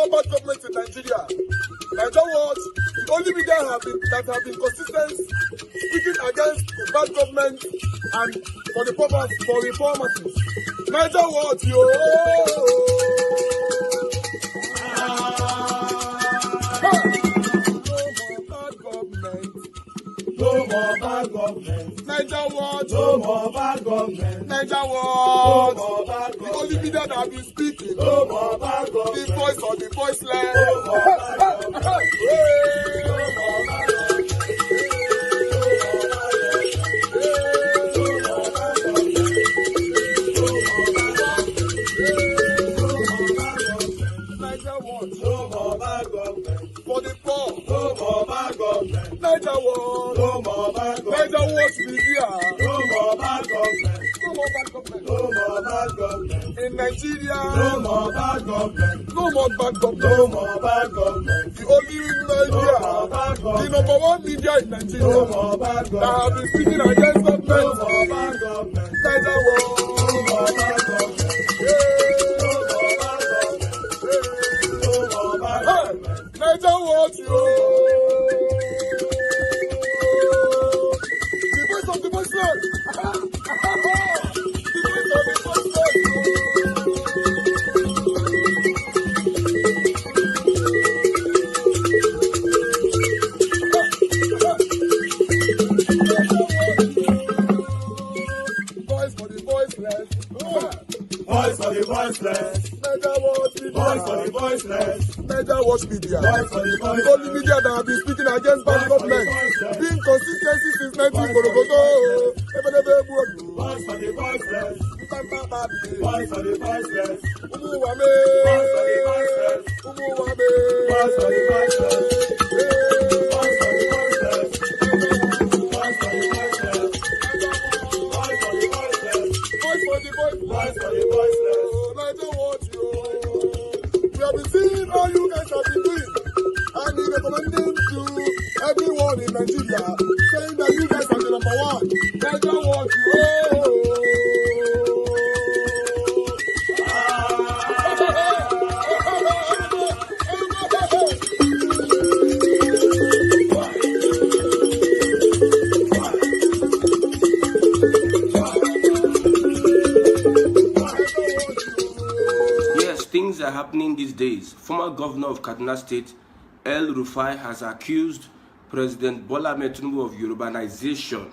more bad government in Nigeria. Nigeria Watch, the only media that have been consistent speaking against the bad government and for the purpose for reformers. Nigeria Watch, yo. No more bad government. Nigeria Watch. No more bad government. Nigeria Watch. No more bad government. The only media that have been speaking. No more bad government. The voice of the voiceless. No more bad government. No more bad government. For the poor, no more bad government. Nigeria Watch, no more bad government. Nigeria Watch media, no more bad government. No more bad government. No more bad government. In Nigeria, no more bad government. No more bad government. No more bad government. The only media, the number one media in Nigeria, no more bad government. That have been speaking against government. No more bad government. Nigeria Watch, no more bad government. Nigeria Watch, yo. The voice of the voiceless. The voice of the voiceless. Voice for the voiceless. Voice for the voiceless. Nigeria Watch media. Voice for the voiceless. Nigeria Watch media. The only media that have been speaking against bad government. Being consistency since 1944. Voice for the voiceless. Voice for the voiceless. Umuwame. Voice for the voiceless. Umuwame. Voice for the voiceless. Voice for the voiceless. Voice for the voiceless. Voice for the voiceless. Voice for the voiceless. Voice for the voiceless. Nigeria Watch, yo. We have been seeing all you guys have been doing, and we recommending to everyone in Nigeria, saying that you guys are the number one. Nigeria Watch, Things are happening these days. Former governor of Kaduna State, El Rufai, has accused President Bola Ahmed Tinubu of Yorubanization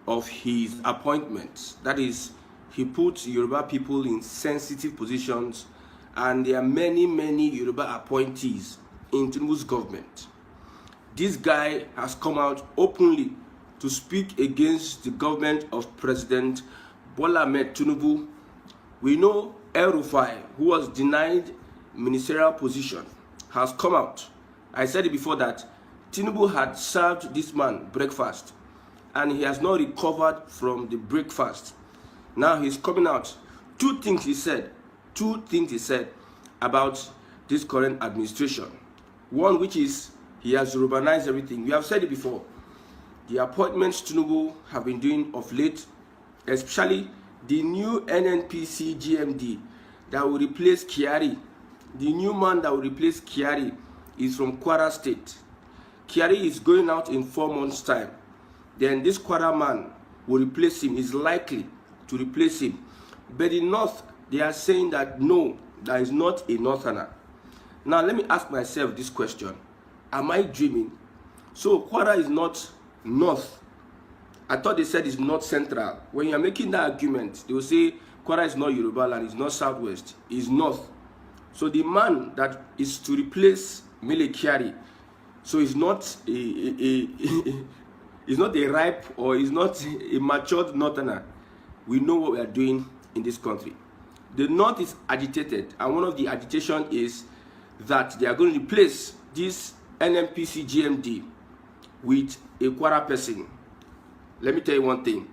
of his appointments. That is, he puts Yoruba people in sensitive positions, and there are many Yoruba appointees in Tinubu's government. This guy has come out openly to speak against the government of President Bola Ahmed Tinubu. We know El Rufai, who was denied ministerial position, has come out. I said it before that Tinubu had served this man breakfast and he has not recovered from the breakfast. Now he's coming out. Two things he said about this current administration. One, which is he has urbanized everything. We have said it before. The appointments Tinubu have been doing of late, especially the new NNPC GMD that will replace Kyari. The new man that will replace Kyari is from Kwara State. Kyari is going out in 4 months' time. Then this Kwara man will replace him, is likely to replace him. But in North, they are saying that no, that is not a Northerner. Now let me ask myself this question. Am I dreaming? So Kwara is not North. I thought they said it's not central. When you're making that argument, they will say Kwara is not Yoruba land, it's not Southwest, it's North. So the man that is to replace Mele Kyari, so it's not it's not a ripe or it's not a matured Northerner. We know what we are doing in this country. The North is agitated, and one of the agitation is that they are going to replace this NNPC GMD with a Kwara person. Let me tell you one thing.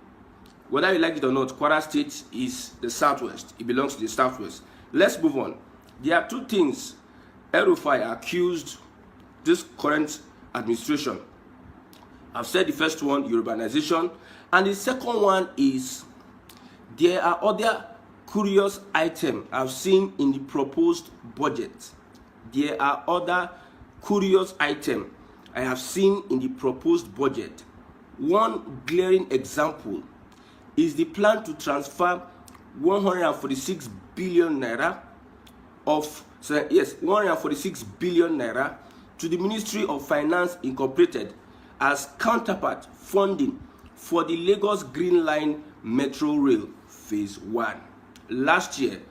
Whether you like it or not, Kwara State is the Southwest. It belongs to the Southwest. Let's move on. There are two things El Rufai accused this current administration. I've said the first one, urbanization, and the second one is there are other curious items I've seen in the proposed budget. there are other curious items I have seen in the proposed budget. One glaring example is the plan to transfer 146 billion naira 146 billion naira to the Ministry of Finance Incorporated as counterpart funding for the Lagos Green Line Metro Rail Phase 1. Last year,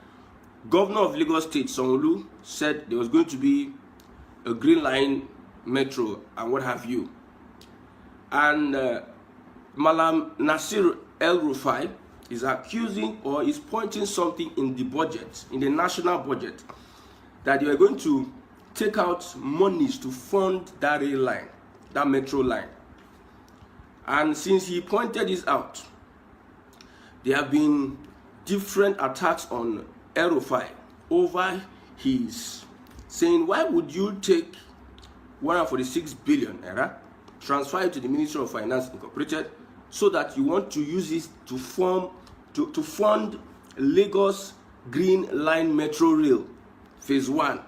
Governor of Lagos State, Sanwo-Olu, said there was going to be a Green Line Metro and what have you. And Malam Nasir El-Rufai is accusing or is pointing something in the budget, in the national budget, that they are going to take out monies to fund that rail line, that metro line. And since he pointed this out, there have been different attacks on El-Rufai over his saying, why would you take 146 billion naira, transfer it to the Ministry of Finance Incorporated, so that you want to use it to fund Lagos Green Line Metro Rail Phase 1.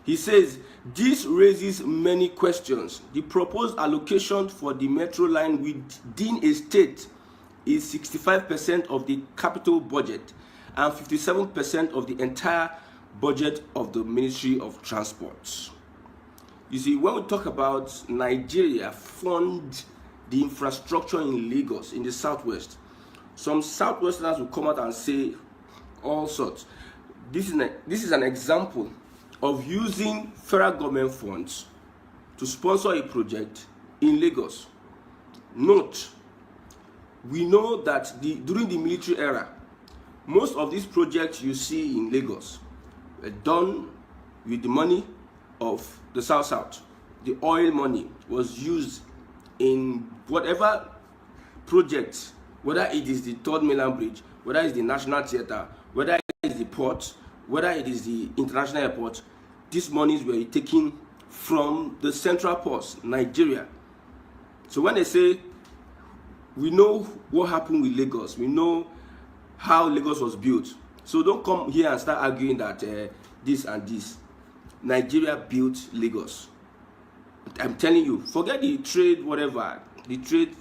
He says, this raises many questions. The proposed allocation for the metro line within a state is 65% of the capital budget and 57% of the entire budget of the Ministry of Transport. You see, when we talk about Nigeria fund the infrastructure in Lagos, in the southwest, some southwesterners will come out and say all sorts. This is an example of using federal government funds to sponsor a project in Lagos. Note, we know that during the military era, most of these projects you see in Lagos were done with the money of the South. The oil money was used in whatever project, whether it is the Third Mainland Bridge, whether it's the National Theatre, whether it is the port, whether it is the international airport. These monies were taken from the central ports, Nigeria. So when they say, we know what happened with Lagos, we know how Lagos was built. So don't come here and start arguing that this and this. Nigeria built Lagos. I'm telling you, forget the trade, whatever, the trade,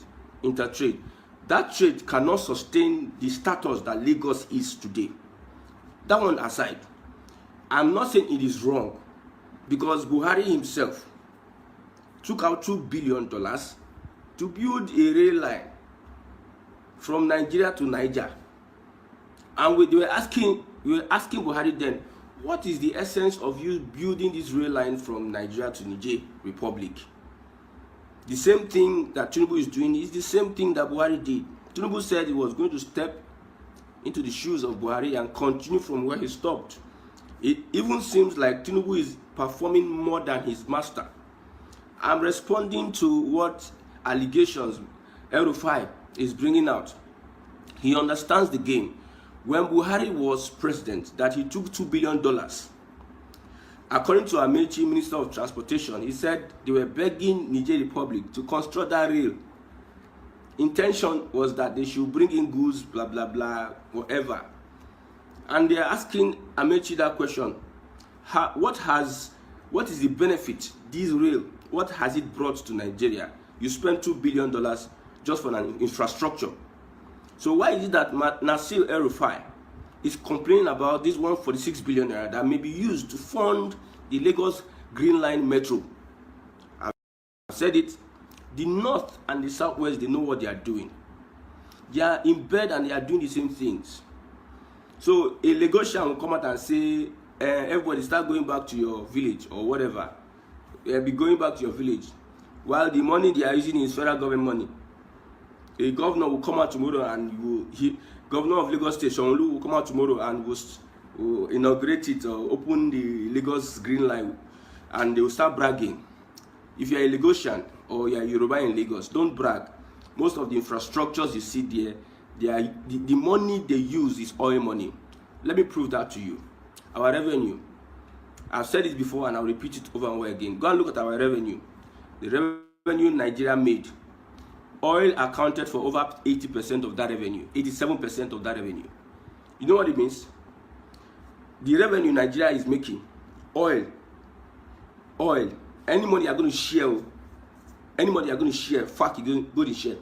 intertrade. That trade cannot sustain the status that Lagos is today. That one aside, I'm not saying it is wrong, because Buhari himself took out $2 billion to build a rail line from Nigeria to Niger. And we were asking Buhari then, what is the essence of you building this rail line from Nigeria to Niger Republic? The same thing that Tinubu is doing is the same thing that Buhari did. Tinubu said he was going to step into the shoes of Buhari and continue from where he stopped. It even seems like Tinubu is performing more than his master. I'm responding to what allegations El-Rufai is bringing out. He understands the game. When Buhari was president, that he took $2 billion. According to Amechi, Minister of Transportation, he said they were begging Niger Republic to construct that rail. Intention was that they should bring in goods, blah, blah, blah, whatever. And they are asking Amechi that question. What is the benefit, this rail, what has it brought to Nigeria? You spent $2 billion just for an infrastructure. So why is it that Nasir El-Rufai is complaining about this 146 billion naira that may be used to fund the Lagos Green Line Metro? I've said it. The North and the Southwest, they know what they are doing. They are in bed and they are doing the same things. So a Lagosian will come out and say, everybody start going back to your village or whatever. They'll be going back to your village. While the money they are using is federal government money. A governor will come out tomorrow and governor of Lagos State, Sanwo-Olu, will come out tomorrow and will inaugurate it or open the Lagos Green Line, and they will start bragging. If you are a Lagosian or you are a Yoruba in Lagos, don't brag. Most of the infrastructures you see there, the money they use is oil money. Let me prove that to you. Our revenue, I've said it before and I'll repeat it over and over again. Go and look at our revenue. The revenue Nigeria made. Oil accounted for over 80% of that revenue, 87% of that revenue. You know what it means? The revenue Nigeria is making, Oil. Any money you're going to share, fuck, you go to share.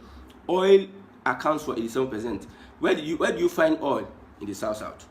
Oil accounts for 87%. Where do you find oil? In the South.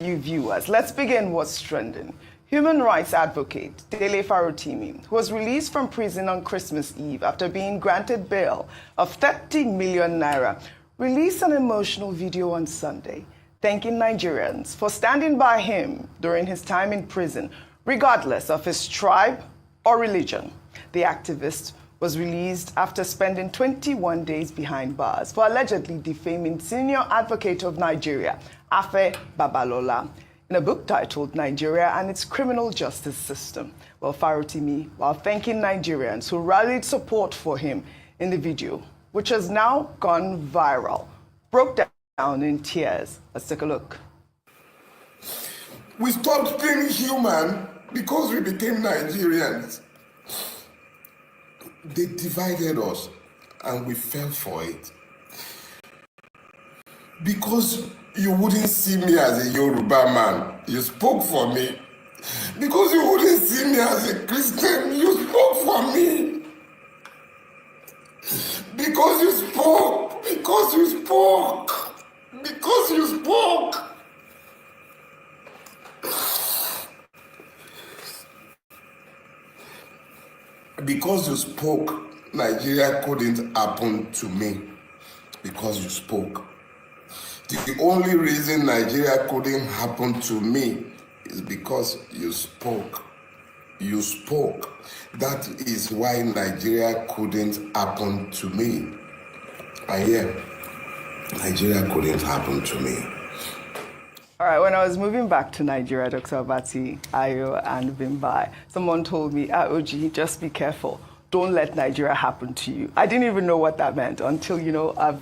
You viewers, let's begin what's trending. Human rights advocate Dele Farotimi, who was released from prison on Christmas Eve after being granted bail of 30 million naira, released an emotional video on Sunday, thanking Nigerians for standing by him during his time in prison, regardless of his tribe or religion. The activist was released after spending 21 days behind bars for allegedly defaming senior advocate of Nigeria, Afe Babalola, in a book titled Nigeria and Its Criminal Justice System. Well, Farotimi, while thanking Nigerians who rallied support for him in the video, which has now gone viral, broke down in tears. Let's take a look. We stopped being human because we became Nigerians. They divided us and we fell for it. Because you wouldn't see me as a Yoruba man, you spoke for me. Because you wouldn't see me as a Christian, you spoke for me. Because you spoke. Because you spoke. Because you spoke. Because you spoke, Nigeria couldn't happen to me. Because you spoke. The only reason Nigeria couldn't happen to me is because you spoke. You spoke. That is why Nigeria couldn't happen to me. And yeah, Nigeria couldn't happen to me. All right, when I was moving back to Nigeria, Dr. Abati, Ayo, and Bimbai, someone told me, OG, just be careful. Don't let Nigeria happen to you. I didn't even know what that meant until, I've,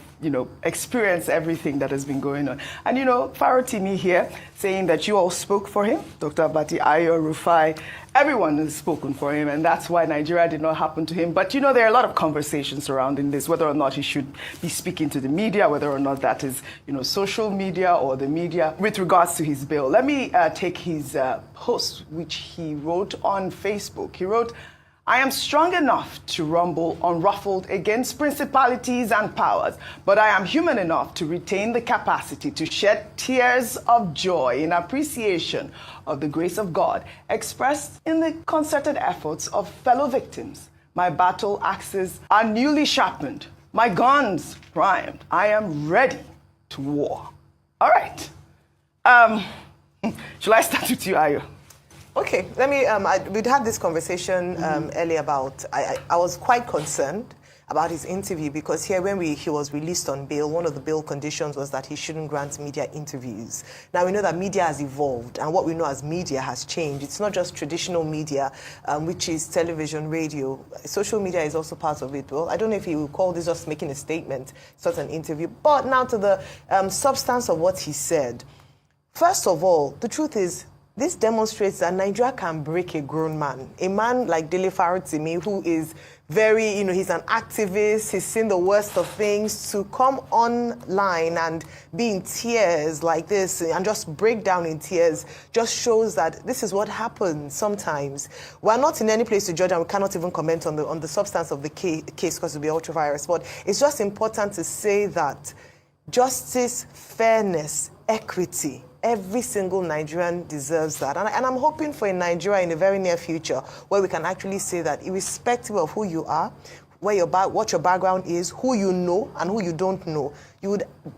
experienced everything that has been going on. And, Farotimi here saying that you all spoke for him, Dr. Abati, Ayo, Rufai, everyone has spoken for him, and that's why Nigeria did not happen to him. But, there are a lot of conversations surrounding this, whether or not he should be speaking to the media, whether or not that is, social media or the media, with regards to his bill. Let me take his post, which he wrote on Facebook. He wrote, I am strong enough to rumble unruffled against principalities and powers, but I am human enough to retain the capacity to shed tears of joy in appreciation of the grace of God expressed in the concerted efforts of fellow victims. My battle axes are newly sharpened, my guns primed. I am ready to war. All right. Shall I start with you, Ayo? Okay, let me, we'd had this conversation earlier about, I was quite concerned about his interview because here when he was released on bail, one of the bail conditions was that he shouldn't grant media interviews. Now we know that media has evolved and what we know as media has changed. It's not just traditional media, which is television, radio. Social media is also part of it. Well, I don't know if he will call this just making a statement, it's not an interview. But now to the substance of what he said. First of all, the truth is, this demonstrates that Nigeria can break a grown man. A man like Dele Farotimi, who is very, he's an activist, he's seen the worst of things, to come online and be in tears like this and just break down in tears just shows that this is what happens sometimes. We're not in any place to judge and we cannot even comment on the substance of the case because it will be ultra-virus. But it's just important to say that justice, fairness, equity, every single Nigerian deserves that. And I'm hoping for a Nigeria in the very near future where we can actually say that irrespective of who you are, what your background is, who you know and who you don't know,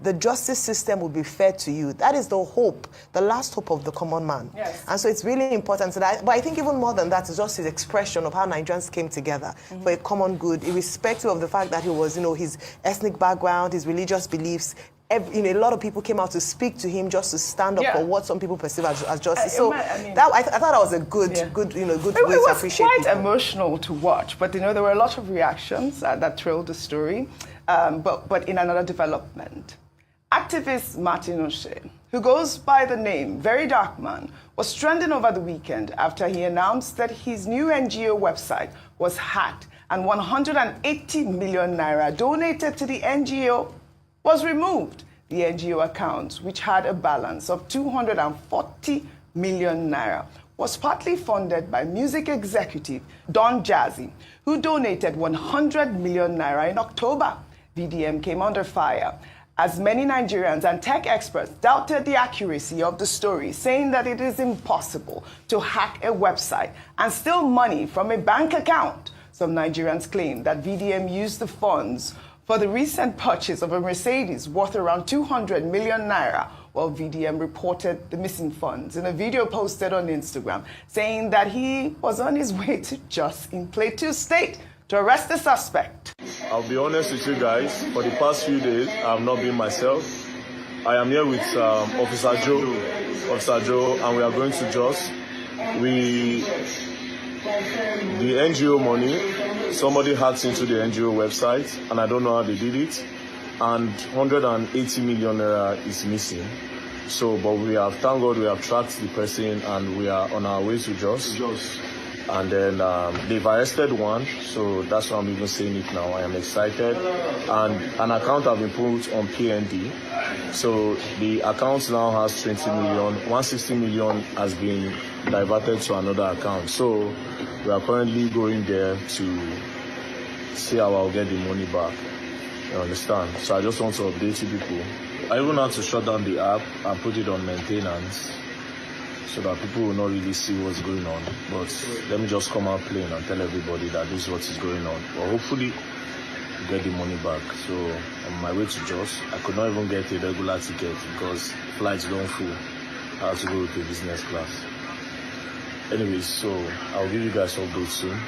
the justice system will be fair to you. That is the hope, the last hope of the common man. Yes. And so it's really important. But I think even more than that is just his expression of how Nigerians came together for a common good, irrespective of the fact that he was, his ethnic background, his religious beliefs. A lot of people came out to speak to him just to stand up for what some people perceive as justice. So I thought that was a good way to appreciate It was quite people. emotional to watch, but there were a lot of reactions that trailed the story. But in another development, activist Martin Osei, who goes by the name Very Dark Man, was trending over the weekend after he announced that his new NGO website was hacked and 180 million naira donated to the NGO was removed. the NGO account, which had a balance of 240 million naira, was partly funded by music executive Don Jazzy, who donated 100 million naira in October. VDM came under fire as many Nigerians and tech experts doubted the accuracy of the story, saying that it is impossible to hack a website and steal money from a bank account. Some Nigerians claim that VDM used the funds for the recent purchase of a Mercedes worth around 200 million naira, while VDM reported the missing funds in a video posted on Instagram, saying that he was on his way to Jos in Plateau State to arrest the suspect. I'll be honest with you guys, for the past few days, I have not been myself. I am here with Officer Joe, and we are going to Jos. The NGO money, somebody hacked into the NGO website, and I don't know how they did it, and 180 million naira is missing. So, but we have, thank God, we have tracked the person, and we are on our way to Jos. And then they've arrested one, so that's why I'm even saying it now. I am excited. And an account has been put on PND. So the account now has 20 million. 160 million has been diverted to another account. So we are currently going there to see how I'll get the money back. You understand? So I just want to update you people. I even had to shut down the app and put it on maintenance, so that people will not really see what's going on. But let me just come out plain and tell everybody that this is what is going on. But hopefully, get the money back. So on my way to Jos, I could not even get a regular ticket because flights don't full. I had to go to business class. Anyways, so I'll give you guys updates soon.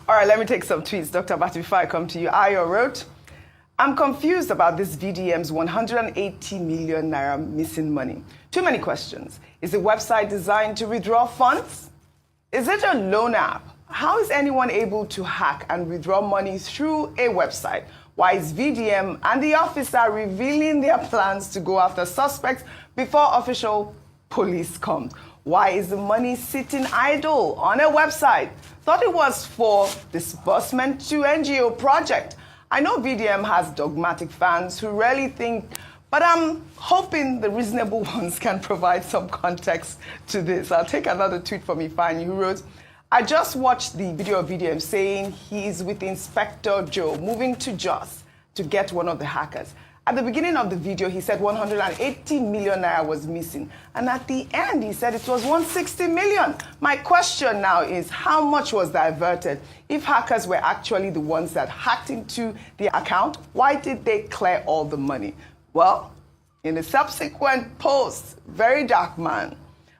All right, let me take some tweets. Dr. Batu, before I come to you, Ayo wrote, I'm confused about this VDM's 180 million naira missing money. Too many questions. Is the website designed to withdraw funds? Is it a loan app? How is anyone able to hack and withdraw money through a website? Why is VDM and the officer revealing their plans to go after suspects before official police comes? Why is the money sitting idle on a website? Thought it was for disbursement to NGO project. I know VDM has dogmatic fans who rarely think, but I'm hoping the reasonable ones can provide some context to this. I'll take another tweet from Ifeanyi, who wrote, I just watched the video of VDM saying he's with Inspector Joe moving to Jos to get one of the hackers. At the beginning of the video, he said 180 million naira was missing. And at the end, he said it was 160 million. My question now is, how much was diverted? If hackers were actually the ones that hacked into the account, why did they clear all the money? Well, in a subsequent post, Very Dark Man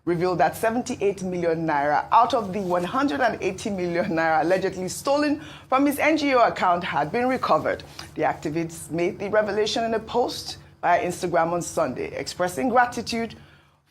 revealed that 78 million naira out of the 180 million naira allegedly stolen from his NGO account had been recovered. The activists made the revelation in a post via Instagram on Sunday, expressing gratitude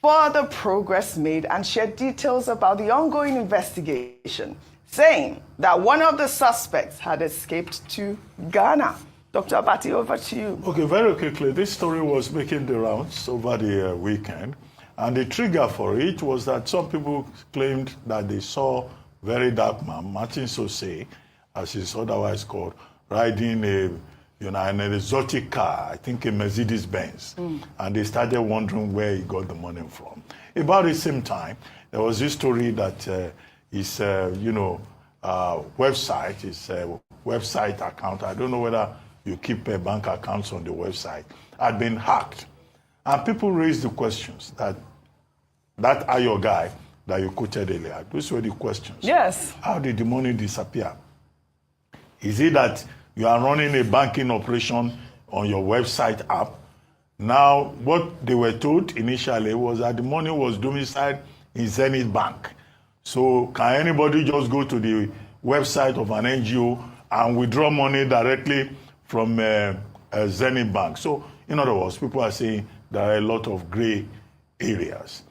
for the progress made and shared details about the ongoing investigation, saying that one of the suspects had escaped to Ghana. Dr. Abati, over to you. Okay, very quickly, this story was making the rounds over the weekend. And the trigger for it was that some people claimed that they saw Very Dark Man, Martin Sose, as he's otherwise called, riding an exotic car, I think a Mercedes-Benz. And they started wondering where he got the money from. About the same time, there was this story that his website account, I don't know whether you keep bank accounts on the website, had been hacked. And people raised the questions that Ayo guy that you quoted earlier, those were the questions. Yes. How did the money disappear? Is it that you are running a banking operation on your website app? Now, what they were told initially was that the money was domiciled in Zenith Bank. So can anybody just go to the website of an NGO and withdraw money directly from Zenith Bank? So, in other words, people are saying there are a lot of gray areas.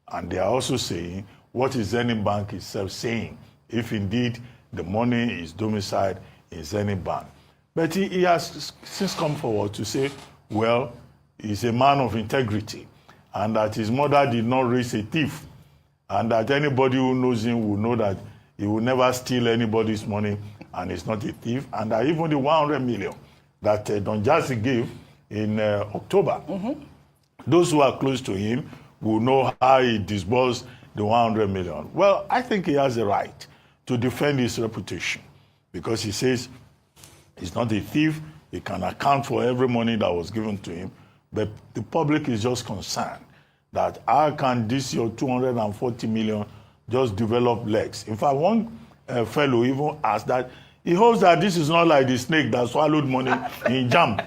And they are also saying, what is Zenith Bank itself saying, if indeed the money is domiciled in Zenith Bank? But he has since come forward to say, well, he's a man of integrity, and that his mother did not raise a thief, and that anybody who knows him will know that he will never steal anybody's money, and he's not a thief, and that even the 100 million that Don Jazzy gave in October. Those who are close to him will know how he disbursed the 100 million. Well, I think he has a right to defend his reputation because he says he's not a thief. He can account for every money that was given to him. But the public is just concerned that how can this your 240 million just develop legs? In fact, one fellow even asked that he hopes that this is not like the snake that swallowed money in jam.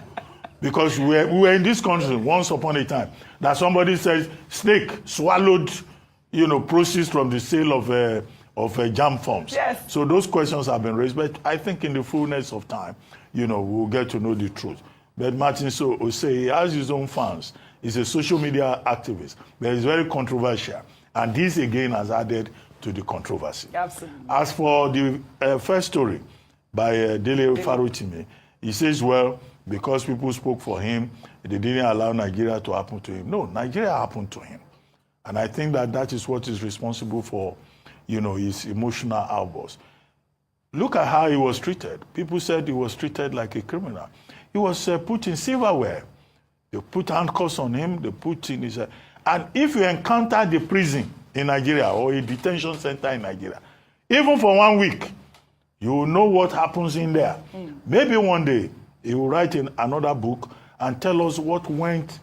Because we were in this country once upon a time that somebody says snake swallowed, proceeds from the sale of jam forms. Yes. So those questions have been raised, but I think in the fullness of time, we'll get to know the truth. But Martin Ose, he has his own fans. He's a social media activist, but he's very controversial. And this again has added to the controversy. Absolutely. As for the first story by Dele Farutimi, he says, well, because people spoke for him, they didn't allow Nigeria to happen to him. No, Nigeria happened to him. And I think that is what is responsible for, his emotional outburst. Look at how he was treated. People said he was treated like a criminal. He was put in silverware. They put handcuffs on him. They put in his... and if you encounter the prison in Nigeria or a detention center in Nigeria, even for 1 week, you will know what happens in there. Maybe one day, he will write in another book and tell us what went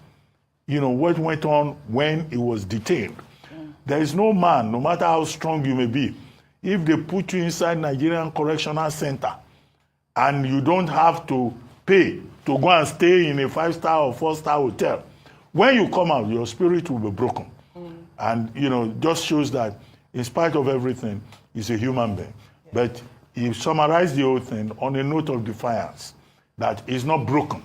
on when he was detained. There is no man, no matter how strong you may be, if they put you inside Nigerian Correctional Center and you don't have to pay to go and stay in a 5-star or 4-star hotel, when you come out, your spirit will be broken. And, just shows that in spite of everything, he's a human being. But he summarized the whole thing on a note of defiance. That is not broken,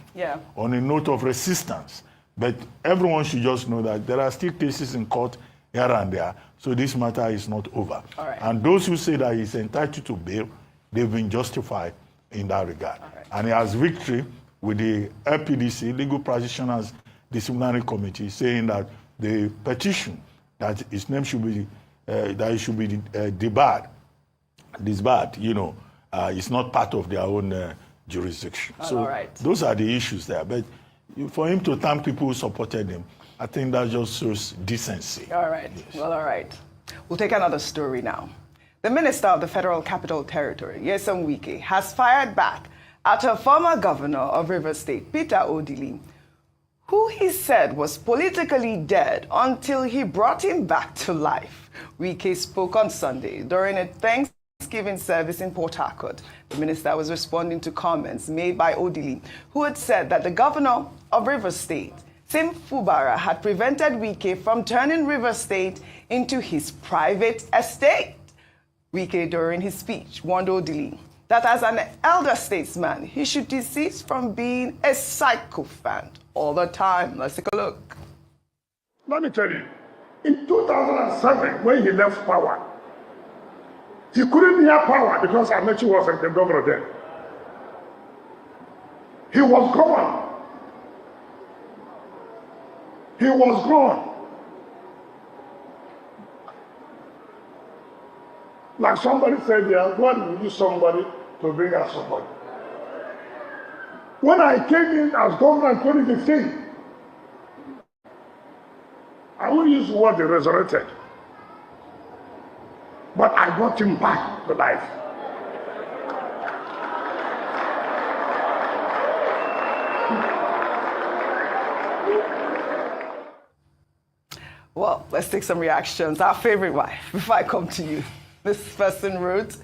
on a note of resistance. But everyone should just know that there are still cases in court here and there, so this matter is not over. Right. And those who say that he's entitled to bail, they've been justified in that regard. Right. And he has victory with the LPDC, Legal Practitioners Disciplinary Committee, saying that the petition that his name should be, that he should be disbarred, is not part of their own jurisdiction. So those are the issues there. But for him to thank people who supported him, I think that just shows decency. All right. Yes. Well, all right. We'll take another story now. The Minister of the Federal Capital Territory, Nyesom Wike, has fired back at a former governor of Rivers State, Peter Odili, who he said was politically dead until he brought him back to life. Wike spoke on Sunday during a Thanksgiving service in Port Harcourt. The minister was responding to comments made by Odili, who had said that the governor of Rivers State, Sim Fubara, had prevented Wike from turning Rivers State into his private estate. Wike, during his speech, warned Odili that as an elder statesman, he should desist from being a sycophant all the time. Let's take a look. Let me tell you, in 2007, when he left power, he couldn't hear power because Amechi wasn't the governor then. He was gone. He was gone. Like somebody said there, God will use somebody to bring us somebody. When I came in as governor in 2015, I will use the word resurrected, but I brought him back to life. Well, let's take some reactions. Our favorite wife, before I come to you. This person wrote,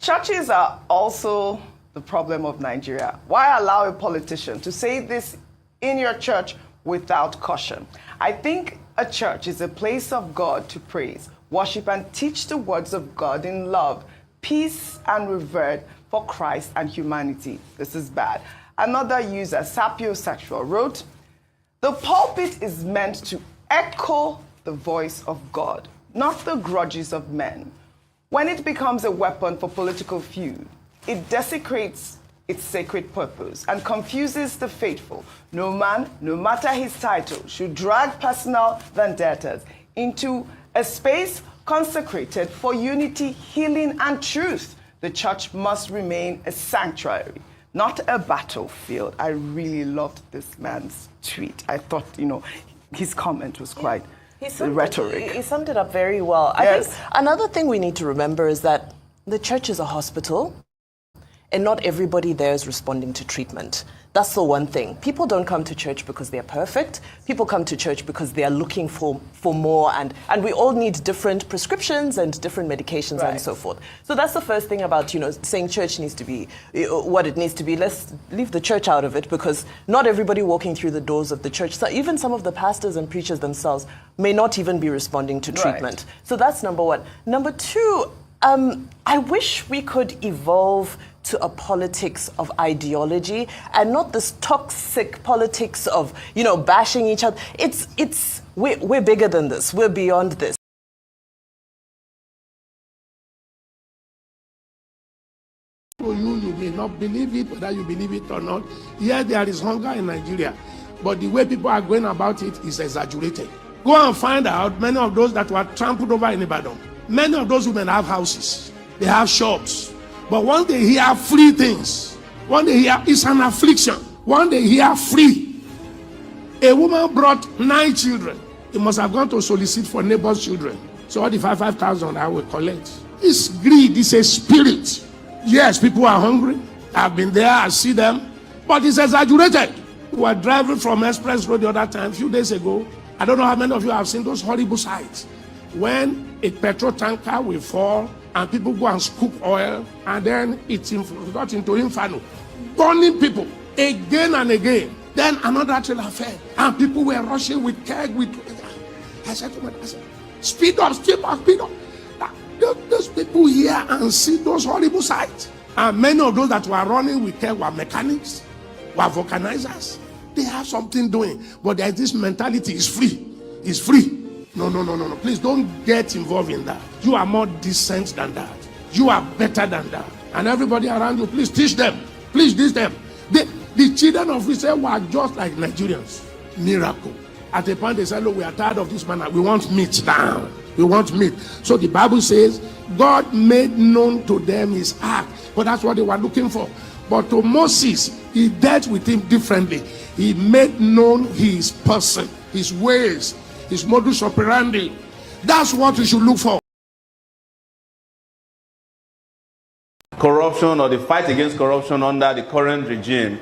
churches are also the problem of Nigeria. Why allow a politician to say this in your church without caution? I think a church is a place of God to praise, worship, and teach the words of God in love, peace, and revert for Christ and humanity. This is bad. Another user, Sapiosexual, wrote, the pulpit is meant to echo the voice of God, not the grudges of men. When it becomes a weapon for political feud, it desecrates its sacred purpose and confuses the faithful. No man, no matter his title, should drag personal vendettas into a space consecrated for unity, healing, and truth. The church must remain a sanctuary not a battlefield. I really loved this man's tweet. I thought, his comment was quite rhetoric. He summed it up very well. Yes. I think another thing we need to remember is that the church is a hospital, and not everybody there is responding to treatment. That's the one thing. People don't come to church because they're perfect. People come to church because they are looking for more, and we all need different prescriptions and different medications and so forth. So that's the first thing about, saying church needs to be what it needs to be. Let's leave the church out of it, because not everybody walking through the doors of the church, so even some of the pastors and preachers themselves may not even be responding to treatment. So that's number one. Number two, I wish we could evolve to a politics of ideology and not this toxic politics of, bashing each other. We're bigger than this. We're beyond this. You may not believe it, whether you believe it or not. Yes, there is hunger in Nigeria, but the way people are going about it is exaggerated. Go and find out many of those that were trampled over in Ibadan. Many of those women have houses, they have shops. But once they hear free things, when they hear it's an affliction, when they hear free, a woman brought 9 children. He must have gone to solicit for neighbors' children. So all the 5,000 I will collect. It's greed, it's a spirit. Yes, people are hungry. I've been there, I see them. But it's exaggerated. We were driving from Express Road the other time, a few days ago. I don't know how many of you have seen those horrible sights. When a petrol tanker will fall, and people go and scoop oil, and then it got into inferno, burning people again and again. Then another trailer fell, and people were rushing with keg. I said to myself, speed up, speed up, speed up. Those people hear and see those horrible sights. And many of those that were running with keg were mechanics, were vulcanizers. They have something doing, but there's this mentality, it's free. It's free. No. Please don't get involved in that. You are more decent than that. You are better than that. And everybody around you, please teach them. Please teach them. The children of Israel were just like Nigerians. Miracle. At a point they said, look, we are tired of this manner. We want meat now. We want meat. So the Bible says, God made known to them his act. But that's what they were looking for. But to Moses, he dealt with him differently. He made known his person, his ways, his modus operandi. That's what we should look for. Corruption, or the fight against corruption under the current regime,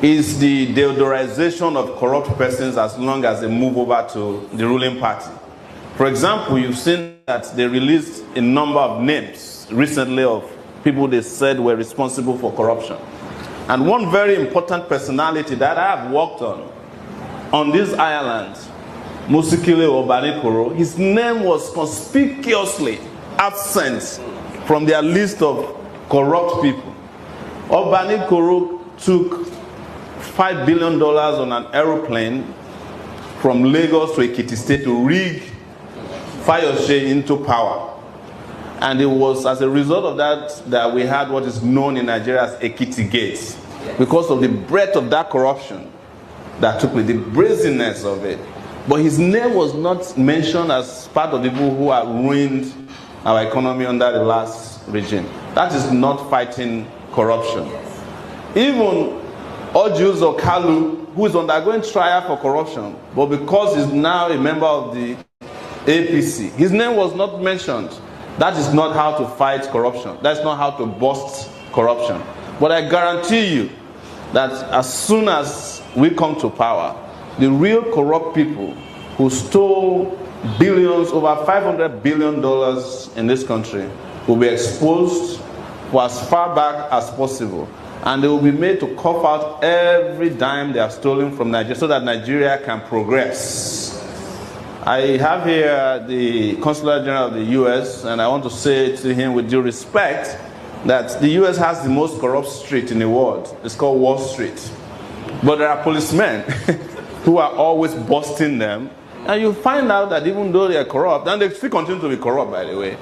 is the deodorization of corrupt persons as long as they move over to the ruling party. For example, you've seen that they released a number of names recently of people they said were responsible for corruption. And one very important personality that I have worked on this island, Musikile Obanikoro, his name was conspicuously absent from their list of corrupt people. Obanikoro took $5 billion on an aeroplane from Lagos to Ekiti State to rig Fayose into power. And it was as a result of that we had what is known in Nigeria as Ekiti Gate, because of the breadth of that corruption that took place, the brazenness of it. But his name was not mentioned as part of the people who have ruined our economy under the last regime. That is not fighting corruption. Even Ojuzo Kalu, who is undergoing trial for corruption, but because he's now a member of the APC, his name was not mentioned. That is not how to fight corruption. That's not how to bust corruption. But I guarantee you that as soon as we come to power, the real corrupt people who stole billions, over $500 billion in this country, will be exposed for as far back as possible. And they will be made to cough out every dime they have stolen from Nigeria so that Nigeria can progress. I have here the Consular General of the US, and I want to say to him with due respect that the US has the most corrupt street in the world. It's called Wall Street. But there are policemen who are always busting them, and you find out that even though they are corrupt, and they still continue to be corrupt, by the way,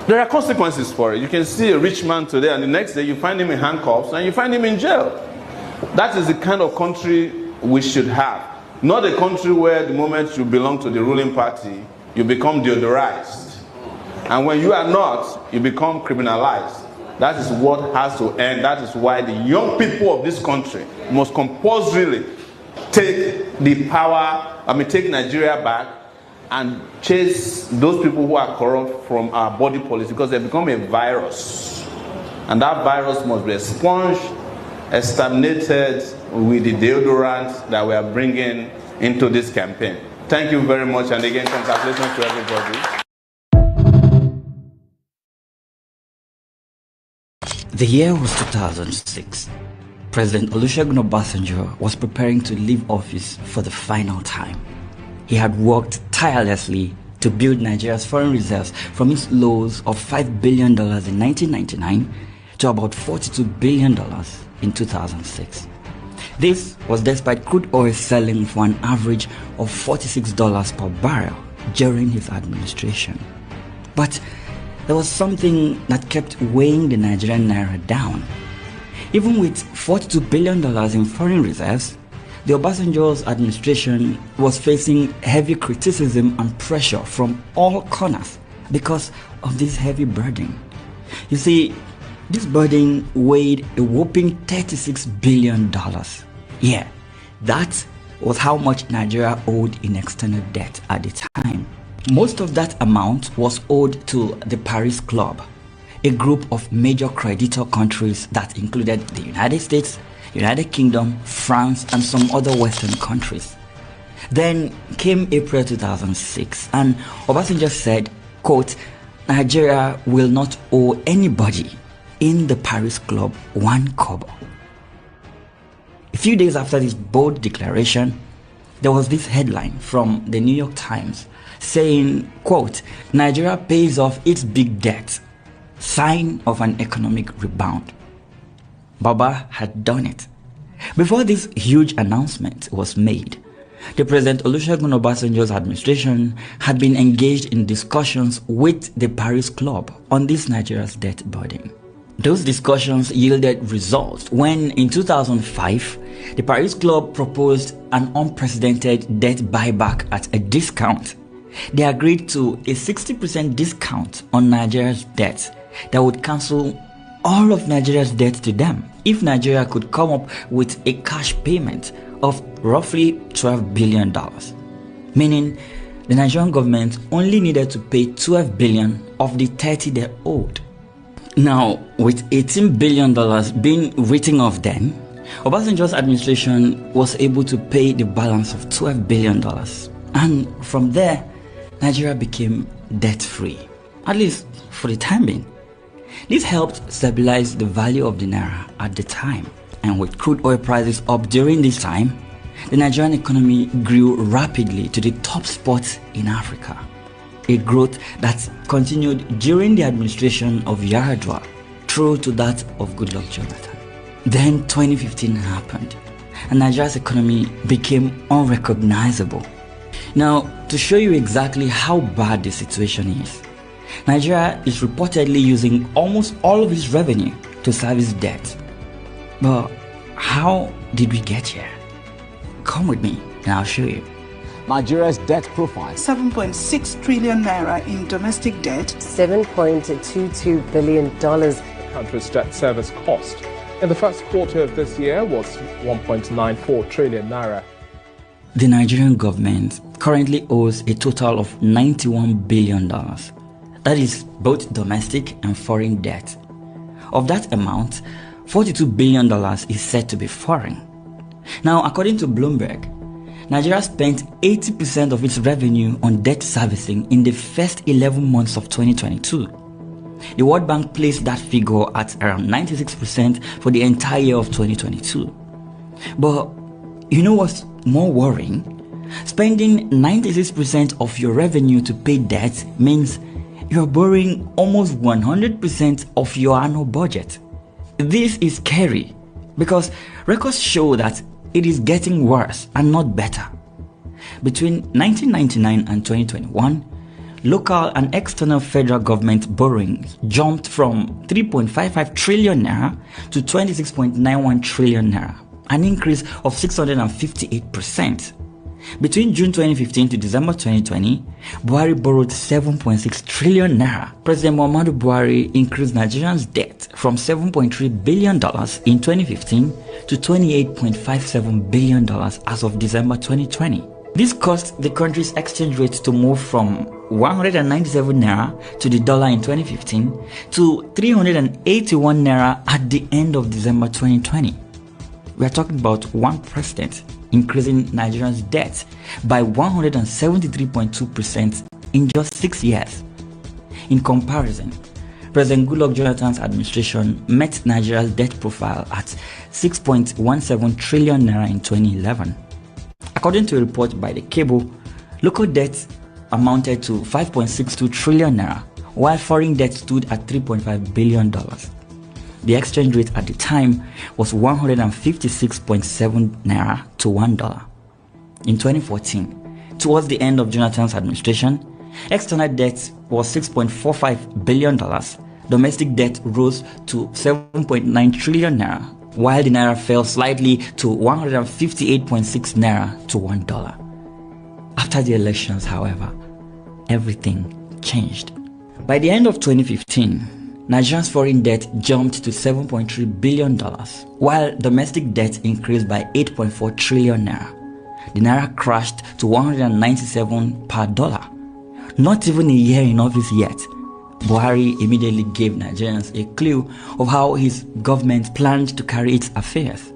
there are consequences for it. You can see a rich man today, and the next day you find him in handcuffs, and you find him in jail. That is the kind of country we should have. Not a country where the moment you belong to the ruling party, you become deodorized. And when you are not, you become criminalized. That is what has to end. That is why the young people of this country must compulsorily take take Nigeria back and chase those people who are corrupt from our body policy, because they become a virus. And that virus must be expunged, exterminated with the deodorant that we are bringing into this campaign. Thank you very much, and again, congratulations to everybody. The year was 2006. President Olusegun Obasanjo was preparing to leave office for the final time. He had worked tirelessly to build Nigeria's foreign reserves from its lows of $5 billion in 1999 to about $42 billion in 2006. This was despite crude oil selling for an average of $46 per barrel during his administration. But there was something that kept weighing the Nigerian naira down. Even with $42 billion in foreign reserves, the Obasanjo's administration was facing heavy criticism and pressure from all corners because of this heavy burden. You see, this burden weighed a whopping $36 billion. Yeah, that was how much Nigeria owed in external debt at the time. Most of that amount was owed to the Paris Club, a group of major creditor countries that included the United States, United Kingdom, France, and some other Western countries. Then came April 2006, and Obasanjo said, quote, Nigeria will not owe anybody in the Paris Club one kobo. A few days after this bold declaration, there was this headline from the New York Times saying, quote, Nigeria pays off its big debt, sign of an economic rebound. Baba had done it. Before this huge announcement was made, the President Olusegun Obasanjo's administration had been engaged in discussions with the Paris Club on this Nigeria's debt burden. Those discussions yielded results when, in 2005, the Paris Club proposed an unprecedented debt buyback at a discount. They agreed to a 60% discount on Nigeria's debt that would cancel all of Nigeria's debt to them if Nigeria could come up with a cash payment of roughly $12 billion. Meaning, the Nigerian government only needed to pay $12 billion of the $30 they owed. Now, with $18 billion being written off then, Obasanjo's administration was able to pay the balance of $12 billion. And from there, Nigeria became debt-free, at least for the time being. This helped stabilize the value of the naira at the time. And with crude oil prices up during this time, the Nigerian economy grew rapidly to the top spot in Africa. A growth that continued during the administration of Yar'Adua through to that of Goodluck Jonathan. Then 2015 happened, and Nigeria's economy became unrecognizable. Now, to show you exactly how bad the situation is, Nigeria is reportedly using almost all of its revenue to service debt. But how did we get here? Come with me and I'll show you. Nigeria's debt profile. 7.6 trillion naira in domestic debt. $7.22 billion. The country's debt service cost in the first quarter of this year was 1.94 trillion naira. The Nigerian government currently owes a total of $91 billion. That is both domestic and foreign debt. Of that amount, $42 billion is said to be foreign. Now, according to Bloomberg, Nigeria spent 80% of its revenue on debt servicing in the first 11 months of 2022. The World Bank placed that figure at around 96% for the entire year of 2022. But you know what's more worrying? Spending 96% of your revenue to pay debt means you're borrowing almost 100% of your annual budget. This is scary because records show that it is getting worse and not better. Between 1999 and 2021, local and external federal government borrowing jumped from 3.55 trillion naira to 26.91 trillion naira, an increase of 658%. Between June 2015 to December 2020, Buhari borrowed 7.6 trillion naira. President Muhammadu Buhari increased Nigerians' debt from $7.3 billion in 2015 to $28.57 billion as of December 2020. This caused the country's exchange rate to move from 197 naira to the dollar in 2015 to 381 naira at the end of December 2020. We are talking about one president increasing Nigerians' debt by 173.2% in just 6 years. In comparison, President Goodluck Jonathan's administration met Nigeria's debt profile at 6.17 trillion naira in 2011. According to a report by the Cable, local debt amounted to 5.62 trillion naira, while foreign debt stood at $3.5 billion. The exchange rate at the time was 156.7 naira to $1. In 2014, towards the end of Jonathan's administration, external debt was $6.45 billion. Domestic debt rose to 7.9 trillion naira, while the naira fell slightly to 158.6 naira to $1. After the elections, however, everything changed. By the end of 2015, Nigeria's foreign debt jumped to $7.3 billion, while domestic debt increased by 8.4 trillion naira. The naira crashed to 197 per dollar. Not even a year in office yet, Buhari immediately gave Nigerians a clue of how his government planned to carry its affairs.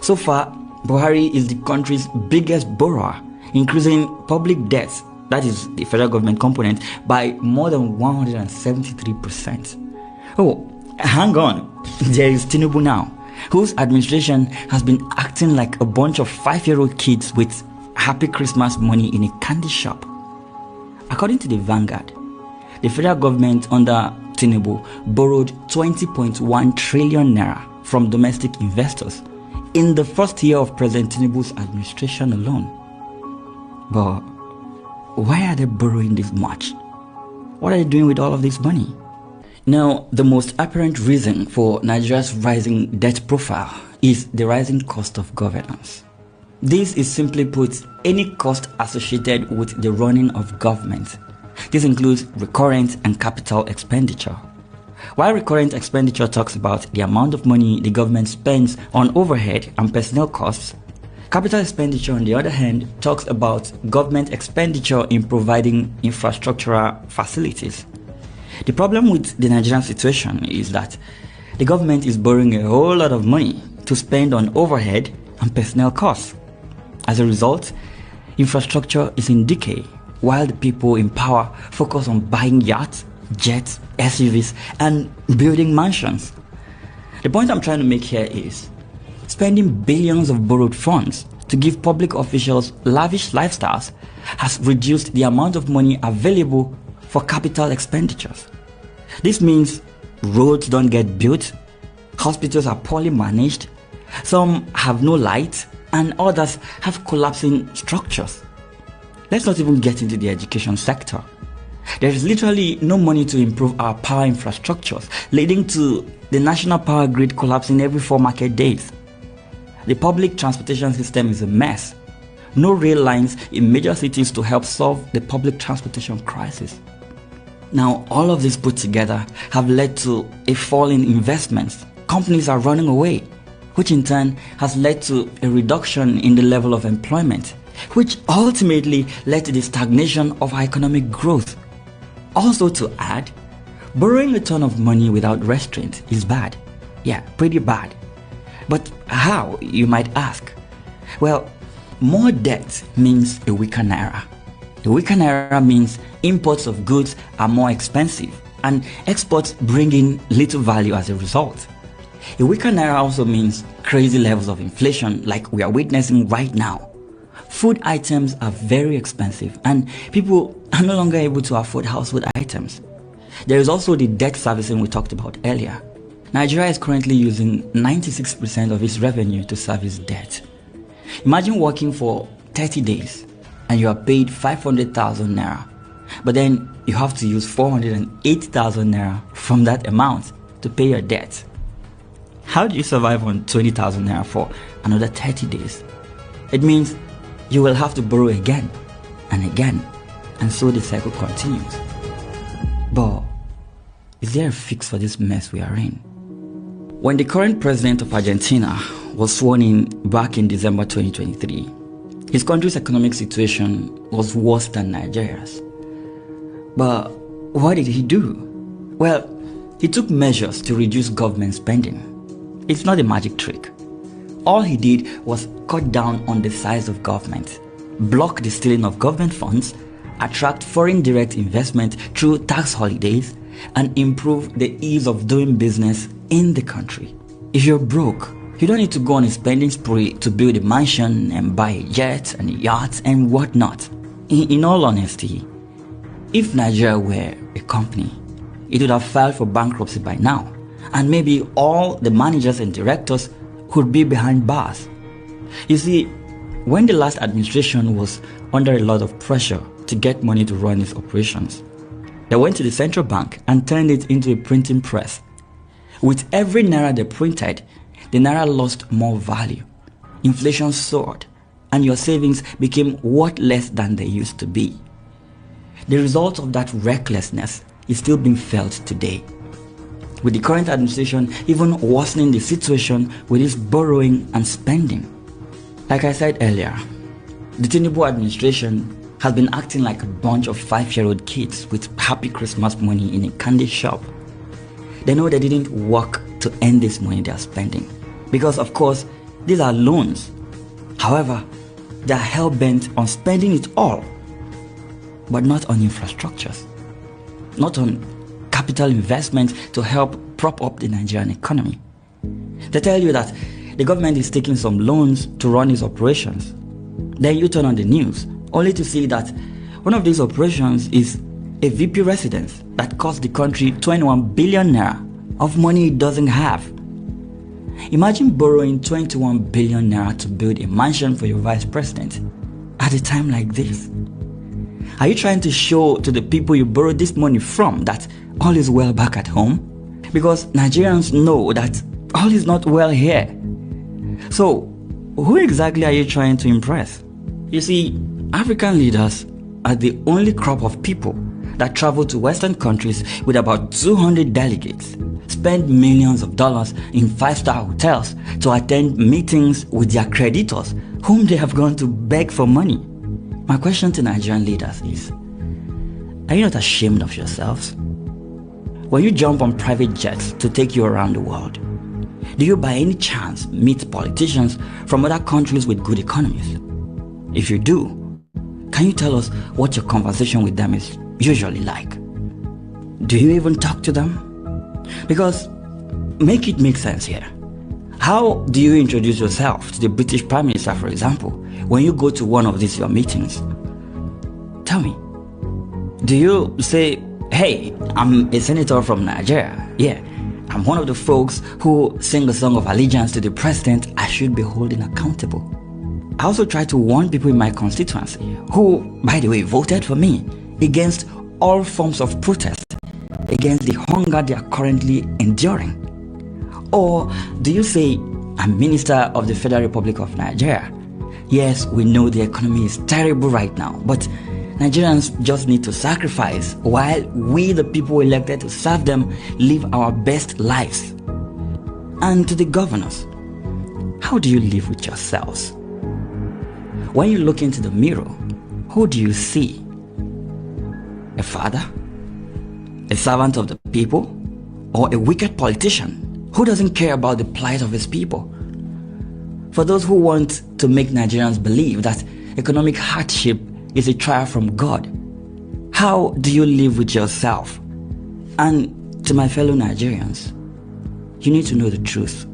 So far, Buhari is the country's biggest borrower, increasing public debt, that is the federal government component, by more than 173%. Oh, hang on, there is Tinubu now, whose administration has been acting like a bunch of 5-year-old kids with Happy Christmas money in a candy shop. According to the Vanguard, the federal government under Tinubu borrowed 20.1 trillion naira from domestic investors in the first year of President Tinubu's administration alone. But why are they borrowing this much? What are they doing with all of this money? Now, the most apparent reason for Nigeria's rising debt profile is the rising cost of governance. This is simply put any cost associated with the running of government. This includes recurrent and capital expenditure. While recurrent expenditure talks about the amount of money the government spends on overhead and personnel costs, capital expenditure, on the other hand, talks about government expenditure in providing infrastructural facilities. The problem with the Nigerian situation is that the government is borrowing a whole lot of money to spend on overhead and personnel costs. As a result, infrastructure is in decay, while the people in power focus on buying yachts, jets, SUVs, and building mansions. The point I'm trying to make here is spending billions of borrowed funds to give public officials lavish lifestyles has reduced the amount of money available for capital expenditures. This means roads don't get built, hospitals are poorly managed, some have no light, and others have collapsing structures. Let's not even get into the education sector. There is literally no money to improve our power infrastructures, leading to the national power grid collapsing every 4 market days. The public transportation system is a mess. No rail lines in major cities to help solve the public transportation crisis. Now, all of this put together have led to a fall in investments. Companies are running away, which in turn has led to a reduction in the level of employment, which ultimately led to the stagnation of our economic growth. Also to add, borrowing a ton of money without restraint is bad. Yeah, pretty bad. But how, you might ask? Well, more debt means a weaker naira. A weaker naira means imports of goods are more expensive and exports bring in little value as a result. A weaker naira also means crazy levels of inflation like we are witnessing right now. Food items are very expensive and people are no longer able to afford household items. There is also the debt servicing we talked about earlier. Nigeria is currently using 96% of its revenue to service debt. Imagine working for 30 days and you are paid 500,000 naira, but then you have to use 408,000 naira from that amount to pay your debt. How do you survive on 20,000 naira for another 30 days? It means you will have to borrow again and again, and so the cycle continues. But is there a fix for this mess we are in? When the current president of Argentina was sworn in back in December 2023, his country's economic situation was worse than Nigeria's. But what did he do? Well, he took measures to reduce government spending. It's not a magic trick. All he did was cut down on the size of government, block the stealing of government funds, attract foreign direct investment through tax holidays, and improve the ease of doing business in the country. If you're broke, you don't need to go on a spending spree to build a mansion and buy a jet and a yacht and whatnot. In all honesty, if Nigeria were a company, it would have filed for bankruptcy by now, and maybe all the managers and directors could be behind bars. You see, when the last administration was under a lot of pressure to get money to run its operations, they went to the central bank and turned it into a printing press. With every naira they printed, the naira lost more value. Inflation soared, and your savings became worth less than they used to be. The result of that recklessness is still being felt today, with the current administration even worsening the situation with its borrowing and spending. Like I said earlier, the Tinubu administration has been acting like a bunch of 5-year-old kids with happy Christmas money in a candy shop. They know they didn't work to earn this money they are spending, because of course these are loans. However, they are hell-bent on spending it all, but not on infrastructures, not on capital investment to help prop up the Nigerian economy. They tell you that the government is taking some loans to run its operations. Then you turn on the news only to see that one of these operations is a VP residence that cost the country 21 billion naira of money it doesn't have. Imagine borrowing 21 billion naira to build a mansion for your vice president at a time like this. Are you trying to show to the people you borrowed this money from that all is well back at home? Because Nigerians know that all is not well here. So, who exactly are you trying to impress? You see, African leaders are the only crop of people that travel to Western countries with about 200 delegates, spend millions of dollars in 5-star hotels to attend meetings with their creditors whom they have gone to beg for money. My question to Nigerian leaders is, are you not ashamed of yourselves? When you jump on private jets to take you around the world, do you by any chance meet politicians from other countries with good economies? If you do, can you tell us what your conversation with them is usually like? Do you even talk to them? Because make it make sense here. How do you introduce yourself to the British Prime Minister, for example, when you go to one of these your meetings? Tell me, do you say, hey, I'm a senator from Nigeria. Yeah, I'm one of the folks who sing a song of allegiance to the president I should be holding accountable. I also try to warn people in my constituency who, by the way, voted for me against all forms of protest, against the hunger they are currently enduring. Or do you say, I'm Minister of the Federal Republic of Nigeria? Yes, we know the economy is terrible right now, but Nigerians just need to sacrifice while we, the people elected to serve them, live our best lives. And to the governors, how do you live with yourselves? When you look into the mirror, who do you see? A father? A servant of the people? Or a wicked politician who doesn't care about the plight of his people? For those who want to make Nigerians believe that economic hardship is a trial from God, how do you live with yourself? And to my fellow Nigerians, you need to know the truth.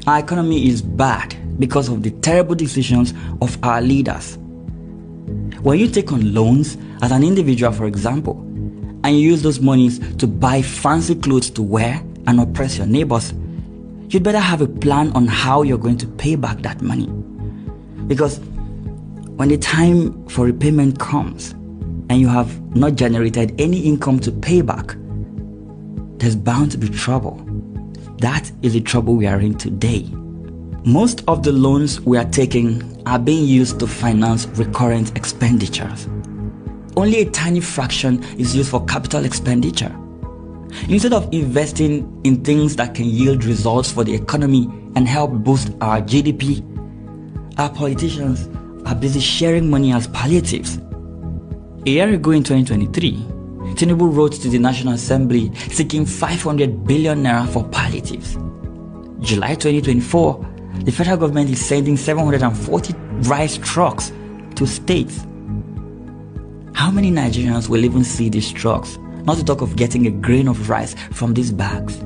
Our economy is bad because of the terrible decisions of our leaders. When you take on loans as an individual, for example, and you use those monies to buy fancy clothes to wear and oppress your neighbors, you'd better have a plan on how you're going to pay back that money. Because when the time for repayment comes and you have not generated any income to pay back, there's bound to be trouble. That is the trouble we are in today. Most of the loans we are taking are being used to finance recurrent expenditures. Only a tiny fraction is used for capital expenditure. Instead of investing in things that can yield results for the economy and help boost our GDP, our politicians are busy sharing money as palliatives. A year ago in 2023, Tinubu wrote to the National Assembly seeking 500 billion naira for palliatives. July 2024, the federal government is sending 740 rice trucks to states. How many Nigerians will even see these trucks, not to talk of getting a grain of rice from these bags?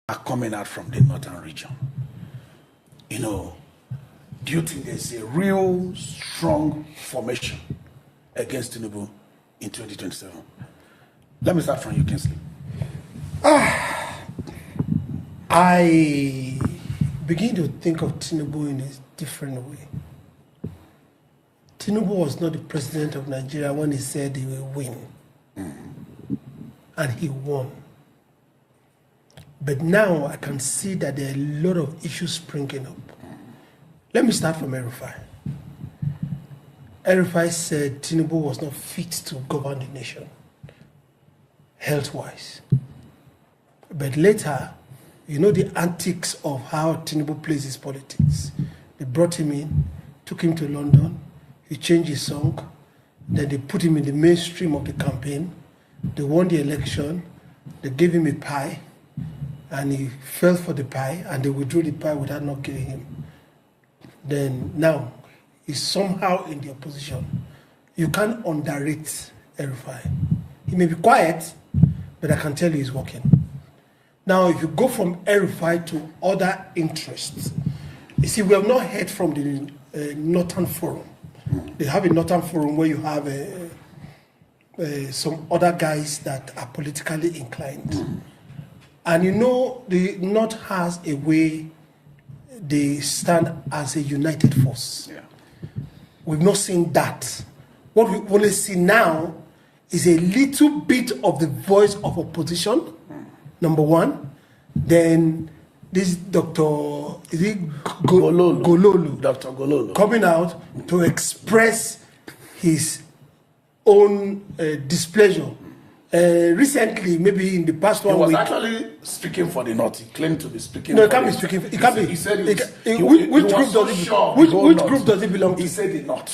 Are coming out from the northern region. You know, do you think there's a real strong formation against Tinubu in 2027? Let me start from you, Kingsley. I begin to think of Tinubu in a different way. Tinubu was not the president of Nigeria when he said he will win. And he won. But now I can see that there are a lot of issues springing up. Let me start from El-Rufai. El-Rufai said Tinubu was not fit to govern the nation, health-wise. But later, you know the antics of how Tinubu plays his politics. They brought him in, took him to London, he changed his song, then they put him in the mainstream of the campaign, they won the election, they gave him a pie, and he fell for the pie, and they withdrew the pie without not giving him. Then now, he's somehow in the opposition. You can't underrate El-Rufai. He may be quiet, but I can tell you he's working. Now, if you go from El-Rufai to other interests, you see, we have not heard from the Northern Forum. They have a Northern Forum where you have some other guys that are politically inclined. And you know, the North has a way they stand as a united force. Yeah. We've not seen that. What we only see now is a little bit of the voice of opposition, number one. Then this Dr. Is it Gololo? Dr. Gololo. Coming out to express his own displeasure. Recently, maybe in the past 1 week, he was actually speaking for the North. He claimed to be speaking. No, he for can't the be speaking. North. He can't be. He said which group does he belong? Which group does he belong to? He said the North.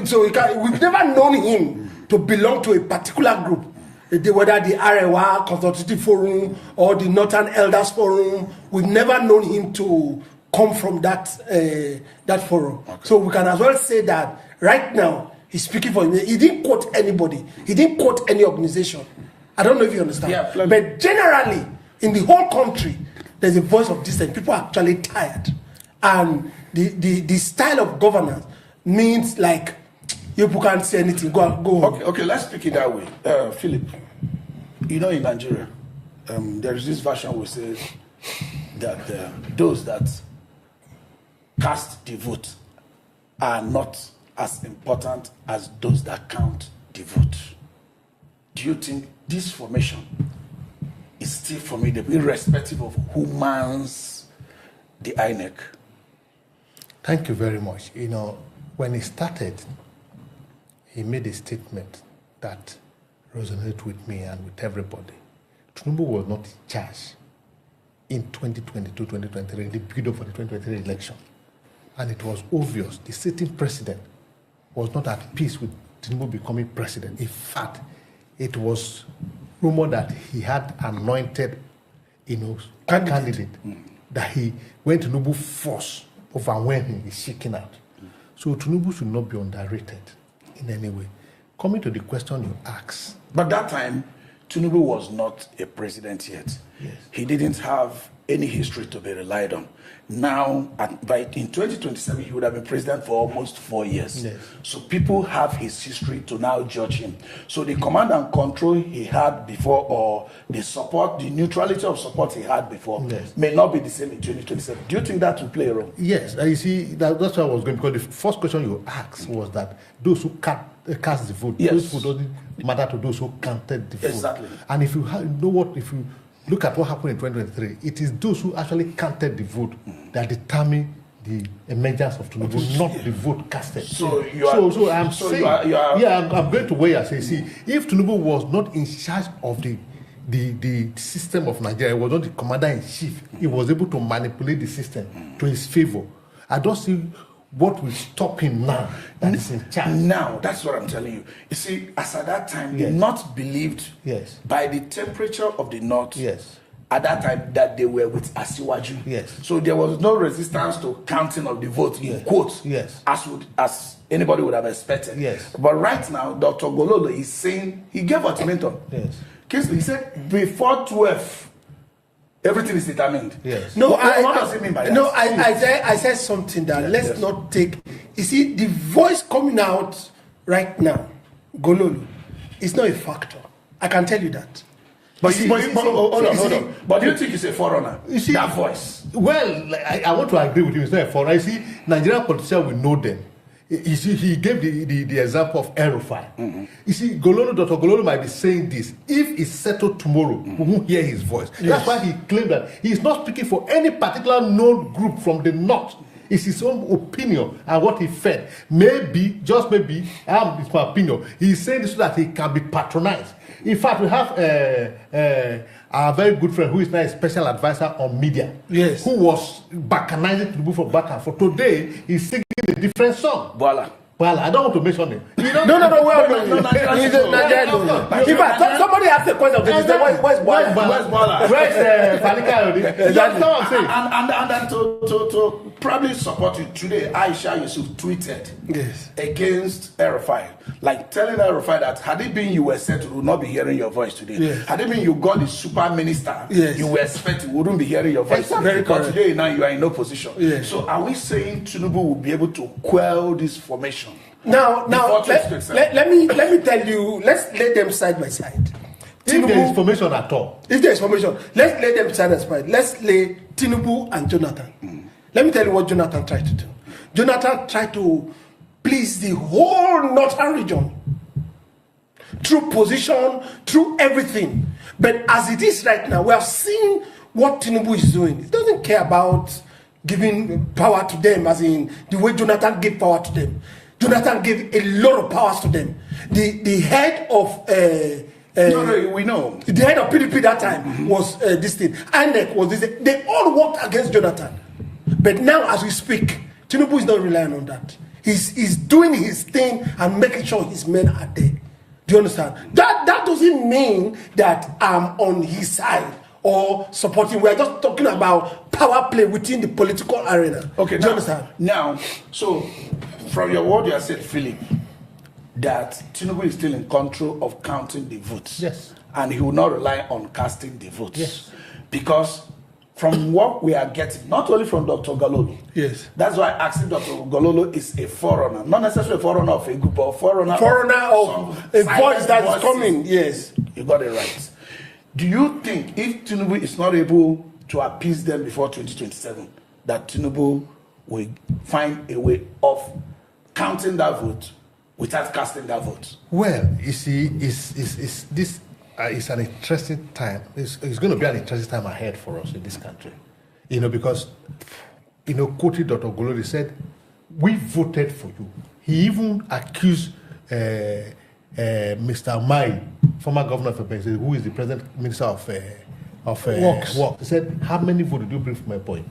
So we've never known him to belong to a particular group. Whether the Arewa Consultative Forum or the Northern Elders Forum, we've never known him to come from that forum. Okay. So we can as well say that right now he's speaking for him. He didn't quote anybody. He didn't quote any organization. I don't know if you understand. Yeah, but generally, in the whole country, there's a voice of dissent. People are actually tired. And the style of governance means like, you can't say anything, go on. Okay, let's speak it that way. Philip, you know in Nigeria, there is this version which says that those that cast the vote are not as important as those that count the vote. Do you think this formation is still formidable, irrespective of who mans the INEC? Thank you very much. You know, when he started, he made a statement that resonated with me and with everybody. Tinubu was not in charge in 2022, 2023, the build-up for the 2023 election. And it was obvious the sitting president was not at peace with Tinubu becoming president. In fact, it was rumored that he had anointed, candidate that he went to Tinubu force overwhelming, he's shaking out. So Tinubu should not be underrated in any way. Coming to the question you asked. But that time, Tinubu was not a president yet. Yes. He didn't have any history to be relied on. Now, in 2027, he would have been president for almost 4 years. Yes. So people have his history to now judge him. So the command and control he had before, or the support, the neutrality of support he had before, may not be the same in 2027. Do you think that will play a role? Yes, you see, that's why I was going, because the first question you asked was that those who cast the vote, those who doesn't matter to those who counted the vote. Exactly. And if you know what, if you look at what happened in 2023, it is those who actually counted the vote that determine the emergence of Tinubu, not the vote casted. So I'm going to where I say, see, if Tinubu was not in charge of the system of Nigeria, he was not the commander-in-chief, he was able to manipulate the system to his favor. I don't see what will stop him now that is in charge. Now, that's what I'm telling you. You see, as at that time, the North believed by the temperature of the North at that time that they were with Asiwaju. So there was no resistance to counting of the vote, in quotes, as anybody would have expected. But right now, Dr. Gololo is saying, he gave ultimatum. He said, before 12, everything is determined. No, what does it mean by that? No, I said something that let's not take. You see, the voice coming out right now, Gololo, is not a factor. I can tell you that. Hold on. But do you think it's a forerunner? You see, that voice? Well, I want to agree with you. It's not a forerunner. You see, Nigerian politicians will know them. You see, he gave the example of El-Rufai. You see, Dr. Gololo might be saying this. If it's settled tomorrow, we won't hear his voice. That's why he claimed that he's not speaking for any particular known group from the North. It's his own opinion and what he felt. Maybe, just maybe, it's my opinion, he's saying this so that he can be patronized. In fact, we have our very good friend who is now a special advisor on media, who was backanizing Tinubu for back and forth. Today, he's singing a different song. Voila. Well, I don't want to mention him. No, he's a Nigerian. In fact, somebody asked a question. Where's Bola? Where's Falika? That's what I'm saying. And to probably support you today, Aisha Yusuf tweeted against El-Rufai, like telling El-Rufai that had it been you were set, we would not be hearing your voice today. Had it been you got the super minister, you were expecting, we wouldn't be hearing your voice. Because today now you are in no position. So are we saying Tinubu will be able to quell this formation? Now, let me tell you. Let's lay them side by side. If there is formation at all, let's lay them side by side. Let's lay Tinubu and Jonathan. Let me tell you what Jonathan tried to do. Jonathan tried to please the whole northern region through position, through everything. But as it is right now, we have seen what Tinubu is doing. He doesn't care about giving power to them, as in the way Jonathan gave power to them. Jonathan gave a lot of powers to them. The head of we know. The head of PDP that time was this thing. INEC was this thing. They all worked against Jonathan. But now, as we speak, Tinubu is not relying on that. He's doing his thing and making sure his men are there. Do you understand? That doesn't mean that I'm on his side or supporting. We are just talking about power play within the political arena. Okay, do you understand? Now, so from your word, you have said, Philip, that Tinubu is still in control of counting the votes. Yes. And he will not rely on casting the votes. Yes. Because from what we are getting, not only from Dr. Gololo, that's why asking Dr. Gololo is a forerunner, not necessarily a forerunner of a group, but a forerunner of a voice that is coming. Yes. You got it right. Do you think if Tinubu is not able to appease them before 2027, that Tinubu will find a way of counting that vote without casting that vote? Well, you see, it's an interesting time. It's going to be an interesting time ahead for us in this country. Because, quoted Dr. Gololo said, we voted for you. He even accused Mr. Mai, former governor of Ebonyi, who is the present minister of Works. He said, how many votes did you bring from Ebonyi?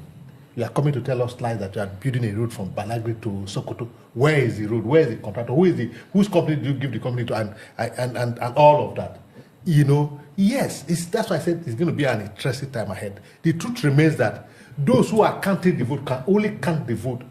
You are coming to tell us lies that you are building a road from Balagri to Sokoto. Where is the road? Where is the contractor? Whose company do you give the company to? And all of that. Yes, that's why I said it's going to be an interesting time ahead. The truth remains that those who are counting the vote can only count the vote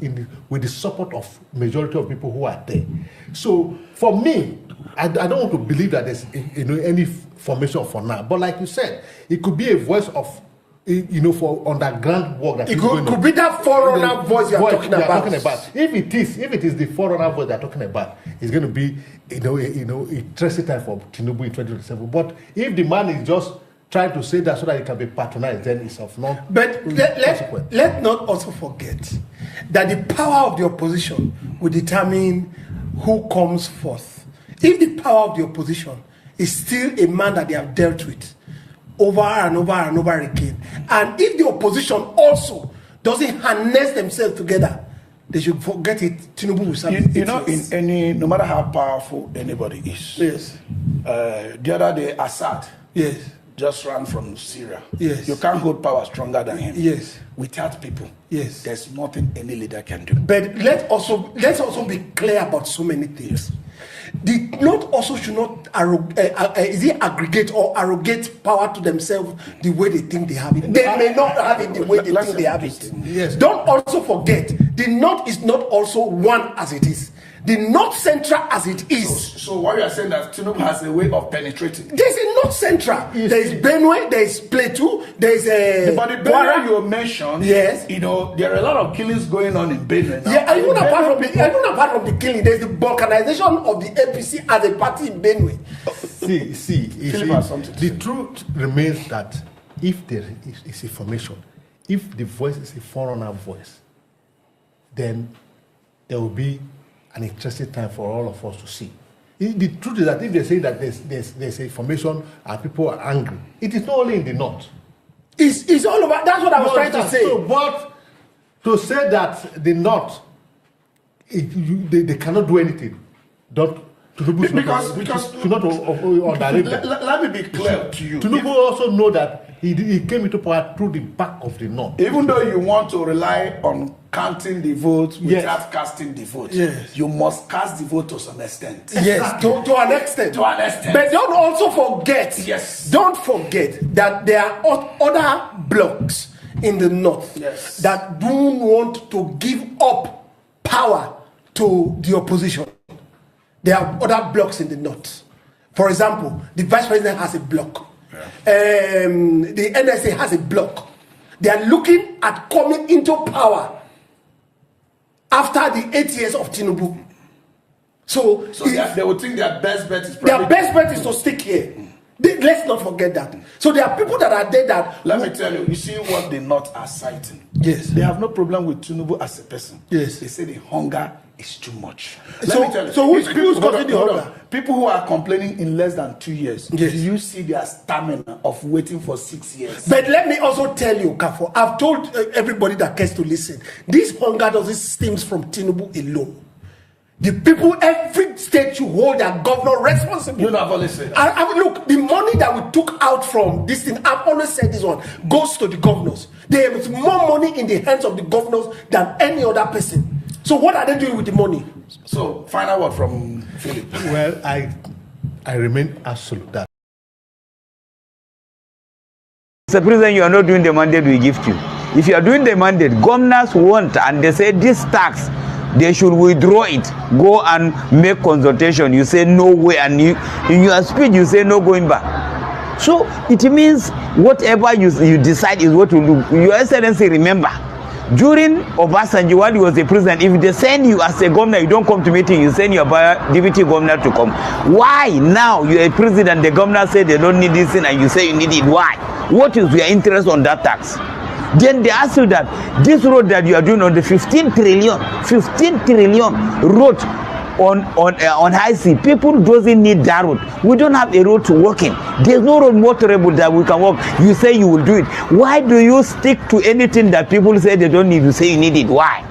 with the support of majority of people who are there. So for me, I don't want to believe that there's any formation for now. But like you said, it could be a voice of you know, for underground work that it could be that forerunner voice you are talking about. If it is the forerunner voice they are talking about, it's going to be, a interesting time for Tinubu in 2027. But if the man is just trying to say that so that it can be patronized, then it's of no. But let not also forget that the power of the opposition will determine who comes forth. If the power of the opposition is still a man that they have dealt with over and over and over again, and if the opposition also doesn't harness themselves together, they should forget it. Tinubu will serve. You know, in any, no matter how powerful anybody is. Yes. The other day, Assad. Yes. Just ran from Syria. Yes. You can't hold power stronger than him. Yes. Without people. Yes. There's nothing any leader can do. But let's also be clear about so many things. The North also should not aggregate or arrogate power to themselves the way they think they have it. They may not have it the way they think they have it. Yes. Don't also forget, the North is not also one as it is. The North Central as it is. So what you are saying that Tinubu has a way of penetrating? There's a North Central. There is Benue, there is Plateau, there is a... But the Benue you mentioned, yes, you know, there are a lot of killings going on in Benue now. Yeah, and even apart from the killing, there's the balkanization of the APC as a party in Benue. The truth remains that if there is information, if the voice is a forerunner voice, then there will be an interesting time for all of us to see. The truth is that if they say that there's information and people are angry, it is not only in the North. It's all over. That's what I was trying to say. So, but to say that the North, they cannot do anything, Tinubu should not underrate them. Let me be clear to you. Tinubu also know that he came into power through the back of the North. Even though you want to rely on counting the votes without casting the vote, you must cast the vote to some extent. Yes, to an extent. To an extent. But don't also forget, don't forget that there are other blocks in the North that do want to give up power to the opposition. There are other blocks in the North. For example, the Vice President has a block. The NSA has a block. They are looking at coming into power after the 8 years of Tinubu. So they would think their best bet is their best bet is to stick here. Let's not forget that. So there are people that are there that... Let me tell you, you see what the North are citing. Yes. They have no problem with Tinubu as a person. Yes. They say the hunger is too much. So, Let me tell you. So who's causing the hunger? People who are complaining in less than 2 years. Yes. Do you see their stamina of waiting for 6 years? But let me also tell you, Kafo, I've told everybody that cares to listen, this hunger doesn't stem from Tinubu alone. The people, every state you hold their governor responsible. You never listen. Look, the money that we took out from this thing, I've always said this one, goes to the governors. There is more money in the hands of the governors than any other person. So what are they doing with the money? So, final word from Philip. Well, I remain absolute that. Mr. President, you are not doing the mandate we give to you. If you are doing the mandate, governors want, and they say this tax, they should withdraw it. Go and make consultation. You say no way, and in your speech you say no going back. So it means whatever you decide is what you do. Your Excellency, remember, during Obasanjo, while he was the president, if they send you as a governor, you don't come to meeting, you send your deputy governor to come. Why now you're a president, the governor say they don't need this thing and you say you need it? Why? What is your interest on that tax? Then they ask you that this road that you are doing on the 15 trillion road on high sea, people doesn't need that road. We don't have a road to walk in. There's no road motorable that we can walk. You say you will do it. Why do you stick to anything that people say they don't need? You say you need it. Why?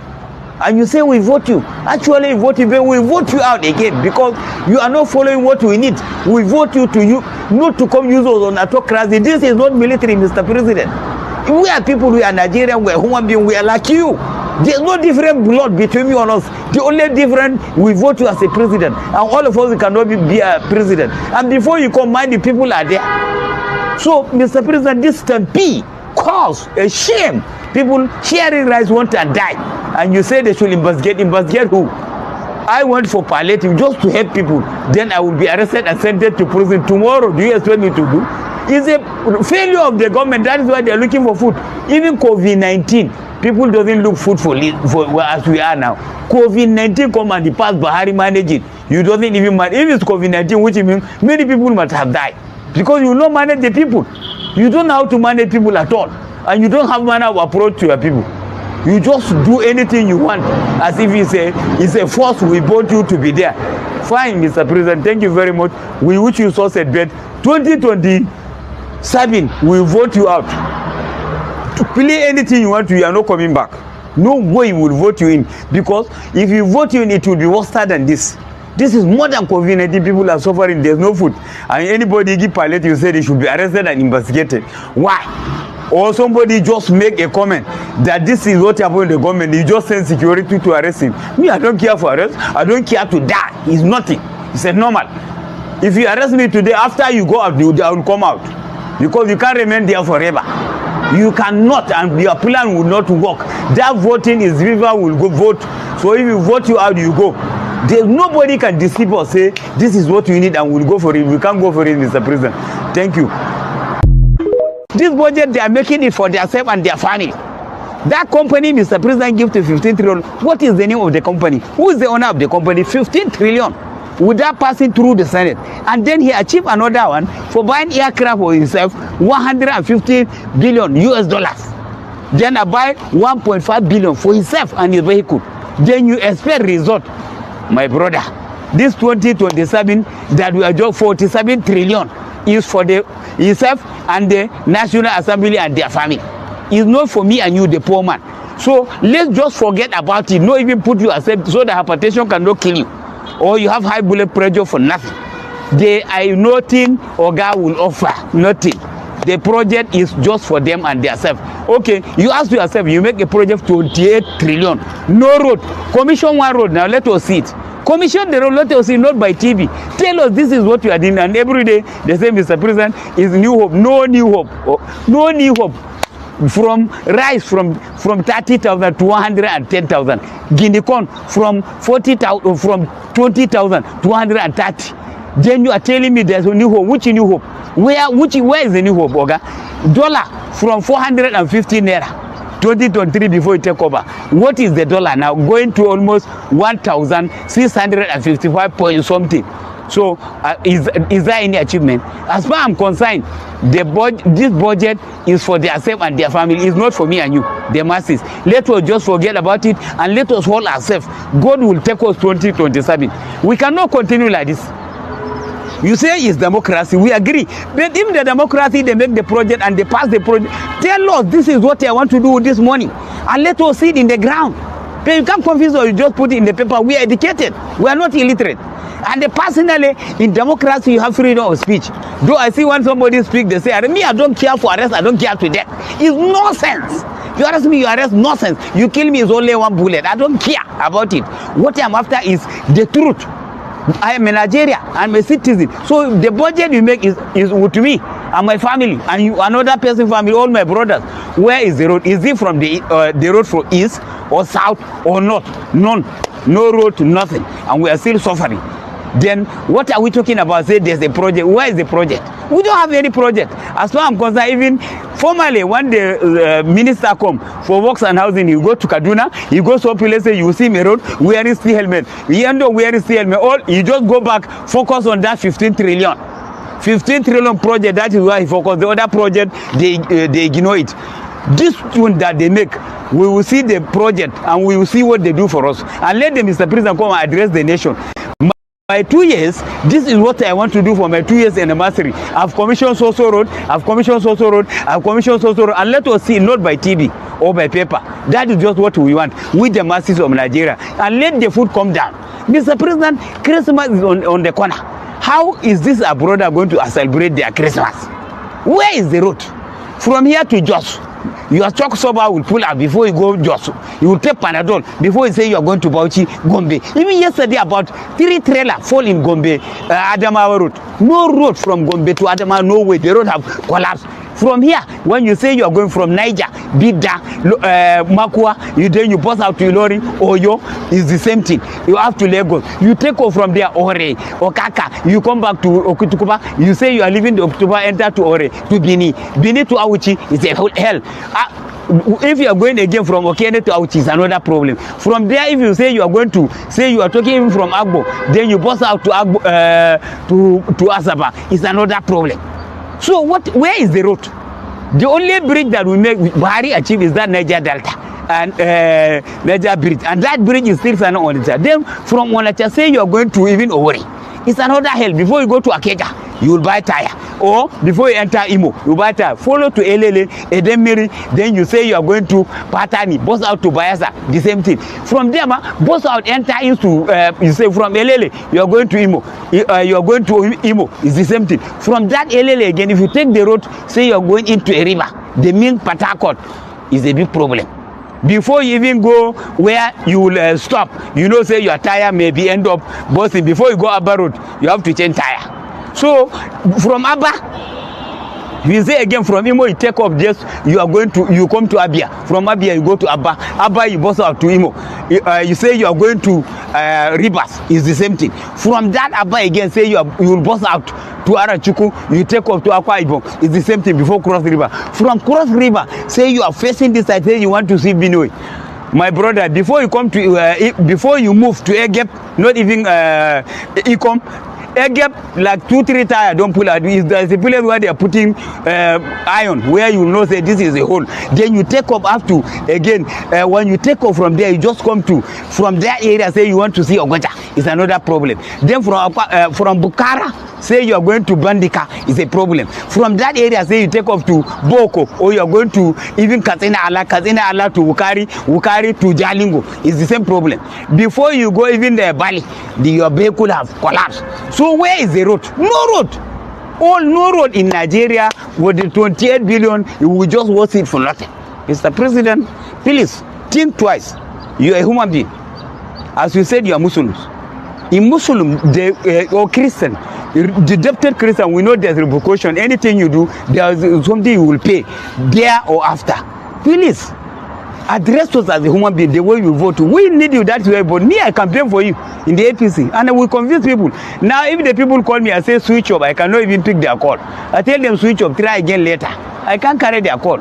And you say we vote you. Actually, we vote you out again because you are not following what we need. We vote you not to come use us on autocracy. This is not military, Mr. President. We are people, we are Nigerian, we are human beings, we are like you. There's no different blood between you and us. The only difference, we vote you as a president. And all of us cannot be a president. And before you come, mind the people are there. So, Mr. President, this stampede cause a shame. People sharing rights want to die. And you say they should investigate. Investigate who? I went for palliative just to help people. Then I will be arrested and sent to prison tomorrow. Do you expect me to do? It's a failure of the government. That is why they're looking for food. Even COVID-19, people doesn't look food for as we are now. COVID-19 come and the past Buhari manage it. You doesn't even manage. If it's COVID-19, which means many people must have died. Because you don't manage the people. You don't know how to manage people at all. And you don't have manner of approach to your people. You just do anything you want as if it's a force we brought you to be there. Fine, Mr. President, thank you very much. We wish you success, but 2027, we vote you out. To play anything you want to, you are not coming back. No way we will vote you in. Because if you vote you in, it will be worse than this. This is more than COVID-19. People are suffering. There's no food. And anybody give pallet, you say they should be arrested and investigated. Why? Or somebody just make a comment that this is what happened in the government. You just send security to arrest him. Me, I don't care for arrest. I don't care to die. It's nothing. It's a normal. If you arrest me today, after you go out, I will come out. Because you can't remain there forever. You cannot, and your plan will not work. That voting is river will go vote. So if you vote you out, you go. There's nobody can deceive us, say this is what we need and we'll go for it. We can't go for it, Mr. President. Thank you. This budget, they are making it for themselves and their family. That company, Mr. President, give to 15 trillion. What is the name of the company? Who is the owner of the company? 15 trillion. Without passing through the Senate. And then he achieved another one for buying aircraft for himself, 150 billion US dollars. Then I buy 1.5 billion for himself and his vehicle. Then you expect result. My brother, this 2027 that we are just 47 trillion is for the himself and the National Assembly and their family. It's not for me and you, the poor man. So let's just forget about it. Not even put yourself so the hypertension cannot kill you. Or you have high blood pressure for nothing. They are nothing Oga will offer. Nothing. The project is just for them and themselves. Okay, you ask yourself, you make a project 28 trillion. No road. Commission one road. Now let us see it. Commission the road, let us see, not by TV. Tell us this is what you are doing. And every day, they say, Mr. President, is new hope. No new hope. Oh, no new hope. From rice from 30,000 to 110,000. Guinea corn from 40,000 from 20,000 to 130. Then you are telling me there's a new hope. Which new hope? Where is the new hope, Oga? Dollar from 450 naira. 2023 before you take over. What is the dollar now? Going to almost 1,655 point something. So is there any achievement? As far as I'm concerned, this budget is for themselves and their family. It's not for me and you, the masses. Let us just forget about it and let us hold ourselves. God will take us 2027. We cannot continue like this. You say it's democracy, we agree. But if the democracy, they make the project and they pass the project, tell us this is what I want to do with this money. And let us see it in the ground. But you can't confuse or you just put it in the paper. We are educated. We are not illiterate. And personally, in democracy, you have freedom of speech. Though I see when somebody speak, they say, me, I don't care for arrest, I don't care to death. It's nonsense. You arrest me, you arrest, nonsense. You kill me, it's only one bullet. I don't care about it. What I'm after is the truth. I am a Nigerian, I'm a citizen. So the budget you make is with me and my family and you, another person's family, all my brothers. Where is the road? Is it from the road from east or south or north? None. No road to nothing. And we are still suffering. Then what are we talking about? Say there's a project. Where is the project? We don't have any project. As far as I'm concerned, even formally, when the minister come for works and housing, you go to Kaduna, you go to a place, you see me road, wearing steel helmet. He end up wearing steel helmet. All you just go back, focus on that 15 trillion. 15 trillion project, that is why he focus. The other project, they ignore it. This one that they make, we will see the project and we will see what they do for us. And let the Mr. President come and address the nation. By 2 years, this is what I want to do for my 2 years anniversary. I've commissioned Soso Road, I've commissioned Soso Road, I've commissioned Soso Road, and let us see, not by TV or by paper. That is just what we want with the masses of Nigeria. And let the food come down. Mr. President, Christmas is on the corner. How is this a brother going to celebrate their Christmas? Where is the road? From here to Jos. Your chalk sober will pull out before you go Jos. You will take Panadol before you say you are going to Bauchi, Gombe. Even yesterday, about 3 trailers fall in Gombe, Adamawa Road. No road from Gombe to Adamawa, no way. The road have collapsed. From here, when you say you are going from Niger, Bida, Makua, you pass out to Ilori, Oyo, is the same thing. You have to Lagos. You take off from there, Ore, Okaka, you come back to Okitukuba, you say you are leaving the Okitukuba, enter to Ore, to Bini. Bini to Auchi is a hell. If you are going again from Okene to Auchi, is another problem. From there, if you say you are going to, say you are talking even from Agbo, then you pass out to Agbo, to Asaba, is another problem. So where is the road? The only bridge that we make Buhari achieve is that Niger Delta and Niger Bridge, and that bridge is still on Onitsha. Then from Onitsha, say you are going to even Oweri, it's another hell. Before you go to Akega, you will buy tire, or before you enter Imo, you buy tire. Follow to Elele, Edemiri, then you say you are going to Patani, bus out to Bayelsa, the same thing. From there, bus out, enter into, you say from Elele, you are going to Imo, you are going to Imo, it's the same thing. From that Elele again, if you take the road, say you are going into a river, the mean Patakot is a big problem. Before you even go where you will stop, you know, say your tire maybe end up busting. Before you go Abba Road, you have to change tire. So from Abba, you say again from Imo, you take off just, you are going to, you come to Abia. From Abia, you go to Abba. Abba, you bust out to Imo. You say you are going to Rivers, is the same thing. From that Abba again, say you will bust out to Arachuku, you take off to Akwa Ibom, it's the same thing before Cross River. From Cross River, say you are facing this side, say you want to see Benue. My brother, before you come to, before you move to Egep, not even Ikom, Egep, like 2-3 tires don't pull out. There's a place where they are putting iron, where you know say this is a hole. Then you take off up to, again, when you take off from there, you just come to, from that area, say you want to see Ogoja, it's another problem. Then from Bukara, say you are going to Bandika, is a problem. From that area, say you take off to Boko, or you are going to even Katsina Ala to Wukari to Jalingo, is the same problem. Before you go even the Bali, your vehicle have collapsed. So where is the road? No road. No road in Nigeria with the 28 billion, you will just watch it for nothing. Mr. President, please think twice. You are a human being. As you said, you are Muslims. In Muslim, or Christian, the debted Christian, we know there's repercussion. Anything you do, there's something you will pay, there or after. Please, address us as a human being, the way you vote. We need you that way, but me, I campaign for you in the APC, and I will convince people. Now, if the people call me and say switch off, I cannot even pick their call. I tell them switch off, try again later. I can't carry their call.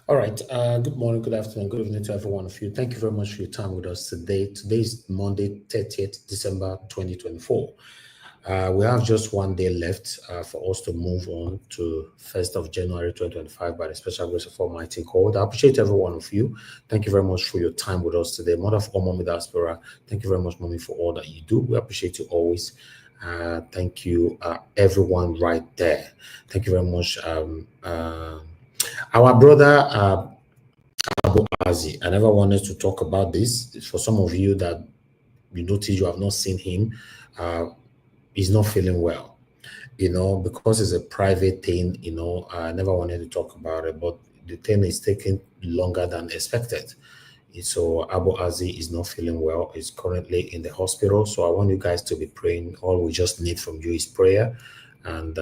All right. Good morning, good afternoon, good evening to every one of you. Thank you very much for your time with us today. Today is Monday, 30th December 2024. We have just one day left for us to move on to 1st of January 2025 by the special grace of Almighty God. I appreciate every one of you. Thank you very much for your time with us today. Mother of all, Mommy Diaspora, thank you very much, Mommy, for all that you do. We appreciate you always. Thank you, everyone right there. Thank you very much. Our brother Abu Azi, I never wanted to talk about this. For some of you that you notice you have not seen him, he's not feeling well, because it's a private thing, I never wanted to talk about it, but the thing is taking longer than expected. So Abu Azi is not feeling well. He's currently in the hospital. So I want you guys to be praying. All we just need from you is prayer, and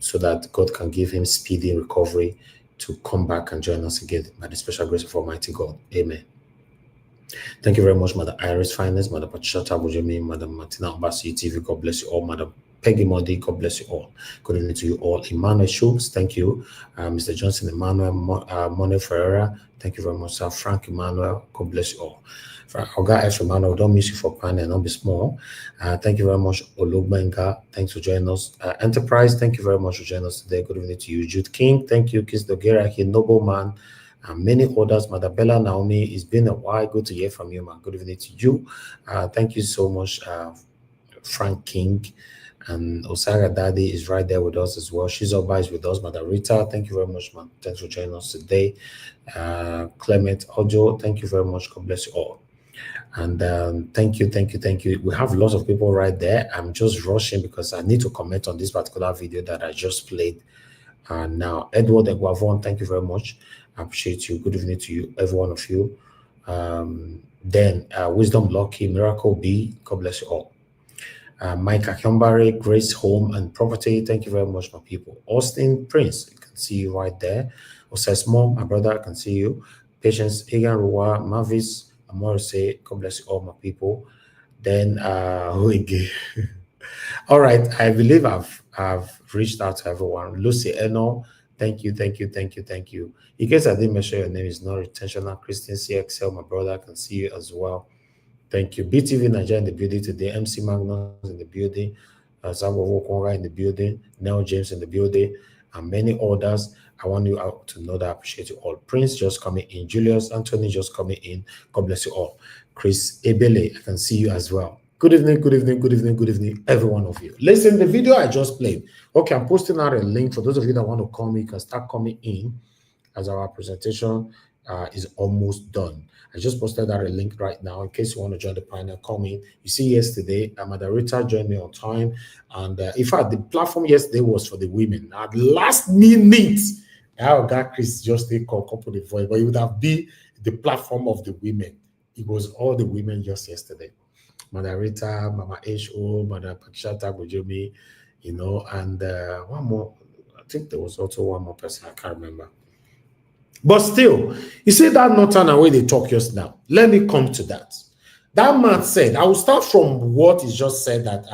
so that God can give him speedy recovery to come back and join us again by the special grace of Almighty God. Amen. Thank you very much, Mother Iris Finance, Mother Patricia Tabujemi, Madam Martina Obasi TV. God bless you all. Madam Peggy Modi, God bless you all. Good evening to you all. Emmanuel Schultz, thank you. Mr. Johnson Emmanuel, Mone Ferreira, thank you very much, sir. Frank Emmanuel, God bless you all. Oga F. Emmanuel, don't miss you for planning and not be small. Thank you very much, Olugbenga. Thanks for joining us. Enterprise, thank you very much for joining us today. Good evening to you. Jude King, thank you. Kiss Dogera, Nobleman, and many others. Mother Bella Naomi, it's been a while. Good to hear from you, man. Good evening to you. Thank you so much, Frank King. And Osara Daddy is right there with us as well. Shizoba is with us. Mother Rita, thank you very much, man. Thanks for joining us today. Clement Ojo, thank you very much. God bless you all. And thank you. We have lots of people right there. I'm just rushing because I need to comment on this particular video that I just played. Now, Edward Eguavon, thank you very much. I appreciate you. Good evening to you, every one of you. Then Wisdom Lucky, Miracle B, God bless you all. Mike Akambare, Grace Home and Property, thank you very much, my people. Austin Prince, I can see you right there. Osas Mom, my brother, I can see you. Patience, Egan Ruwa, Mavis, Amorse, God bless you all, my people. Then all right, I believe I've reached out to everyone. Lucy Eno, thank you. In case I didn't mention your name, is not intentional. Christian CXL, my brother, I can see you as well. Thank you. BTV Nigeria in the building today. MC Magnus in the building. Zabo Wokonga in the building. Nell James in the building. And many others. I want you out to know that I appreciate you all. Prince just coming in. Julius Anthony just coming in. God bless you all. Chris Ebele, I can see you as well. Good evening, every one of you. Listen, the video I just played. Okay, I'm posting out a link for those of you that want to call me. You can start coming in as our presentation is almost done. I just posted out a link right now in case you want to join the panel. Call me. You see, yesterday, Moderator joined me on time. And in fact, the platform yesterday was for the women. At last minute, our guy Chris just did call the voice, but it would have been the platform of the women. It was all the women just yesterday. Moderator, Mama H.O., Madam Pakishata Bojumi, you know, and one more. I think there was also one more person. I can't remember. But still, you see that northern way they talk just now. Let me come to that. That man said, I will start from what he just said that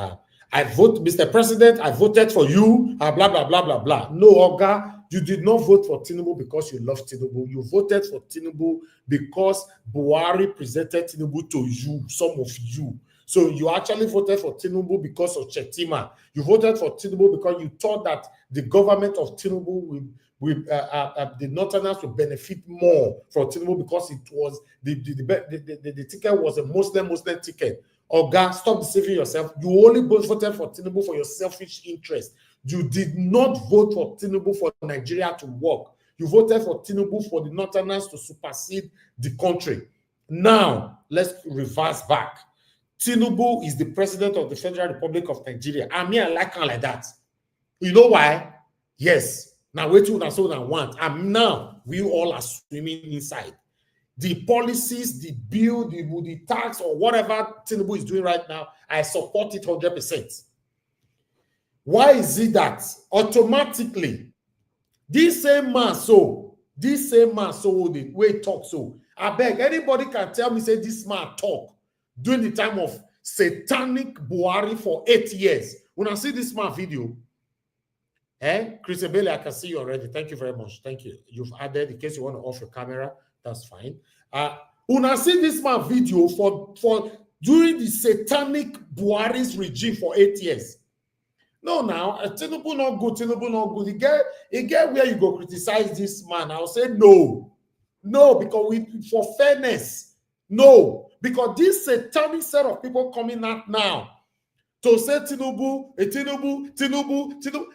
I vote, Mr. President, I voted for you, blah, blah, blah, blah, blah. No, Oga, you did not vote for Tinubu because you love Tinubu. You voted for Tinubu because Buhari presented Tinubu to you, some of you. So you actually voted for Tinubu because of Chetima. You voted for Tinubu because you thought that the government of Tinubu the Northerners will benefit more from Tinubu because it was the ticket was a Muslim ticket. Oga, stop deceiving yourself. You only voted for Tinubu for your selfish interest. You did not vote for Tinubu for Nigeria to work. You voted for Tinubu for the Northerners to supersede the country. Now, let's reverse back. Tinubu is the president of the Federal Republic of Nigeria. I mean, I like her like that. You know why? Yes. Now, wait till that's what I want. And now, we all are swimming inside. The policies, the bill, the tax, or whatever Tinubu is doing right now, I support it 100%. Why is it that automatically, this same man the way he talks so, I beg, anybody can tell me, say this man talk during the time of satanic Buhari for 8 years. When I see this man video, Chris Ebele, I can see you already. Thank you very much. Thank you. You've added, in case you want to off your camera, that's fine. When I see this man video for during the satanic Buhari's regime for 8 years. No, now, Tinubu not good, Tinubu not good. You get where you go criticize this man. I'll say no. No, because for fairness, no. Because this satanic set of people coming out now to say Tinubu,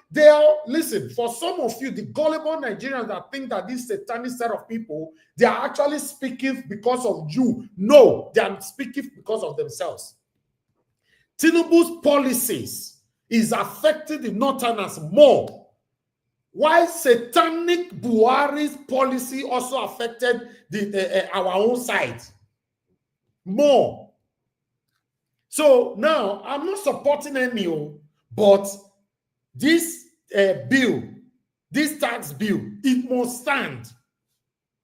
they are, listen, for some of you, the gullible Nigerians that think that this satanic set of people, they are actually speaking because of you. No, they are speaking because of themselves. Tinubu's policies is affecting the Northerners more. Why satanic Buhari's policy also affected our own side more. So now I'm not supporting any, but this bill, this tax bill, it must stand.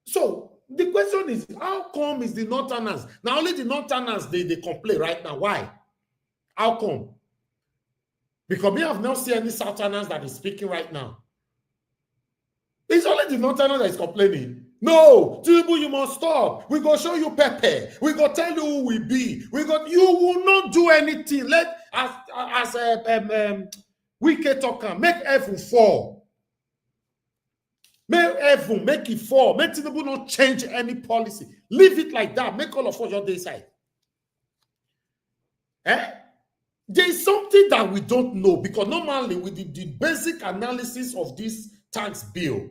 So the question is, how come is the Northerners? Now only the Northerners they complain right now. Why? How come? Because we have not seen any Southerners that is speaking right now. It's only the Northerners that is complaining. No, Tinubu, you must stop. We go show you Pepe. We go tell you who we be. You will not do anything. Let as Wike talker make heaven fall. Make heaven make it fall. Make Tinubu not change any policy. Leave it like that. Make all of us your day side. There is something that we don't know because normally with the basic analysis of this tax bill,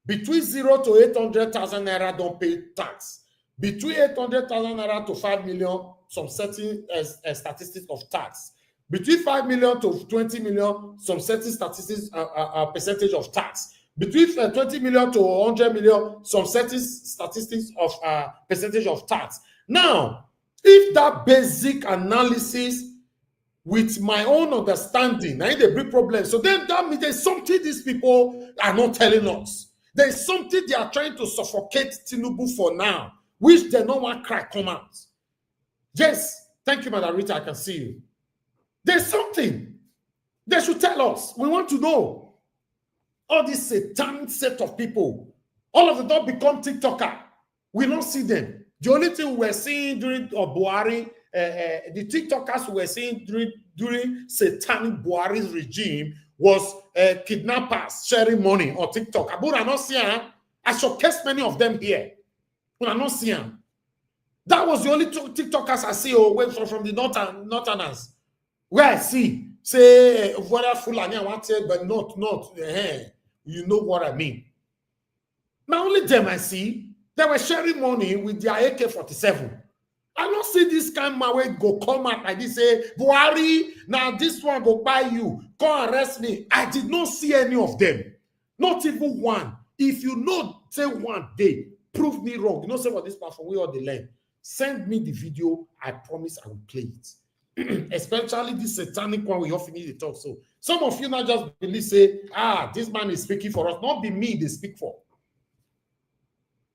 between 0 to 800,000 naira don't pay tax. Between 800,000 naira to 5 million, some certain statistics of tax. Between 5 million to 20 million, some certain statistics percentage of tax. Between 20 million to 100 million, some certain statistics of percentage of tax. Now, if that basic analysis with my own understanding, now the big problem. So then that means there's something these people are not telling us. There's something they are trying to suffocate Tinubu for now, which they don't want crack come out. Yes, thank you, Madam Rita. I can see you. There's something they should tell us. We want to know. All this satanic set of people, all of them don't become TikToker. We don't see them. The only thing we were seeing during Buhari, the TikTokers we were seeing during satanic Buhari's regime was kidnappers sharing money on TikTok. I not see them. I showcased many of them here. I not see them. That was the only TikTokers I see away from the Northerners. Where I see, say, whether Fulani I want to, but not, you know what I mean. Now only them I see, they were sharing money with their AK-47. I don't see this kind of man way go come out like this, say, Buhari, now this one go buy you, come arrest me. I did not see any of them. Not even one. If you know, say one day, prove me wrong. You know, say for this platform, we all the land. Send me the video. I promise I will play it. Especially this satanic one we often need to talk. So some of you now just believe, say, this man is speaking for us. Not be me they speak for.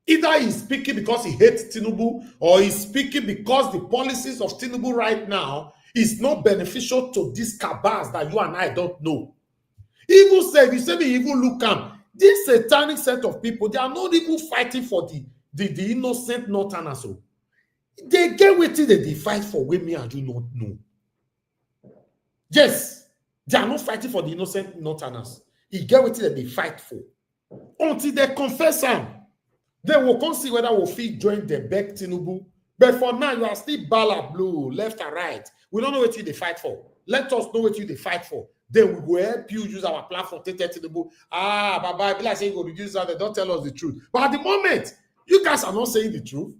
Either he's speaking because he hates Tinubu, or he's speaking because the policies of Tinubu right now is not beneficial to these cabals that you and I don't know. Even say, if you say me even look at this satanic set of people, they are not even fighting for the innocent Northerners. They get waiting that they fight for what me and you not know. Yes, they are not fighting for the innocent Northerners. He get waiting that they fight for. Until they confess them. They will come see whether we'll fit join the back Tinubu. But for now, you are still ballad blue, left and right. We don't know what you they fight for. Let us know what you they fight for. Then we will help you use our platform to tell Tinubu. Baba, be like saying you go reduce that. They don't tell us the truth. But at the moment, you guys are not saying the truth.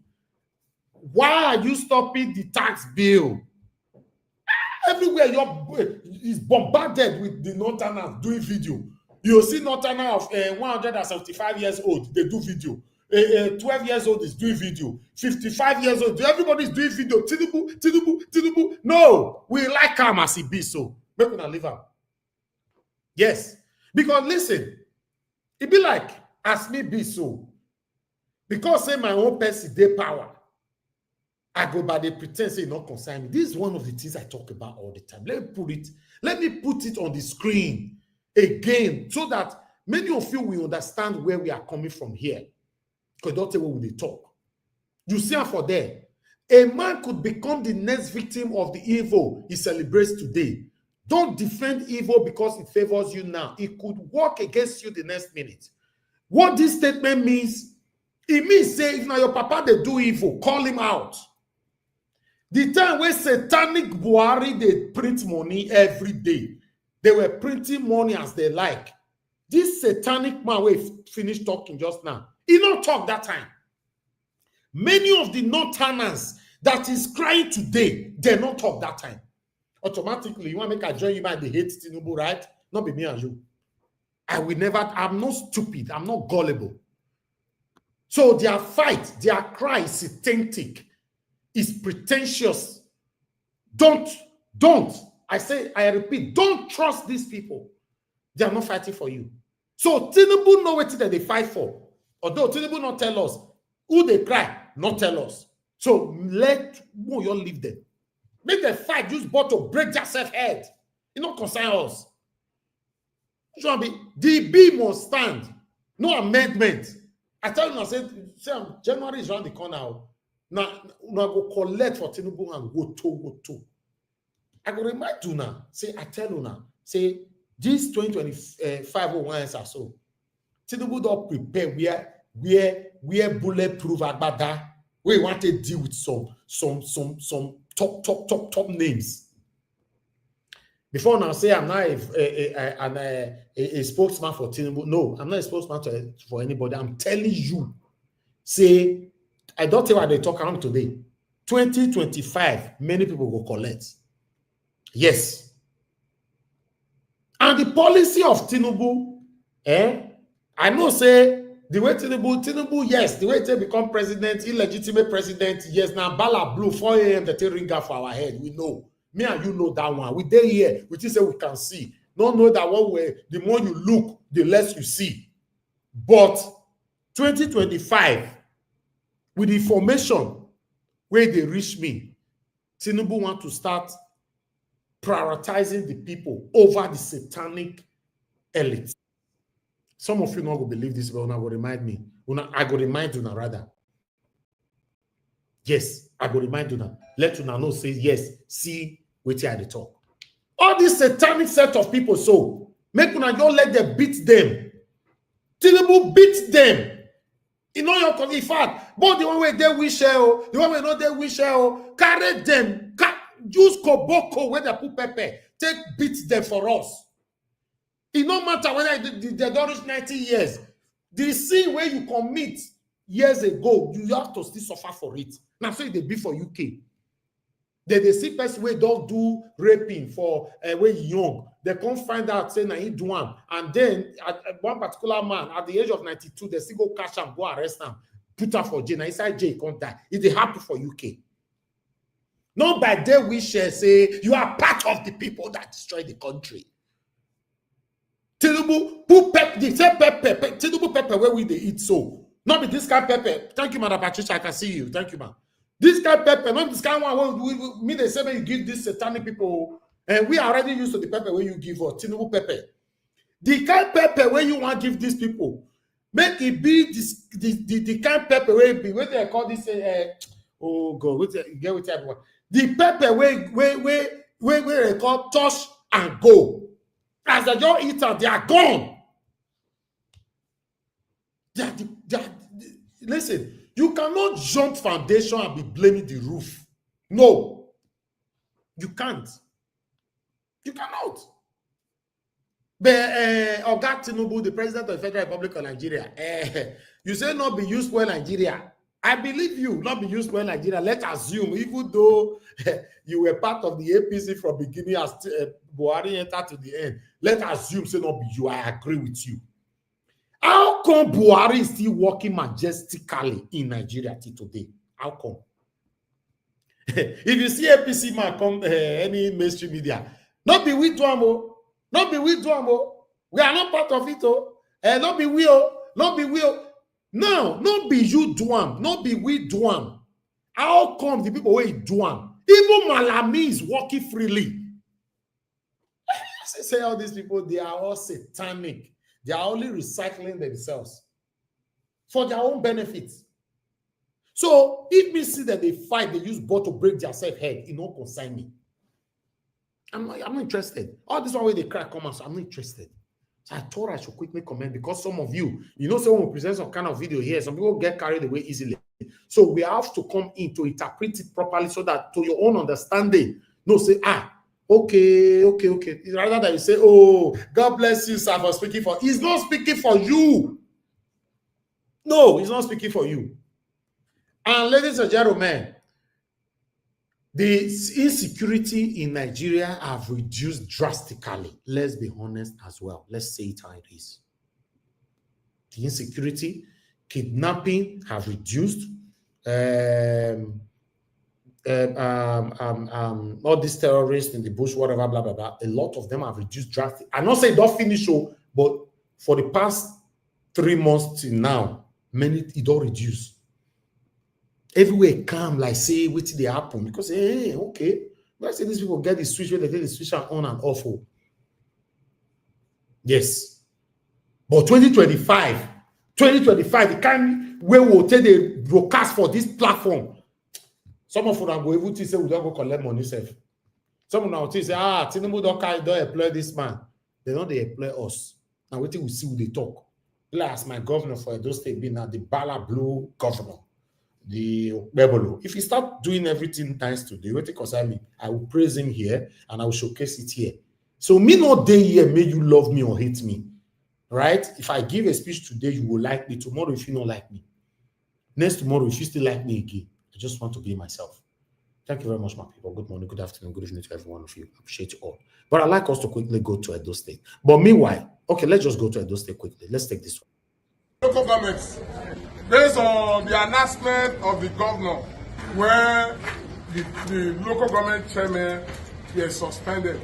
Why are you stopping the tax bill? Everywhere is bombarded with the Northerners doing video. You see Northerner of 175 years old, they do video. 12 years old is doing video. 55 years old, everybody is doing video. Tinubu. No, we like him as he be so. Make una leave him. Yes. Because listen, it be like, as me be so. Because say my own person, they power. I go by the pretense say not concern me. This is one of the things I talk about all the time. Let me put it on the screen again so that many of you will understand where we are coming from here. Because don't tell what they talk. You see how for there. A man could become the next victim of the evil he celebrates today. Don't defend evil because it favors you now. It could work against you the next minute. What this statement means, it means say if now your papa they do evil, call him out. The time where satanic Buhari they print money every day. They were printing money as they like. This satanic man we finished talking just now. He not talk that time. Many of the Northerners that is crying today, they not talk that time. Automatically, you want to make a join you by the hate Tinubu, right? Not be me and you. I'm not stupid. I'm not gullible. So their fight, their cry is satanic, is pretentious. Don't. I repeat, don't trust these people. They are not fighting for you. So Tinubu know what they fight for. Although Tinubu not tell us who they cry, not tell us. So let you leave them. Make them fight, use bottle, break yourself head. It not concern us. The B must stand. No amendment. I tell you, I said, January is around the corner. Now go collect for Tinubu and go to. I go remind you now. Say, I tell you now. Say, this 2025 or so. Tinubu don't prepare where bulletproof agbada. We want to deal with some top names. Before now, say I'm not a spokesman for Tinubu. No, I'm not a spokesman for anybody. I'm telling you. Say, I don't tell what they talk around today. 2025, many people will collect. Yes. And the policy of Tinubu, I know say The way Tinubu, yes, the way they become president, illegitimate president, yes, now Bala Blue, 4 a.m. the thing ring out for our head. We know. Me and you know that one. We there here. We just say we can see. Don't know that one way, the more you look, the less you see. But 2025, with the information where they reach me, Tinubu want to start prioritizing the people over the satanic elite. Some of you not going to believe this, but I will remind me. I go remind you now, rather. Yes, I go remind you now. Let you now know, say yes, see, wait here at the talk. All this satanic set of people, so make una don't let them beat them. Tinubu beat them. You know your in fact, but the one way they wish the one way not they wish carry them, use koboko where they put pepper, take beat them for us. It no matter whether they don't reach 90 years. The sin where you commit years ago, you have to still suffer for it. Now, so they be for UK. They see person where don't do raping for when young. They can't find out saying he do one. And then at one particular man at the age of 92, they still go catch him, go arrest him, put her for jail. Now inside jail, he can't die. It happen for UK. Not by day we shall say you are part of the people that destroy the country. Tinubu put pepper, they say pepper, Tinubu pepper where we they eat so. Not be this kind of pepper. Thank you, Madam Patricia. I can see you. Thank you, ma'am. This kind of pepper, not this kind of one. Me, they say when you give this satanic people, and we are already used to the pepper where you give us Tinubu pepper. The kind of pepper where you want to give these people, make it be this the kind of pepper where it be what they call this. Oh God, get with everyone. The pepper where they call touch and go. As they don't eat it, they are gone. Listen, you cannot jump foundation and be blaming the roof. No, you can't. You cannot. But Oga Tinubu, the president of the Federal Republic of Nigeria, you say not be used well Nigeria. I believe you, not be used well Nigeria. Let's assume, even though you were part of the APC from beginning as Buhari entered to the end, let's assume, say not be you. I agree with you. How come Buhari is still working majestically in Nigeria till today? How come? If you see APC man come any mainstream media, not be we Duamo, not be we Duamo. We are not part of it, not be we, not be we. No, not be you Duam, not be we Duam. How come the people where Duam? Even Malami is working freely. Say all these people, they are all satanic. They are only recycling themselves for their own benefits. So if we see that they fight, they use both to break their self-head, it don't concern me. I'm not interested. All this one way they crack comments, I'm not interested. So I thought I should quickly comment because some of you, say when we present some kind of video here, some people get carried away easily. So we have to come in to interpret it properly so that to your own understanding, say, okay. Rather than you say, oh, God bless you, sir, for speaking for. He's not speaking for you. No, he's not speaking for you. And ladies and gentlemen, the insecurity in Nigeria have reduced drastically. Let's be honest as well. Let's say it how it is. The insecurity, kidnapping have reduced. All these terrorists in the bush, whatever, blah, blah, blah. A lot of them have reduced drastically. I'm not saying don't finish, but for the past 3 months till now, it don't reduce. Everywhere calm, like say, what did they happen? Because, hey, okay. Let's say these people get the switch where they get the switch on and off. Yes. But 2025, the kind where we'll take the broadcast for this platform. Some of them go even to say we don't go collect money safe. Some of them will say, Tinubu don't employ this man. They don't employ us. Now wait till we see who they talk. Last, my governor for Edo State being now the Bala Blue governor. The Bebolo. If he start doing everything nice today, what it concern me, I will praise him here and I will showcase it here. So me not day here, may you love me or hate me. Right? If I give a speech today, you will like me. Tomorrow, if you don't like me. Next tomorrow, if you still like me again. I just want to be myself. Thank you very much, my people. Good morning, good afternoon, good evening to every one of you. I appreciate you all. But I'd like us to quickly go to Edo State. But meanwhile, okay, let's just go to Edo State quickly. Let's take this one. Local governments, based on the announcement of the governor, where the local government chairman is suspended,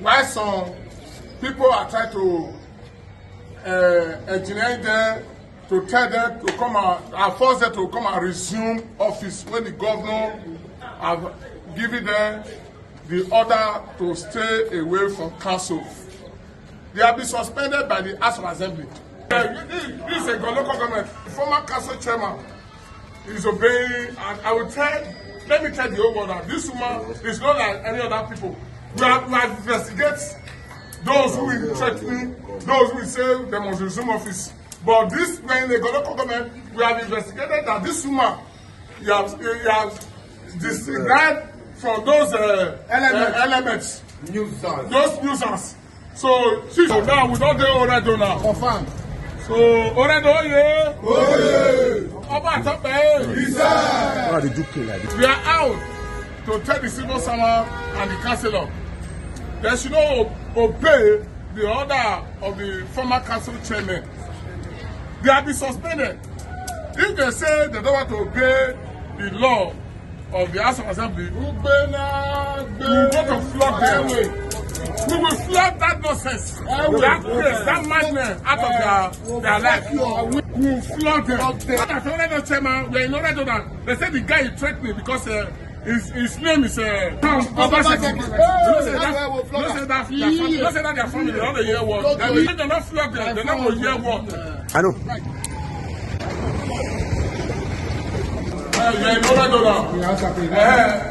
while some people are trying to engineer them to tell them to come and force them to come and resume office when the governor have given them the order to stay away from council. They have been suspended by the House of Assembly. This is a local government. The former council chairman is obeying, and I will let me tell the whole world that this woman is not like any other people. We have investigated those who will threaten, those who will say they must resume office. But this, when the local government, we have investigated that this woman, you have disregarded from those elements, those nuisance. So now we don't do Oredo now. Confirm. So Oredo, yeah. We are out to tell the civil servant and the councillor they should not obey the order of the former council chairman. They have been suspended. If they say they don't want to obey the law of the House of Assembly, we will go to flog them. We will flog that nonsense, that grace, that madness out of their life. We will flog them. We are in order to that. They say the guy is threatening because his name is Obaseki. Don't say that their family, they don't hear what. They not flog them, they don't hear what. I know.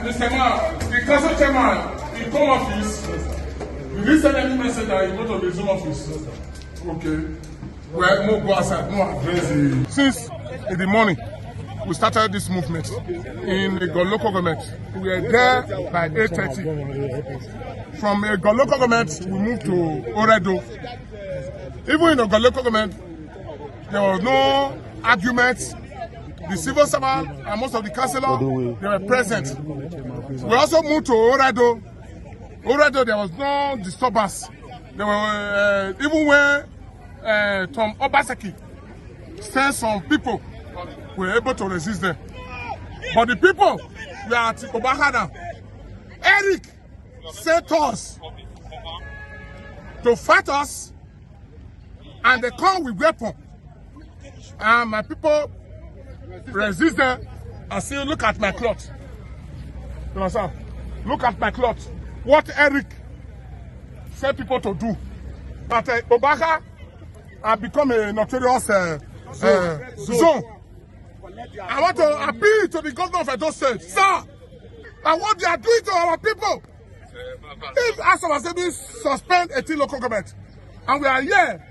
Mr. Man, the council chairman, in home office, did he send any message that he go to the Zoom office? Okay. Well, no go outside, no address. Since in the morning, we started this movement in the local government. We were there by 8:30. From the local government, we moved to Oredo. Even in the local government, there was no argument. The civil servant and most of the councillors, they were present. We also moved to Oredo. Oredo, there was no disturbance. There were, even when Tom Obaseki sent some people, we were able to resist them. But the people, we are at Obahana. Eric sent us to fight us, and they come with weapons. And my people resist them and say, look at my cloth. You understand? Look at my cloth. What Eric said people to do. But Obaka have become a notorious zone. I want to appeal to the governor of Edo State. Sir, and what they are doing to our people. If House of Assembly suspend 18 local government, and we are here,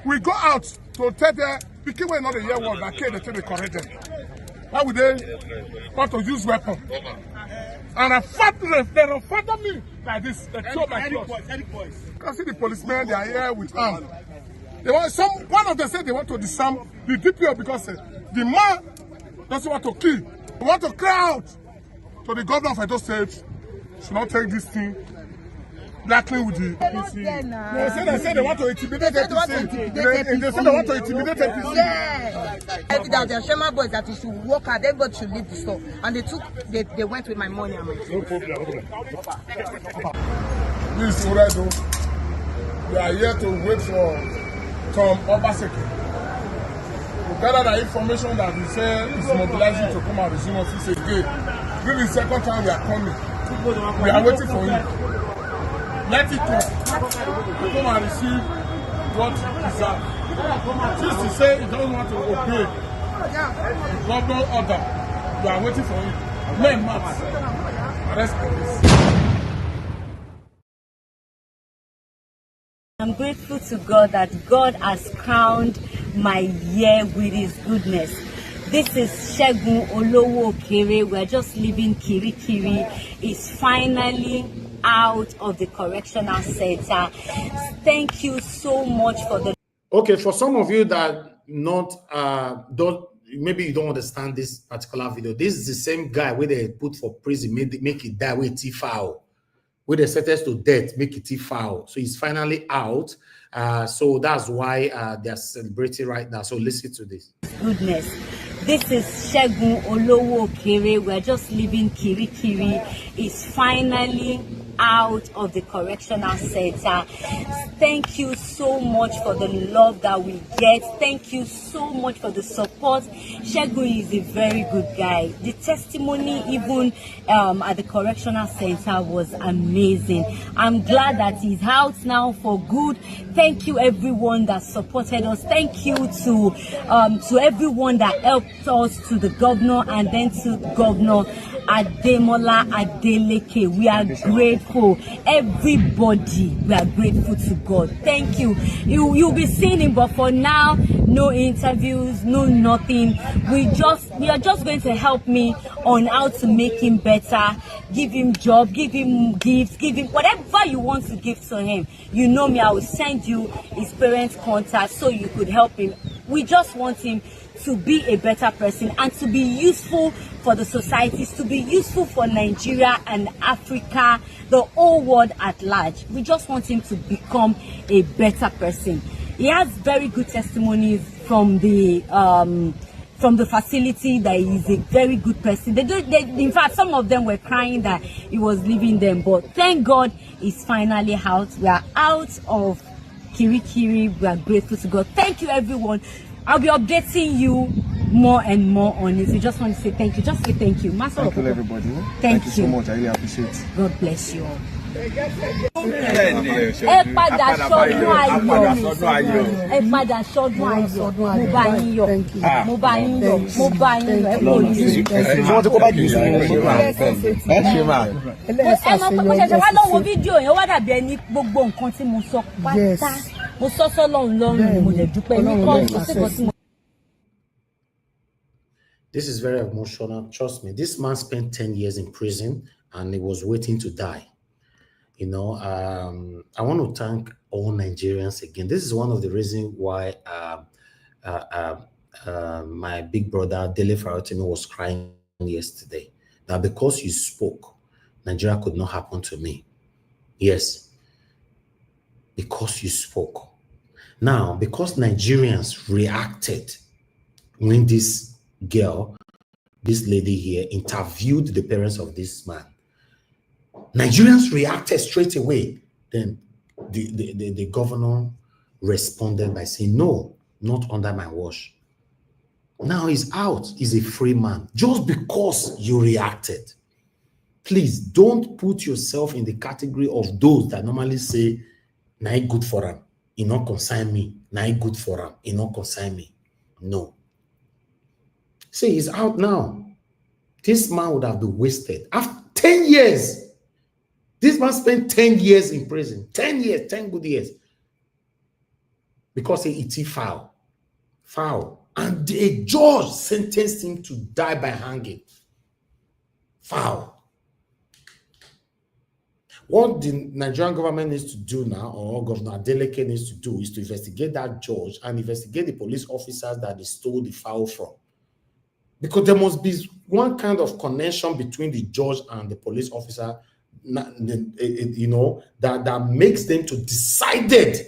we go out to tell them, because we're not a year one, that they tell the correct them. Why would they want to use weapons? And I fought them, they fought me like this. They throw my clothes. You can see the policemen, they are here with arms. They want one of them said they want to disarm the DPO because the man doesn't want to kill. They want to cry out to the governor of Edo State, should not take this thing blackly with the APC. They say they want to intimidate APC. They say they want to intimidate APC. Yeah. That the Shema boys that he should walk out, everybody should leave the store. And they went with my money and my food. No problem. This is Oredo. We are here to wait for Tom Obaseki. We gather the information that he said is mobilizing to come and resume office again. This is the second time we are coming. We are waiting for him. Let it come. To come and receive what he deserves. Since he said he doesn't want to obey the government order, we are waiting for him. Men march. Arrest police. I'm grateful to God that God has crowned my year with his goodness. This is Shegun Olowo Okere. We're just leaving Kirikiri. It's finally out of the correctional center. Thank you so much for the... Okay, for some of you that maybe you don't understand this particular video, this is the same guy where they put for prison, make it die with T-foul. Where they sentenced to death, make it foul. So he's finally out. So that's why they're celebrating right now. So listen to this. Goodness. This is Shegun Olowo Kere. We're just leaving Kirikiri. It's finally out of the correctional center. Thank you so much for the love that we get. Thank you so much for the support. Shegun is a very good guy. The testimony even at the correctional center was amazing. I'm glad that he's out now for good. Thank you everyone that supported us. Thank you to everyone that helped us, to the governor and then to Governor Ademola Adeleke. We are grateful. Everybody, we are grateful to God. Thank you. You'll be seeing him, but for now, no interviews, no nothing. We are just going to help me on how to make him better, give him job, give him gifts, give him whatever you want to give to him. You know me, I will send you his parents' contact so you could help him. We just want him to be a better person and to be useful for the societies, to be useful for Nigeria and Africa, the whole world at large. We just want him to become a better person. He has very good testimonies from the facility that he's a very good person. In fact, some of them were crying that he was leaving them, but thank God he's finally out. We are out of Kirikiri. We are grateful to God. Thank you, everyone. I'll be updating you more and more on it. We just want to say thank you. Just say thank you. Thank you, everybody. Thank you so much. I really appreciate it. God bless you all. Ẹ padà sọ́dún ayọ̀. Ẹ padà sọ́dún ayọ̀. Mo bá yín yọ̀. Mo bá yín yọ̀. Mo bá yín yọ̀. Ẹ kò ní. Ṣé wọ́n ti kó báàgì yìí sínú ìṣòro àná? Ẹ ṣe máa. Ẹ máa mo ṣẹ̀ṣẹ̀ wá lọ́wọ́ fídíò yẹn, ó wá dàbí ẹni gbogbo nǹkan tí mo sọ pátá. Mo sọ sọ́lọ́run lọ́rùn, mo lè dúpẹ́ ní kọ́. This is very emotional. Trust me. This man spent 10 years in prison and he was waiting to die. You know, I want to thank all Nigerians again. This is one of the reasons why my big brother, Dele Farotimi, was crying yesterday. Now, because you spoke, Nigeria could not happen to me. Yes. Because you spoke. Now, because Nigerians reacted when this girl, this lady here, interviewed the parents of this man, Nigerians reacted straight away. Then the governor responded by saying, no, not under my watch. Now he's out. He's a free man. Just because you reacted. Please don't put yourself in the category of those that normally say, nah, good for him. He not consign me. Nah, good for him. He not consign me. No. See, he's out now. This man would have been wasted. After 10 years. This man spent 10 years in prison. 10 years, 10 good years. Because he foul. Foul. And a judge sentenced him to die by hanging. Foul. What the Nigerian government needs to do now, or Governor Adeleke needs to do, is to investigate that judge and investigate the police officers that they stole the foul from. Because there must be one kind of connection between the judge and the police officer, you know, that makes them to decided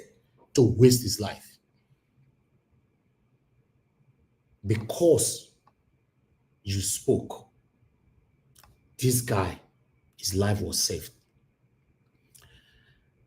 to waste his life. Because you spoke, this guy, his life was saved.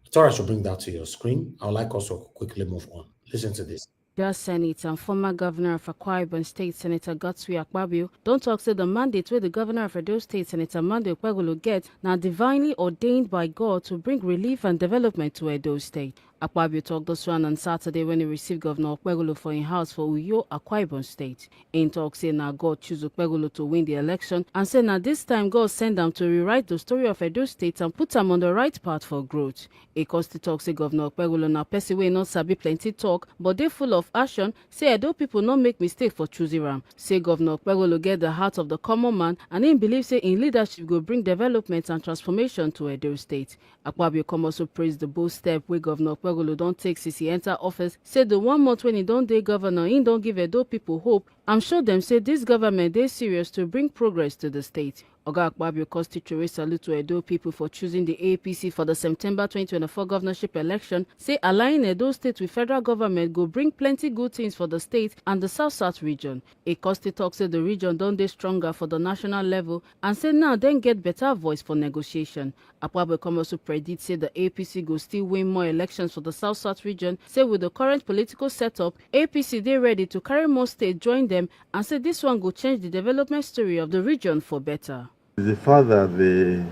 I thought I should bring that to your screen. I would like us to quickly move on. Listen to this. Just Senate and former governor of Akwa Ibom State, Senator Godswill Akpabio, don't talk say the mandate where the governor of Edo State, Senator Mahdi Shehu, get now divinely ordained by God to bring relief and development to Edo State. Akpabio talked this one on Saturday when he received Governor Okpegolo for his house for Uyo, Akwa Ibom State. In talk say now God choose Okpegolo to win the election and say now this time God send them to rewrite the story of Edo State and put them on the right path for growth. A cost to talk say Governor Okpegolo now person wey not sabi plenty talk but they full of action. Say Edo people not make mistake for choosing Ram. Say Governor Okpegolo get the heart of the common man and he believe say in leadership go bring development and transformation to Edo State. Akpabio come also praise the bold step where Governor Okpegolo don't take since he enter office. Say the 1 month when he don't dey governor, he don't give Edo people hope I'm sure them say this government is serious to bring progress to the state. Oga Akpabio constitute salute to Edo people for choosing the APC for the September 2024 governorship election, say aligning Edo State with federal government go bring plenty good things for the state and the South-South region. Kosti talk say the region don't dey stronger for the national level and say now then get better voice for negotiation. Akpabio come also predict say the APC go still win more elections for the South-South region, say with the current political setup, APC they ready to carry more states join them and say this one go change the development story of the region for better. The fact that the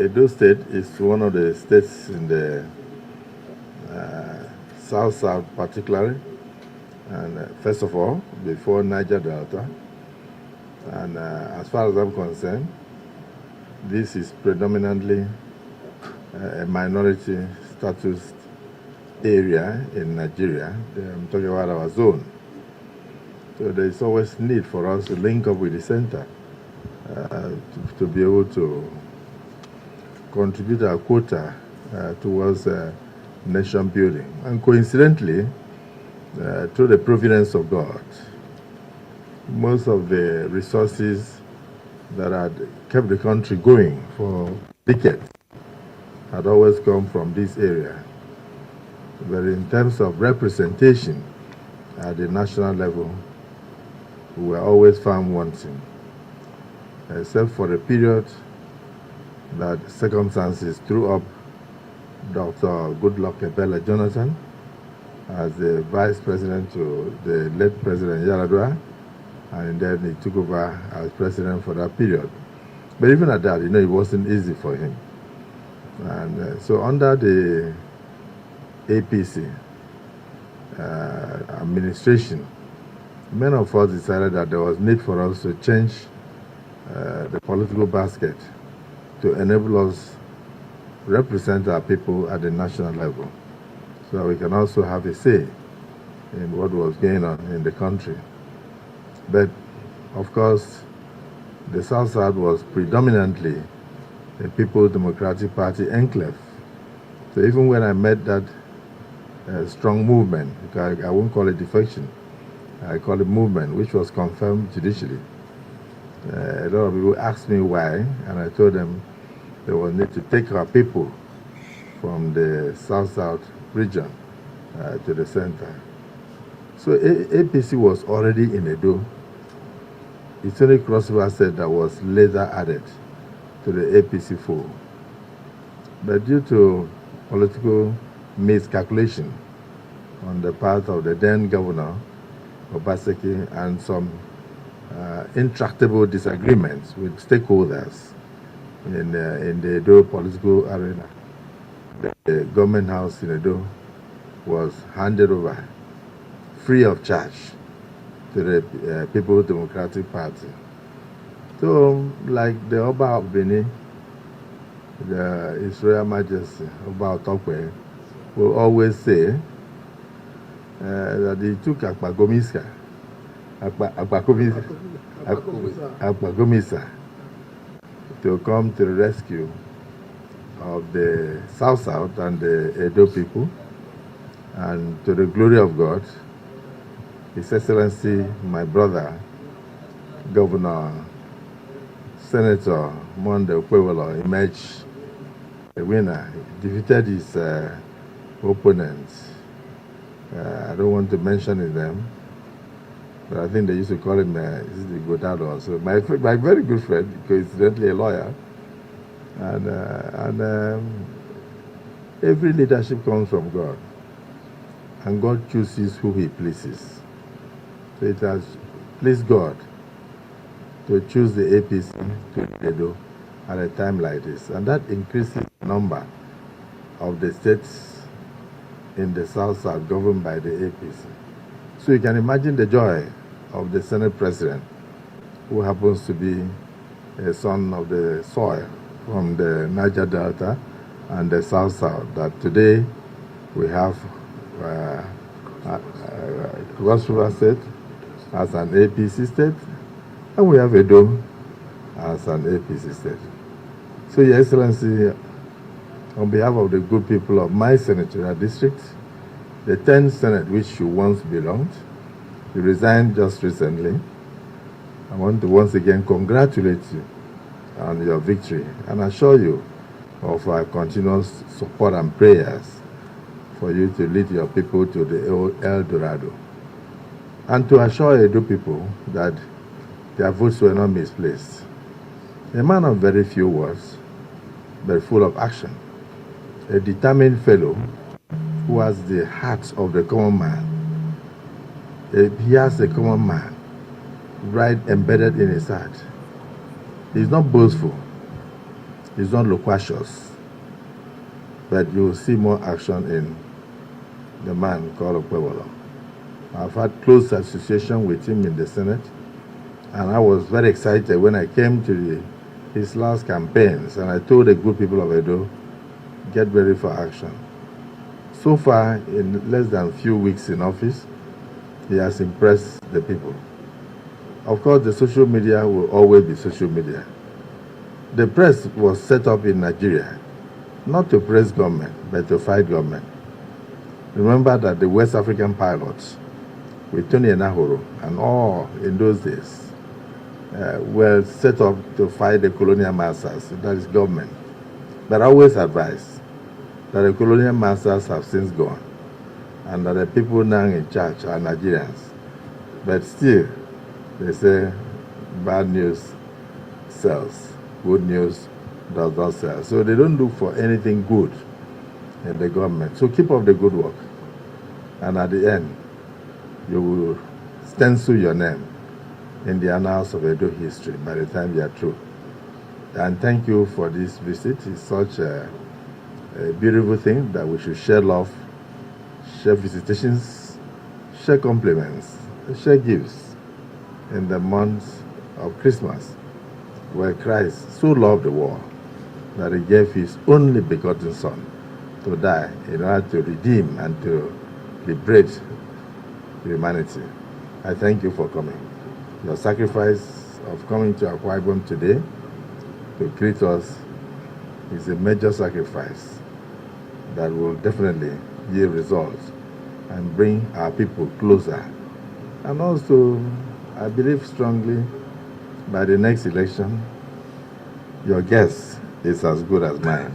Edo State is one of the states in the South-South particularly, and first of all, before Niger Delta, and as far as I'm concerned, this is predominantly a minority status area in Nigeria. I'm talking about our zone. So there is always need for us to link up with the center. To be able to contribute our quota towards nation building. And coincidentally, through the providence of God, most of the resources that had kept the country going for decades had always come from this area. But in terms of representation at the national level, we were always found wanting. Except for a period that circumstances threw up Dr. Goodluck Ebele Jonathan as the vice president to the late President Yaradua, and then he took over as president for that period. But even at that, it wasn't easy for him. And so under the APC administration, many of us decided that there was need for us to change the political basket to enable us represent our people at the national level so that we can also have a say in what was going on in the country. But of course, the South-South was predominantly a People's Democratic Party enclave. So even when I met that strong movement, I won't call it defection, I call it movement, which was confirmed judicially. A lot of people asked me why, and I told them they will need to take our people from the South-South region to the center. So APC was already in Edo. It's only Cross River State that was later added to the APC fold. But due to political miscalculation on the part of the then governor, Obaseki, and some intractable disagreements with stakeholders in the Edo political arena, the government house in Edo was handed over free of charge to the People's Democratic Party. So, like the Oba of Benin, His Royal Majesty, Oba Otokwe, will always say that he took Akpagomisa to come to the rescue of the South-South and the Edo people, and to the glory of God, His Excellency, my brother, Governor, Senator Monde Okwewolo, emerged a winner. He defeated his opponents. I don't want to mention his name, but I think they used to call him Godado. So my very good friend, coincidentally a lawyer, and every leadership comes from God, and God chooses who He pleases. So it has pleased God to choose the APC to Edo at a time like this, and that increases the number of the states in the South-South governed by the APC. So you can imagine the joy of the Senate President, who happens to be a son of the soil from the Niger Delta and the South-South, that today we have Cross River State as an APC state, and we have Edo as an APC state. So, Your Excellency, on behalf of the good people of my senatorial district, the 10th Senate which you once belonged, You resigned just recently. I want to once again congratulate you on your victory and assure you of our continuous support and prayers for you to lead your people to the El Dorado. And to assure Edo people that their votes were not misplaced. A man of very few words, but full of action. A determined fellow who has the heart of the common man. He has the common man right embedded in his heart. He's not boastful. He's not loquacious. But you will see more action in the man called Okwebolo. I've had close association with him in the Senate, and I was very excited when I came to his last campaigns, and I told the good people of Edo, get ready for action. So far, in less than a few weeks in office, he has impressed the people. Of course, the social media will always be social media. The press was set up in Nigeria, not to praise government, but to fight government. Remember that the West African pilots, with Tony Enahoro and all in those days, were set up to fight the colonial masters, that is government. But I always advise that the colonial masters have since gone, and that the people now in charge are Nigerians. But still, they say bad news sells, good news does not sell. So they don't look for anything good in the government. So keep up the good work. And at the end, you will stencil your name in the annals of Edo history by the time you are through. And thank you for this visit. It's such a beautiful thing that we should share love, share visitations, share compliments, share gifts in the month of Christmas, where Christ so loved the world that he gave his only begotten Son to die in order to redeem and to liberate humanity. I thank you for coming. Your sacrifice of coming to Akwa Ibom today to greet us is a major sacrifice that will definitely yield results and bring our people closer. And also, I believe strongly by the next election, your guess is as good as mine.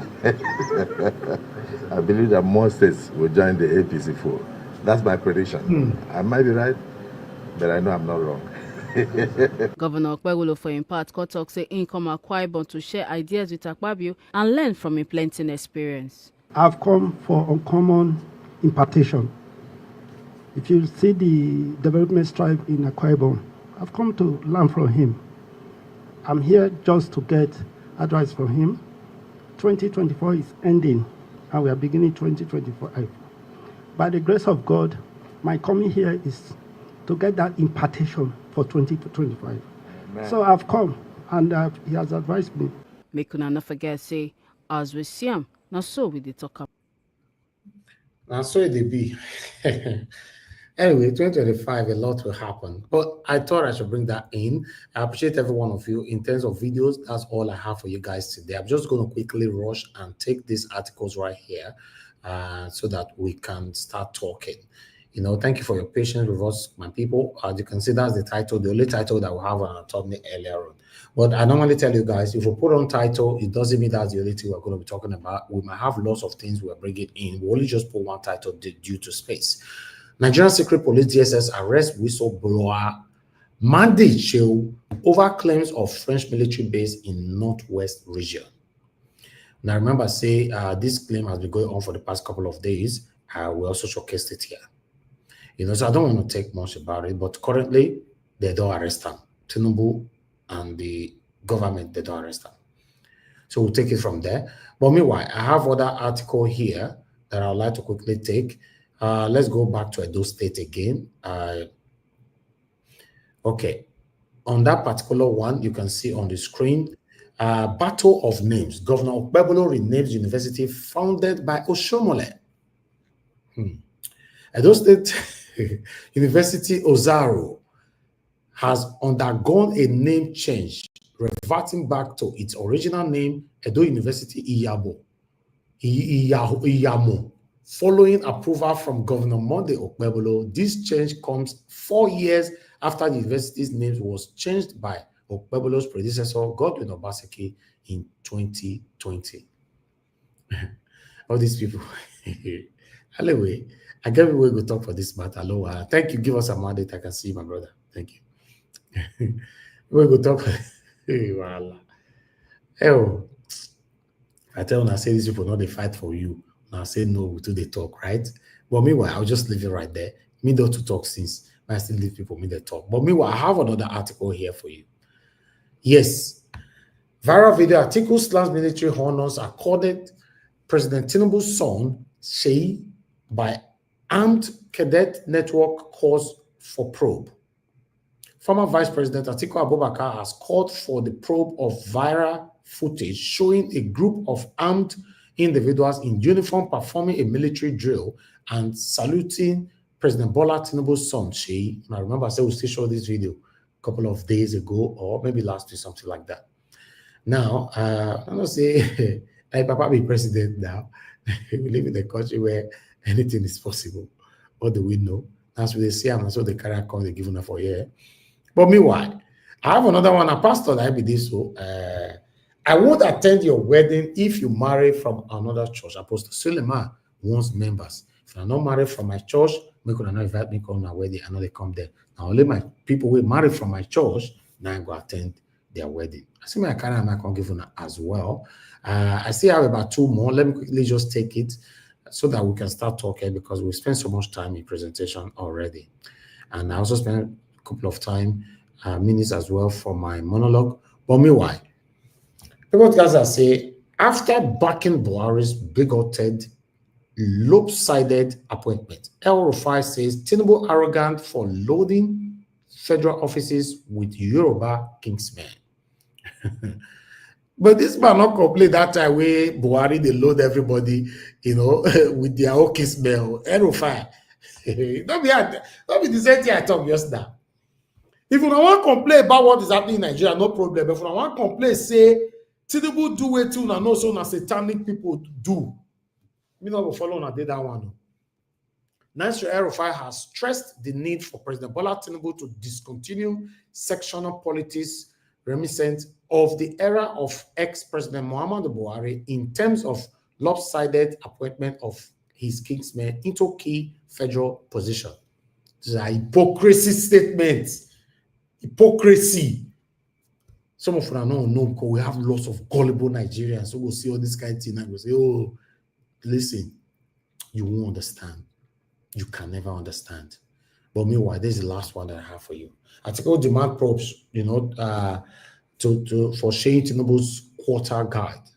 I believe that more states will join the APC fold. That's my prediction. I might be right, but I know I'm not wrong. Governor Okwebolo for him part talk say in come Akwa Ibom to share ideas with Akpabio and learn from him plenty experience. I've come for uncommon impartation. If you see the development strive in Akwa Ibom, I've come to learn from him. I'm here just to get advice from him. 2024 is ending, and we are beginning 2025. By the grace of God, my coming here is to get that impartation for 2025. Amen. So I've come, and he has advised me. Make una not forget, say, as we see him, now so we did talk up. Now so it be. Anyway, 2025, a lot will happen. But I thought I should bring that in. I appreciate every one of you. In terms of videos, that's all I have for you guys today. I'm just going to quickly rush and take these articles right here so that we can start talking. You know, thank you for your patience with us, my people. As you can see, that's the title, the only title that we have on our thumbnail earlier on. But I normally tell you guys, if we put on title, it doesn't mean that's the only thing we're going to be talking about. We might have lots of things we're bringing in. We only just put one title due to space. Nigerian Secret Police DSS arrests whistleblower Mahdi Shehu over claims of French military base in Northwest region. Now remember, say this claim has been going on for the past couple of days. We also showcased it here. You know, so I don't want to take much about it, but currently they don't arrest him. Tinubu and the government, they don't arrest him. So we'll take it from there. But meanwhile, I have other article here that I would like to quickly take. Let's go back to Edo State again. Okay, on that particular one, you can see on the screen, Battle of Names. Governor Okwebolo renames university founded by Oshomole. Edo State University Ozaro has undergone a name change, reverting back to its original name, Edo University Iyamo. Following approval from Governor Monday Okpebholo, this change comes 4 years after the university's name was changed by Okpebholo's predecessor, Godwin Obaseki, in 2020. All these people. Anyway, I get we will talk for this matter. Hello, thank you. Give us a mandate. I can see my brother. Thank you. We will talk. Voila. Oh, I tell you, I say these people not they fight for you. Now I say no to the talk, right? But meanwhile, I'll just leave it right there. Me not to talk since I still leave people me the talk. But meanwhile, I have another article here for you. Yes, viral video article slams military honors accorded President Tinubu's son Shehu by armed cadet network calls for probe. Former Vice President Atiku Abubakar has called for the probe of viral footage showing a group of armed individuals in uniform performing a military drill and saluting President Bola Tinubu's son, Shehu. I remember I said we still showed this video a couple of days ago, or maybe last week, something like that. Now, I don't say, hey, Papa be president now. We live in a country where anything is possible. What do we know? That's what they say, and that's what they carry on, they give enough for here. But meanwhile, I have another one, a pastor that I be this, so I would attend your wedding if you marry from another church. Apostle Suleiman wants members. If you're not married from my church, make not invite me come to my wedding. I know they come there. Now only my people will marry from my church, now I go attend their wedding. I see my carry and I can give them as well. I still have about 2 more. Let me quickly just take it so that we can start talking because we spent so much time in presentation already. And I also spent a couple of minutes as well for my monologue. But meanwhile, people guys say after backing Buhari's bigoted, lopsided appointment, El Rufai says Tinubu arrogant for loading federal offices with Yoruba kingsmen. But this man not complain that time where Buhari they load everybody, with their own kingsmen. El Rufai, don't be the same thing I talked yesterday. If you don't want to complain about what is happening in Nigeria, no problem. But if you don't want to complain, say Tinubu do it too, and no so satanic people do. Me not go follow on that one. Nasir El-Rufai has stressed the need for President Bola Tinubu to discontinue sectional politics reminiscent of the era of ex-President Muhammadu Buhari in terms of lopsided appointment of his kingsmen into key federal position. This is a hypocrisy statement. Hypocrisy. Some of them don't know because we have lots of gullible Nigerians who will see all this kind of thing and will say, oh, listen, you won't understand. You can never understand. But meanwhile, this is the last one that I have for you. Article demand probes, for Shehu Tinubu's quarter guide.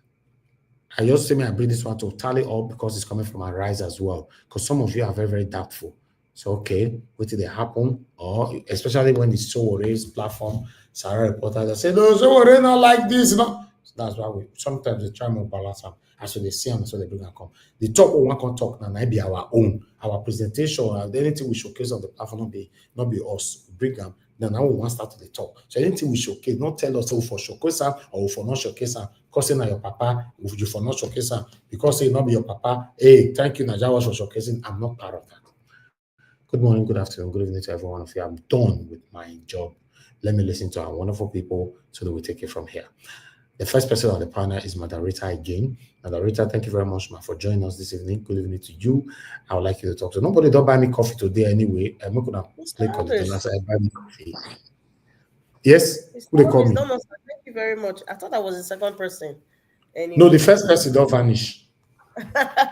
I just say I bring this one to tally up because it's coming from Arise as well. Because some of you are very, very doubtful. So, okay, what did it happen? Or especially when it's Sowore's platform, Sarah reporters that say, no, Sowore not like this. No. So that's why we sometimes they try to balance them. As so they see them, so they bring and come. The top one can talk now, be our own. Our presentation, anything we showcase on the platform, not be us. We bring them. Then now we want to start to the talk. So anything we showcase, not tell us for showcase them or for not showcase them. Because say not your papa, if you for not showcase them, because say not be your papa. Hey, thank you, Nigeria, for showcasing. I'm not part of that. Good morning, good afternoon, good evening to every one of you. I'm done with my job. Let me listen to our wonderful people so that we take it from here. The first person on the panel is Madam Rita again. Madam Rita, thank you very much, for joining us this evening. Good evening to you. I would like you to talk to nobody. Don't buy me coffee today anyway. I'm not gonna click on it unless I buy me coffee. Yes, who they call me? Thank you very much. I thought I was the second person. Anyway. No, the first person don't vanish.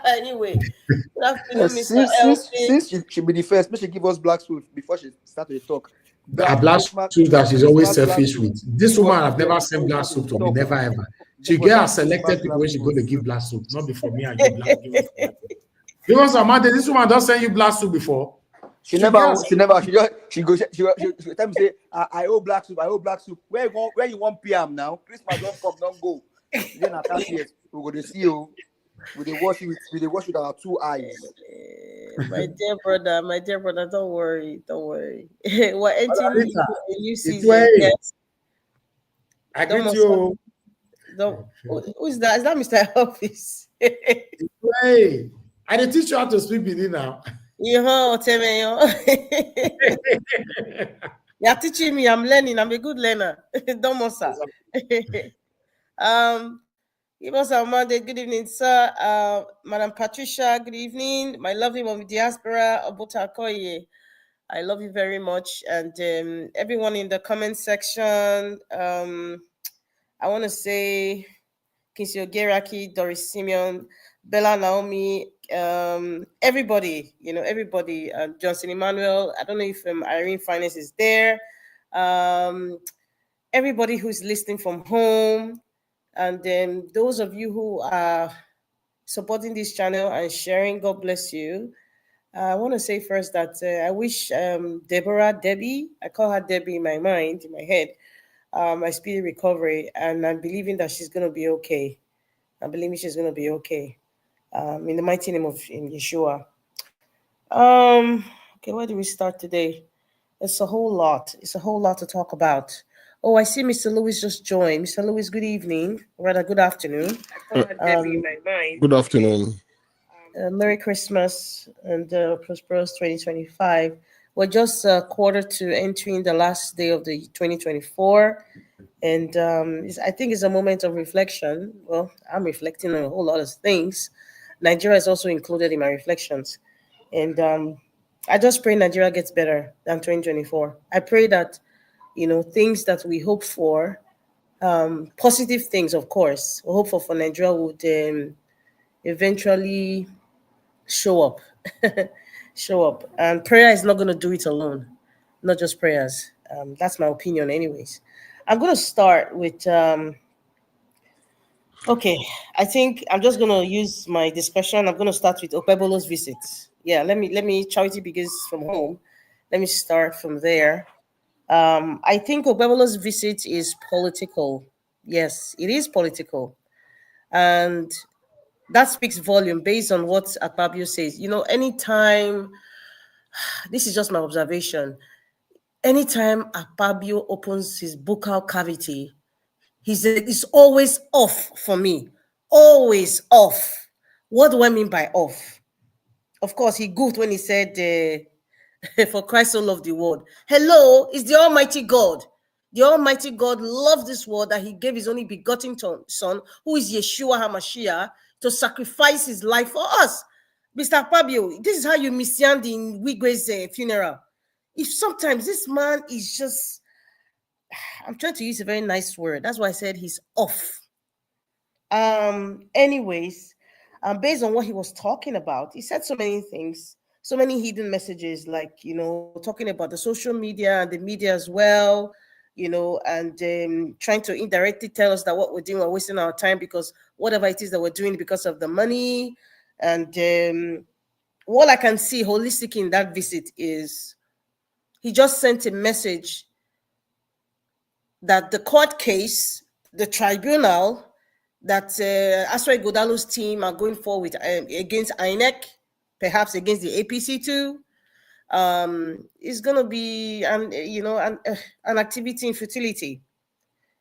Anyway, good afternoon, Mr. Since she be the first, but she give us black soup before she started to talk. A black soup that she's always selfish with. This woman I've never sent black soup to me, never ever. She get her selected people when she go to give black soup, not before me. I give black soup. Because Amanda, this woman don't send you black soup before. She never. She go tell me say, I owe black soup. Where you want PM now? Christmas don't come, don't go. Then I can't see it. We go to see you. We wash with our 2 eyes. My dear brother, don't worry. What you see? Yes. I get you. Who is that? Is that Mr. Elvis? Hey, I didn't teach you how to speak Benin now. You're teaching me. I'm learning. I'm a good learner. Don't mosa. Give us our Monday. Good evening, sir. Madam Patricia, good evening. My lovely one with diaspora, Obota Koye. I love you very much. And everyone in the comment section, I want to say Kinsio Geraki, Doris Simeon, Bella Naomi, everybody, everybody, Johnson Emmanuel. I don't know if Irene Finance is there. Everybody who's listening from home. And then those of you who are supporting this channel and sharing, God bless you. I want to say first that I wish Debbie, I call her Debbie in my mind, in my head, a speedy recovery. And I'm believing that she's going to be okay. I'm believing she's going to be okay. In the mighty name of Yeshua. Okay, where do we start today? It's a whole lot. It's a whole lot to talk about. Oh, I see Mr. Lewis just joined. Mr. Lewis, good evening. Rather, good afternoon. Good afternoon. Merry Christmas and prosperous 2025. We're just a quarter to entering the last day of the 2024. And I think it's a moment of reflection. Well, I'm reflecting on a whole lot of things. Nigeria is also included in my reflections. And I just pray Nigeria gets better than 2024. I pray that, things that we hope for, positive things, of course, we hope for Nigeria would eventually show up. Show up. And prayer is not going to do it alone, not just prayers. That's my opinion anyways. I'm going to start with, okay, I think I'm just going to use my discussion. I'm going to start with Okpebolo's visit. Yeah, let me charity begins from home. Let me start from there. I think Okpebolo's visit is political. Yes, it is political. And that speaks volume based on what Akpabio says. Anytime, this is just my observation, anytime Akpabio opens his buccal cavity, he's always off for me. Always off. What do I mean by off? Of course, he goofed when he said, for Christ so loved the world. Hello, it's the Almighty God. The Almighty God loved this world that he gave his only begotten son, who is Yeshua HaMashiach, to sacrifice his life for us. Mr. Akpabio, this is how you messiahned in Wigwe's funeral. If sometimes this man is just, I'm trying to use a very nice word. That's why I said he's off. Anyways, based on what he was talking about, he said so many things, so many hidden messages, like, talking about the social media and the media as well, and trying to indirectly tell us that what we're doing, we're wasting our time because whatever it is that we're doing because of the money. And what I can see holistic in that visit is he just sent a message that the court case, the tribunal that Asra Godalo's team are going forward against INEC, perhaps against the APC too, is going to be an activity in futility,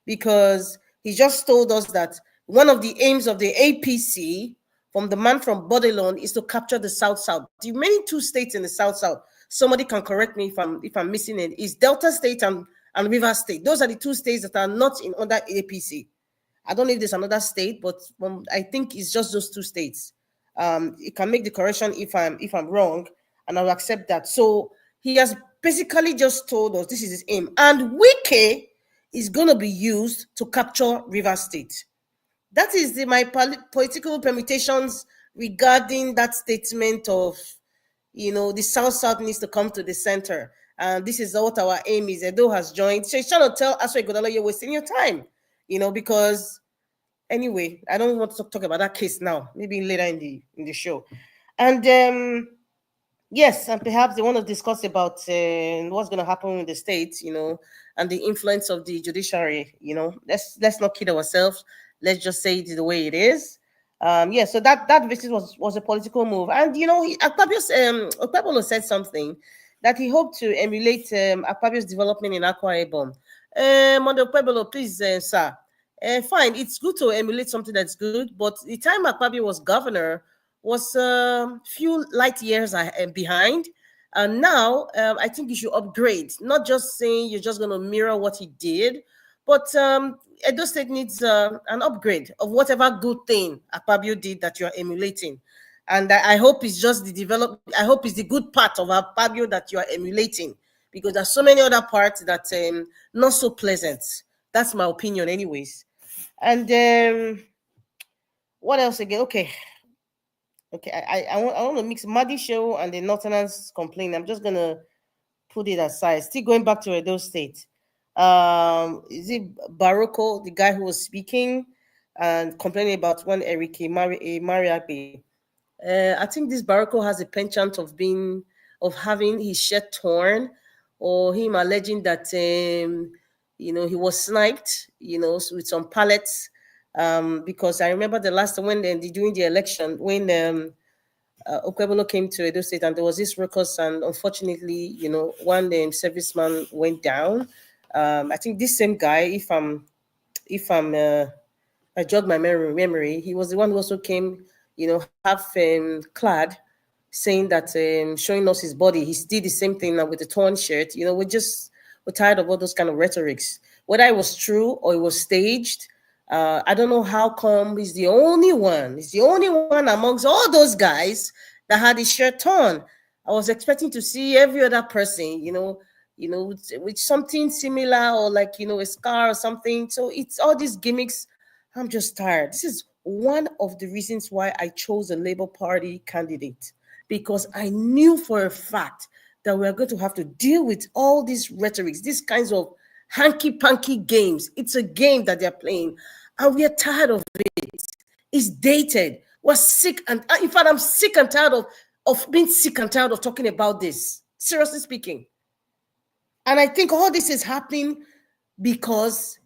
because he just told us that one of the aims of the APC from the man from Bodilon is to capture the South-South. The remaining two states in the South-South, somebody can correct me if I'm missing it, is Delta State and River State. Those are the two states that are not under APC. I don't know if there's another state, but I think it's just those two states. You can make the correction if I'm wrong, and I'll accept that. So he has basically just told us this is his aim. And Wike is going to be used to capture River State. That is my political permutations regarding that statement of, the South-South needs to come to the center. And this is what our aim is. Edo has joined. So he's trying to tell Asra Godalo, you're wasting your time, because anyway, I don't want to talk about that case now, maybe later in the show. And yes, and perhaps they want to discuss about what's going to happen in the states, and the influence of the judiciary. Let's not kid ourselves. Let's just say it is the way it is. So that visit was a political move. And Akpabio said something that he hoped to emulate Akpabio's development in Akwa Ibom. Mondo Okpebolo, please, sir. Fine, it's good to emulate something that's good, but the time Akpabio was governor was few light years behind. And now I think you should upgrade, not just saying you're just going to mirror what he did, but Edo State needs an upgrade of whatever good thing Akpabio did that you're emulating. And I hope it's just I hope it's the good part of Akpabio that you are emulating, because there's so many other parts that not so pleasant. That's my opinion anyways. And what else again? Okay, I want to mix Mahdi Shehu and the Northerners complaint. I'm just gonna put it aside. Still going back to Edo State. Is it Baroko, the guy who was speaking and complaining about when Eric Mariabe? I think this Baroko has a penchant of having his shirt torn, or him alleging that he was sniped, with some pallets. Because I remember the last time when during the election, when Okwebolo came to Edo State and there was this ruckus, and unfortunately, one serviceman went down. I think this same guy, I jog my memory, he was the one who also came, half clad, saying that showing us his body. He did the same thing now with the torn shirt. We're tired of all those kind of rhetorics. Whether it was true or it was staged, I don't know how come he's the only one. He's the only one amongst all those guys that had his shirt torn. I was expecting to see every other person, with something similar, or like, a scar or something. So it's all these gimmicks. I'm just tired. This is one of the reasons why I chose a Labour Party candidate, because I knew for a fact that we are going to have to deal with all these rhetorics, these kinds of hanky-panky games. It's a game that they're playing, and we are tired of it. It's dated. We're sick, and in fact, I'm sick and tired of being sick and tired of talking about this, seriously speaking. And I think all this is happening because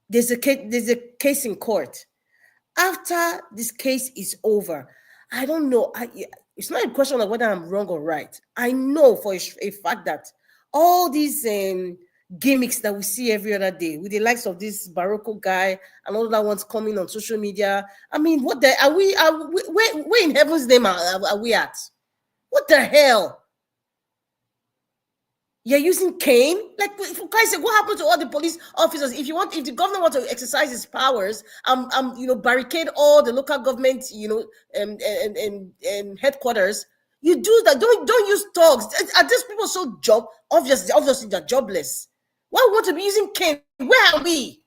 there's a case in court. After this case is over, I don't know. It's not a question of whether I'm wrong or right. I know for a fact that all these gimmicks that we see every other day, with the likes of this Baroko guy and all that ones coming on social media. I mean, what the where in heaven's name are we at? What the hell? You're using cane? Like, for Christ's sake, what happened to all the police officers? If the governor wants to exercise his powers, barricade all the local government, and headquarters, you do that. Don't use thugs. Are these people so obviously they're jobless? Why want to be using cane? Where are we?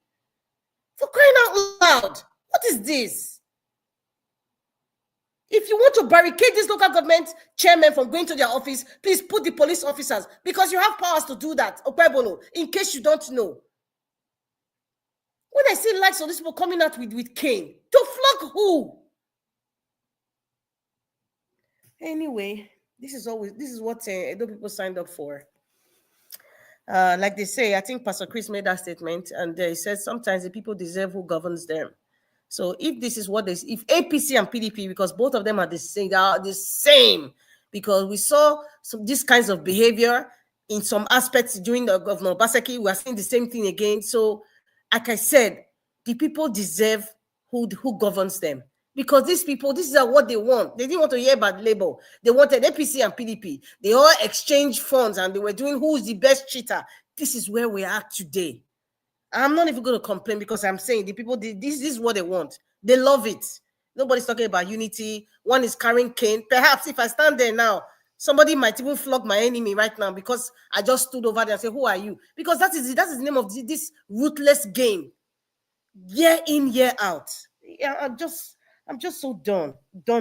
For crying out loud. What is this? If you want to barricade this local government chairman from going to their office, please put the police officers, because you have powers to do that, Okwebolo, in case you don't know. When I see likes of these people coming out with cane, to flog who? Anyway, this is what Edo people signed up for. Like they say, I think Pastor Chris made that statement, and he said sometimes the people deserve who governs them. So if this is what if APC and PDP, because both of them are the same, because we saw these kinds of behavior in some aspects during the Governor Obaseki, we are seeing the same thing again. So, like I said, the people deserve who governs them, because these people, this is what they want. They didn't want to hear about Labour. They wanted APC and PDP. They all exchanged funds, and they were doing who's the best cheater. This is where we are today. I'm not even going to complain, because I'm saying the people, this is what they want. They love it. Nobody's talking about unity. One is carrying cane. Perhaps if I stand there now, somebody might even flog my enemy right now, because I just stood over there and said, "Who are you?" Because that is the name of this ruthless game. Year in, year out. Yeah, I'm just so done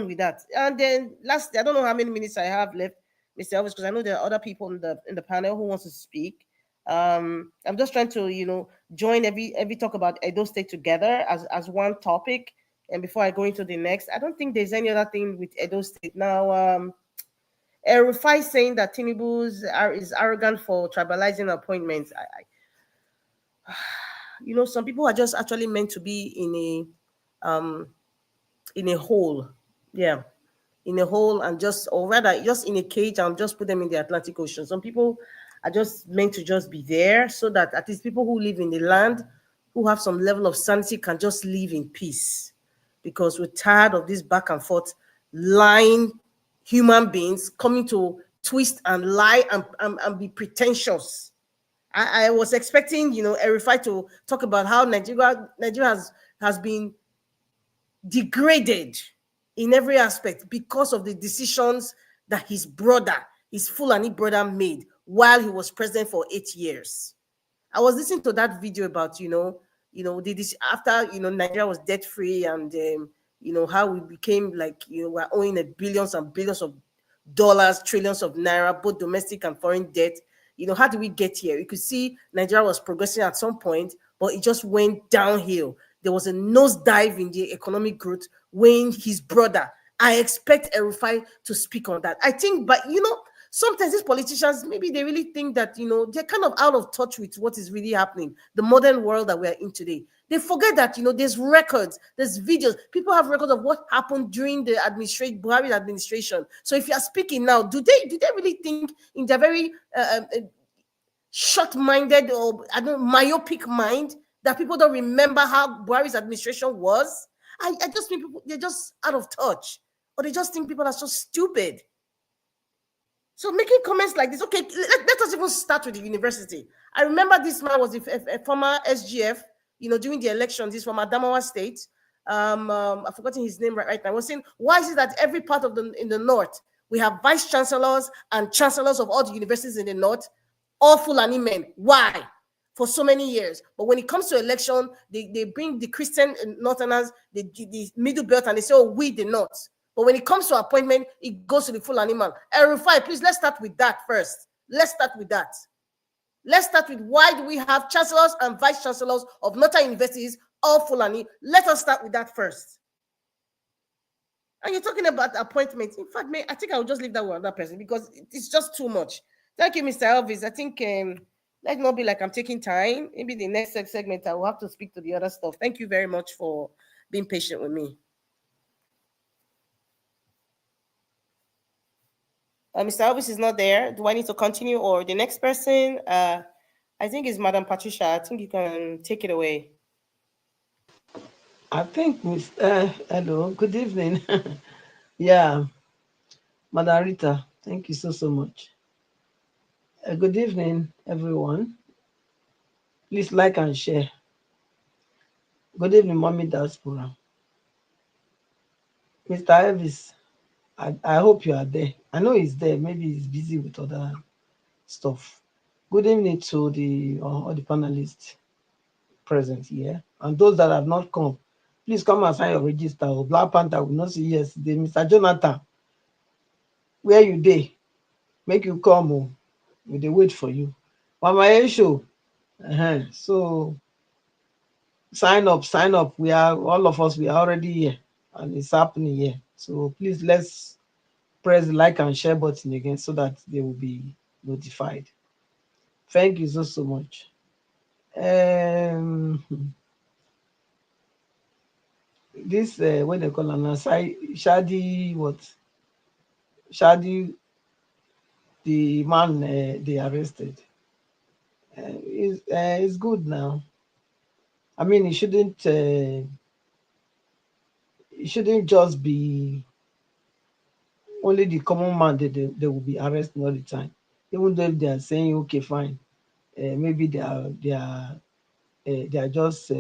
with that. And then lastly, I don't know how many minutes I have left, Mr. Elvis, because I know there are other people in the panel who wants to speak. I'm just trying to join every talk about Edo State together as one topic, and before I go into the next, I don't think there's any other thing with Edo State now. Rufai saying that Tinubu is arrogant for tribalizing appointments. Some people are just actually meant to be in a hole, in a hole, and or rather just in a cage, and just put them in the Atlantic Ocean. Some people are just meant to just be there, so that at least people who live in the land, who have some level of sanity, can just live in peace. because we're tired of this back and forth lying human beings coming to twist and lie and be pretentious. I was expecting, Erifai to talk about how Nigeria has been degraded in every aspect because of the decisions that his Fulani brother made while he was president for 8 years. I was listening to that video about, after, Nigeria was debt free and, how we became like, we're owing billions and billions of dollars, trillions of naira, both domestic and foreign debt. How did we get here? You could see Nigeria was progressing at some point, but it just went downhill. There was a nosedive in the economic growth when his brother. I expect Erifai to speak on that. I think, but sometimes these politicians, maybe they really think that, they're kind of out of touch with what is really happening, the modern world that we're in today. They forget that, there's records, there's videos. People have records of what happened during the Buhari administration. So if you are speaking now, do they really think in their very short-minded or myopic mind that people don't remember how Buhari's administration was? I just think people, they're just out of touch, or they just think people are so stupid. So making comments like this, okay, let us even start with the university. I remember this man was a former SGF, during the elections. He's from Adamawa State. I've forgotten his name right now. I was saying, why is it that every part of in the north, we have vice chancellors and chancellors of all the universities in the north, all Fulani men? Why? For so many years. But when it comes to election, they bring the Christian Northerners, the middle belt, and they say, oh, we the north. But when it comes to appointment, it goes to the Fulani man. Erifai, please, let's start with that first. Let's start with that. Let's start with why do we have chancellors and vice chancellors of northern universities, all Fulani? Let us start with that first. And you're talking about appointments. In fact, I think I'll just leave that with another person because it's just too much. Thank you, Mr. Elvis. I think let's not be like I'm taking time. Maybe the next segment I will have to speak to the other stuff. Thank you very much for being patient with me. Mr. Elvis is not there. Do I need to continue or the next person? I think it's Madam Patricia. I think you can take it away. I think, hello, good evening. Yeah, Madam Rita, thank you so much. Good evening, everyone. Please like and share. Good evening, Mommy Diaspora. Mr. Elvis, I hope you are there. I know he's there. Maybe he's busy with other stuff. Good evening to all the panelists present here. And those that have not come, please come and sign your register. Black Panther will not see yesterday. Mr. Jonathan, where you dey? Make you come. We dey wait for you. Mama Esho. So sign up. We are all of us, we are already here and it's happening here. So please let's press the like and share button again so that they will be notified. Thank you so much. This what they call an Shadi, the man they arrested is good now. I mean, it shouldn't just be only the common man that they will be arresting all the time. Even though they are saying, okay, fine, maybe they are just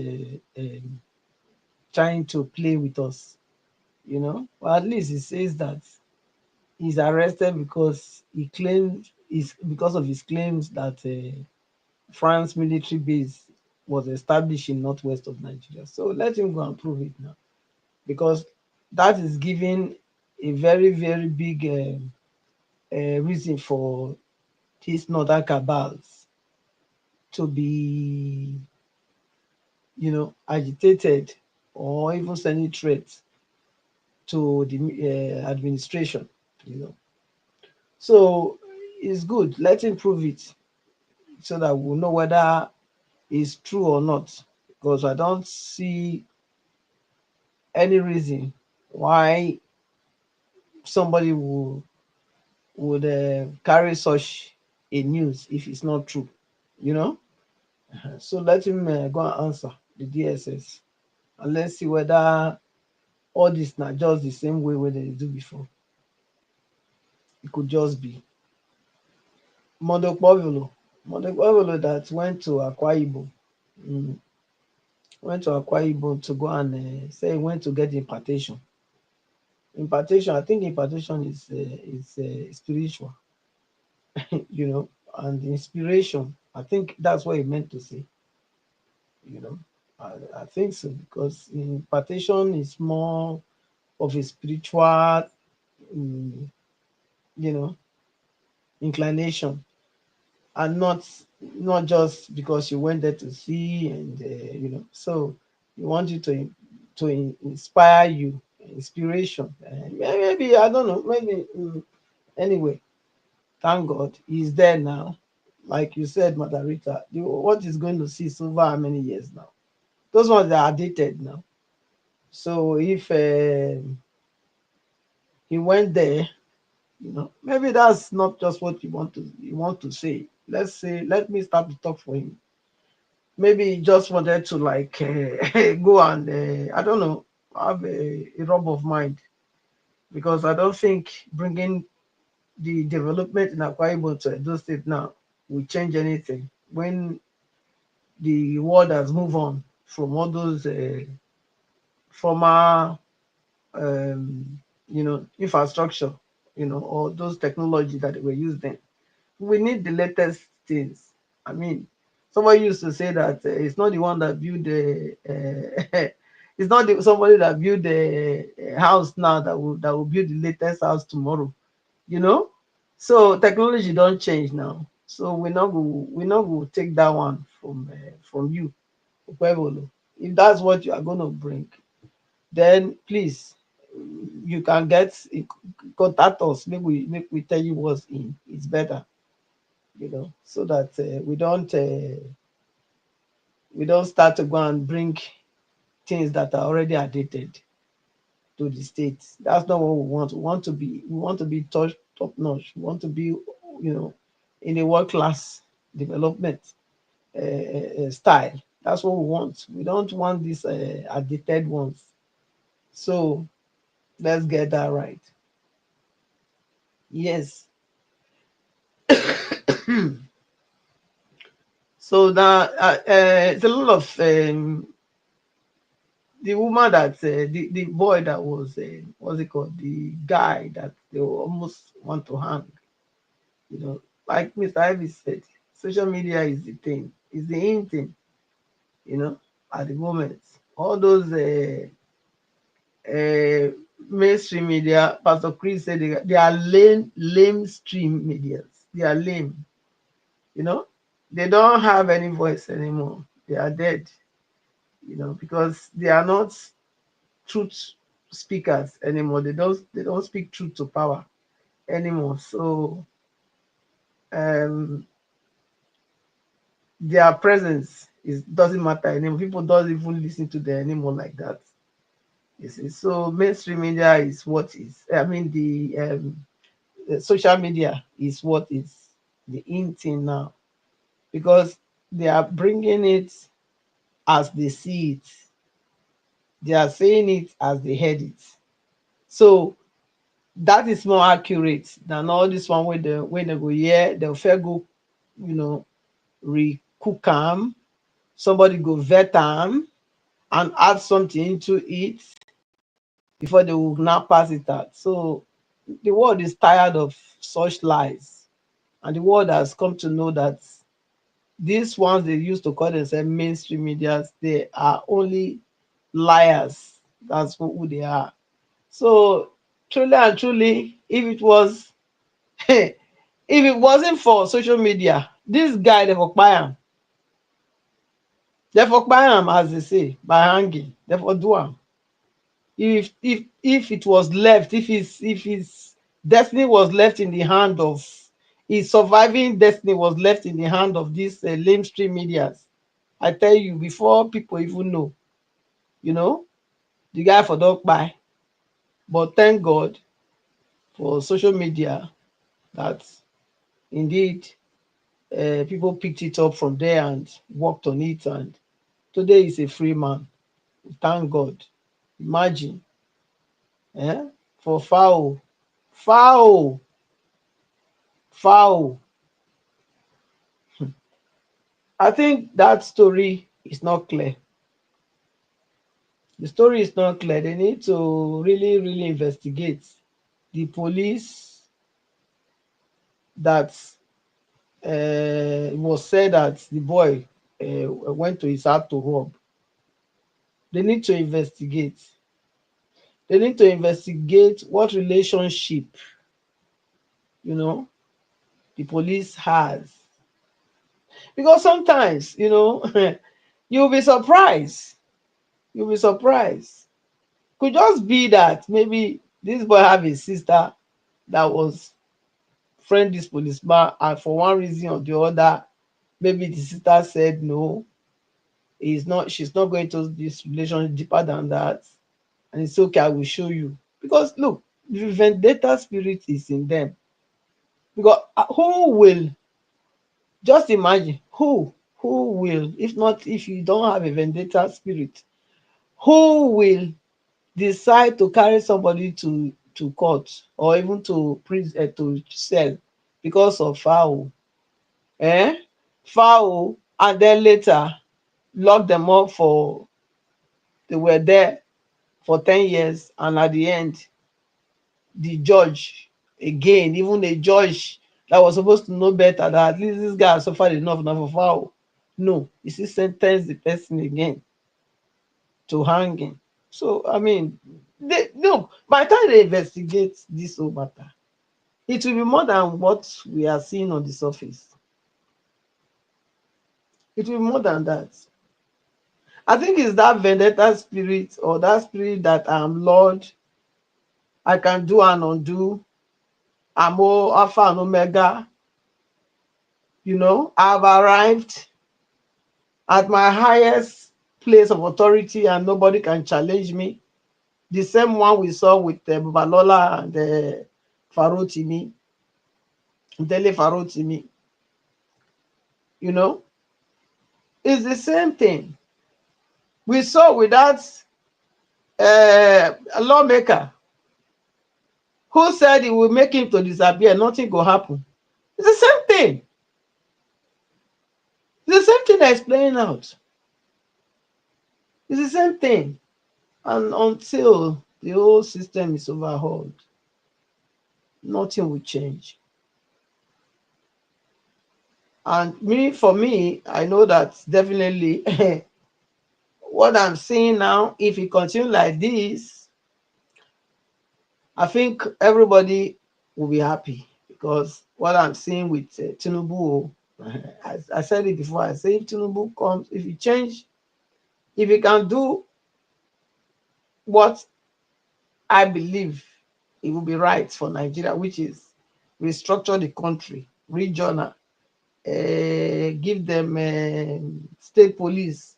trying to play with us, Well, at least it says that he's arrested because because of his claims that France military base was established in northwest of Nigeria. So let him go and prove it now, because that is giving a very, very big reason for these northern cabals to be, agitated or even sending threats to the administration, So it's good. Let him prove it so that we'll know whether it's true or not, because I don't see any reason why somebody would carry such a news if it's not true, So let him go and answer the DSS, and let's see whether all this not just the same way where they do before. It could just be Modokpobolo that went to Akwa Ibom, to go and say he went to get impartation. I think impartation is spiritual, you know, and inspiration. I think that's what he meant to say, you know. I think so, because impartation is more of a spiritual, you know, inclination, and not just because you went there to see, and you know, so you want you to inspire you, inspiration. Maybe I don't know, maybe anyway. Thank God he's there now. Like you said, Madarita, what is going to see over how many years now? Those ones that are dated now. So if he went there, you know, maybe that's not just what you want to say. Let's say, let me start to talk for him. Maybe he just wanted to like go and I don't know, have a rub of mind, because I don't think bringing the development in Akwa Ibom to Edo State now will change anything when the world has moved on from all those former you know, infrastructure, you know, or those technology that were used then. We need the latest things. I mean, somebody used to say that it's not the one that built the it's not somebody that built the house now that will build the latest house tomorrow, you know. So technology don't change now, so we not go take that one from you, Pueblo. If that's what you are going to bring, then please, you can contact us. Make we tell you what's in. It's better, you know, so that we don't start to go and bring things that are already outdated to the states. That's not what we want. We want to be top notch. We want to be, you know, in a world class development style. That's what we want. We don't want these outdated ones. So let's get that right. Yes. So now it's a lot of the woman that the boy that was what's it called, the guy that they almost want to hang, you know, like Mr. Ivy said, social media is the thing, is the in thing, you know, at the moment. All those mainstream media, Pastor Chris said they are lame stream medias. They are lame, you know. They don't have any voice anymore. They are dead, you know, because they are not truth speakers anymore. They don't speak truth to power anymore. So their presence doesn't matter anymore. People don't even listen to them anymore like that. You see, so mainstream media is what is. I mean, the social media is what is the in thing now, because they are bringing it as they see it. They are saying it as they heard it. So that is more accurate than all this one where they go, yeah, they'll fair go, you know, recook them, somebody go vet them and add something into it before they will now pass it out. So the world is tired of such lies, and the world has come to know that these ones they used to call themselves mainstream media, they are only liars. That's who they are. So truly and truly, if it wasn't for social media, this guy they for buy him. They for buy him, as they say, by hanging. They for do him. If it was left, if his destiny was left in the hand of his surviving destiny was left in the hand of these lamestream medias, I tell you, before people even know, you know, the guy for dog buy. But thank God for social media that indeed people picked it up from there and worked on it, and today he's a free man. Thank God. Imagine for foul. Foul. Foul. I think that story is not clear. The story is not clear. They need to really investigate. The police that it was said that the boy went to his house to rob. They need to investigate. They need to investigate what relationship, the police has. Because sometimes, you'll be surprised. You'll be surprised. Could just be that maybe this boy have a sister that was friend this policeman, and for one reason or the other, maybe the sister said no, she's not going to this relationship deeper than that, and it's okay, I will show you. Because look, the vendetta spirit is in them. Because who will, just imagine, who will, if you don't have a vendetta spirit, who will decide to carry somebody to court or even to prison, to cell, because of foul? Foul, and then later lock them up for, they were there for 10 years, and at the end, the judge, again, even a judge that was supposed to know better, that at least this guy has suffered enough now for foul, no, he still sentence the person again to hanging. So I mean, by the time they investigate this whole matter, it will be more than what we are seeing on the surface. It will be more than that. I think it's that vendetta spirit, or that spirit that I'm Lord, I can do and undo, I'm all Alpha and Omega. I've arrived at my highest place of authority and nobody can challenge me. The same one we saw with Babalola and Farotimi, Dele Farotimi. It's the same thing. We saw with that lawmaker who said he will make him to disappear, nothing will happen. It's the same thing. It's the same thing that is playing out. It's the same thing. And until the whole system is overhauled, nothing will change. And for me, I know that definitely what I'm seeing now, if it continues like this, I think everybody will be happy. Because what I'm seeing with Tinubu, I said it before, I say if Tinubu comes, if he change, if he can do what I believe it will be right for Nigeria, which is restructure the country, regional, give them state police,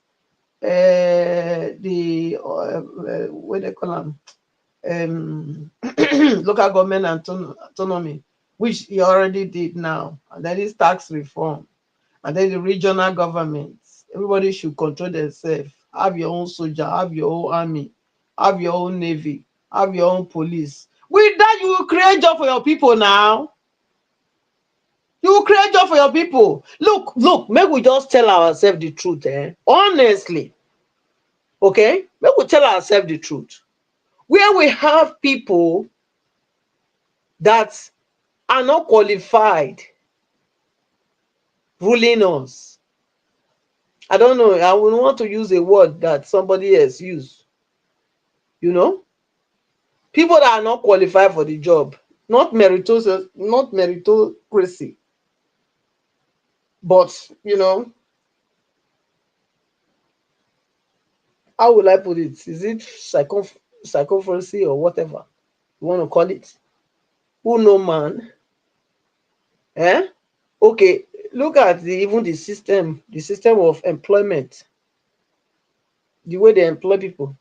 the what they call them, local government autonomy, which he already did now, and then his tax reform, and then the regional governments. Everybody should control themselves. Have your own soldier, have your own army, have your own navy, have your own police. With that, you will create job for your people now. You will create job for your people. Look, make we just tell ourselves the truth, honestly. Okay? Make we tell ourselves the truth. Where we have people that are not qualified ruling us. I don't know, I would want to use a word that somebody else used. People that are not qualified for the job, not meritocracy, but how will I put it? Is it psychophancy or whatever you want to call it? Who know man? Okay, look at even the system of employment, the way they employ people,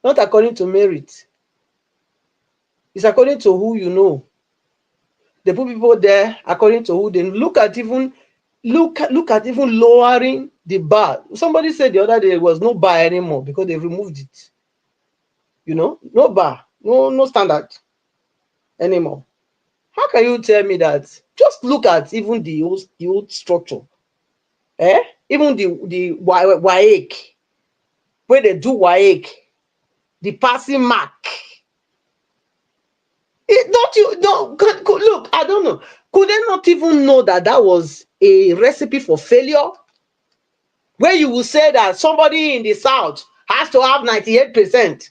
not according to merit. It's according to who you know. They put people there according to who they look at. Even lowering the bar. Somebody said the other day there was no bar anymore because they removed it. No bar. no standard anymore. How can you tell me that? Just look at even the old structure. Even the WAEC, where they do WAEC, the passing mark. Look, I don't know. Could they not even know that that was a recipe for failure? Where you will say that somebody in the South has to have 98%.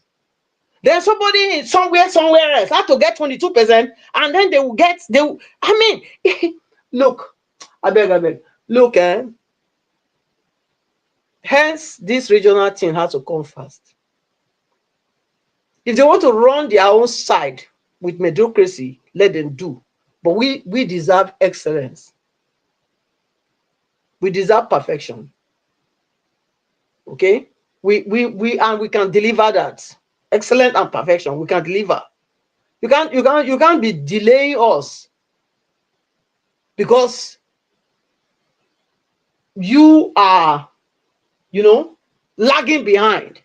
Then somebody in somewhere else has to get 22%, and then I mean, look, I beg. Look, hence this regional thing has to come first. If they want to run their own side with mediocrity, let them do. But we deserve excellence. We deserve perfection. Okay? We can deliver that. Excellent and perfection. We can deliver. You can't be delaying us because you are, lagging behind.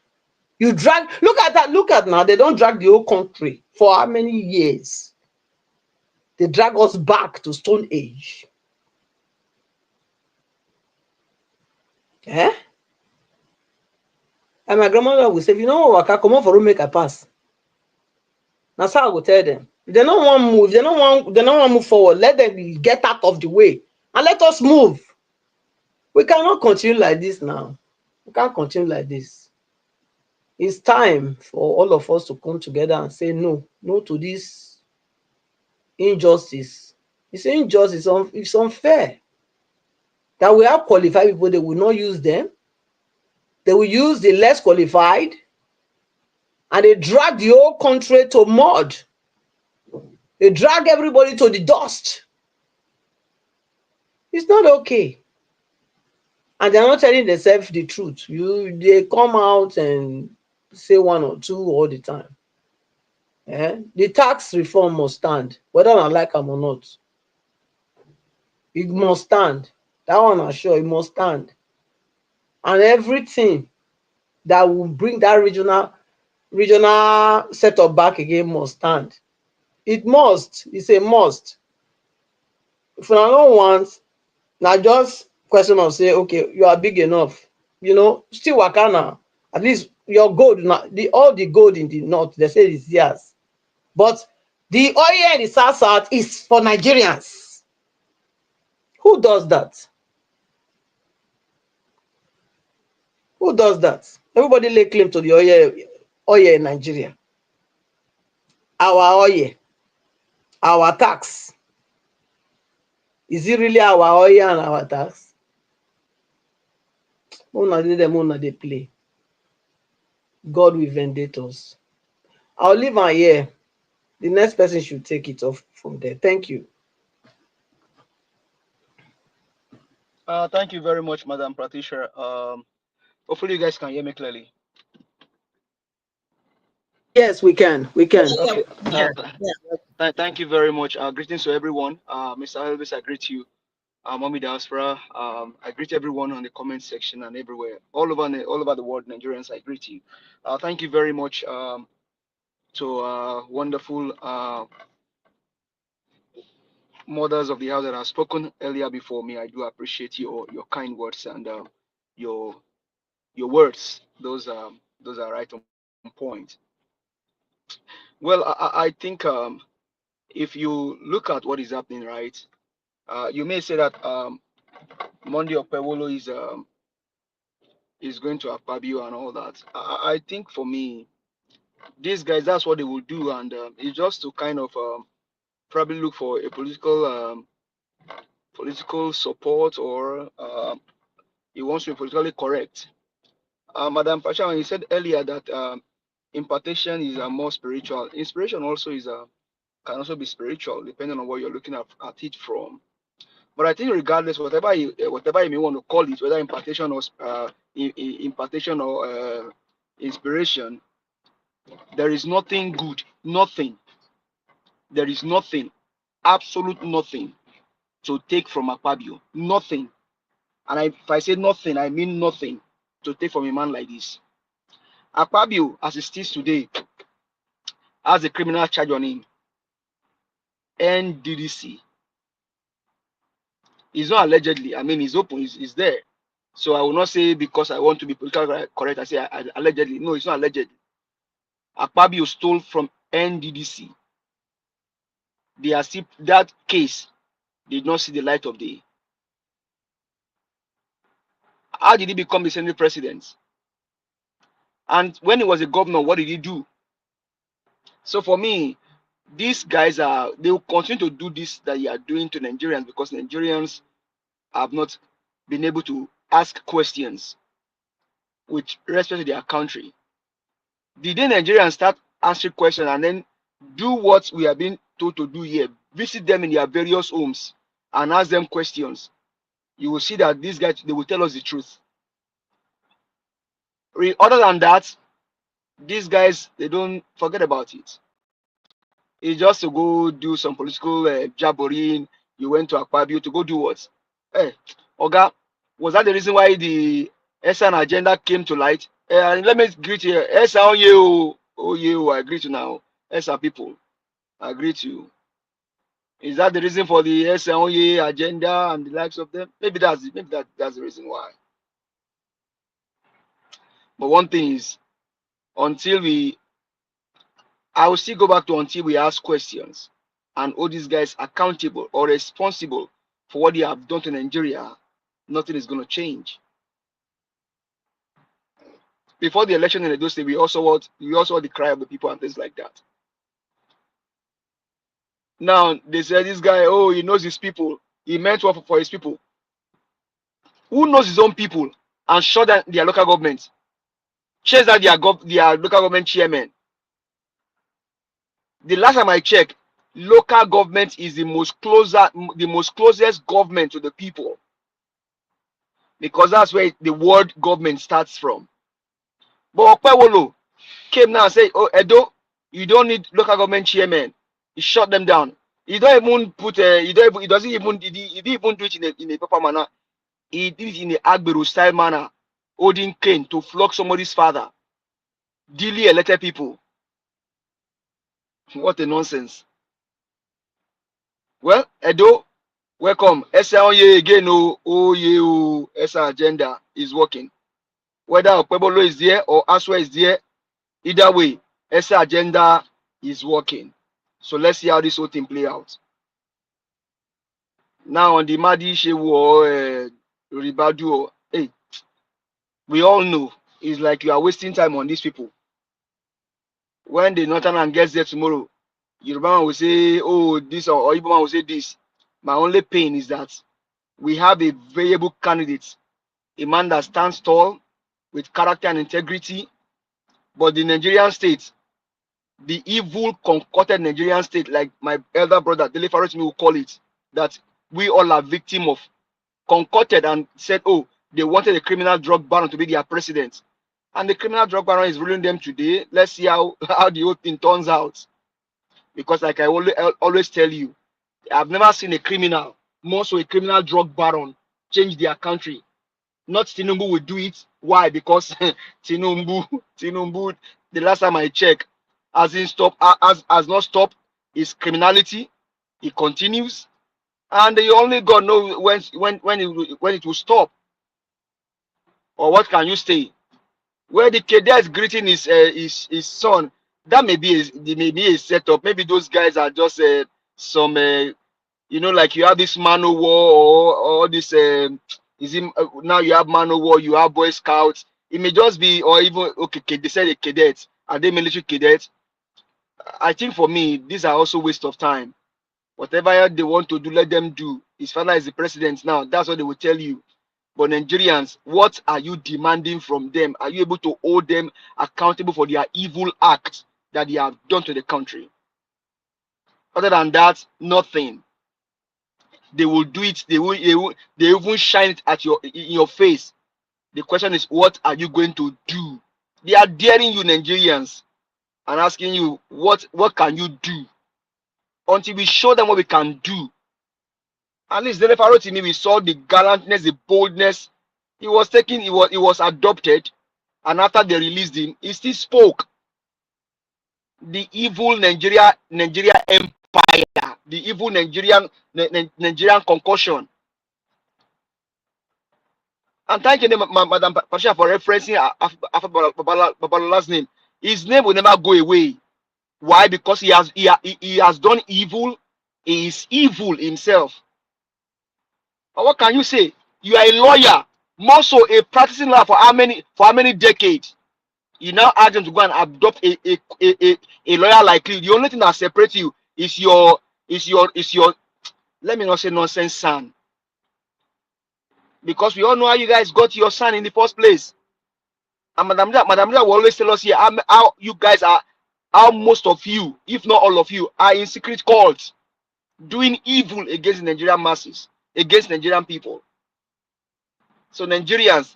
Look at that. Look at now. They don't drag the whole country for how many years? They drag us back to Stone Age. And my grandmother will say, if you know what, I come on for room, make a pass. That's how I will tell them. If they don't want to move, they don't want to move forward, let them get out of the way and let us move. We cannot continue like this now. We can't continue like this. It's time for all of us to come together and say no to this injustice. It's injustice. It's unfair that we have qualified people. They will not use them. They will use the less qualified, and they drag the whole country to mud. They drag everybody to the dust. It's not okay. And they're not telling themselves the truth. They come out and say one or two all the time. The tax reform must stand, whether I like them or not. It must stand. That one I'm sure it must stand. And everything that will bring that regional setup back again must stand. It must. It's a must. If I don't want, now just question of say, okay, you are big enough, still waka now. At least your gold, all the gold in the north, they say it's theirs. But the oil in the south is for Nigerians. Who does that? Who does that? Everybody lay claim to the oil in Nigeria. Our oil, our tax. Is it really our oil and our tax? They play. God will vindicate us. I'll leave her here. The next person should take it off from there. Thank you. Thank you very much, Madam Pratisha. Hopefully you guys can hear me clearly. Yes, we can. Okay. Thank you very much. Greetings to everyone. Mr. Elvis, I greet you. Mommy Diaspora, I greet everyone on the comment section and everywhere, all over the world. Nigerians, I greet you. Thank you very much to wonderful mothers of the house that have spoken earlier before me. I do appreciate your kind words and your words. Those are right on point. Well, I think if you look at what is happening, right, you may say that Monday Okpebholo is going to Akpabio and all that. I think for me, these guys, that's what they will do, and it's just to kind of probably look for a political support, or he wants to be politically correct. Madam Pasha, when you said earlier that impartation is more spiritual, inspiration also can also be spiritual, depending on what you're looking at it from. But I think regardless, whatever you may want to call it, whether impartation or inspiration, there is nothing good, nothing. There is nothing, absolute nothing to take from Akpabio, nothing. And if I say nothing, I mean nothing to take from a man like this. Akpabio, as it is today, has a criminal charge on him. NDDC. It's not allegedly. I mean, it's open. It's there. So I will not say because I want to be politically correct. I say allegedly. No, it's not allegedly. Akpabio stole from NDDC. They are still, that case did not see the light of day. How did he become the Senate president? And when he was a governor, what did he do? So for me, these guys they will continue to do this that you are doing to Nigerians because Nigerians have not been able to ask questions with respect to their country. The day Nigerians start answering questions and then do what we have been told to do here, visit them in their various homes and ask them questions, you will see that these guys, they will tell us the truth. Other than that, these guys, they don't forget about it. It's just to go do some political jabbering. You went to Akpabio to go do what? Hey, Oga, was that the reason why the SN agenda came to light? Let me greet you. SN, I greet you now. SN people, I greet you. Is that the reason for the SN agenda and the likes of them? Maybe that's the reason why. But one thing is, I will still go back to until we ask questions and hold these guys accountable or responsible for what they have done to Nigeria, nothing is going to change. Before the election in Edo State, we also heard the cry of the people and things like that. Now they say this guy, oh, he knows his people. He meant well for his people. Who knows his own people and shut down their local government? Chase out their local government chairman. The last time I checked, local government is the most closest government to the people, because that's where the word government starts from. But Okpewolo came now and said, "Oh, Edo, you don't need local government chairman." He shut them down. He don't even put. He didn't even do it in a proper manner. He did it in a Agbero style manner, holding cane to flog somebody's father. Duly elected people. What a nonsense. Well, Edo, welcome. SLA again. Oh, SR agenda is working. Whether Okpebolo is there or Aswa is there, either way, SR agenda is working. So let's see how this whole thing play out. Now on the Mahdi Shehu or Ribadu, hey, we all know it's like you are wasting time on these people. When the Northern gets there tomorrow, Yoruba man will say, oh, this, or Igbo man will say this. My only pain is that we have a viable candidate, a man that stands tall with character and integrity, but the Nigerian state, the evil concocted Nigerian state, like my elder brother Dele Farotimi will call it, that we all are victim of, concocted and said, oh, they wanted a criminal drug baron to be their president. And the criminal drug baron is ruling them today. Let's see how the whole thing turns out. Because like I always tell you, I've never seen a criminal, more so a criminal drug baron, change their country. Not Tinubu will do it. Why? Because Tinubu, the last time I checked, has not stopped his criminality. It continues. And you only God knows when it will stop. Or what can you say? Where the cadet is greeting his son, that may be a setup. Maybe those guys are just some like you have this man of war or this now you have man of war, you have Boy Scouts. It may just be, or even okay, they said a cadet. Are they military cadets? I think for me, these are also waste of time. Whatever they want to do, let them do. His father is the president now. That's what they will tell you. But Nigerians, what are you demanding from them? Are you able to hold them accountable for their evil acts that they have done to the country? Other than that, nothing. They will do it. They even shine it in your face. The question is, what are you going to do? They are daring you, Nigerians, and asking you, what can you do? Until we show them what we can do. At least Dele Farotimi, we saw the gallantness, the boldness. He was adopted, and after they released him, he still spoke. the evil Nigeria empire, the evil Nigerian concussion. And thank you, Madam Patricia, for referencing Babalola's name. His name will never go away. Why? Because he has done evil. He is evil himself. But what can you say? You are a lawyer, more so a practicing lawyer for how many decades? You now ask them to go and adopt a lawyer like you. The only thing that separates you is your let me not say nonsense son. Because we all know how you guys got your son in the first place. And Madam Lida will always tell us here how you guys are, how most of you, if not all of you, are in secret cults doing evil against the Nigerian masses, against Nigerian people. So Nigerians,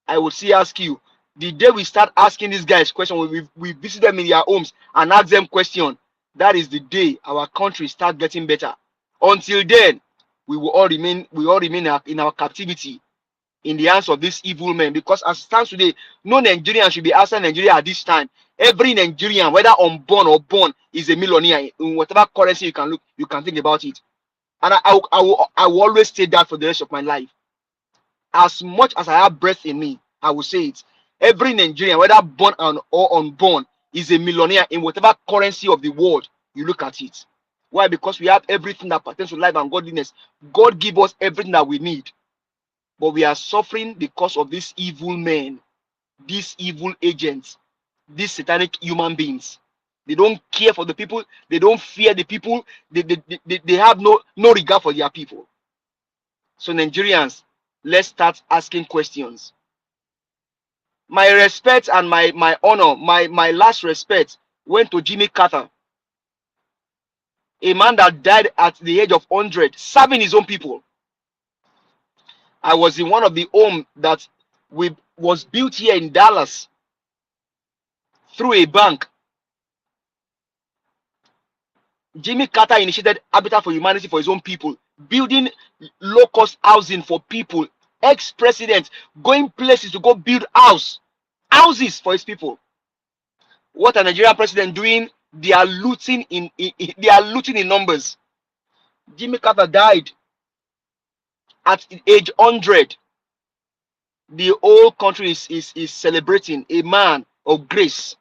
I would ask you, the day we start asking these guys questions, we visit them in their homes and ask them questions, that is the day our country start getting better. Until then, we will all remain in our captivity in the hands of these evil men. Because as it stands today, no Nigerian should be outside Nigeria at this time. Every Nigerian, whether unborn or born, is a millionaire in whatever currency you can think about it. And I will always say that for the rest of my life. As much as I have breath in me, I will say it. Every Nigerian, whether born or unborn, is a millionaire in whatever currency of the world you look at it. Why? Because we have everything that pertains to life and godliness. God give us everything that we need. But we are suffering because of these evil men, these evil agents, these satanic human beings. They don't care for the people. They don't fear the people. They have no regard for their people. So Nigerians, let's start asking questions. My respect and my honor, my last respect went to Jimmy Carter, a man that died at the age of 100, serving his own people. I was in one of the homes that was built here in Dallas through a bank. Jimmy Carter initiated Habitat for Humanity for his own people, building low-cost housing for people. Ex-president going places to go build houses for his people. What a Nigerian president doing? They are looting in numbers. Jimmy Carter died at age 100. The whole country is celebrating a man of grace.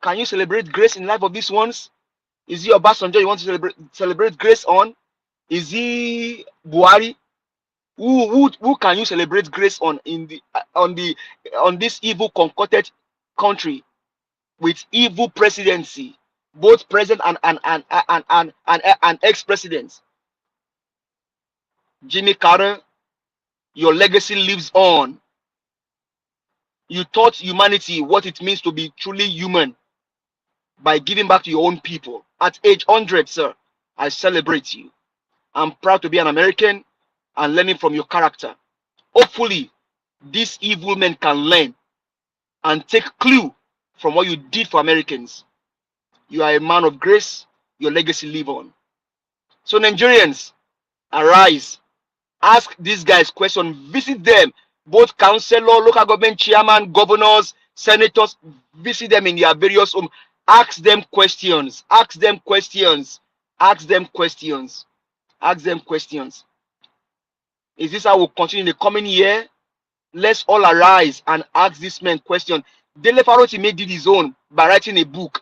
Can you celebrate grace in the life of these ones? Is he Obasanjo you want to celebrate grace on? Is he Buhari? Who can you celebrate grace on on this evil concocted country with evil presidency, both president and ex-presidents? Jimmy Carter, your legacy lives on. You taught humanity what it means to be truly human by giving back to your own people. At age 100, sir, I celebrate you. I'm proud to be an American and learning from your character. Hopefully, these evil men can learn and take clue from what you did for Americans. You are a man of grace. Your legacy live on. So Nigerians, arise. Ask these guys questions. Visit them. Both councillor, local government chairman, governors, senators. Visit them in their various homes. Ask them questions. Ask them questions. Ask them questions. Ask them questions. Is this how we'll continue in the coming year? Let's all arise and ask these men questions. Dele Faroti did his own by writing a book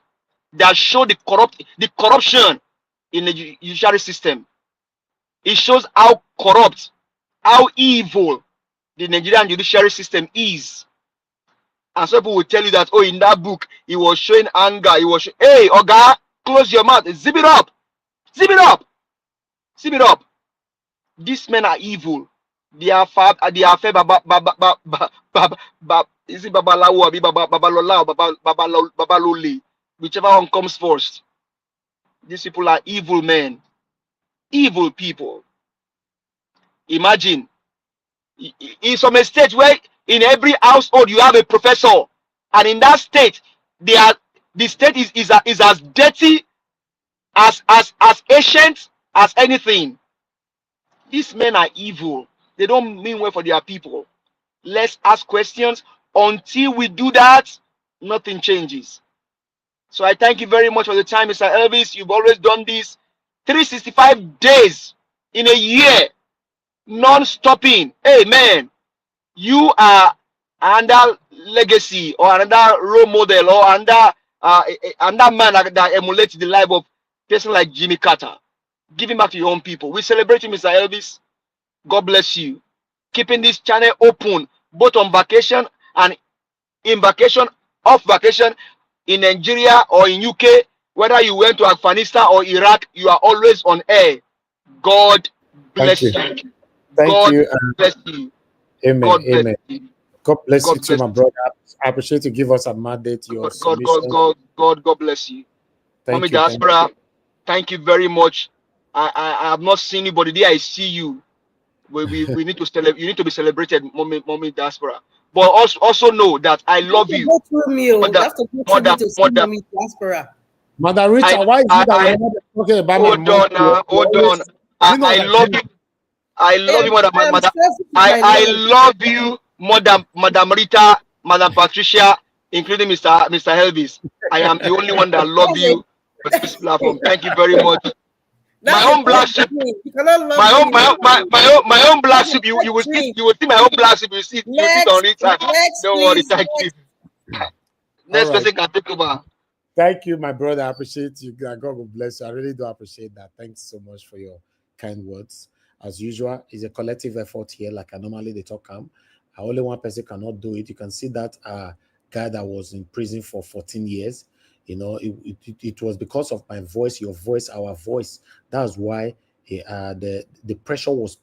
that showed the corruption in the judiciary system. It shows how corrupt, how evil the Nigerian judiciary system is. And some people will tell you that, oh, in that book, he was showing anger. He was hey, Oga, close your mouth. Zip it up. Zip it up. Zip it up. These men are evil. They are fab. They are fab. Is it Babalawo or Babalola or Babaloli? Whichever one comes first. These people are evil men. Evil people. Imagine in some state where in every household you have a professor, and in that state the state is as dirty, as ancient as anything. These men are evil. They don't mean well for their people. Let's ask questions. Until we do that, nothing changes. So I thank you very much for the time, Mr. Elvis. You've always done this 365 days in a year, non-stopping. Amen. You are another legacy or another role model or another man that emulates the life of a person like Jimmy Carter. Giving back to your own people. We celebrate you, Mr. Elvis. God bless you. Keeping this channel open, both on vacation and in vacation, off vacation, in Nigeria or in UK, whether you went to Afghanistan or Iraq, you are always on air. God bless you. Thank God you. bless you. Amen. God bless Amen. you. God bless God you too, bless my you. brother. I appreciate you give us a mandate, your submission. God bless you. Thank Mommy you. Diaspora, thank you very much. I have not seen you, but the day I see you, we need to celebrate. You need to be celebrated, Mommy Diaspora. But also know that I love you. Go through me, oh. You have to go through me to see Mommy Diaspora. Mother Rita, why is it that you're not talking about my mom? Hold on. I love you. I love you more than Madam. I love you more than Madam Rita, Madam Patricia, including Mr. Elvis. I am the only one that love you on this platform. Thank you very much. My own black sheep. My own black sheep. You will see my own black sheep. You sit on it. Don't worry. Thank you. Next person can take over. Thank you, my brother. I appreciate you. God will bless you. I really do appreciate that. Thanks so much for your kind words. As usual, it's a collective effort here. Like I normally they talk only one person cannot do it. You can see that guy that was in prison for 14 years. You know, it was because of my voice, your voice, our voice. That's why the pressure was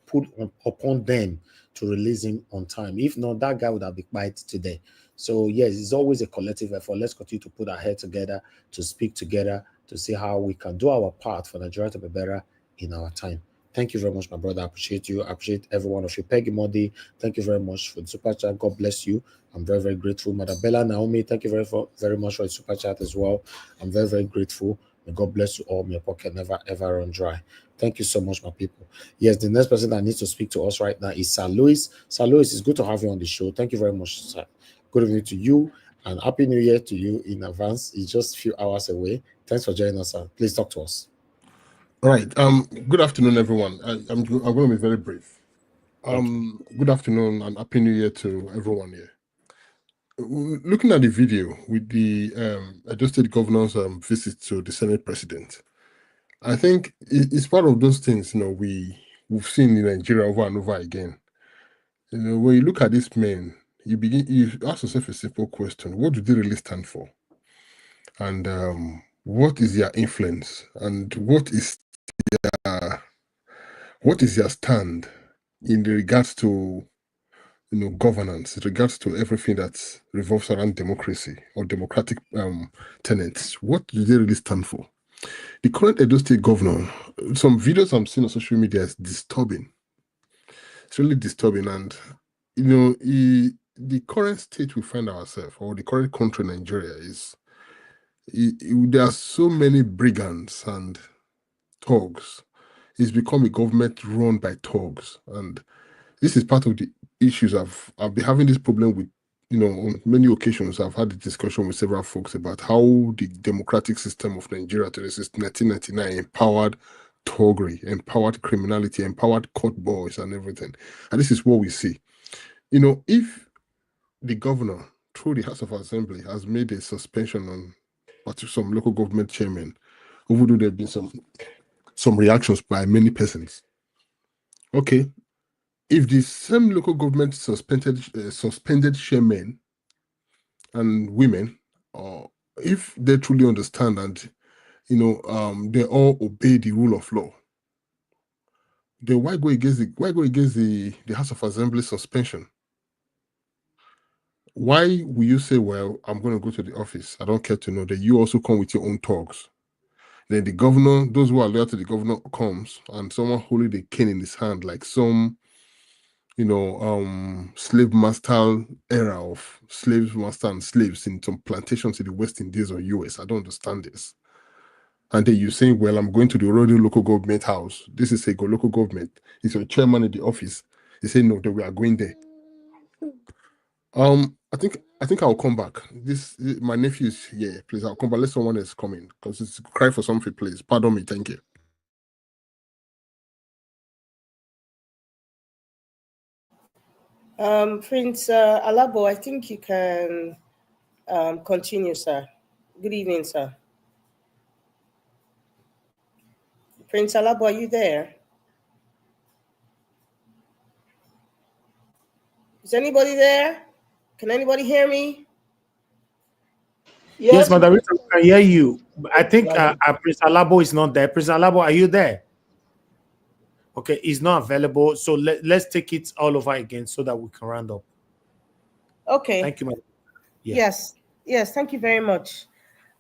put upon them to release him on time. If not, that guy would have been quiet today. So yes, it's always a collective effort. Let's continue to put our head together, to speak together, to see how we can do our part for Nigeria to be better in our time. Thank you very much, my brother. I appreciate you. I appreciate every one of you. Peggy Modi, thank you very much for the super chat. God bless you. I'm very, very grateful. Mother Bella Naomi, thank you very much for the super chat as well. I'm very, very grateful. May God bless you all. May your pocket never, ever run dry. Thank you so much, my people. Yes, the next person that needs to speak to us right now is Sir Louis. Sir Louis, it's good to have you on the show. Thank you very much, sir. Good evening to you and Happy New Year to you in advance. It's just a few hours away. Thanks for joining us, sir. Please talk to us. All right. Good afternoon, everyone. I'm going to be very brief. Good afternoon and Happy New Year to everyone here. Looking at the video with the Edo State Governor's visit to the Senate President, I think it's part of those things, you know, we've seen in Nigeria over and over again. You know, when you look at these men, you ask yourself a simple question: what do they really stand for? And what is their influence? And what is their stand in regards to, you know, governance, in regards to everything that revolves around democracy or democratic tenets? What do they really stand for? The current Edo State governor, some videos I'm seeing on social media is disturbing. It's really disturbing, and you know, the current state we find ourselves, or the current country, Nigeria, is there are so many brigands and thugs. It's become a government run by thugs, and this is part of the issues I've been having this problem with. You know, on many occasions I've had a discussion with several folks about how the democratic system of Nigeria since 1999 empowered thuggery, empowered criminality, empowered court boys and everything. And this is what we see. You know, if the governor, through the House of Assembly, has made a suspension on some local government chairmen, even though there have been some reactions by many persons. Okay, if the same local government suspended chairmen and women, or if they truly understand and, you know, they all obey the rule of law, then why go against the House of Assembly suspension? Why will you say, well, I'm going to go to the office, I don't care to know, that you also come with your own thugs? Then the governor, those who are loyal to the governor, comes and someone holding the cane in his hand, like some, you know, slave master era of slave master and slaves in some plantations in the West Indies or US. I don't understand this. And then you're saying, well, I'm going to the Rodeo local government house. This is a local government. It's your chairman in the office. They say, no, that we are going there. I think I'll come back. My nephew is here. Please, I'll come back. Let someone else come in because it's cry for something. Please, pardon me. Thank you. Prince Alabo, I think you can continue, sir. Good evening, sir. Prince Alabo, are you there? Is anybody there? Can anybody hear me? Yes, Madam Rita, I can hear you. I think Prince Alabo is not there. Prince Alabo, are you there? Okay, he's not available. So let's take it all over again so that we can round up. Okay. Thank you, madam. Yeah. Yes, thank you very much.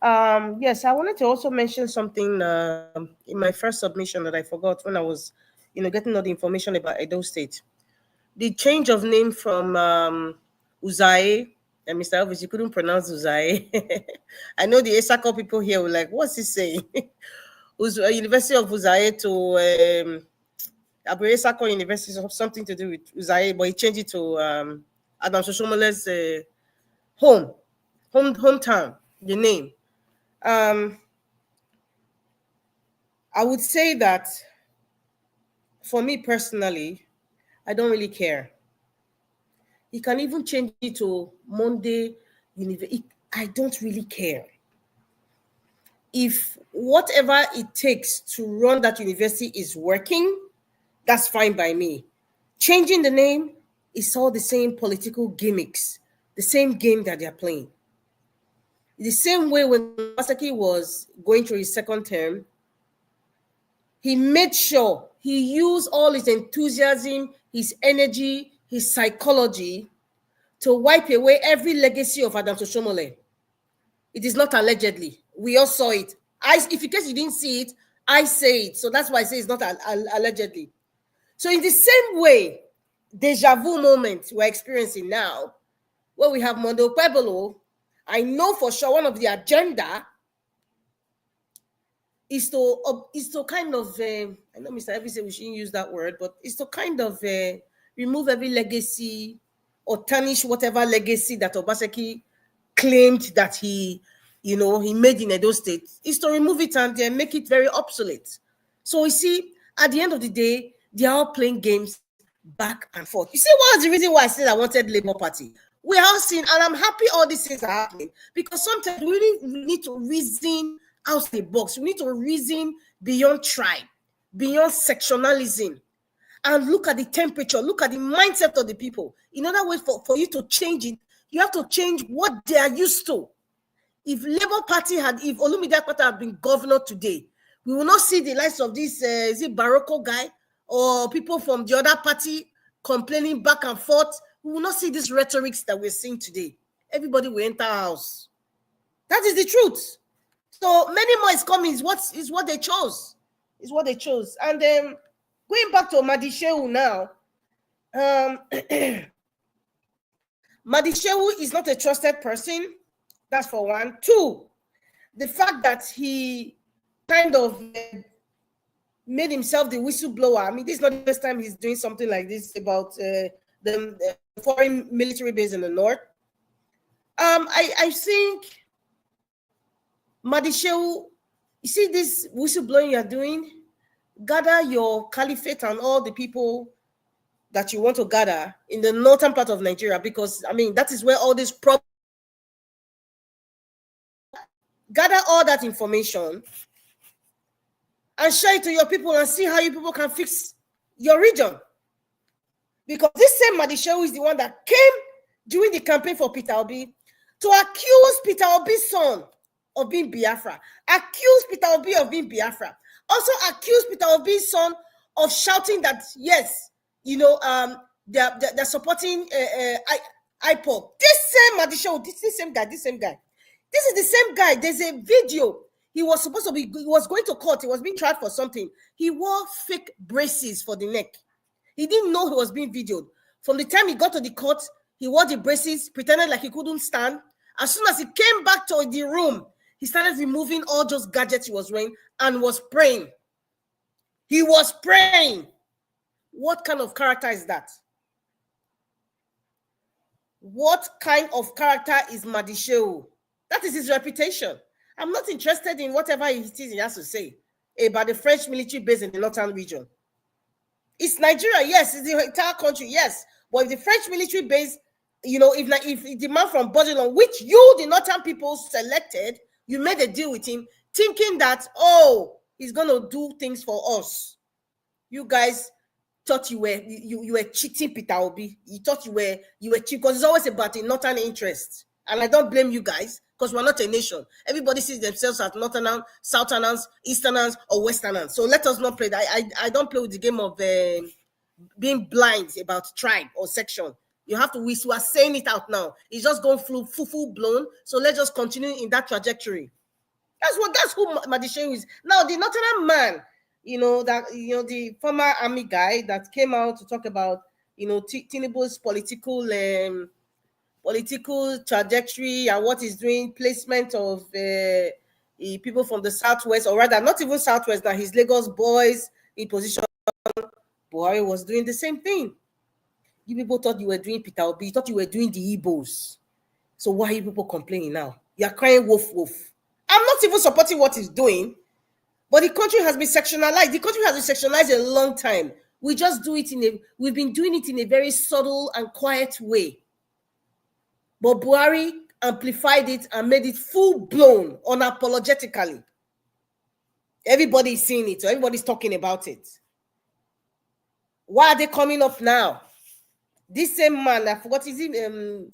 Yes, I wanted to also mention something in my first submission that I forgot when I was, getting all the information about Edo State. The change of name from Uzaye, and Mr. Elvis, you couldn't pronounce Uzaye. I know the Esako people here were like, what's he saying? University of Uzaye to Abu Esako University, something to do with Uzaye, but he changed it to Adam Soshomole's hometown, the name. I would say that for me personally, I don't really care. He can even change it to Monday University. I don't really care. If whatever it takes to run that university is working, that's fine by me. Changing the name is all the same political gimmicks, the same game that they're playing. The same way when Masaki was going through his second term, he made sure he used all his enthusiasm, his energy, his psychology to wipe away every legacy of Adam Soshomole. It is not allegedly. We all saw it. If in case you didn't see it, I say it. So that's why I say it's not allegedly. So in the same way, deja vu moment we're experiencing now, where we have Mondo Pueblo, I know for sure one of the agenda is to kind of, I know Mr. Evie said we shouldn't use that word, but it's to kind of remove every legacy or tarnish whatever legacy that Obaseki claimed that he made in Edo State, is to remove it and make it very obsolete. So you see, at the end of the day, they are all playing games back and forth. You see, what's the reason why I said I wanted Labour Party? We have seen, and I'm happy all these things are happening, because sometimes we really need to reason out the box. We need to reason beyond tribe, beyond sectionalism, and look at the temperature, look at the mindset of the people. In other words, for you to change it, you have to change what they are used to. If Labour Party if Olumide Akpata had been governor today, we will not see the likes of this Baroko guy or people from the other party complaining back and forth. We will not see these rhetorics that we're seeing today. Everybody will enter our house. That is the truth. So many more is coming. Is what they chose. Is what they chose. And going back to Mahdi Shehu now, Mahdi Shehu is not a trusted person. That's for one. Two, the fact that he kind of made himself the whistleblower. I mean, this is not the first time he's doing something like this about the foreign military base in the north. I think Mahdi Shehu, you see this whistleblowing you're doing, gather your caliphate and all the people that you want to gather in the northern part of Nigeria, because, I mean, that is where all this problem. Gather all that information and share it to your people and see how you people can fix your region. Because this same Mahdi Shehu is the one that came during the campaign for Peter Obi to accuse Peter Obi's son of being Biafra, accuse Peter Obi of being Biafra, also accuse Peter Obi's son of shouting that, yes, they're supporting IPOB. This same Mahdi Shehu, this same guy. This is the same guy. There's a video. He was going to court. He was being tried for something. He wore fake braces for the neck. He didn't know he was being videoed. From the time he got to the court, he wore the braces, pretended like he couldn't stand. As soon as he came back to the room, he started removing all those gadgets he was wearing and was praying. He was praying. What kind of character is that? What kind of character is Mahdi Shehu? That is his reputation. I'm not interested in whatever he has to say about the French military base in the northern region. It's Nigeria, yes. It's the entire country, yes. But if the French military base, you know, if the man from Bodilon, which you, the northern people, selected, you made a deal with him, thinking that, oh, he's going to do things for us. You guys thought you were cheating Peter Obi. You thought you were cheating, because it's always about the northern interest. And I don't blame you guys, because we're not a nation. Everybody sees themselves as northerners, southerners, easterners, or westerners. So let us not play that. I don't play with the game of being blind about tribe or section. You have to, we are saying it out now. It's just going full blown. So let's just continue in that trajectory. That's who Mahdi Shehu is. Now, the northern man, the former army guy that came out to talk about, Tinubu's political trajectory and what he's doing, placement of people from the southwest, or rather, not even southwest, now his Lagos boys in position. Buhari was doing the same thing. You people thought you were doing Peter Obi, you thought you were doing the Igbos. So why are you people complaining now? You're crying wolf, wolf. I'm not even supporting what he's doing, but the country has been sectionalized. The country has been sectionalized a long time. We just do it we've been doing it in a very subtle and quiet way. But Buhari amplified it and made it full-blown, unapologetically. Everybody's seeing it, so everybody's talking about it. Why are they coming up now? This same man, I forgot his name,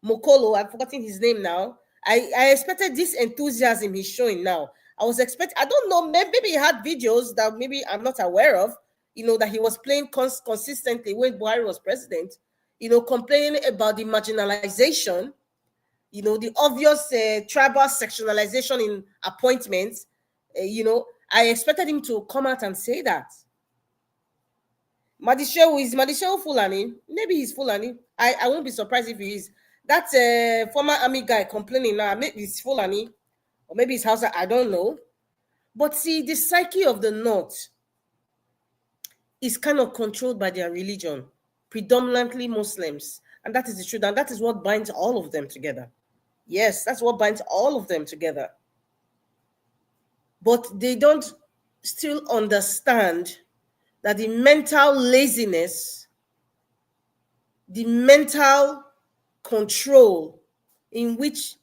Mokolo, I've forgotten his name now. I expected this enthusiasm he's showing now. I don't know, maybe he had videos that maybe I'm not aware of, that he was playing consistently when Buhari was president, complaining about the marginalization, the obvious tribal sectionalization in appointments. I expected him to come out and say that. Mahdi Shehu Fulani? Maybe he's Fulani. I won't be surprised if he is. That former army guy complaining now, maybe he's Fulani, or maybe it's Hausa, I don't know. But see, the psyche of the North is kind of controlled by their religion, predominantly Muslims. And that is the truth. And that is what binds all of them together. Yes, that's what binds all of them together. But they don't still understand that the mental laziness, the mental control in which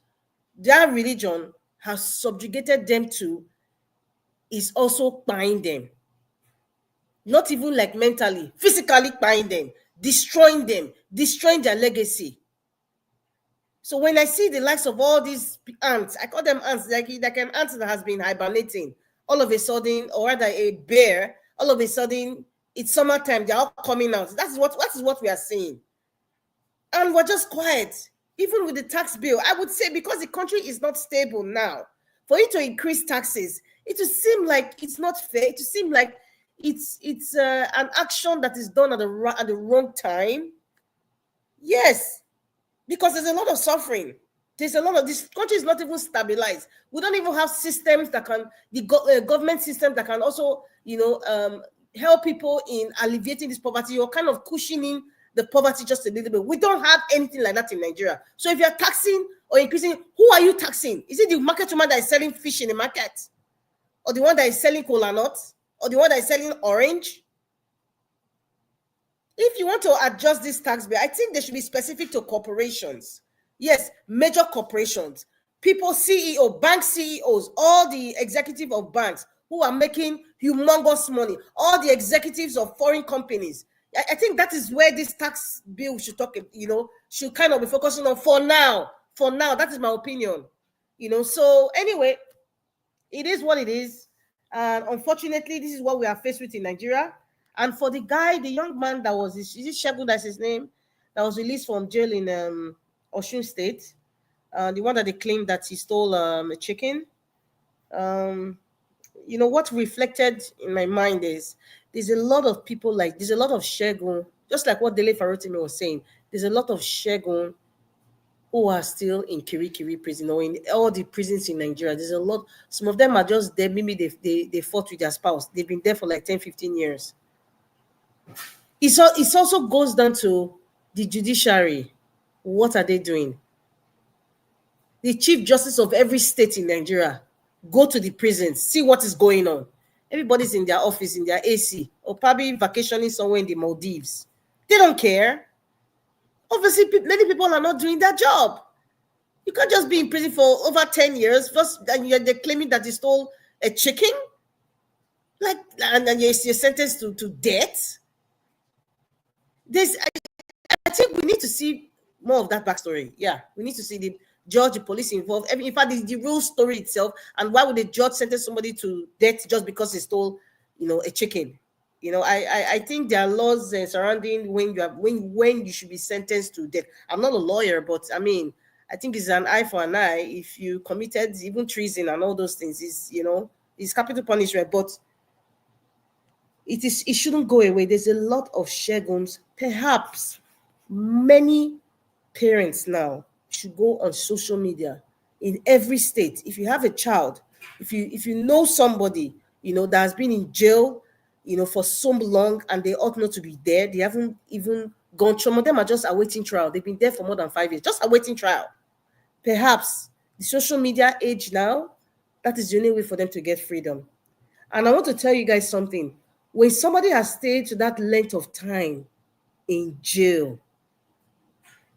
their religion has subjugated them to is also buying them. Not even like mentally, physically buying them, destroying their legacy. So when I see the likes of all these ants, I call them ants, like an ant that has been hibernating, all of a sudden, or rather a bear, all of a sudden, it's summertime, they're all coming out. That is what we are seeing. And we're just quiet. Even with the tax bill, I would say, because the country is not stable now, for you to increase taxes, it will seem like it's not fair. It will seem like it's an action that is done at the wrong time. Yes, because there's a lot of suffering. There's a lot of, this country is not even stabilized. We don't even have systems that can, government system that can also, help people in alleviating this poverty or kind of cushioning the poverty just a little bit. We don't have anything like that in Nigeria. So if you're taxing or increasing, who are you taxing? Is it the market woman that is selling fish in the market? Or the one that is selling cola nuts? Or the one that is selling orange? If you want to adjust this tax bill, I think they should be specific to corporations. Yes, major corporations. People, CEO, bank CEOs, all the executive of banks who are making humongous money, all the executives of foreign companies. I think that is where this tax bill should should kind of be focusing on for now. For now, that is my opinion. So anyway, it is what it is. Unfortunately, this is what we are faced with in Nigeria. And for the young man that was, is it Shegun, that's his name, that was released from jail in Osun State, the one that they claimed that he stole a chicken. What reflected in my mind is there's a lot of people there's a lot of Shegun, just like what Dele Farotimi was saying, there's a lot of Shegun who are still in Kirikiri prison or in all the prisons in Nigeria. There's a lot, some of them are just there, maybe they fought with their spouse. They've been there for like 10, 15 years. It also goes down to the judiciary. What are they doing? The Chief Justice of every state in Nigeria, go to the prisons, see what is going on. Everybody's in their office, in their AC, or probably vacationing somewhere in the Maldives. They don't care. Obviously, many people are not doing their job. You can't just be in prison for over 10 years, first, and they're claiming that you stole a chicken, and then you're sentenced to death. I think we need to see more of that backstory. Yeah, we need to see the judge, the police involved. In fact, the real story itself, and why would the judge sentence somebody to death just because he stole, a chicken? I think there are laws surrounding when you should be sentenced to death. I'm not a lawyer, but I mean, I think it's an eye for an eye. If you committed even treason and all those things, is capital punishment. But it shouldn't go away. There's a lot of Sheguns. Perhaps many parents now should go on social media in every state. If you have a child, if you know somebody that has been in jail for so long and they ought not to be there, they haven't even gone. Some of them are just awaiting trial. They've been there for more than 5 years, just awaiting trial. Perhaps the social media age now, that is the only way for them to get freedom. And I want to tell you guys something. When somebody has stayed to that length of time in jail,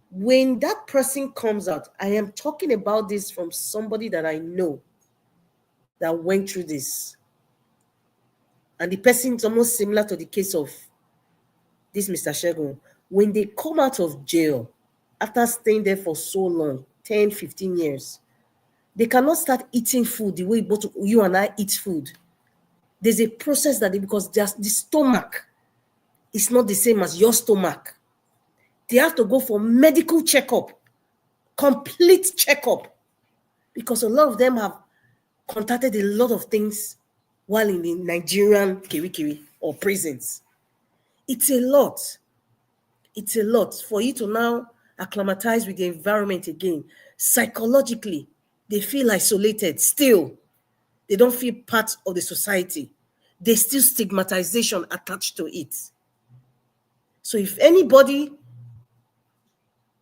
when that person comes out, I am talking about this from somebody that I know that went through this. And the person is almost similar to the case of this Mr. Shegun. When they come out of jail, after staying there for so long, 10, 15 years, they cannot start eating food the way both you and I eat food. There's a process because the stomach is not the same as your stomach. They have to go for medical checkup, complete checkup, because a lot of them have contacted a lot of things while in the Nigerian Kirikiri or prisons. It's a lot. It's a lot for you to now acclimatize with the environment again. Psychologically, they feel isolated still. They don't feel part of the society. There's still stigmatization attached to it. So if anybody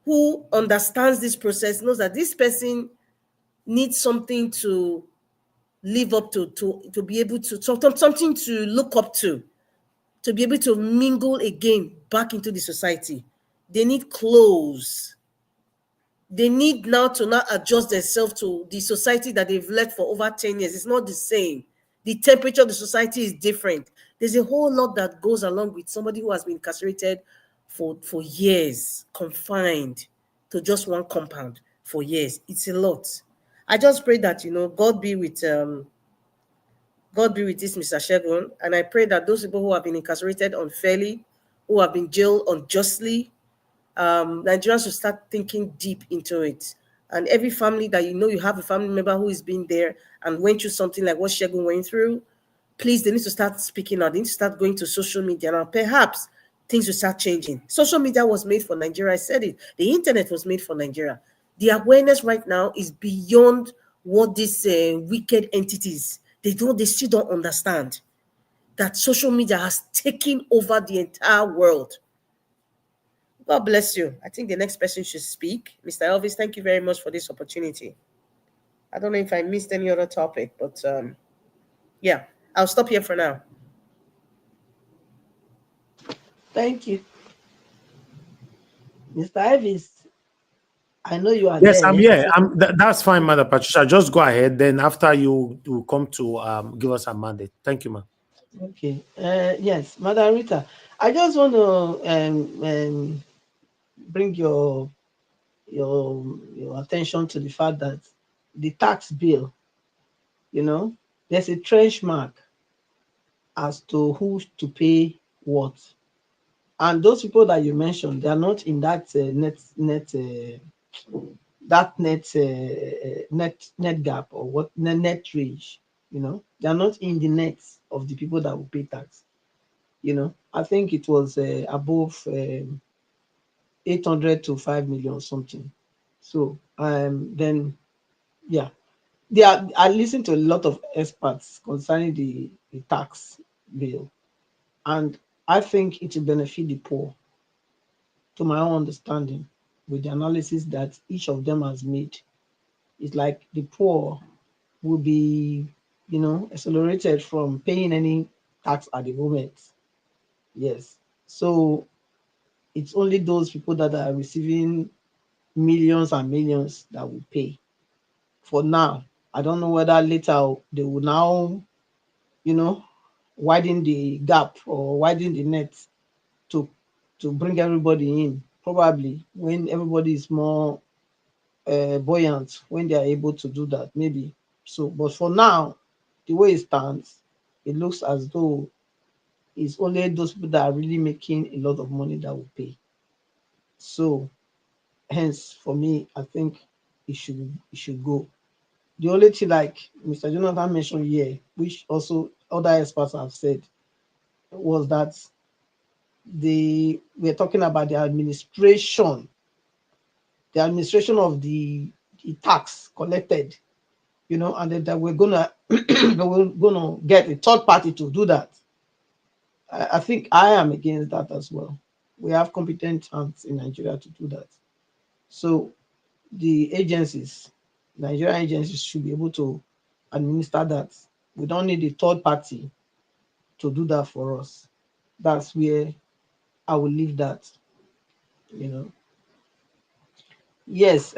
who understands this process knows that this person needs something to live up to be able to, something to look up to be able to mingle again back into the society, they need clothes. They need now to not adjust themselves to the society that they've left for over 10 years. It's not the same. The temperature of the society is different. There's a whole lot that goes along with somebody who has been incarcerated for years, confined to just one compound for years. It's a lot. I just pray that, God be with this Mr. Shegun, and I pray that those people who have been incarcerated unfairly, who have been jailed unjustly, Nigerians should start thinking deep into it. And every family that you have a family member who has been there and went through something like what Shegun went through, please, they need to start speaking out. They need to start going to social media now. Perhaps things will start changing. Social media was made for Nigeria. I said it. The internet was made for Nigeria. The awareness right now is beyond what these wicked entities, they still don't understand that social media has taken over the entire world. God bless you. I think the next person should speak. Mr. Elvis, thank you very much for this opportunity. I don't know if I missed any other topic, but yeah, I'll stop here for now. Thank you. Mr. Elvis, I know you are yes, there. I'm here. That's fine, Mother Patricia. Just go ahead. Then after you come to give us a mandate. Thank you, ma'am. Okay. Yes, Madam Rita, I just want to bring your attention to the fact that the tax bill, there's a trench mark as to who to pay what, and those people that you mentioned, they are not in that net gap or what net range. They are not in the nets of the people that will pay tax. I think it was above 800 to 5 million something. So then, yeah, I listened to a lot of experts concerning the tax bill, and I think it will benefit the poor, to my own understanding. with the analysis that each of them has made. It's like the poor will be, accelerated from paying any tax at the moment. Yes. So it's only those people that are receiving millions and millions that will pay. For now, I don't know whether later they will now, widen the gap or widen the net to bring everybody in. Probably when everybody is more buoyant, when they are able to do that, maybe. So, but for now, the way it stands, it looks as though it's only those people that are really making a lot of money that will pay. So, hence, for me, I think it should go. The only thing, like Mr. Jonathan mentioned here, which also other experts have said, was that we're talking about the administration of the tax collected, and that we're gonna get a third party to do that. I think I am against that as well. We have competent hands in Nigeria to do that. So the agencies, Nigerian agencies, should be able to administer that. We don't need a third party to do that for us. That's where I will leave that. Yes.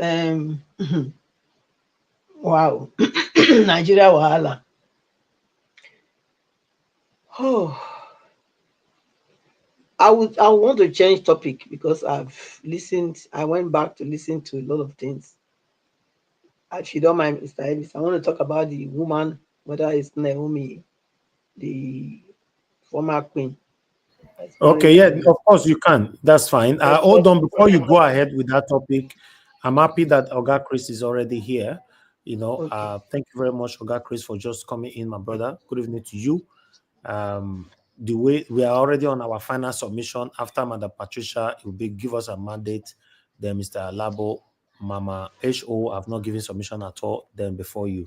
Wow. Nigeria wahala. Oh, I want to change topic because I went back to listen to a lot of things. If you don't mind, Mr. Ellis, I want to talk about the woman, whether it's Naomi, the former queen. Okay, yeah, of course you can. That's fine. Hold on, before you go ahead with that topic, I'm happy that Oga Chris is already here. Thank you very much, Oga Chris, for just coming in, my brother. Good evening to you. The way we are already on our final submission after Madam Patricia, it will give us a mandate. Then Mr. Labo, Mama HO have not given submission at all. Then before you.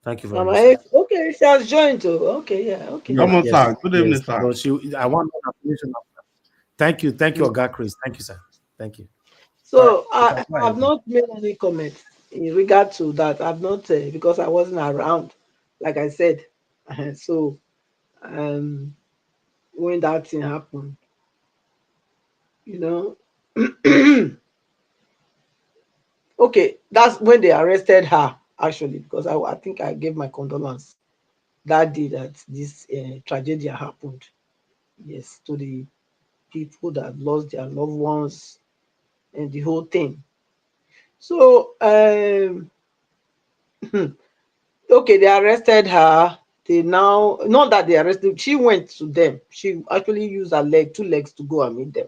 Thank you very much. Mama, okay, she has joined too. Okay, yeah, okay. Come on, sir. Good evening, sir. But I want to Thank you, Oga Chris. Thank you, sir. Thank you. So I have not made any comment in regard to that. I've not because I wasn't around, like I said. So when that thing happened, okay, that's when they arrested her, actually, because I think I gave my condolence that day that this tragedy happened. Yes, to the people that lost their loved ones and the whole thing. So okay, they arrested her. They now, not that they arrested, she went to them. She actually used her two legs to go and meet them.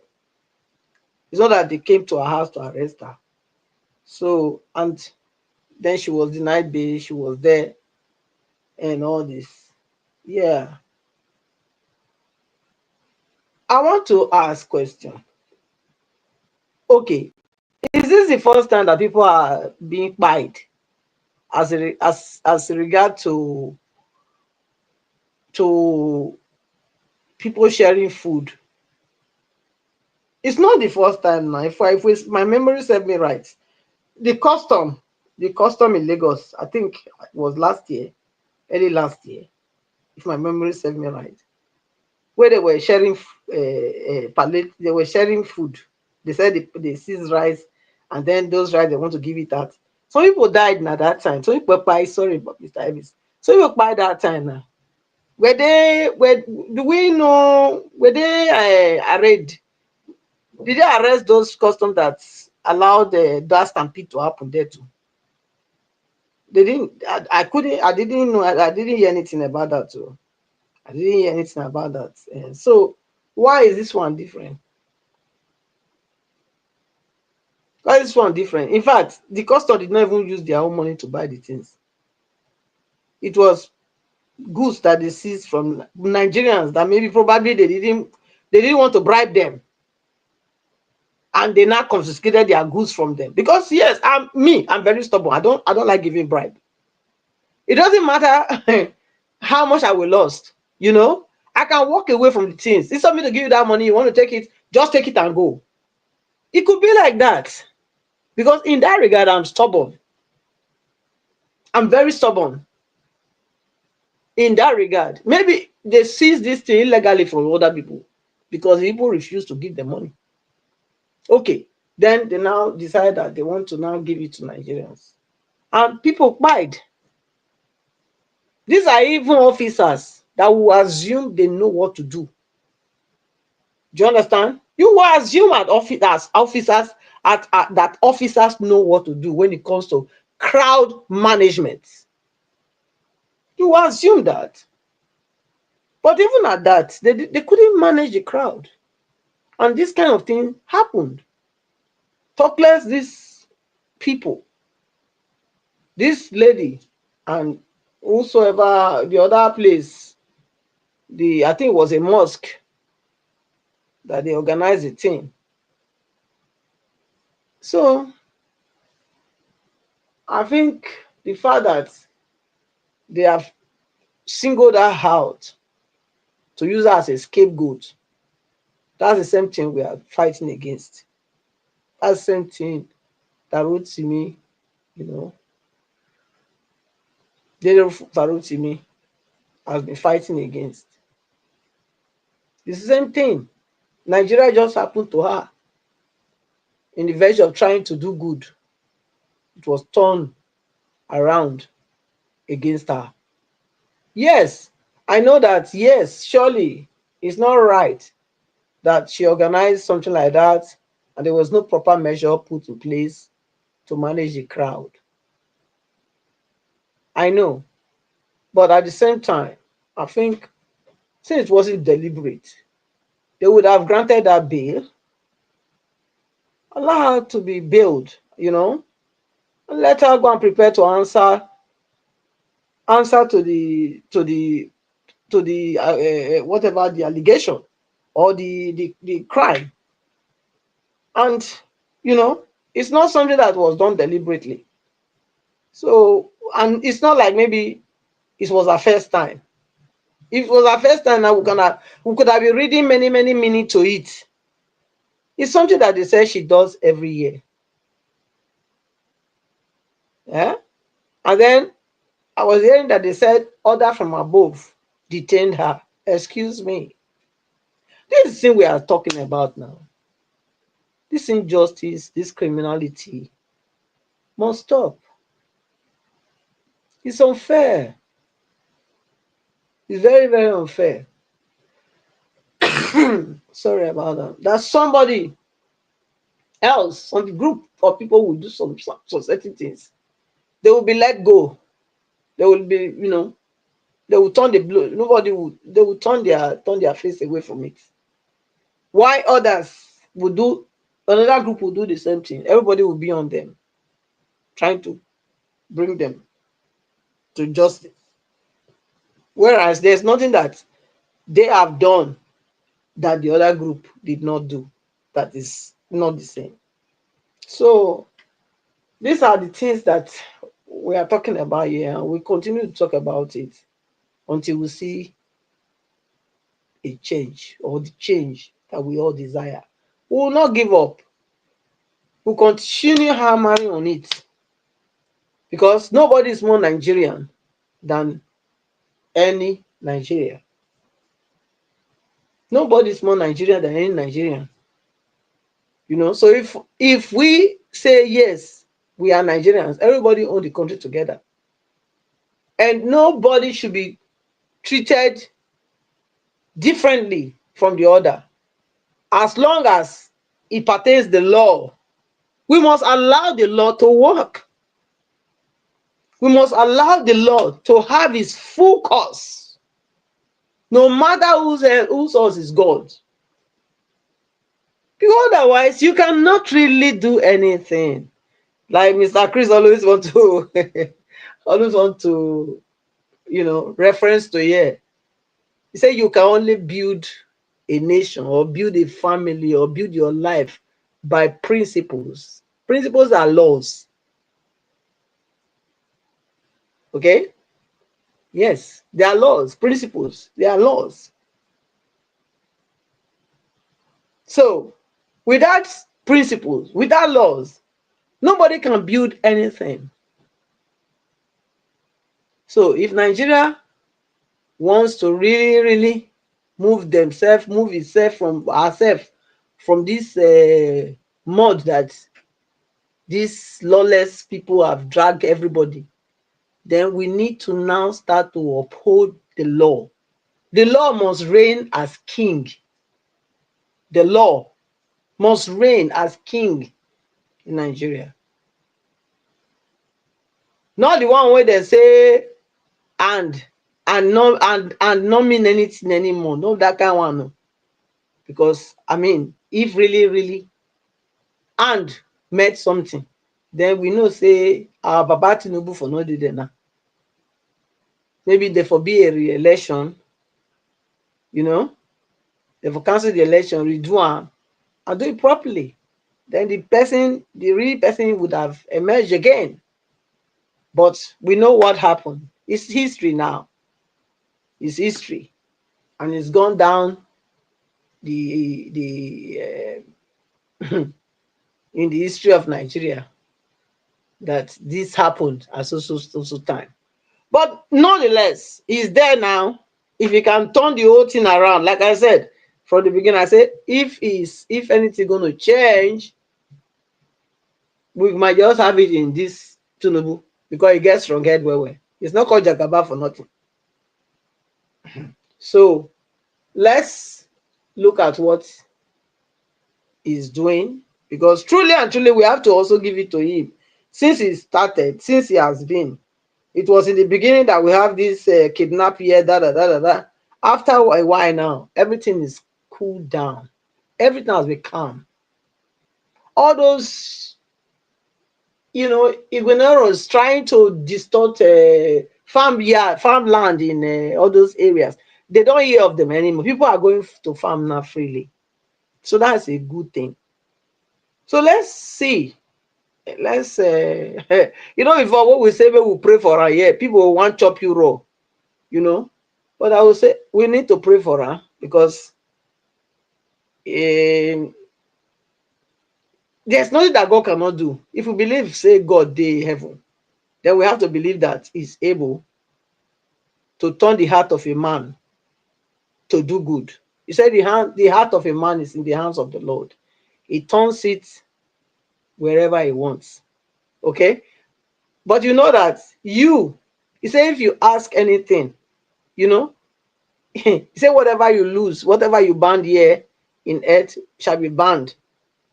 It's not that they came to her house to arrest her. So, and then she was denied bail, she was there and all this. Yeah. I want to ask a question. Okay, is this the first time that people are being pied as regard to people sharing food? It's not the first time now. If my memory serves me right, the custom in Lagos, I think it was early last year, if my memory serves me right, where they were sharing pallet, they were sharing food. They said they seized rice, and then those rice they want to give it out. Some people died at that time. Some people died. Sorry, Mr. Evans. Some people died that time now. Do we know? Were they arraigned? Did they arrest those customs that allowed that stampede to happen there too? They didn't. I didn't know. I didn't hear anything about that too. I didn't hear anything about that. So why is this one different? Why is this one different? In fact, the customs did not even use their own money to buy the things. It was goods that they seized from Nigerians that maybe probably they didn't want to bribe them, and they now confiscated their goods from them. Because yes, I'm very stubborn. I don't like giving bribe. It doesn't matter how much I will lost. I can walk away from the things. It's something to give you that money. You want to take it, just take it and go. It could be like that. Because in that regard, I'm stubborn. I'm very stubborn. In that regard, maybe they seize this thing illegally from other people because people refuse to give them money. Okay, then they now decide that they want to now give it to Nigerians. And people bite. These are even officers that will assume they know what to do. Do you understand? You will assume at officers that officers know what to do when it comes to crowd management. You will assume that. But even at that, they couldn't manage the crowd. And this kind of thing happened. Talk less these people, this lady, and whosoever the other place, I think it was a mosque that they organized the thing. So I think the fact that they have singled her out to use her as a scapegoat, that's the same thing we are fighting against. That's the same thing that Rotimi, Rotimi has been fighting against. It's the same thing. Nigeria just happened to her. In the verge of trying to do good, it was turned around against her. Yes, I know that, yes, surely it's not right that she organized something like that and there was no proper measure put in place to manage the crowd. I know. But at the same time, I think since it wasn't deliberate, they would have granted that bail, allow her to be bailed, and let her go and prepare to answer to the whatever the allegation or the crime. And it's not something that was done deliberately. So, and it's not like maybe it was her first time. If it was her first time, now we could have been reading many minutes to it. It's something that they say she does every year. Yeah. And then I was hearing that they said order from above detained her. Excuse me. This is the thing we are talking about now. This injustice, this criminality must stop. It's unfair. It's very, very unfair. Sorry about that. That somebody else, some group of people will do some certain things. They will be let go. They will be, they will turn the blue. They will turn their face away from it. Why others will do, another group will do the same thing. Everybody will be on them, trying to bring them to justice. Whereas there's nothing that they have done that the other group did not do that is not the same. So these are the things that we are talking about here, and we continue to talk about it until we see a change, or the change that we all desire. We will not give up. We'll continue hammering on it, because nobody is more Nigerian than any Nigerian. Nobody is more Nigerian than any Nigerian. So if we say yes, we are Nigerians, everybody own the country together. And nobody should be treated differently from the other. As long as it pertains the law, we must allow the law to work. We must allow the law to have its full course, no matter whose source is God. Because otherwise, you cannot really do anything. Like Mr. Chris always want to reference to here. He said you can only build a nation or build a family or build your life by principles. Principles are laws. Okay? Yes, they are laws, principles, they are laws. So, without principles, without laws, Nobody can build anything. So if Nigeria wants to really move itself from ourselves, from this mud that these lawless people have dragged everybody, then we need to now start to uphold the law. The law must reign as king. The law must reign as king in Nigeria. Not the one where they say and not mean anything anymore. No, that kind of one. No. Because I mean, if really and meant something, then we know say our Baba Tinubu for no did now. Maybe there for be a re-election, you know, they for cancel the election, redo am, and do it properly. Then the real person would have emerged again. But we know what happened. It's history now. It's history, and it's gone down in the history of Nigeria that this happened at so time. But nonetheless, he's there now. If he can turn the whole thing around, like I said from the beginning, I said if anything going to change, we might just have it in this Tinubu because he gets strong head well. It's not called Jagaba for nothing. So let's look at what he's doing, because truly and truly we have to also give it to him. Since he started, since he has been, it was in the beginning that we have this kidnap here, After a while now, everything is cooled down. Everything has become. All those, Igweneros trying to distort farmland in all those areas. They don't hear of them anymore. People are going to farm now freely. So that's a good thing. So let's see. Let's before what we say, we will pray for her here. People will want to chop you raw, But I will say we need to pray for her because there's nothing that God cannot do. If we believe, say God dey heaven, then we have to believe that He's able to turn the heart of a man to do good. He said the heart of a man is in the hands of the Lord. He turns it wherever He wants. Okay? But you know that He said if you ask anything, He said whatever you lose, whatever you bind here in earth shall be bound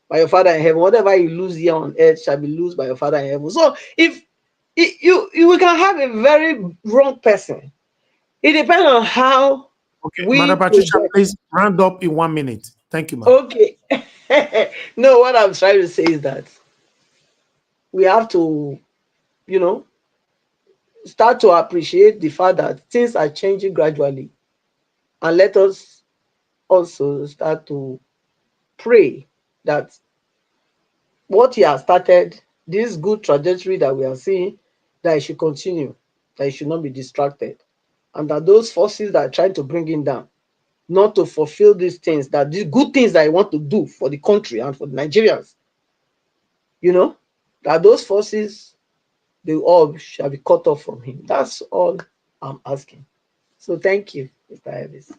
by your Father in heaven. Whatever you lose here on earth shall be loosed by your Father in heaven. So if we can have a very wrong person, it depends on how Madam Patricia, please round up in 1 minute. Thank you, ma'am. Okay. No, what I'm trying to say is that we have to, start to appreciate the fact that things are changing gradually. And let us also start to pray that what He has started, this good trajectory that we are seeing, that it should continue, that it should not be distracted. And that those forces that are trying to bring Him down, not to fulfill these things, that these good things that I want to do for the country and for the Nigerians, that those forces, they all shall be cut off from Him. That's all I'm asking. So thank you, Mr. Elvis.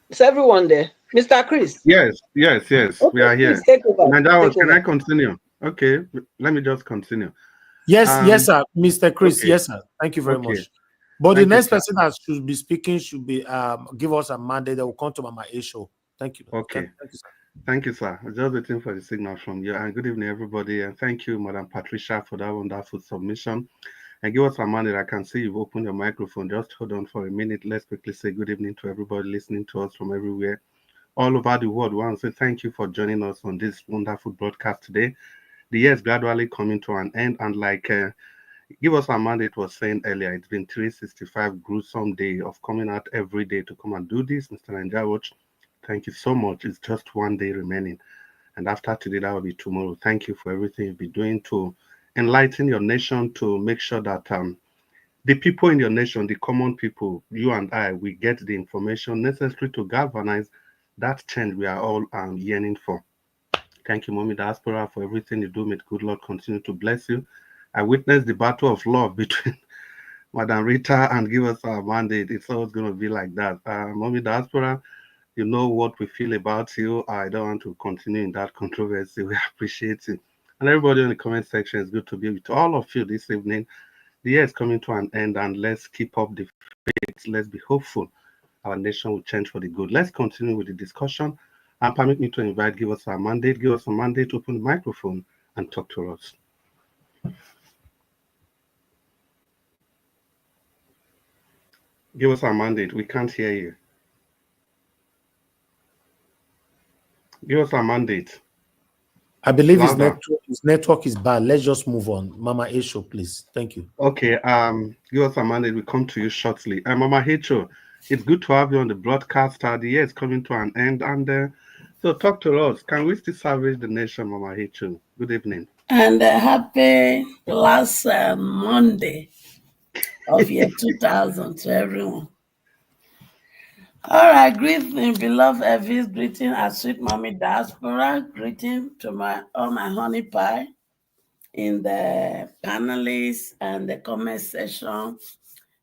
Is everyone there? Mr. Chris? Yes. Okay, We are here. please take over. Can I continue? Okay, let me just continue. Yes, sir. Mr. Chris, okay. yes, sir. Thank you very much. But the next person that should be speaking should be give us a mandate that will come to Mama A show. Thank you. Okay. Thank you, sir. Thank you, sir. I'm just waiting for the signal from you. And good evening, everybody. And thank you, Madam Patricia, for that wonderful submission. And give us a mandate. I can see you've opened your microphone. Just hold on for a minute. Let's quickly say good evening to everybody listening to us from everywhere, all over the world. We want to say thank you for joining us on this wonderful broadcast today. The year is gradually coming to an end, and like Give Us a Mandate was saying earlier, it's been 365 gruesome days of coming out every day to come and do this. Mr. Nigeria Watch, thank you so much. It's just one day remaining. And after today, that will be tomorrow. Thank you for everything you've been doing to enlighten your nation to make sure that the people in your nation, the common people, you and I, we get the information necessary to galvanize that change we are all yearning for. Thank you, Mommy Diaspora, for everything you do. May the good Lord continue to bless you. I witnessed the battle of love between Madam Rita and Give Us Our Mandate. It's always going to be like that. Mommy Diaspora, you know what we feel about you. I don't want to continue in that controversy. We appreciate it. And everybody in the comment section, it's good to be with all of you this evening. The year is coming to an end, and let's keep up the faith. Let's be hopeful our nation will change for the good. Let's continue with the discussion. And permit me to invite Give Us Our Mandate. Give us a mandate to open the microphone and talk to us. Give us our mandate. We can't hear you. Give us our mandate. I believe his network is bad. Let's just move on. Mama Esho, please. Thank you. Okay. Give us our mandate. We'll come to you shortly. Mama Esho, it's good to have you on the broadcast. The year is coming to an end, and so talk to us. Can we still salvage the nation, Mama Esho? Good evening. And happy last Monday of year 2000 to everyone. All right, greeting, beloved Evis, greeting our sweet mommy diaspora, greeting to all my honey pie in the panelists and the comment section,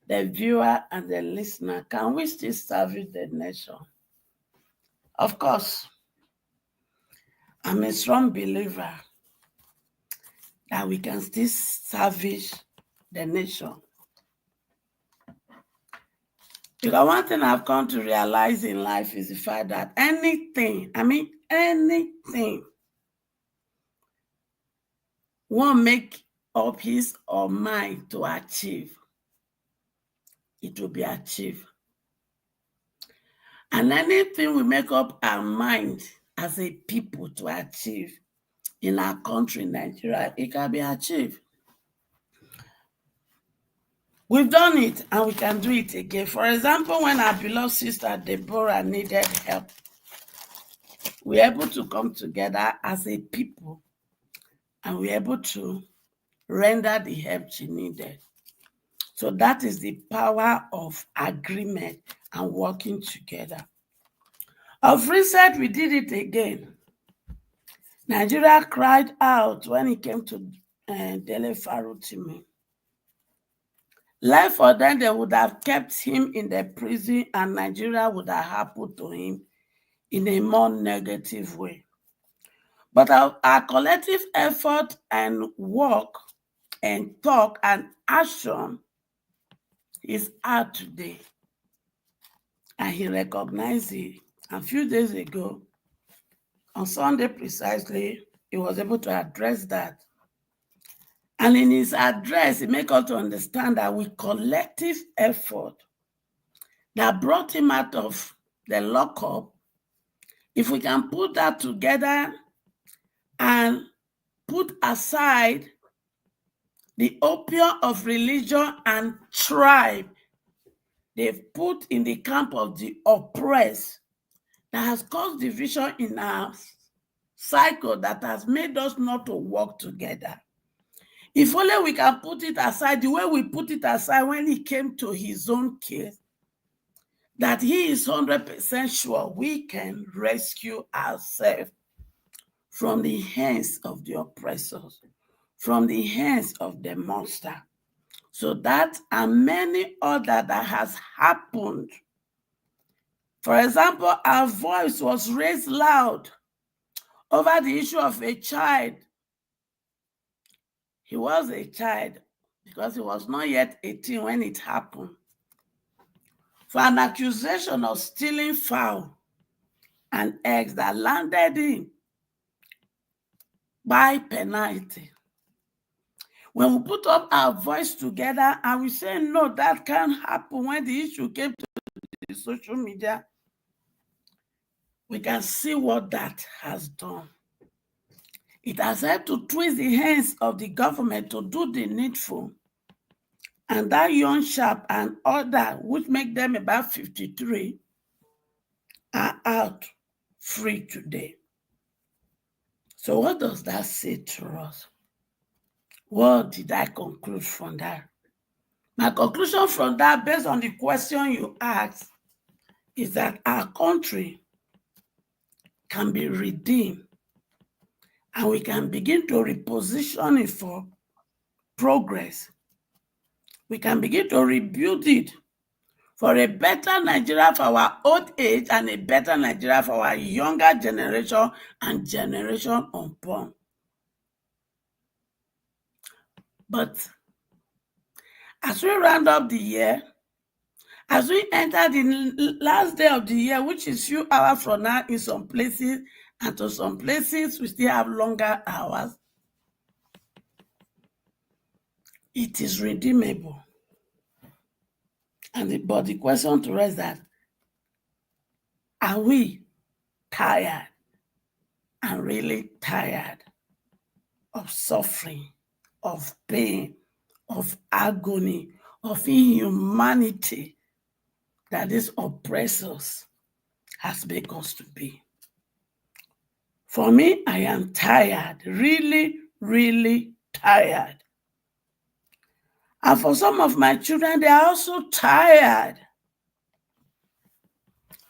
the viewer and the listener. Can we still salvage the nation? Of course, I'm a strong believer that we can still salvage the nation. Because one thing I've come to realize in life is the fact that anything one make up his or mind to achieve, it will be achieved. And anything we make up our mind as a people to achieve in our country, Nigeria, it can be achieved. We've done it and we can do it again. For example, when our beloved sister Deborah needed help, we were able to come together as a people and we were able to render the help she needed. So that is the power of agreement and working together. Of recent, we did it again. Nigeria cried out when it came to Dele Farutimi. Left for them, they would have kept him in the prison and Nigeria would have happened to him in a more negative way. But our collective effort and work and talk and action is out today. And he recognized it. A few days ago, on Sunday precisely, he was able to address that. And in his address, he made us to understand that with collective effort that brought him out of the lockup, if we can put that together and put aside the opium of religion and tribe they've put in the camp of the oppressed that has caused division in our cycle that has made us not to work together. If only we can put it aside the way we put it aside when he came to his own case, that he is 100% sure we can rescue ourselves from the hands of the oppressors, from the hands of the monster. So that and many other that has happened. For example, our voice was raised loud over the issue of a child. He was a child because he was not yet 18 when it happened. For an accusation of stealing fowl and eggs that landed him by penalty. When we put up our voice together and we say, no, that can't happen, when the issue came to the social media, we can see what that has done. It has helped to twist the hands of the government to do the needful. And that young chap and other, which make them about 53, are out free today. So what does that say to us? What did I conclude from that? My conclusion from that, based on the question you asked, is that our country can be redeemed and we can begin to reposition it for progress. We can begin to rebuild it for a better Nigeria for our old age and a better Nigeria for our younger generation and generation unborn. But as we round up the year, as we enter the last day of the year, which is few hours from now in some places, and to some places we still have longer hours, it is redeemable. But the question to us is that, are we tired and really tired of suffering, of pain, of agony, of inhumanity that these oppressors has made us to be? For me, I am tired, really, really tired. And for some of my children, they are also tired.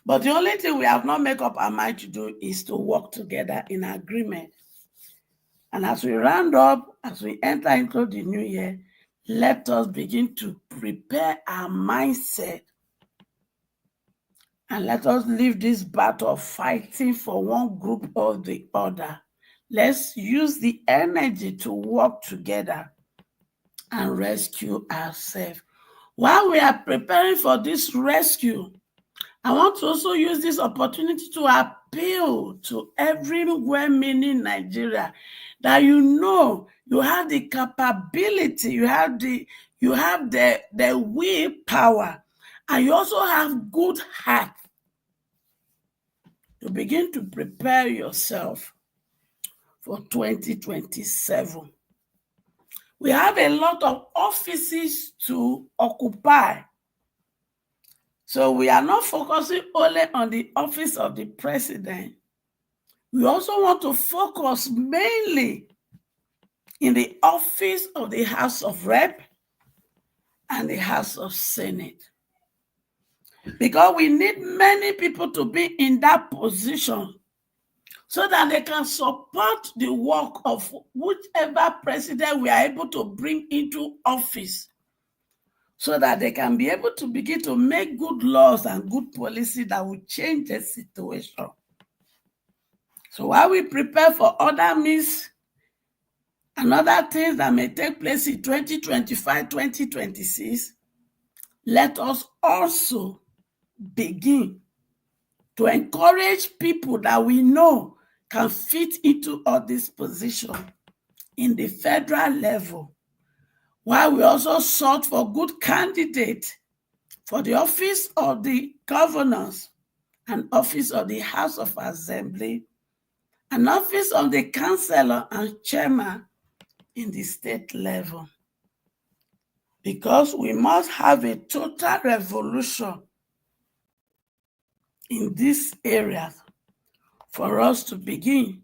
But the only thing we have not made up our mind to do is to work together in agreement. And as we round up, as we enter into the new year, let us begin to prepare our mindset. And let us leave this battle of fighting for one group or the other. Let's use the energy to work together and rescue ourselves. While we are preparing for this rescue, I want to also use this opportunity to appeal to every well-meaning Nigeria that you have the capability, you have the willpower, and you also have good heart to begin to prepare yourself for 2027. We have a lot of offices to occupy. So we are not focusing only on the office of the president. We also want to focus mainly in the office of the House of Rep and the House of Senate. Because we need many people to be in that position so that they can support the work of whichever president we are able to bring into office, so that they can be able to begin to make good laws and good policy that will change the situation. So while we prepare for other means and other things that may take place in 2025, 2026, let us also begin to encourage people that we know can fit into all these positions in the federal level, while we also sought for good candidates for the office of the governors and office of the House of Assembly and office of the councillor and chairman in the state level. Because we must have a total revolution in these areas for us to begin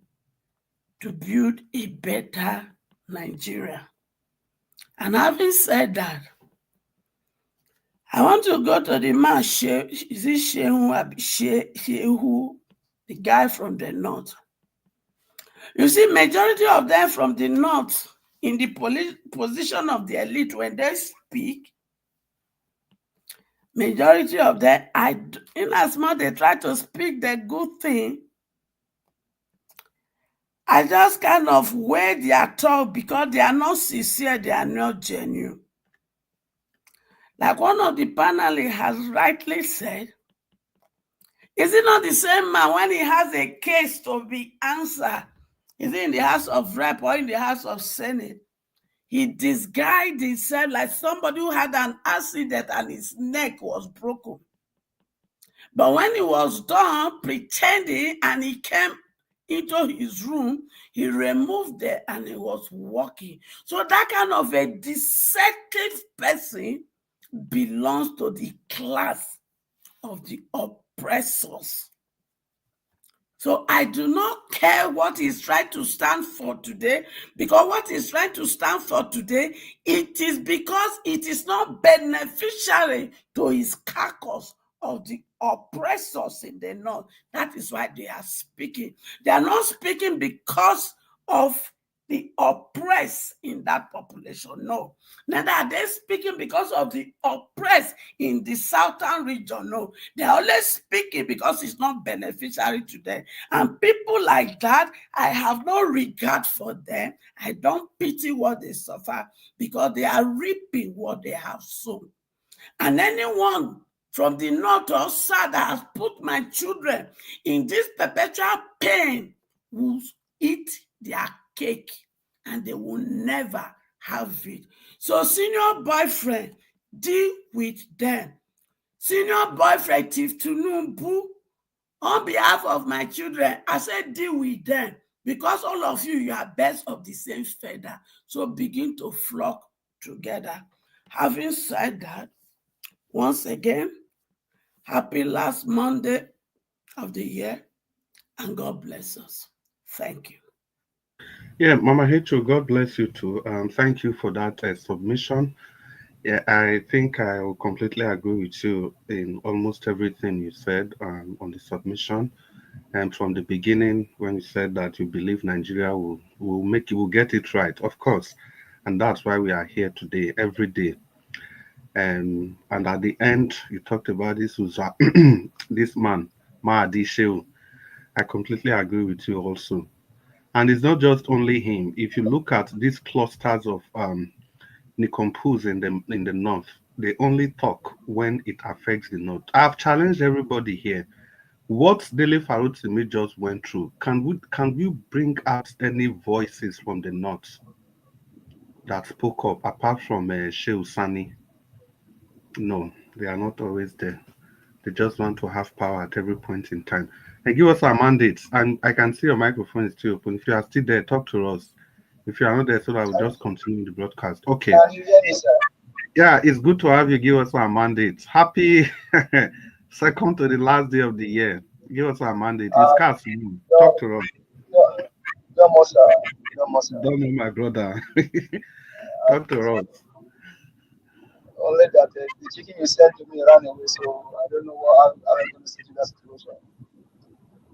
to build a better Nigeria. And having said that, I want to go to the man, Shehu, the guy from the north. You see, majority of them from the north, in the position of the elite, when they speak, majority of them, in as much they try to speak the good thing, I just kind of weigh their talk because they are not sincere, they are not genuine. Like one of the panelists has rightly said, is it not the same man when he has a case to be answered? Is it in the House of Rep or in the House of Senate? He disguised himself like somebody who had an accident and his neck was broken. But when he was done pretending and he came into his room, he removed it and he was walking. So that kind of a deceptive person belongs to the class of the oppressors. So I do not care what he's trying to stand for today, because what he's trying to stand for today, it is because it is not beneficiary to his caucus of the oppressors in the north. That is why they are speaking. They are not speaking because of the oppressed in that population. No. Neither are they speaking because of the oppressed in the southern region. No. They are only speaking because it's not beneficiary to them. And people like that, I have no regard for them. I don't pity what they suffer, because they are reaping what they have sown. And anyone from the north or south that has put my children in this perpetual pain will eat their cake, and they will never have it. So, senior boyfriend, deal with them. Senior boyfriend, Tiff Tunumbu, on behalf of my children, I said deal with them, because all of you are birds of the same feather. So begin to flock together. Having said that, once again, happy last Monday of the year, and God bless us. Thank you. Yeah, Mama Hecho, God bless you too. Thank you for that submission. Yeah, I think I will completely agree with you in almost everything you said on the submission. And from the beginning, when you said that you believe Nigeria will get it right, of course, and that's why we are here today, every day. And at the end, you talked about this this man, Mahdi Shehu. I completely agree with you also. And it's not just only him. If you look at these clusters of Nikompus in the north, they only talk when it affects the north. I've challenged everybody here. What Dele Farutimi just went through, can we bring out any voices from the north that spoke up apart from Shehu Sani? No, they are not always there. They just want to have power at every point in time. And give us our mandates. And I can see your microphone is still open. If you are still there, talk to us. If you are not there, so I will just continue the broadcast. Okay. Can you hear me, sir? Yeah, it's good to have you give us our mandates. Happy second to the last day of the year. Give us our mandate. It's Cass. Talk to us. No more, sir. No more, sir. Don't know, my brother. Talk to us. Only that the chicken you sent to me ran away, so I don't know how I'm going to sit in that situation.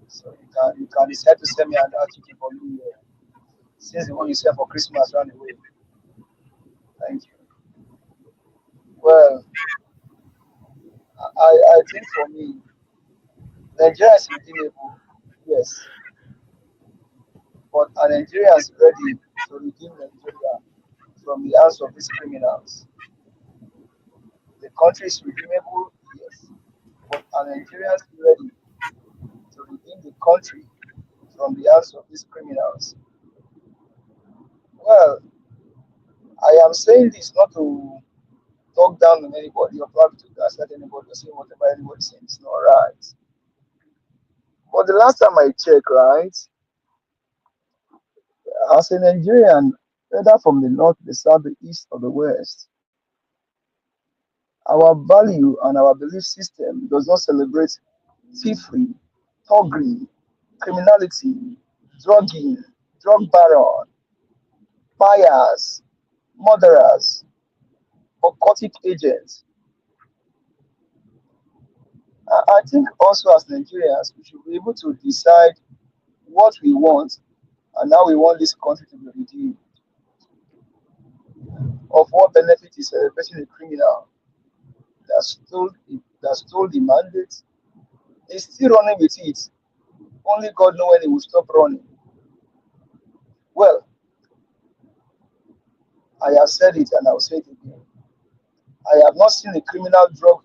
So you can decide to send me another chicken for you since the one you sent for Christmas ran away. Thank you. Well, I think for me, Nigeria is redeemable, yes. But are Nigerians ready to redeem Nigeria from the hands of these criminals? The country is redeemable, yes. But are Nigerians ready to redeem the country from the hands of these criminals? Well, I am saying this not to talk down on anybody or probably to gaslight anybody or say whatever anybody says is not right. But the last time I checked, right, as a Nigerian, whether from the north, the south, the east, or the west, our value and our belief system does not celebrate thievery, thuggery, criminality, drugging, drug baron, buyers, murderers, occultic agents. I think also as Nigerians, we should be able to decide what we want and how we want this country to be redeemed. Of what benefit is celebrating a criminal that stole the mandate? He's still running with it. Only God knows when he will stop running. Well, I have said it and I will say it again. I have not seen a criminal drug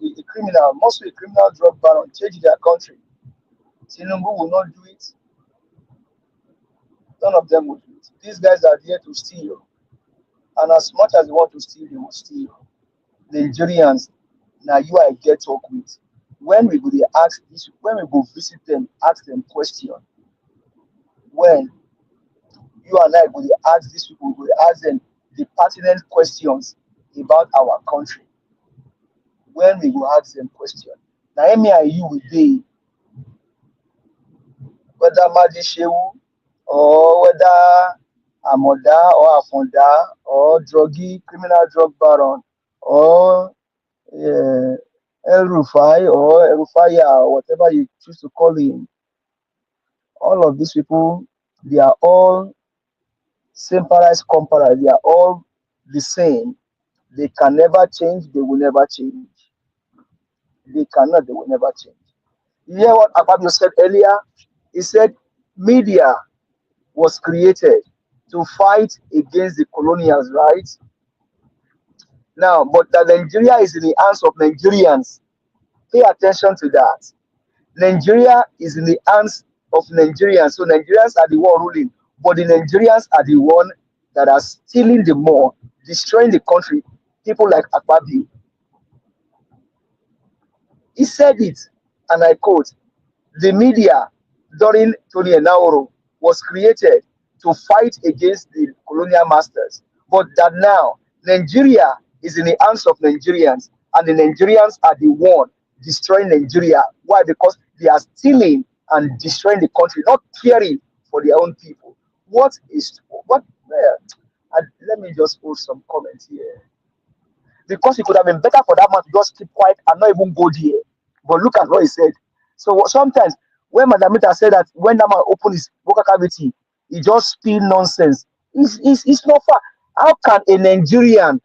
baron change their country. Tinubu will not do it. None of them will do it. These guys are there to steal. And as much as they want to steal, they will steal. The Nigerians, now you I get talk with. When we go visit them, ask them question. When you and I go ask these people, we ask them the pertinent questions about our country. When we go ask them question. Now me and you will be. whether Mahdi Shehu or whether Amoda or Afonda or druggie, criminal drug baron or El Rufai or El Rufaya or whatever you choose to call him, all of these people, they are all same paradise compara. They are all the same. They can never change. They will never change. They cannot. They will never change. You hear what Akpabio said earlier? He said media was created to fight against the colonials, right? Now, but that Nigeria is in the hands of Nigerians. Pay attention to that. Nigeria is in the hands of Nigerians. So Nigerians are the one ruling, but the Nigerians are the one that are stealing the more, destroying the country. People like Akpabio. He said it, and I quote, the media during Tony Enaoro was created to fight against the colonial masters, but that now Nigeria is in the hands of Nigerians, and the Nigerians are the one destroying Nigeria. Why? Because they are stealing and destroying the country, not caring for their own people. Let me just put some comments here. Because it could have been better for that man to just keep quiet and not even go there. But look at what he said. So sometimes when Madam Mita said that when that man opened his vocal cavity, he just speak nonsense. It's not far. How can a Nigerian,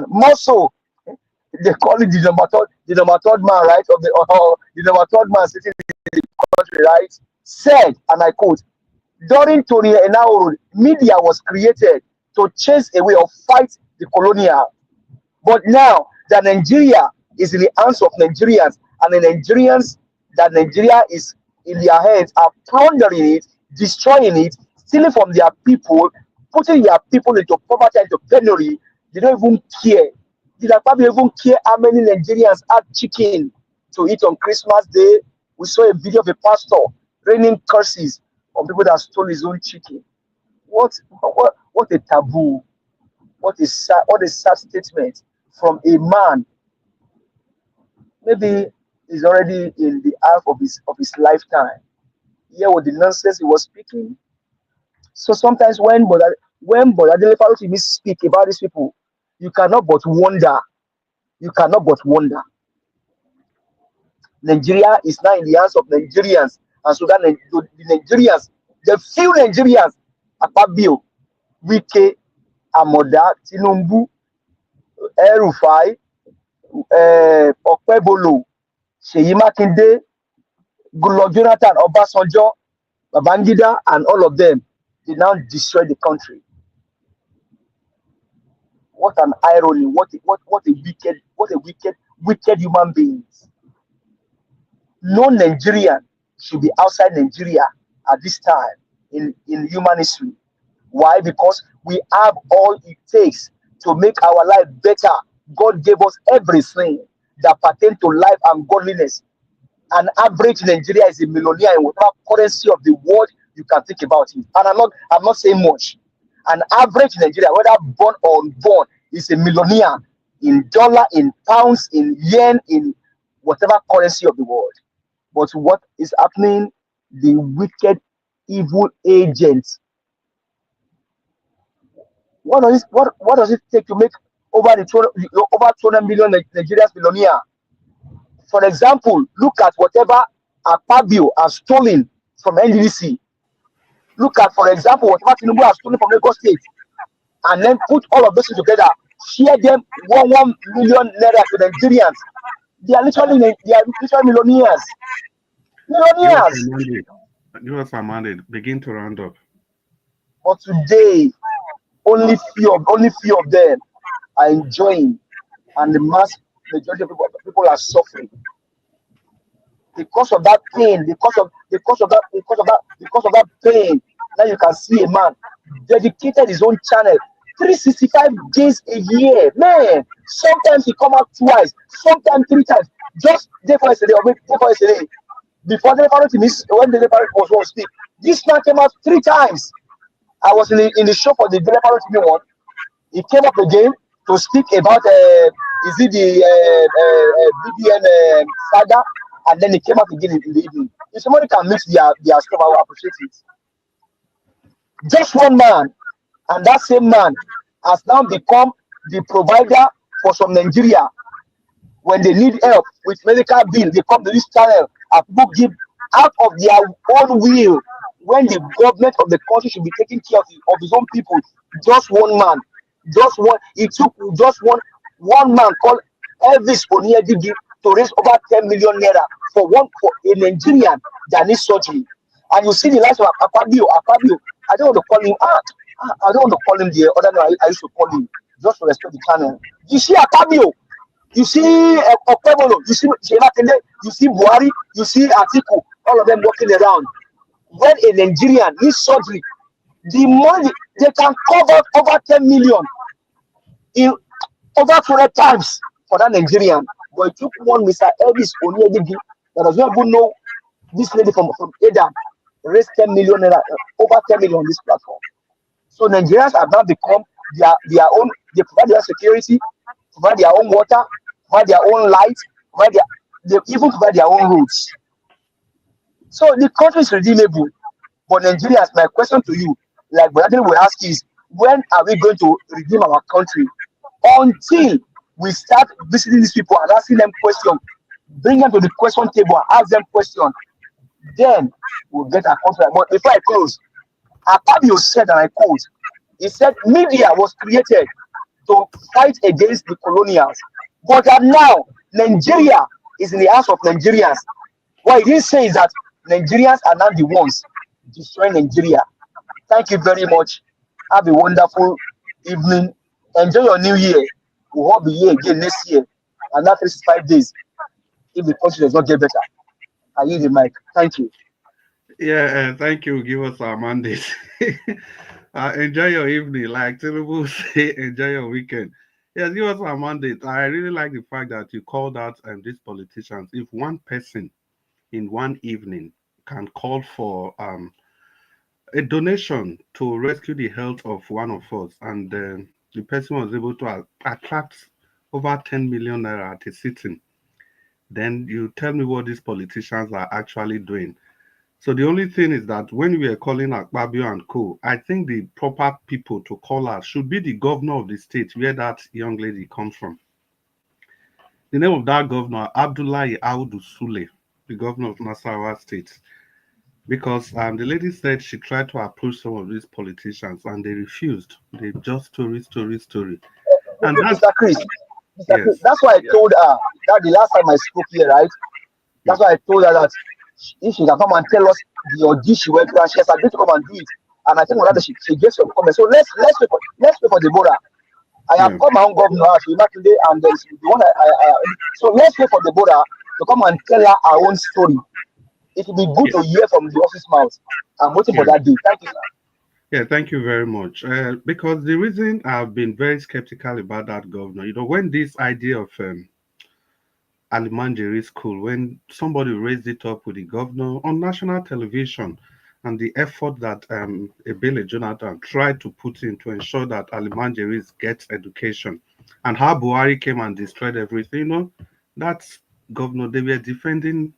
more so, they call it the number third man, right? The number third man sitting in the country, right? Said, and I quote, during Tony Enaoro, media was created to chase away or fight the colonial. But now that Nigeria is in the hands of Nigerians, and the Nigerians that Nigeria is in their hands are plundering it, destroying it, stealing from their people, putting their people into poverty and into penury, they don't even care. Did I probably even care how many Nigerians had chicken to eat on Christmas Day? We saw a video of a pastor raining curses on people that stole his own chicken. What a taboo. What a sad statement from a man. Maybe he's already in the half of his lifetime. Hear what the nonsense he was speaking. So sometimes when Brother Adele speak about these people, you cannot but wonder. You cannot but wonder. Nigeria is now in the hands of Nigerians, and so that the Nigerians, the few Nigerians, Akpabio, Wike, Amoda, Tinubu, El Rufai, Okpebolo, Seyi Makinde, Goodluck Jonathan, Obasanjo, Babangida, and all of them, they now destroy the country. What an irony! What a wicked human beings. No Nigerian should be outside Nigeria at this time in human history. Why? Because we have all it takes to make our life better. God gave us everything that pertains to life and godliness. An average Nigeria is a millionaire in whatever currency of the world you can think about it. And I'm not saying much. An average Nigeria, whether born or unborn, is a millionaire in dollar, in pounds, in yen, in whatever currency of the world. But what is happening? The wicked, evil agents. What does it take to make over 200 million Nigerians millionaire? For example, look at whatever Akpabio has stolen from NDDC. Look at, for example, whatever Tinubu has stolen from Lagos State, and then put all of those together, share them 1 million naira to Nigerians. They are literally millionaires. Millionaires. Give us a mandate. Begin to round up. But today, only few of them are enjoying, and the mass majority of people are suffering because of that pain. Because of that pain. Now you can see a man dedicated his own channel 365 days a year. Man, sometimes he come out twice, sometimes 3 times. Just day for yesterday, before the when the was on speak, this man came out 3 times. I was in the show for the developer one. He came up again to speak about the BBN saga, and then he came up again in the evening. If somebody can mix their stuff, I will appreciate it. Just one man, and that same man has now become the provider for some Nigeria. When they need help with medical bill, they come to this channel and people give out of their own will. When the government of the country should be taking care of his own people, just one man, just one. It took just one man called Elvis Oniedigi to raise over 10 million naira for a Nigerian that needs surgery. And you see the likes of Akpabio. I don't want to call him. I don't want to call him the other name I used to call him just to respect the channel. You see Akpabio. You see Okpebolo, you see Shemakinde, you see Buhari, you see Atiku, all of them walking around. When a Nigerian needs surgery, the money they can cover over 10 million in over 400 times for that Nigerian. But it took one Mr. Elvis Oniedigi that does not even know this lady from Adam raised 10 million over 10 million on this platform. So Nigerians have now become their own, they provide their security, provide their own water, provide their own light, they even provide their own roads. So the country is redeemable. But Nigerians, my question to you, like Brother will ask is, when are we going to redeem our country? Until we start visiting these people and asking them questions, bring them to the question table and ask them questions, then we'll get our country. But before I close, Akpabio said, and I quote, he said, media was created to fight against the colonials. But now, Nigeria is in the hands of Nigerians. What he didn't say is that Nigerians are now the ones destroying Nigeria. Thank you very much. Have a wonderful evening. Enjoy your new year. We'll all be here again next year. And after 5 days, if the country does not get better. I yield the mic. Thank you. Yeah, thank you. Give us our mandate. Enjoy your evening. Like Tinubu say, enjoy your weekend. Yes, give us our mandate. I really like the fact that you called out these politicians. If one person in one evening can call for a donation to rescue the health of one of us, and the person was able to attract over 10 million naira at a sitting, then you tell me what these politicians are actually doing. So the only thing is that when we are calling Akpabio and co, I think the proper people to call out should be the governor of the state where that young lady comes from. The name of that governor, Abdullahi Audu Sule, the governor of Nasarawa State. Because the lady said she tried to approach some of these politicians and they refused. They just story. And Mr. Chris, that's why I told her that the last time I spoke here, right? That's why I told her that if she can come and tell us the audition she went through, and she has agreed to come and do it. And I think that she gets some comments. So let's wait for Deborah. I have called my own governor, today, and there's the one so let's wait for Deborah to come and tell her our own story. It will be good to hear from the office mouth. I'm waiting for that day. Thank you, sir. Yeah, thank you very much. Because the reason I've been very skeptical about that governor, when this idea of Alimanjeri school, when somebody raised it up with the governor on national television, and the effort that Ebele Jonathan tried to put in to ensure that Alimanjeris gets education, and how Buhari came and destroyed everything, that's governor, they were defending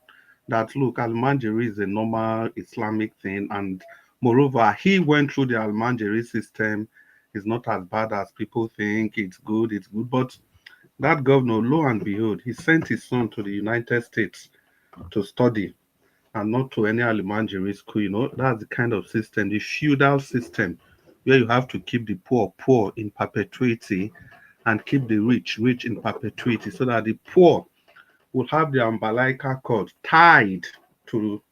that, look, Alimanjeri is a normal Islamic thing, and moreover, he went through the Alimanjeri system. It's not as bad as people think. It's good. But that governor, lo and behold, he sent his son to the United States to study, and not to any Alimanjeri school. That's the kind of system, the feudal system, where you have to keep the poor in perpetuity and keep the rich in perpetuity, so that the poor will have the umbilical cord tied to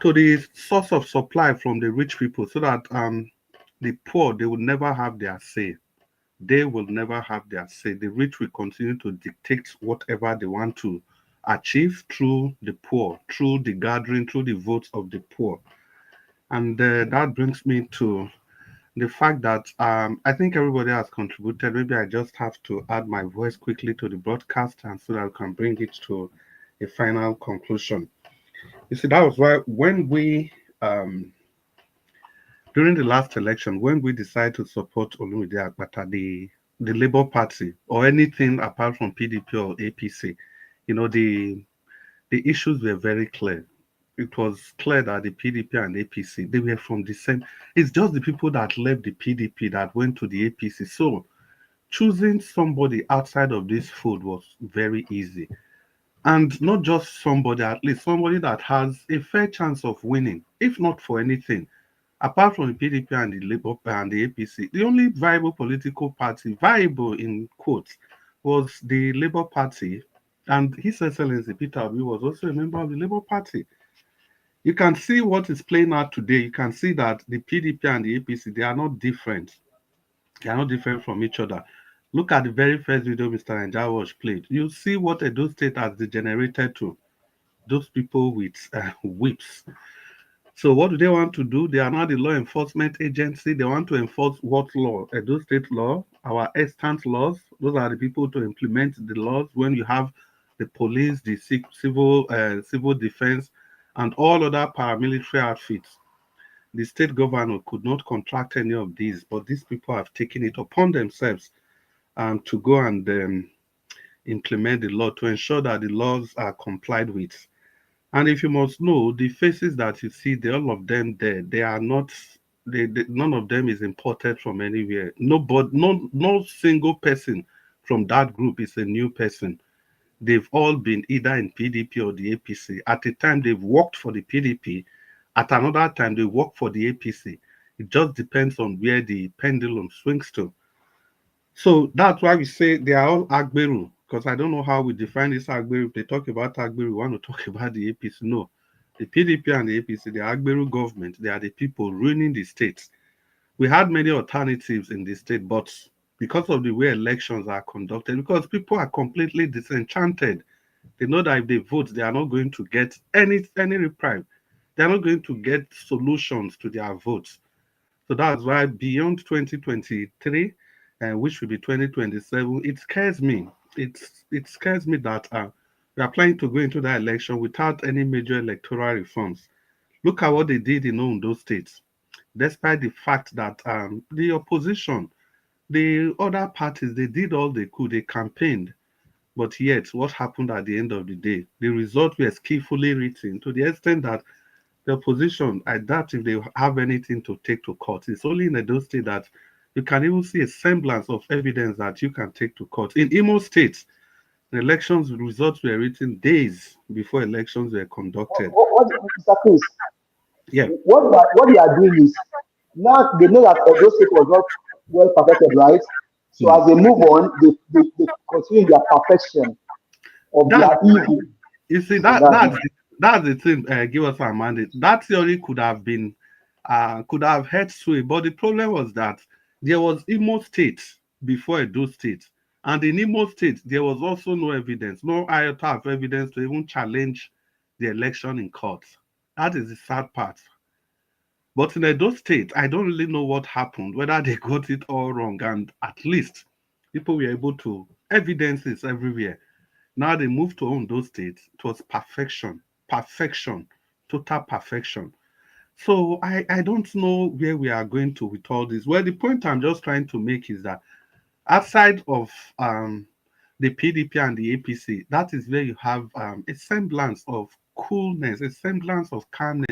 the source of supply from the rich people, so that the poor, they will never have their say. They will never have their say. The rich will continue to dictate whatever they want to achieve through the poor, through the gathering, through the votes of the poor. And that brings me to the fact that I think everybody has contributed. Maybe I just have to add my voice quickly to the broadcast, and so that I can bring it to a final conclusion. You see, that was why when we, during the last election, when we decided to support Olumide Akpata, the Labour Party, or anything apart from PDP or APC, the issues were very clear. it was clear that the PDP and APC, they were from the same. It's just the people that left the PDP that went to the APC. So choosing somebody outside of this fold was very easy. And not just somebody, at least somebody that has a fair chance of winning, if not for anything. Apart from the PDP and the Labour and the APC, the only viable political party, viable in quotes, was the Labour Party. And His Excellency Peter Obi was also a member of the Labour Party. You can see what is playing out today. You can see that the PDP and the APC, they are not different. They are not different from each other. Look at the very first video Mr. Njawash played. You see what Edo State has degenerated to. Those people with whips. So what do they want to do? They are now the law enforcement agency. They want to enforce what law? Edo State law, our extant laws. Those are the people to implement the laws. When you have the police, the civil defense, and all other paramilitary outfits. The state governor could not contract any of these, but these people have taken it upon themselves to go and implement the law to ensure that the laws are complied with. And if you must know, the faces that you see, all of them there, they are not, none of them is imported from anywhere. No single person from that group is a new person. They've all been either in PDP or the APC. At a time, they've worked for the PDP. At another time, they work for the APC. It just depends on where the pendulum swings to. So that's why we say they are all Agberu, because I don't know how we define this Agberu. If they talk about Agberu, we want to talk about the APC. No. The PDP and the APC, the Agberu government, they are the people ruining the states. We had many alternatives in the state, but because of the way elections are conducted, because people are completely disenchanted, they know that if they vote, they are not going to get any reprieve. They are not going to get solutions to their votes. So that's why beyond 2023, which will be 2027, it scares me. It scares me that we are planning to go into that election without any major electoral reforms. Look at what they did in Ondo State. Despite the fact that the opposition, the other parties, they did all they could, they campaigned. But yet, what happened at the end of the day? The result was skillfully written to the extent that the opposition, I doubt if they have anything to take to court. It's only in Edo State that you can even see a semblance of evidence that you can take to court. In Imo State, the elections results were written days before elections were conducted. Mr. Chris, yeah. What they are doing is, now they know that Edo State was not well perfected, right? So as they move on, they continue their perfection of their evil. You see, that's the thing, give us our mandate. That theory could have had sway, but the problem was that there was Imo State before Edo State. And in Imo State, there was also no evidence, no iota of evidence to even challenge the election in court. That is the sad part. But in Edo State, I don't really know what happened, whether they got it all wrong, and at least people were able to evidence it everywhere. Now they moved to Ondo State. It was perfection, total perfection. So I don't know where we are going to with all this. Well, the point I'm just trying to make is that outside of the PDP and the APC, that is where you have a semblance of coolness, a semblance of calmness,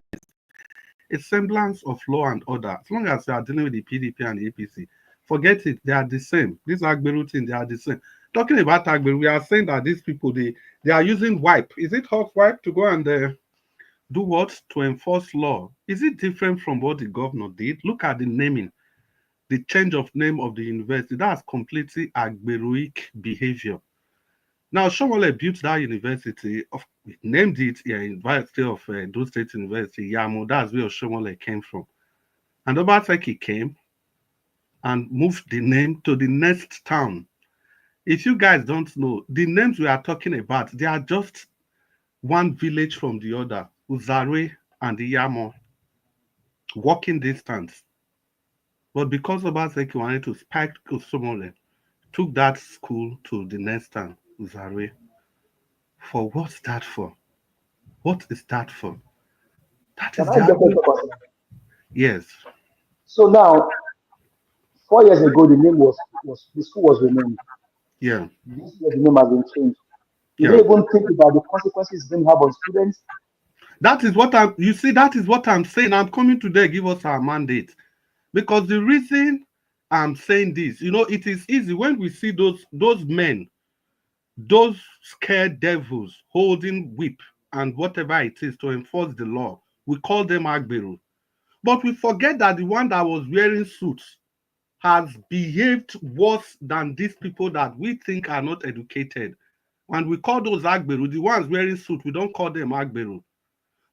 a semblance of law and order. As long as you are dealing with the PDP and the APC, forget it, they are the same. These Agberu things, they are the same. Talking about Agberu, we are saying that these people, they are using wipe. Is it hot wipe to go and do what? To enforce law. Is it different from what the governor did? Look at the naming, the change of name of the university. That's completely Agberuic behavior. Now, Shomole built that university, named it in University of Edo State University, Yamo. That's where Shomole came from. And Obaseki came and moved the name to the next town. If you guys don't know, the names we are talking about, they are just one village from the other, Uzare and Yamo, walking distance. But because Obaseki wanted to spike Shomole, took that school to the next town, Uzare. For what's that for? What is that for? That is the yes. So now, 4 years ago, the name the school was renamed. Yeah. This year, the name has been changed. You don't even think about the consequences it's going to have on students. That is what I'm, you see, that is what I'm saying. I'm coming today, give us our mandate. Because the reason I'm saying this, you know, it is easy when we see those men, those scared devils holding whip and whatever it is to enforce the law. We call them Agberu. But we forget that the one that was wearing suits has behaved worse than these people that we think are not educated. And we call those Agberu. The ones wearing suits, we don't call them Agberu.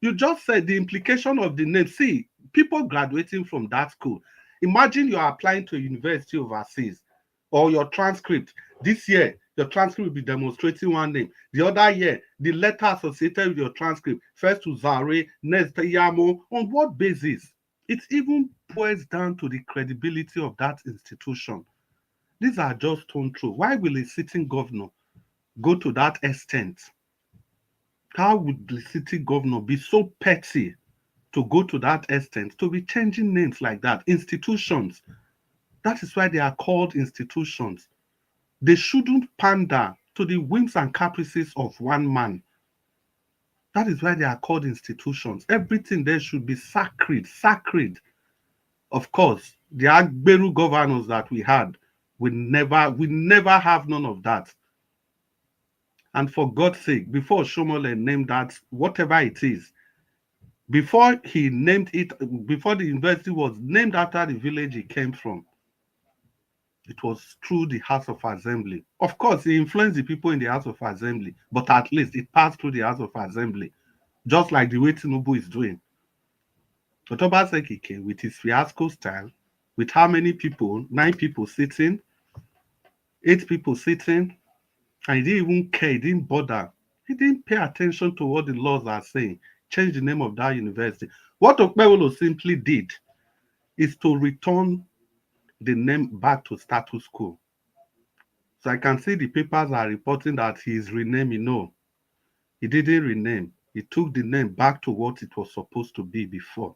You just said the implication of the name. See, people graduating from that school, imagine you're applying to a university overseas or your transcript. This year, your transcript will be demonstrating one name. The other year, the letter associated with your transcript, first to Zare, next to Yamo. On what basis? It even boils down to the credibility of that institution. These are just thrown through. Why will a sitting governor go to that extent? How would the city governor be so petty to go to that extent, to be changing names like that? Institutions. That is why they are called institutions. They shouldn't pander to the whims and caprices of one man. That is why they are called institutions. Everything there should be sacred, sacred. Of course, the Agberu governors that we had, we never have none of that. And for God's sake, before Shomole named that, whatever it is, before he named it, before the university was named after the village he came from, it was through the House of Assembly. Of course, he influenced the people in the House of Assembly, but at least it passed through the House of Assembly, just like the way Tinubu is doing. But Obaseki came with his fiasco style, with how many people? 9 people sitting, 8 people sitting, and he didn't even care, he didn't bother. He didn't pay attention to what the laws are saying. Change the name of that university. What Okpewolo simply did is to return the name back to status quo. So I can see the papers are reporting that he is renaming. No, he didn't rename. He took the name back to what it was supposed to be before.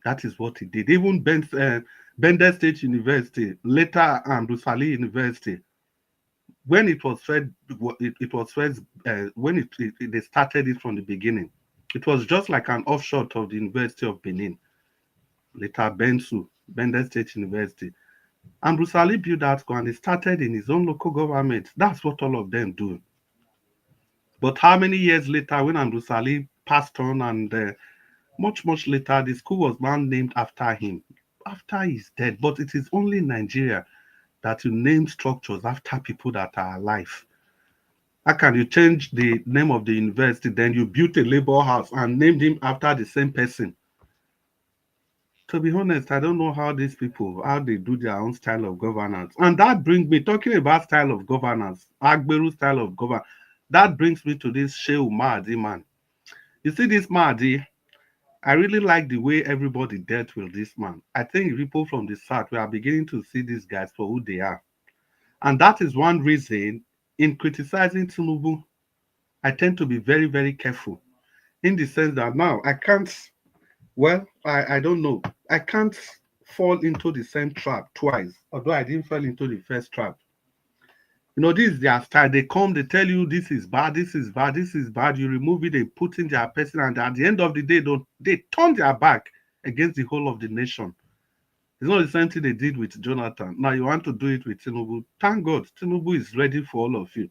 That is what he did. Even Bender State University, later Ambusali University, when it was first, when they started it from the beginning, it was just like an offshoot of the University of Benin. Later Bensu, Bender State University. And Bruce Ali built that school and he started in his own local government. That's what all of them do. But how many years later, when Bruce Ali passed on and much later, the school was now named after him, after he's dead. But it is only in Nigeria that you name structures after people that are alive. How can you change the name of the university, then you built a labor house and named him after the same person? To be honest, I don't know how these people, how they do their own style of governance. And that brings me, talking about style of governance, Agberu style of governance, that brings me to this Shehu Mahdi man. You see this Mahdi, I really like the way everybody dealt with this man. I think people from the South, we are beginning to see these guys for who they are. And that is one reason in criticizing Tinubu, I tend to be very, very careful in the sense that now I can't, well, I don't know. I can't fall into the same trap twice, although I didn't fall into the first trap. You know, this is their style. They come, they tell you this is bad, this is bad, this is bad. You remove it, they put in their person, and at the end of the day, they turn their back against the whole of the nation. It's not the same thing they did with Jonathan. Now you want to do it with Tinubu. Thank God, Tinubu is ready for all of you.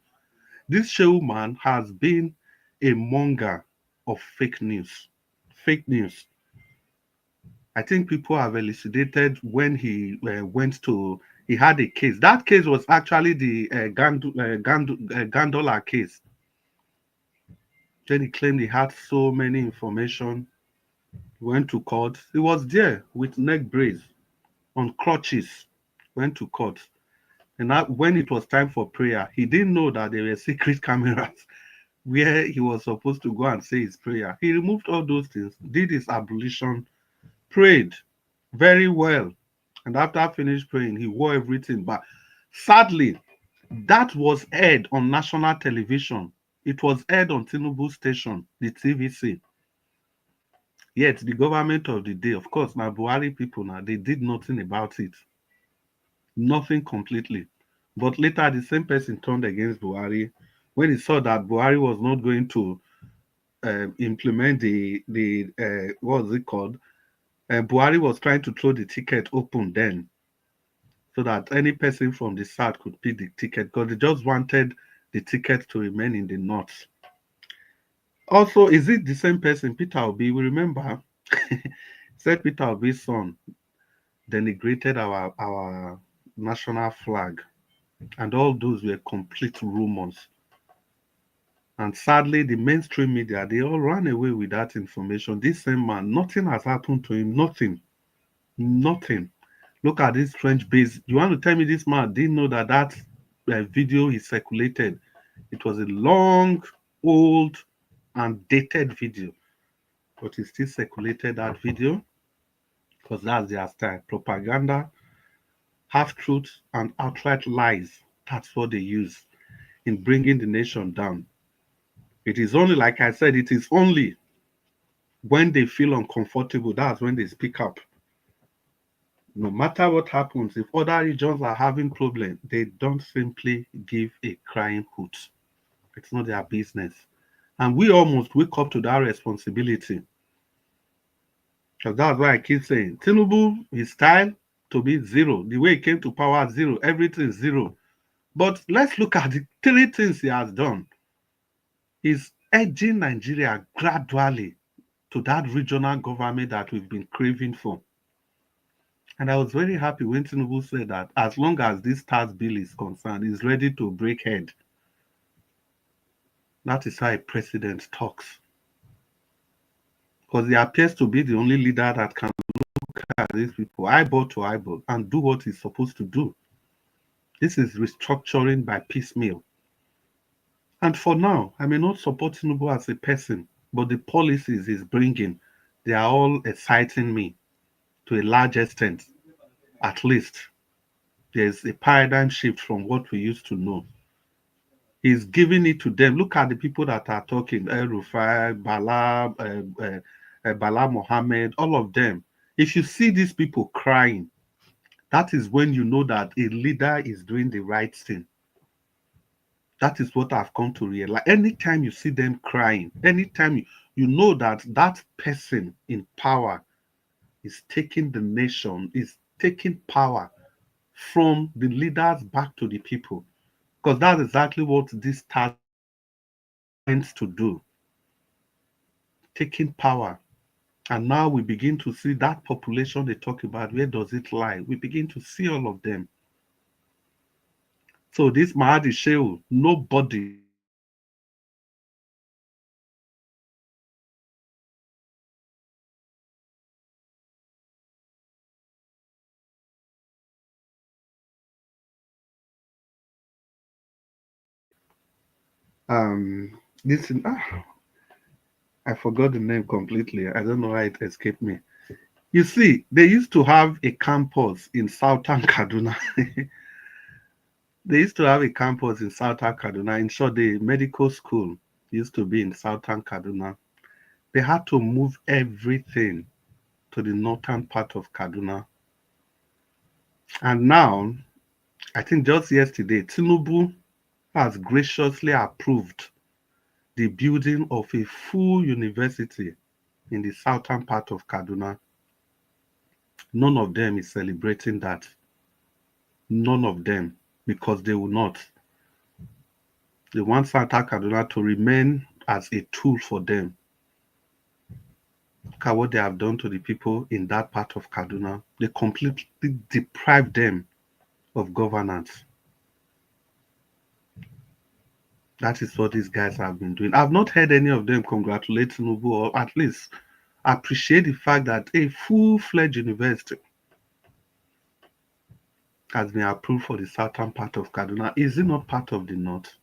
This Shehu man has been a monger of fake news. Fake news. I think people have elucidated when he went to, he had a case. That case was actually the Gandola case. Then he claimed he had so many information. He went to court. He was there with neck brace, on crutches, went to court. And when it was time for prayer, he didn't know that there were secret cameras where he was supposed to go and say his prayer. He removed all those things, did his ablution, prayed very well. And after finished praying, he wore everything. But sadly, that was aired on national television. It was aired on Tinubu station, the TVC. Yet the government of the day, of course, now Buhari people now, they did nothing about it. Nothing completely. But later, the same person turned against Buhari when he saw that Buhari was not going to implement the what was it called? Buhari was trying to throw the ticket open then, so that any person from the south could pick the ticket, because they just wanted the ticket to remain in the north. Also, is it the same person, Peter Obi? We remember said Peter Obi's son denigrated our national flag, and all those were complete rumors. And sadly, the mainstream media, they all ran away with that information. This same man, nothing has happened to him. Nothing. Nothing. Look at this French base. You want to tell me this man didn't know that video he circulated? It was a long, old, and dated video. But he still circulated that video because that's their style. Propaganda, half-truths, and outright lies. That's what they use in bringing the nation down. It is only, like I said, it is only when they feel uncomfortable, that's when they speak up. No matter what happens, if other regions are having problems, they don't simply give a crying hoot. It's not their business. And we almost wake up to that responsibility. Because that's why I keep saying, Tinubu, his style to be zero. The way he came to power, zero. Everything is zero. But let's look at the 3 things he has done. He's edging Nigeria gradually to that regional government that we've been craving for. And I was very happy when Tinubu said that as long as this tax bill is concerned, he's ready to break head. That is how a president talks. Because he appears to be the only leader that can look at these people eyeball to eyeball and do what he's supposed to do. This is restructuring by piecemeal. And for now, I may not support Tinubu as a person, but the policies he's bringing, they are all exciting me to a large extent. At least there's a paradigm shift from what we used to know. He's giving it to them. Look at the people that are talking, El-Rufai, Bala Mohammed, all of them. If you see these people crying, that is when you know that a leader is doing the right thing. That is what I've come to realize. Anytime you see them crying, anytime you know that that person in power is taking the nation, is taking power from the leaders back to the people. Because that's exactly what this task tends to do. Taking power. And now we begin to see that population they talk about, where does it lie? We begin to see all of them. So this Mahdi Shehu, nobody listen, I forgot the name completely. I don't know why it escaped me. You see, they used to have a campus in southern Kaduna. They used to have a campus in southern Kaduna. In short, the medical school used to be in southern Kaduna. They had to move everything to the northern part of Kaduna. And now, I think just yesterday, Tinubu has graciously approved the building of a full university in the southern part of Kaduna. None of them is celebrating that. None of them, because they will not. They want Southern Kaduna to remain as a tool for them. Look at what they have done to the people in that part of Kaduna. They completely deprived them of governance. That is what these guys have been doing. I've not heard any of them congratulate Tinubu, or at least appreciate the fact that a full-fledged university has been approved for the southern part of Kaduna. Is it not part of the north?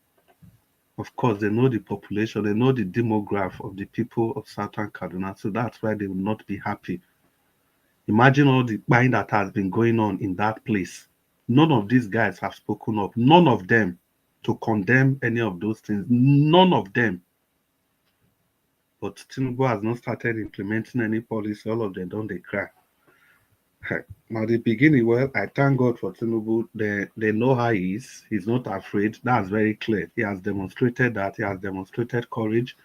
Of course, they know the population, they know the demographic of the people of southern Kaduna, so that's why they will not be happy. Imagine all the buying that has been going on in that place. None of these guys have spoken up. None of them to condemn any of those things. None of them. But Tinubu has not started implementing any policy. All of them don't they cry. Now, the beginning, well, I thank God for Tinubu. They know how he is. He's not afraid. That's very clear. He has demonstrated that. He has demonstrated courage.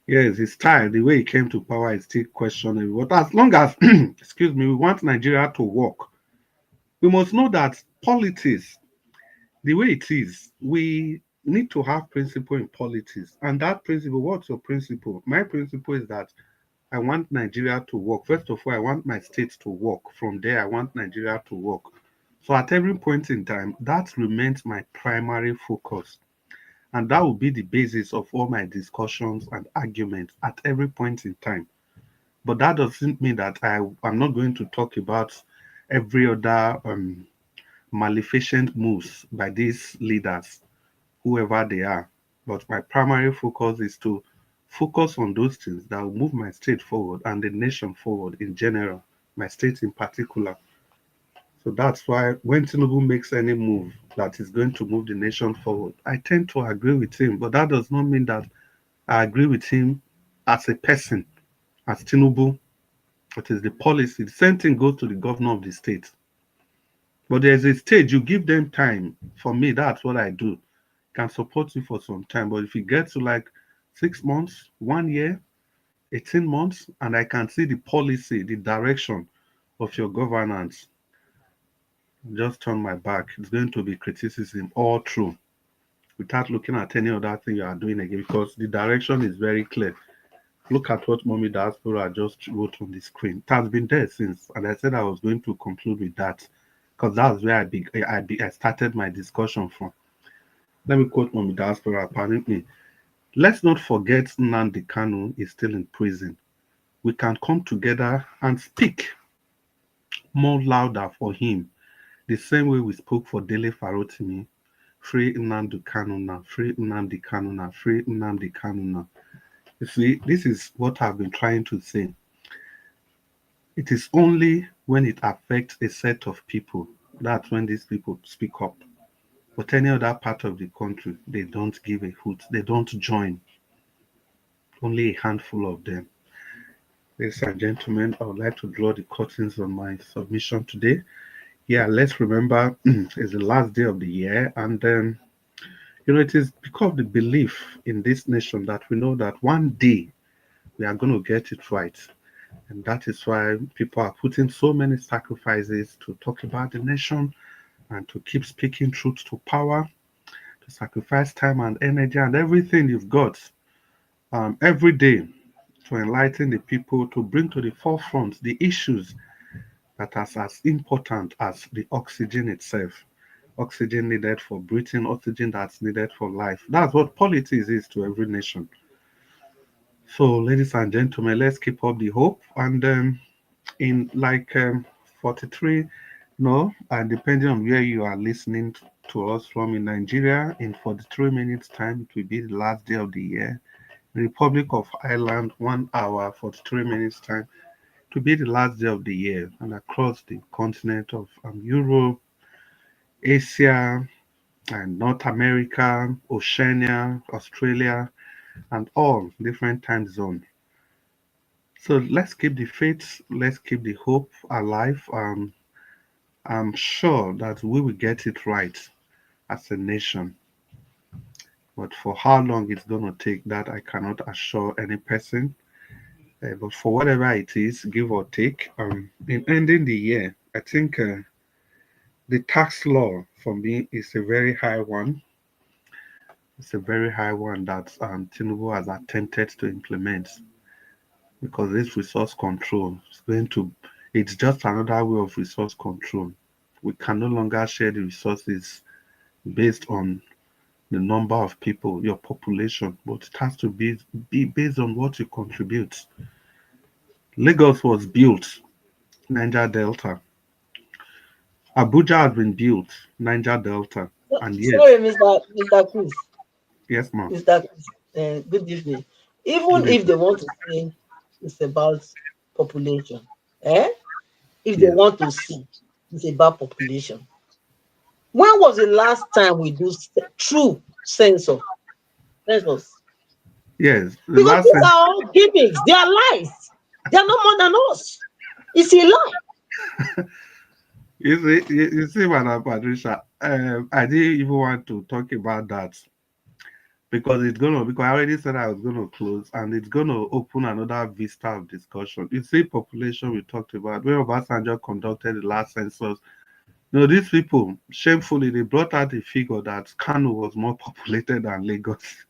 Yes, his style, the way he came to power is still questionable. But as long as, excuse me, we want Nigeria to work, we must know that politics, the way it is, we need to have principle in politics. And that principle, what's your principle? My principle is that I want Nigeria to work. First of all, I want my state to work. From there, I want Nigeria to work. So at every point in time, that remains my primary focus. And that will be the basis of all my discussions and arguments at every point in time. But that doesn't mean that I'm not going to talk about every other maleficent moves by these leaders, whoever they are. But my primary focus is to focus on those things that will move my state forward and the nation forward in general, my state in particular. So that's why when Tinubu makes any move that is going to move the nation forward, I tend to agree with him. But that does not mean that I agree with him as a person, as Tinubu. It is the policy. The same thing goes to the governor of the state. But there's a stage, you give them time. For me, that's what I do. Can support you for some time. But if you get to like 6 months, 1 year, 18 months, and I can see the policy, the direction of your governance, just turn my back. It's going to be criticism all through without looking at any other thing you are doing again because the direction is very clear. Look at what Mommy Diaspora just wrote on the screen. It has been there since, and I said I was going to conclude with that because that's where I started my discussion from. Let me quote Mommy Diaspora. Apparently, let's not forget Nnamdi Kanu is still in prison. We can come together and speak more louder for him. The same way we spoke for Dele Farotimi, free Nnamdi Kanu now, free Nnamdi Kanu now, free Nnamdi Kanu now. You see, this is what I've been trying to say. It is only when it affects a set of people that's when these people speak up. But any other part of the country, they don't give a hoot. They don't join. Only a handful of them. Ladies and gentlemen, I would like to draw the curtains on my submission today. Yeah, let's remember it's the last day of the year, and it is because of the belief in this nation that we know that one day we are going to get it right. And that is why people are putting so many sacrifices to talk about the nation and to keep speaking truth to power, to sacrifice time and energy and everything you've got every day to enlighten the people, to bring to the forefront the issues that are as important as the oxygen itself. Oxygen needed for breathing, oxygen that's needed for life. That's what politics is to every nation. So, ladies and gentlemen, let's keep up the hope. And in like 43, and depending on where you are listening to us from in Nigeria, in 43 minutes' time, it will be the last day of the year. Republic of Ireland, 1 hour, 43 minutes' time, to be the last day of the year, and across the continent of Europe, Asia, and North America, Oceania, Australia, and all different time zones. So let's keep the faith, let's keep the hope alive. I'm sure that we will get it right as a nation. But for how long it's going to take, that I cannot assure any person. But for whatever it is, give or take, in ending the year, I think the tax law for me is a very high one. It's a very high one that Tinubu has attempted to implement because this resource control it's just another way of resource control. We can no longer share the resources based on the number of people, your population, but it has to be based on what you contribute. Lagos was built, Niger Delta. Abuja has been built, Niger Delta. And yes. Sorry, Mr. Cruz. Yes, ma'am. Mr. Cruz, good evening. Even if they want to say it's about population, if they want to see it's about population, when was the last time we do true census? Yes. Because these are all gimmicks. They are lies. They are no more than us. It's a lie. You see, Madam Patricia, I didn't even want to talk about that. because I already said I was gonna close, and it's gonna open another vista of discussion. You see, population we talked about when Obasanjo conducted the last census. These people, shamefully, they brought out a figure that Kano was more populated than Lagos.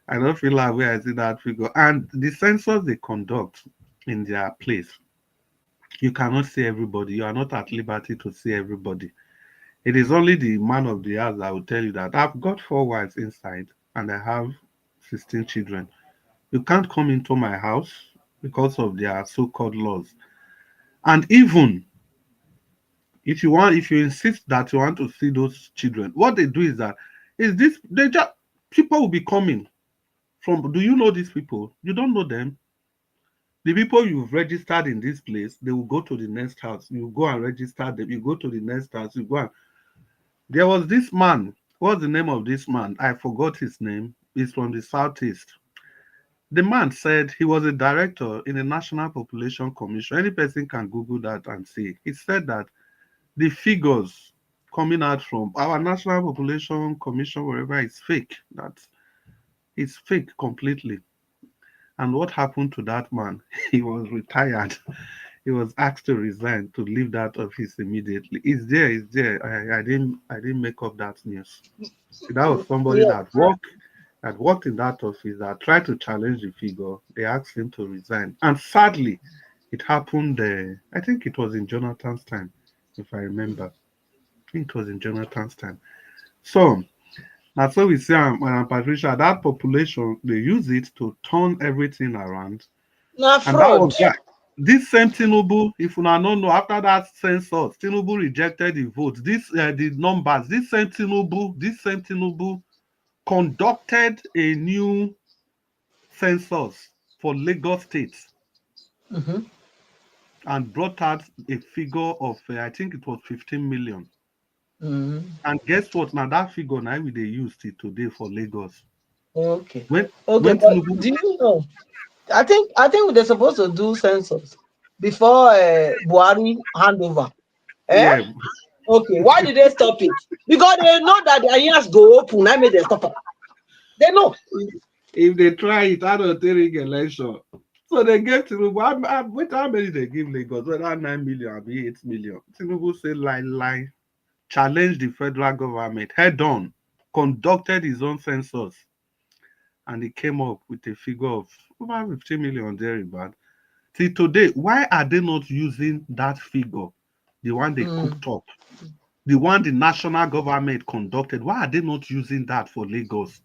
I don't feel like where I see that figure. And the census they conduct in their place, you cannot see everybody. You are not at liberty to see everybody. It is only the man of the house that will tell you that I've got 4 wives inside and I have 16 children. You can't come into my house because of their so-called laws. And even if you insist that you want to see those children, what they do is that people will be coming from. Do you know these people? You don't know them. The people you've registered in this place, they will go to the next house. You go and register them. You go to the next house. You go and there was this man. What's the name of this man? I forgot his name. He's from the southeast. The man said he was a director in the National Population Commission. Any person can Google that and see. He said that the figures coming out from our National Population Commission, wherever, is fake. That it's fake completely. And what happened to that man? He was retired. He was asked to resign, to leave that office immediately. It's there. I didn't make up that news. That was somebody Yeah. that worked in that office that tried to challenge the figure. They asked him to resign. And sadly, it happened, I think it was in Jonathan's time, if I remember. I think it was in Jonathan's time. So, that's what we see, Madam Patricia, that population, they use it to turn everything around. Na And that fraud. was that. This same Tinubu, if you don't know, after that census, Tinubu rejected the vote. The numbers, this same Tinubu conducted a new census for Lagos State and brought out a figure of, I think it was 15 million. And guess what? Now that figure now they used it today for Lagos. Okay. When But Tinubu, do you know? I think they're supposed to do census before Buhari handover. yeah, Okay. Why did they stop it? Because they know that their ears go open. I made them stop it. They know. if they try it, I don't think election. So they gave Tinubu. Wait, how many they give Lagos? Whether 9 million or 8 million. Tinubu say lie, challenged the federal government head on, conducted his own census, and he came up with a figure of over 50 million there about. See today, why are they not using that figure, the one they cooked up, the one the national government conducted? Why are they not using that for Lagos?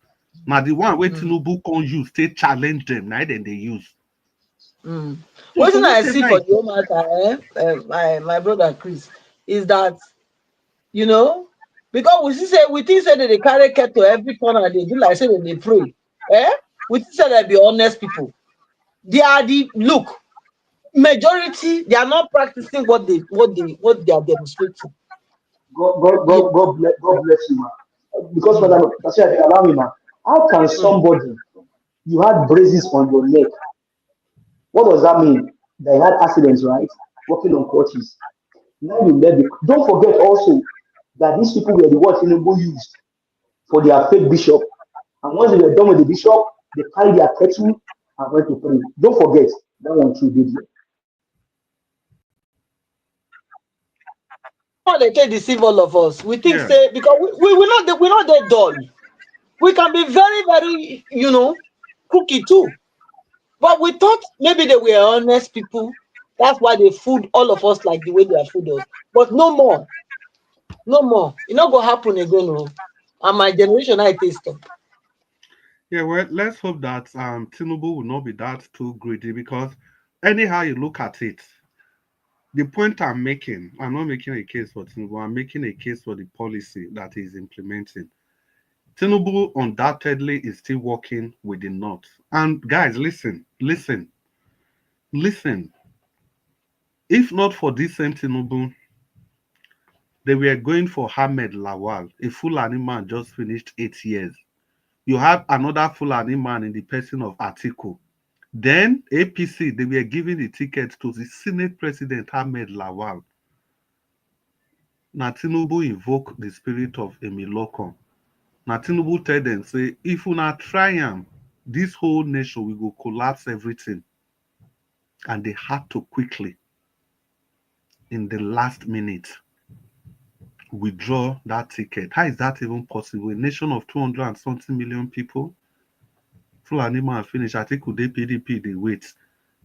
Now the one where Tinubu can use, they challenge them, now then they use. What I see for the whole matter, my brother Chris, is that because we think say that they carry cat to every corner, they do like say that they pray. We think say that be honest people. They are look. Majority they are not practicing what they are demonstrating. God bless you, man. Because Madam Patricia, allow me, man. How can somebody you had braces on your neck? What does that mean? They had accidents, right? Working on coaches. Now you let the, don't forget also that these people were the ones Tinubu used for their fake bishop. And once they were done with the bishop, they carried their kettle and went to pray. Don't forget that one too did it. They can deceive all of us. We think say because we're not that dull. We can be very, very, cookie too. But we thought maybe they were honest people. That's why they fooled all of us like the way they have fooled us. But no more. No more. It's not going to happen again. No. And my generation, I taste them. Yeah, well, let's hope that Tinubu will not be that too greedy, because anyhow you look at it, the point I'm making, I'm not making a case for Tinubu, I'm making a case for the policy that he's implementing. Tinubu undoubtedly is still working with the North. And guys, listen. If not for this same Tinubu, they were going for Ahmed Lawal, a Fulani man just finished 8 years. You have another Fulani man in the person of Atiku. Then APC, they were giving the ticket to the Senate President Ahmed Lawal. Now Tinubu invoked the spirit of Emilokon. Now Tinubu tell them, say, if we not try am, this whole nation will go collapse everything. And they had to quickly, in the last minute, withdraw that ticket. How is that even possible? A nation of 200 and something million people? Fulani man finish. I think they PDP, they wait.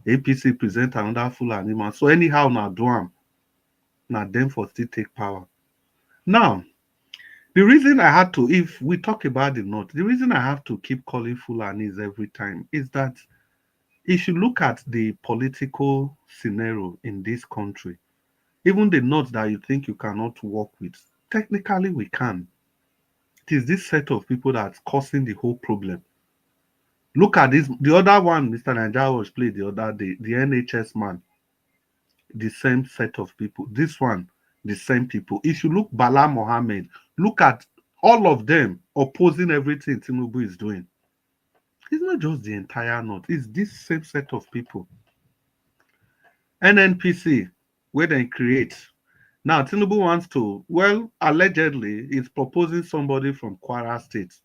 APC present another Fulani man. So anyhow, now do am. Now them for still take power. Now, the reason I had to, if we talk about the North, the reason I have to keep calling Fulanis every time is that if you look at the political scenario in this country, even the North that you think you cannot work with, technically we can. It is this set of people that's causing the whole problem. Look at this. The other one, Mr. Nigeria was played the other day, the NHS man, the same set of people. This one, the same people. If you look Bala Mohammed, look at all of them opposing everything Tinubu is doing. It's not just the entire North, it's this same set of people. NNPC, where they create. Now, Tinubu wants to, well, allegedly, he's proposing somebody from Kwara State.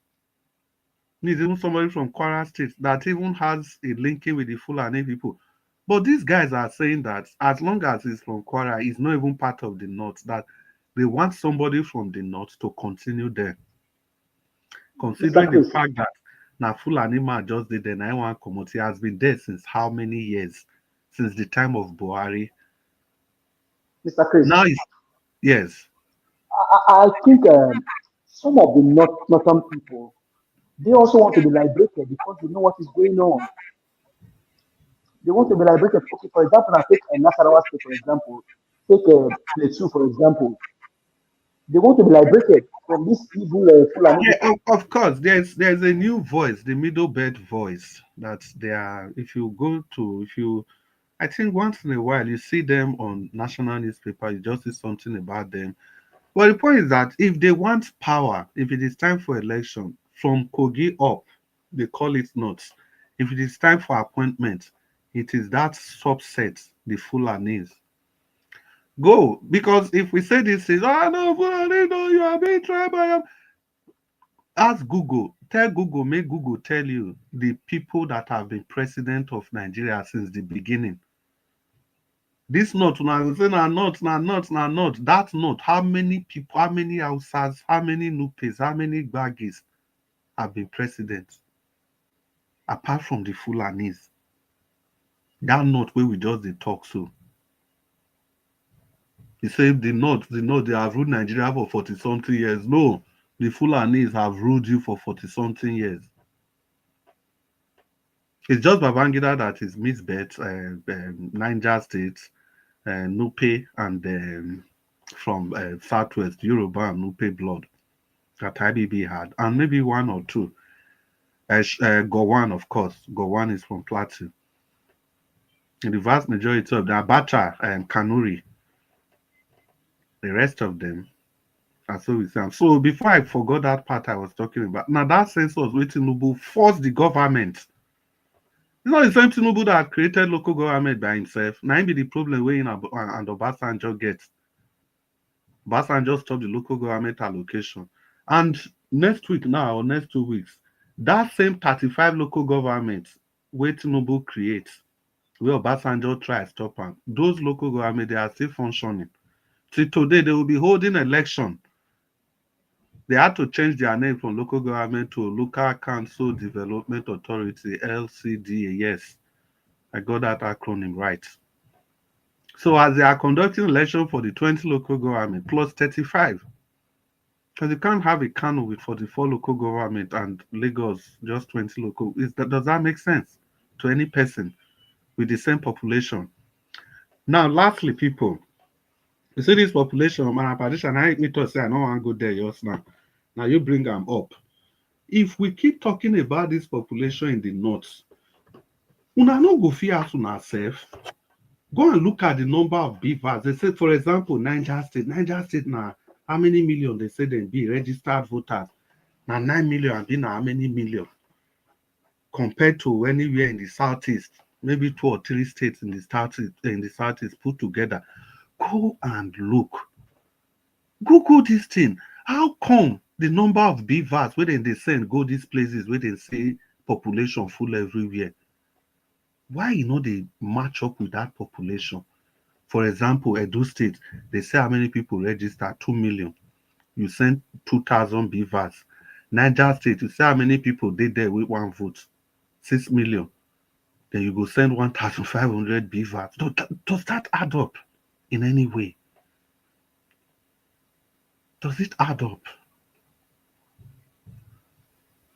He's even somebody from Kwara State that even has a linking with the Fulani people. But these guys are saying that as long as he's from Kwara, he's not even part of the North, that they want somebody from the North to continue there. Considering the fact that now Fulani man just did the 9-1 committee has been there since how many years? Since the time of Buhari. Mr. Chris. Now, yes. I think some of the northern people, they also want to be liberated because they know what is going on. They want to be liberated. Okay, for example, I take Nasarawa State, for example. Take Plateau, for example. They want to be liberated from this evil Fulani. Yeah, of course, there's a new voice, the middle belt voice, that they are. I think once in a while you see them on national newspaper, you just see something about them. But the point is that if they want power, if it is time for election, from Kogi up, they call it North. If it is time for appointment, it is that subset, the Fulanis. Go, because if we say this is, oh no, Fulani, no, you are being tried by them. Ask Google, tell Google, make Google tell you the people that have been president of Nigeria since the beginning. This note, now you say not. That note, how many people, how many Hausas, how many Nupes, how many Gbagis have been presidents? Apart from the Fulanis. That note where we just they talk so. He said the note, they have ruled Nigeria for 40-something years. No, the Fulanis have ruled you for 40-something years. It's just Babangida that is misbet, Niger State, Nupe, and from Southwest, Yoruba and Nupe blood that IBB had. And maybe one or two. Gowon, of course. Gowon is from Plateau. In the vast majority of the Abacha and Kanuri, the rest of them are so we say. So before I forgot that part I was talking about, now that census with Tinubu forced the government. It's not the same Tinubu that created local government by himself. Now be the problem where and Obasanjo gets. Obasanjo stopped the local government allocation. And next week now, or next 2 weeks, that same 35 local governments where Tinubu creates, where Obasanjo tries to stop them, those local governments, they are still functioning. Till today, they will be holding election. They had to change their name from local government to Local Council Development Authority, LCDA. Yes, I got that acronym right. So as they are conducting election for the 20 local government plus 35, because you can't have a Kano with 44 local government and Lagos just 20 local. Does that make sense to any person with the same population? Now, lastly, people, you see this population, my position, I need to say I don't want to go there just now. Now you bring them up. If we keep talking about this population in the north, una no go fear us on ourselves. Go and look at the number of beavers. They say, for example, Niger State now, how many million they say they be registered voters? Now 9 million and be now how many million? Compared to anywhere in the southeast, maybe 2 or 3 states in the southeast put together. Go and look. Google this thing. How come The number of beavers where they send go these places where they say population full everywhere. Why they match up with that population? For example, Edo State, they say how many people register? 2 million. You send 2,000 beavers. Niger State, you say how many people did there with one vote? 6 million. Then you go send 1,500 beavers. Does that add up in any way? Does it add up?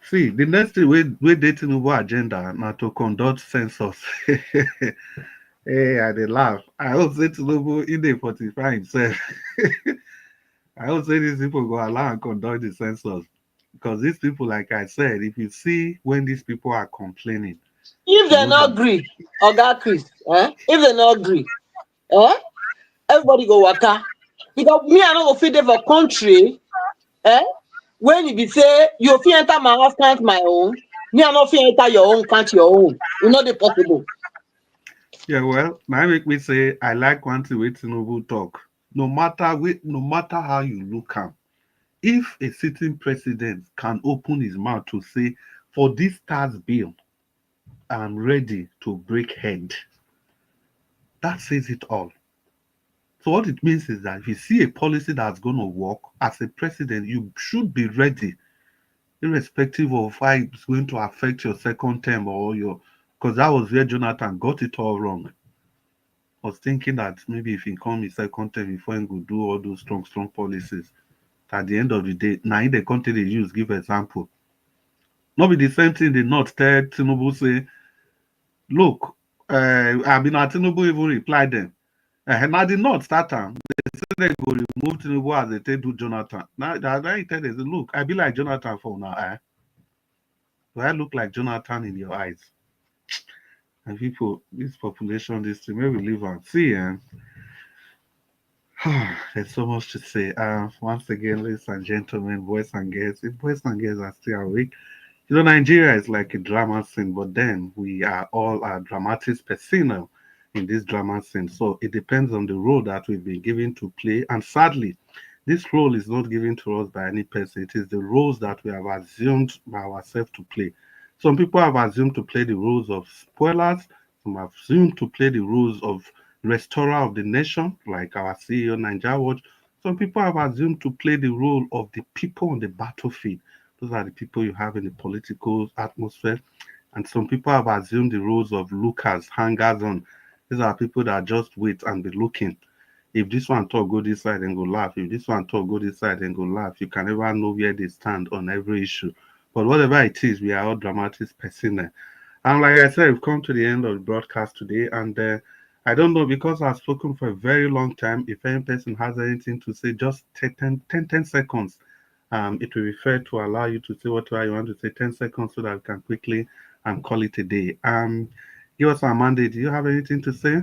See, the next thing we dating over agenda now to conduct census. Hey, I dey laugh. I hope say Tinubu in the 45 himself. I hope say these people go allow and conduct the census. Because these people, like I said, if you see when these people are complaining, if they not agree, Oga Chris, if they not agree, everybody go waka. Because me, I no go fit dey for country, when you be say you fit enter my house, count my own. Me, I no fit enter your own, count your own. It's not possible. Yeah, well, now make me say I like one thing with Tinubu talk. No matter how you look at, if a sitting president can open his mouth to say, for this tax bill, I'm ready to break head, that says it all. So what it means is that if you see a policy that's going to work, as a president, you should be ready, irrespective of how it's going to affect your second term because that was where Jonathan got it all wrong. I was thinking that maybe if he come his second term before he could do all those strong policies, at the end of the day, now in the country they use, give example. Not be the same thing the North tell Tinubu say, look, I mean, Tinubu even replied them. Now the North start time, they say they go remove Tinubu as they do Jonathan. Now he tell them, look, I be like Jonathan for now. Do I look like Jonathan in your eyes? And people, this population, this thing, where we live on. See, there's so much to say. Once again, ladies and gentlemen, boys and girls, if boys and girls are still awake, Nigeria is like a drama scene, but then we are all dramatists persona in this drama scene. So it depends on the role that we've been given to play. And sadly, this role is not given to us by any person. It is the roles that we have assumed by ourselves to play. Some people have assumed to play the roles of spoilers. Some have assumed to play the roles of restorer of the nation, like our CEO, Nigeria Watch. Some people have assumed to play the role of the people on the battlefield. Those are the people you have in the political atmosphere. And some people have assumed the roles of lookers, hangers on. These are people that just wait and be looking. If this one talk, go this side and go laugh. If this one talk, go this side and go laugh. You can never know where they stand on every issue. But whatever it is, we are all dramatists persona. And like I said, we've come to the end of the broadcast today. And I don't know, because I've spoken for a very long time, if any person has anything to say, just take 10 seconds. It will be fair to allow you to say whatever you want to say, 10 seconds, so that we can quickly call it a day. Give us our mandate. Do you have anything to say?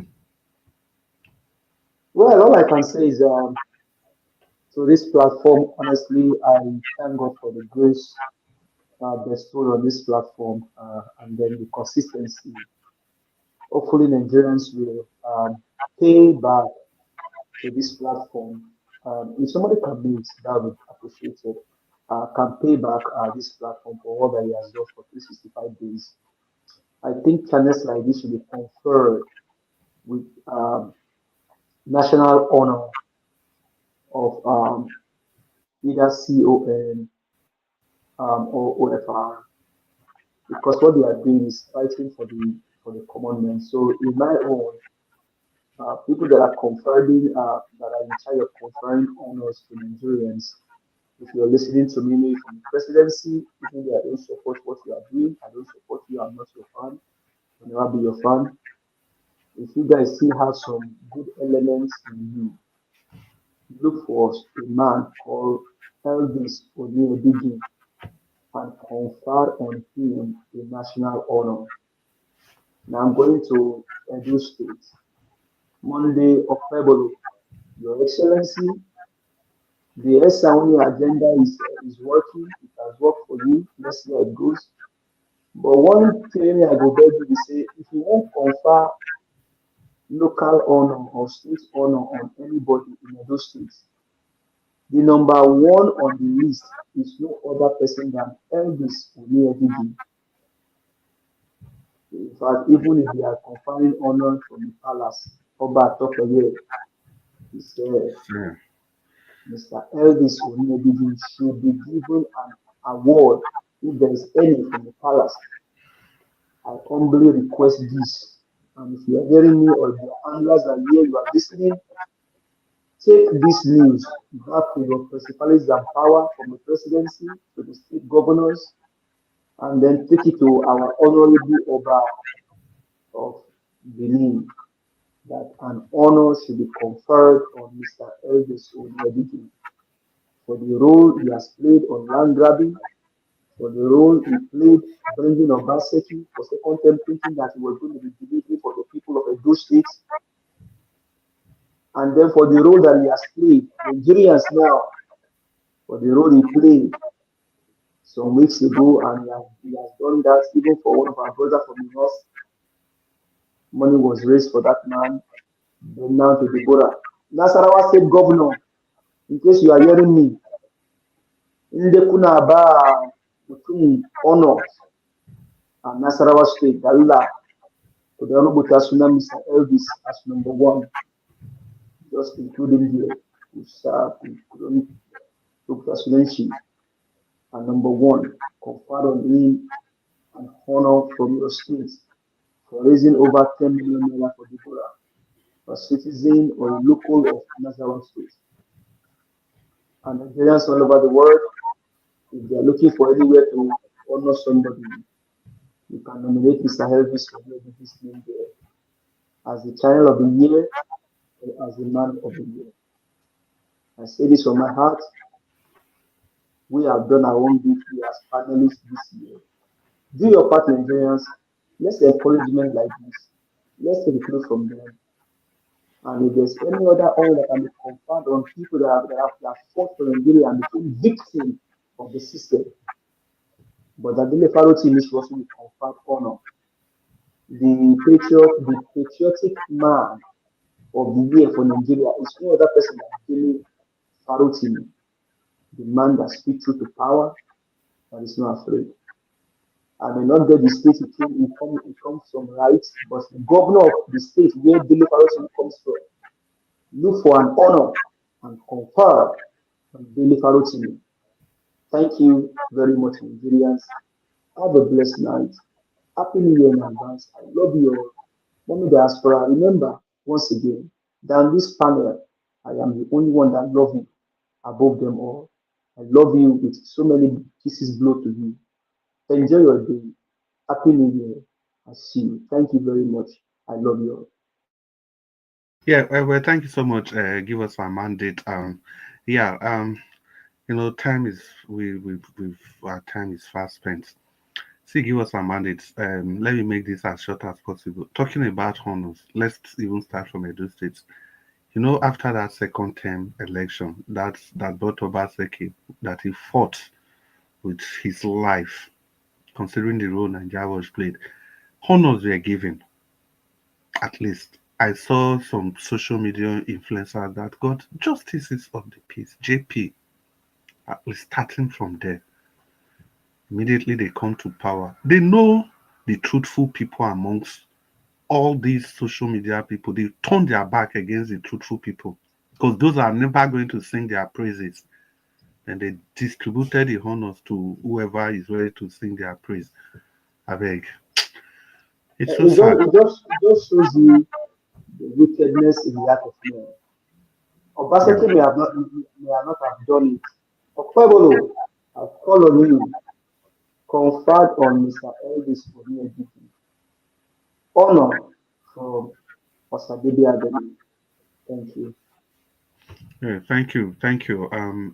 Well, all I can say is to this platform, honestly, I thank God for the grace bestowed on this platform and then the consistency. Hopefully, Nigerians will pay back to this platform. If somebody can do it, that would be appreciated. Can pay back this platform for all that he has done for 365 days. I think channels like this should be conferred with national honor of either CON or OFR, because what they are doing is fighting for the common man. So in my own, people that are conferring, that are in charge of conferring honors to Nigerians, if you're listening to me, maybe from the presidency, even though I don't support what you are doing, I don't support you, I'm not your fan, I'll never be your fan. If you guys still have some good elements in you, look for a man called Elvis Onyediji and confer on him a national honor. Now I'm going to Edo State, Monday of February. Your Excellency, the SAONI agenda is working. It has worked for you. Let's see how it goes. But one thing I go beg you to say, if you won't confer local honor or state honor on anybody in Edo State, The number one on the list is no other person than Elvis Onyedidi. In fact, even if they are conferring honor from the palace, Oba Tokoye, he said, Yeah. Mr. Elvis Onyedidi should be given an award if there is any from the palace. I humbly request this. And if you are hearing me or if your handlers are here, you are listening, take this news back to your principalities and power from the presidency to the state governors, and then take it to our honorable Oba of Benin that an honor should be conferred on Mr. Elvis Onyedidi for the role he has played on land grabbing, for the role he played bringing Obaseki for second term, thinking that he was going to be delivering for the people of Edo State, and then for the role that he has played, Nigerians now, for the role he played some weeks ago, and he has done that even for one of our brothers from the north. Money was raised for that man. Then now to Deborah. Nasarawa State Governor, in case you are hearing me, Ndekuna Ba Mutum Honor and Nasarawa State, Dalila, to the Honorable Tasuna Mr. Elvis as number one, just including here, Usa, Dr. Sunenshi, and number one, conferred on him an honor from your state for raising over 10 million naira for Deborah, a citizen or a local of Nasarawa State. And Nigerians all over the world, if they are looking for anywhere to honor somebody, you can nominate Mr. Elvis for his name there as the channel of the year or as the man of the year. I say this from my heart. We have done our own duty as panelists this year. Do your part, Nigerians. Let's encouragement like this. Let's take the truth from them. And if there's any other honor that can be conferred on people that have fought for Nigeria and became victims of the system, but that the Pharaoh team is also be conferred honor. The patriotic man of the year for Nigeria is no other person than Dele Pharaoh team, the man that speaks truth to power, that is not afraid. I may not get the state it comes from, right, but the governor of the state where Dele Pharaoh comes from, look for an honor and confer on Dele Pharaoh team. Thank you very much, Nigerians. Have a blessed night. Happy New Year in advance. I love you all. Mommy Diaspora, remember, once again, that on this panel, I am the only one that loves you above them all. I love you with so many kisses blow to you. Enjoy your day. Happy New Year. I see you. Thank you very much. I love you all. Yeah, well, thank you so much. Give us our mandate. Time is our time is fast spent. See, give us our mandates. Let me make this as short as possible. Talking about honors, let's even start from Edo State. After that second term election, that brought Obaseki, that he fought with his life, considering the role Nigeria was played, honors were given. At least I saw some social media influencers that got justices of the peace, JP. At least starting from there. Immediately they come to power. They know the truthful people amongst all these social media people. They turn their back against the truthful people because those are never going to sing their praises. And they distributed the honors to whoever is ready to sing their praise. I beg. It's so sad. It just shows you the wickedness in the heart of man. Obaseki may not have done it. Okwebolo, I've called on you, conferred on Mr. Elvis Onyedidi. Honor from Osadebe Adeni. Thank you. Yeah, thank you.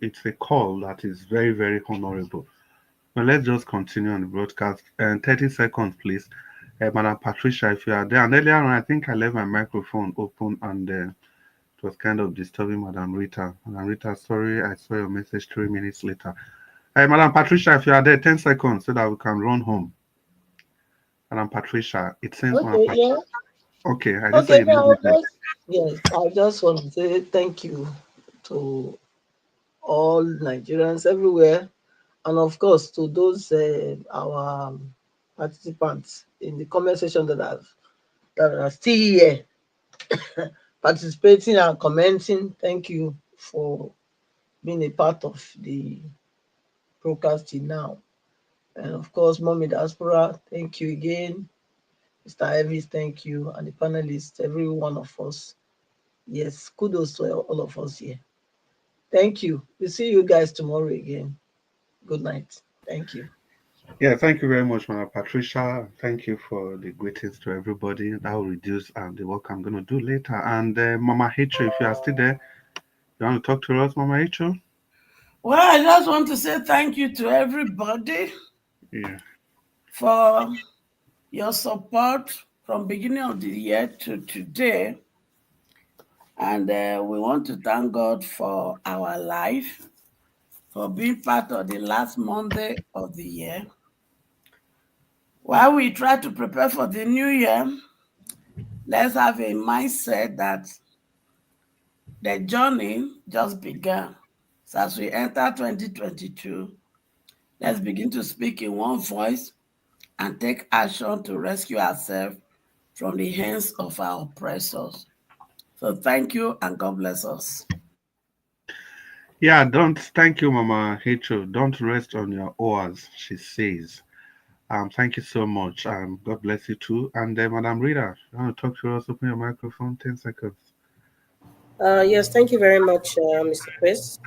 It's a call that is very, very honorable. Now let's just continue on the broadcast. 30 seconds, please. Madam Patricia, if you are there. And earlier on, I think I left my microphone open and it was kind of disturbing Madam Rita. Madam Rita, sorry, I saw your message 3 minutes later. Madam Patricia, if you are there, 10 seconds so that we can run home. Madam Patricia, it seems okay, yeah. Okay, I just say yes, I just want to say thank you to all Nigerians everywhere, and of course to those our participants in the comment section that are still here participating and commenting. Thank you for being a part of the broadcasting now. And of course, Mommy Diaspora, thank you again. Mr. Elvis, thank you. And the panelists, every one of us. Yes, kudos to all of us here. Thank you. We'll see you guys tomorrow again. Good night. Thank you. Yeah, thank you very much, Mama Patricia. Thank you for the greetings to everybody. That will reduce the work I'm going to do later. And Mama Hecho, if you are still there, you want to talk to us, Mama Hecho? Well, I just want to say thank you to everybody for your support from beginning of the year to today. And we want to thank God for our life, for being part of the last Monday of the year. While we try to prepare for the new year, let's have a mindset that the journey just began. So as we enter 2022, let's begin to speak in one voice and take action to rescue ourselves from the hands of our oppressors. So thank you and God bless us. Yeah, thank you, Mama Hecho. Don't rest on your oars, she says. Thank you so much. God bless you too. And Madam Rita, you want to talk to us? Open your microphone, 10 seconds. Yes, thank you very much, Mr. Chris.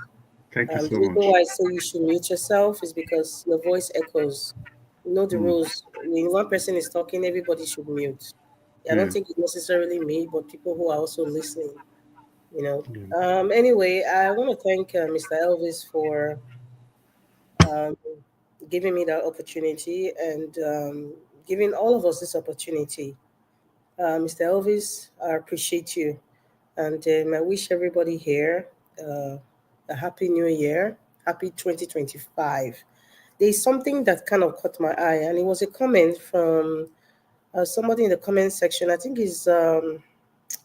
Thank you so The reason much. why I say you should mute yourself is because your voice echoes. You know the rules. When one person is talking, everybody should mute. I don't think it's necessarily me, but people who are also listening, you know. Anyway, I want to thank Mr. Elvis for giving me that opportunity and giving all of us this opportunity. Mr. Elvis, I appreciate you. And I wish everybody here a happy new year, happy 2025. There's something that kind of caught my eye, and it was a comment from somebody in the comment section. I think it's Arinze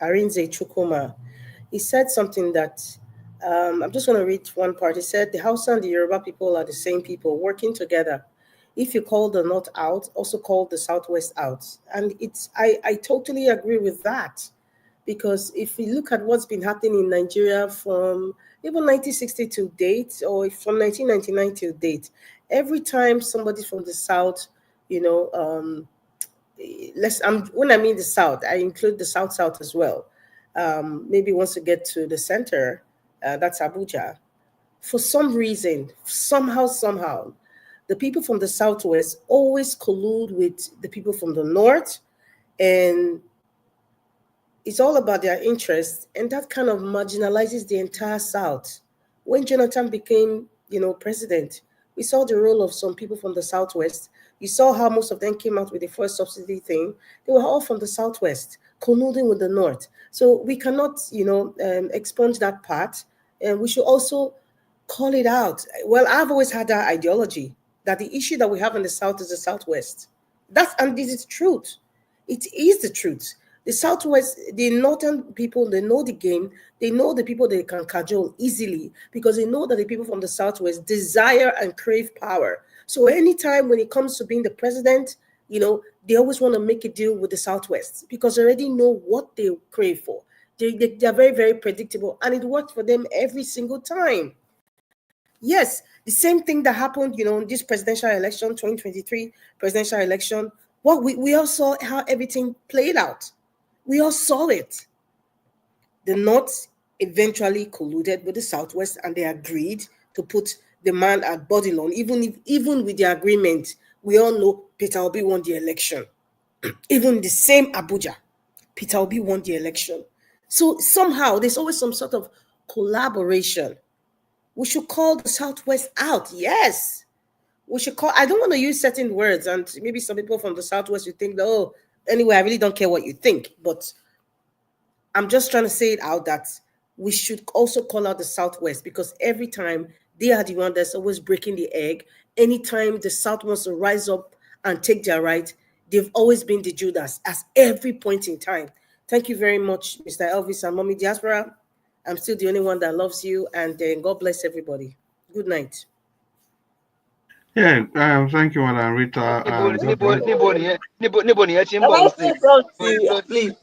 Chukuma. He said something that I'm just going to read one part. He said, the Hausa and the Yoruba people are the same people working together. If you call the North out, also call the Southwest out. And I totally agree with that. Because if we look at what's been happening in Nigeria from even 1960 to date, or from 1999 to date, every time somebody from the South, you know, when I mean the South, I include the South as well. Maybe wants to get to the center, that's Abuja. For some reason, somehow, the people from the Southwest always collude with the people from the North, and it's all about their interests, and that kind of marginalizes the entire South. When Jonathan became, president, we saw the role of some people from the Southwest. You saw how most of them came out with the first subsidy thing. They were all from the Southwest, colluding with the North. So we cannot, expunge that part, and we should also call it out. Well, I've always had that ideology that the issue that we have in the South is the Southwest. And this is truth. It is the truth. The Southwest, the Northern people, they know the game. They know the people they can cajole easily because they know that the people from the Southwest desire and crave power. So anytime when it comes to being the president, they always want to make a deal with the Southwest because they already know what they crave for. They are very, very predictable, and it works for them every single time. Yes, the same thing that happened, in this presidential election, 2023 presidential election. Well, we all saw how everything played out. We all saw it. The North eventually colluded with the Southwest, and they agreed to put the man at body loan. Even with the agreement, we all know Peter Obi won the election. Even the same Abuja, Peter Obi won the election. So somehow there's always some sort of collaboration. We should call the Southwest out. Yes. We should call. I don't want to use certain words, and maybe some people from the Southwest you think, oh, anyway, I really don't care what you think, but I'm just trying to say it out that we should also call out the Southwest because every time they are the one that's always breaking the egg. Anytime the South wants to rise up and take their right, they've always been the Judas at every point in time. Thank you very much, Mr. Elvis and Mommy Diaspora. I'm still the only one that loves you, and God bless everybody. Good night. Yeah, thank you, Madam Rita. Can I say something, please?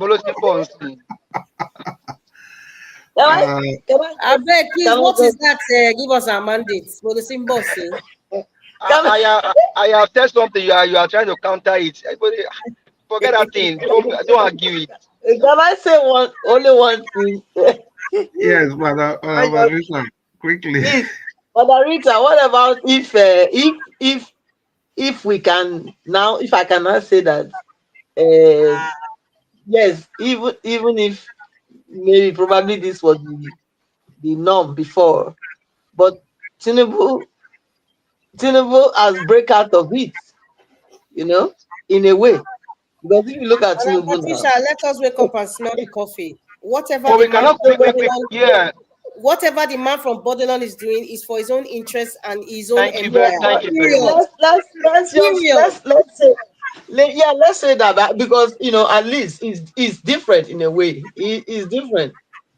Uh, I beg, please, Can I what is just that? Give us our mandate. For the same boss, I have said something. You are trying to counter it. Everybody, forget that thing. Don't argue it. can I say only one thing? yes, Madam Rita, quickly. Please, Mother Rita, what about if we can now, if I cannot say that, yes, even if maybe probably this was the norm before, but Tinubu has break out of it, in a way. Because if you look at Madam Tinubu Patricia, now, let us wake up and smell the coffee. Whatever But the we man cannot. from Babylon, Yeah. whatever the man from Babylon is doing is for his own interest and his own Thank you very. empire. Thank you very Period. much. let's say that because at least it's different in a way. It's different,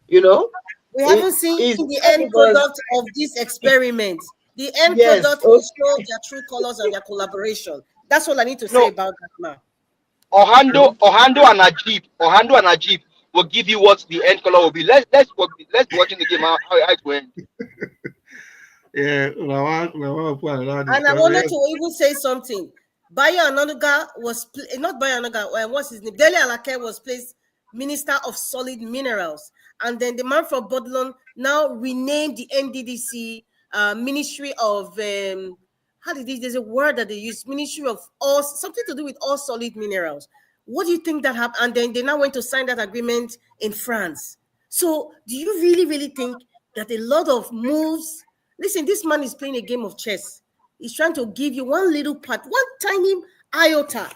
you know. We haven't seen It's the different end because product of this experiment. The end yes, product will show their true colors and their collaboration. That's all I need to say No, about that man. Ohando and Ajib will give you what the end color will be. Let's be watching the game how it will end. Yeah, And I wanted to even say something. Bayo Anonuga was not Bayo Anonuga. What's his name? Dele Alake was placed Minister of Solid Minerals, and then the man from Bodlon now renamed the NDDC Ministry of how did this? There's a word that they use, Ministry of all something to do with all solid minerals. What do you think that happened? And then they now went to sign that agreement in France. So do you really think that a lot of moves? Listen, this man is playing a game of chess. He's trying to give you one little part, one tiny iota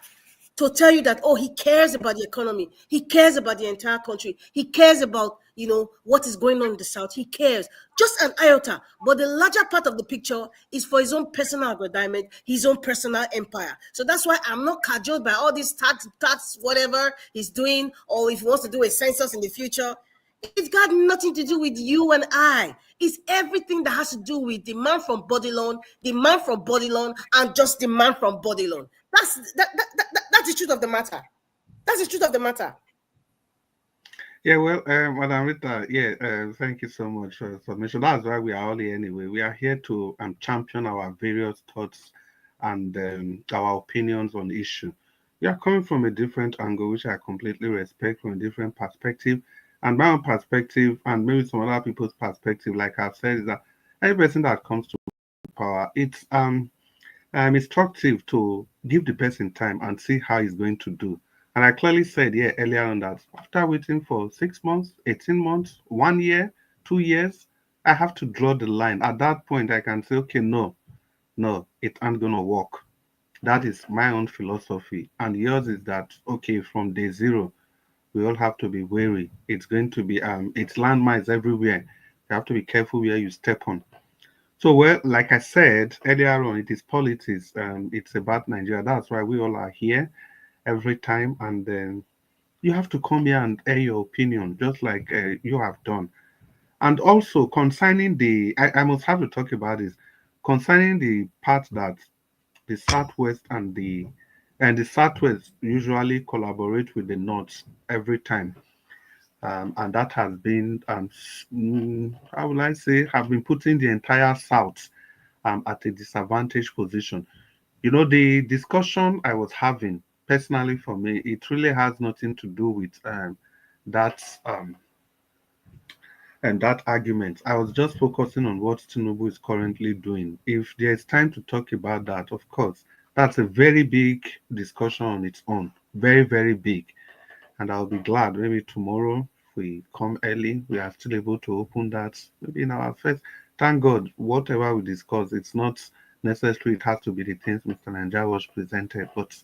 to tell you that, oh, he cares about the economy. He cares about the entire country. He cares about, what is going on in the South. He cares. Just an iota. But the larger part of the picture is for his own personal agreement, his own personal empire. So that's why I'm not cajoled by all these tax, whatever he's doing, or if he wants to do a census in the future. It's got nothing to do with you and I. It's everything that has to do with the man from Bodilon, and just the man from Bodilon. That's the truth of the matter. That's the truth of the matter. Yeah, well, Madam Rita, thank you so much for the submission. That's why we are all here anyway. We are here to champion our various thoughts and our opinions on the issue. We are coming from a different angle, which I completely respect, from a different perspective. And my own perspective, and maybe some other people's perspective, like I've said, is that every person that comes to power, it's instructive to give the person time and see how he's going to do. And I clearly said earlier on that after waiting for 6 months, 18 months, 1 year, 2 years, I have to draw the line. At that point, I can say, okay, no, it ain't gonna work. That is my own philosophy. And yours is that, okay, from day zero, we all have to be wary. It's going to be it's landmines everywhere. You have to be careful where you step on. So, well, like I said earlier on, it is politics. It's about Nigeria. That's why we all are here every time. And then you have to come here and air your opinion, just like you have done. And also concerning I must have to talk about this, concerning the part that the Southwest and the Southwest usually collaborate with the North every time. And that has been, how will I say, have been putting the entire South at a disadvantaged position. The discussion I was having personally for me, it really has nothing to do with that and that argument. I was just focusing on what Tinubu is currently doing. If there's time to talk about that, of course, that's a very big discussion on its own. Very, very big. And I'll be glad maybe tomorrow if we come early, we are still able to open that maybe in our first. Thank God, whatever we discuss, it's not necessary. It has to be the things Mr. Nanja was presented. But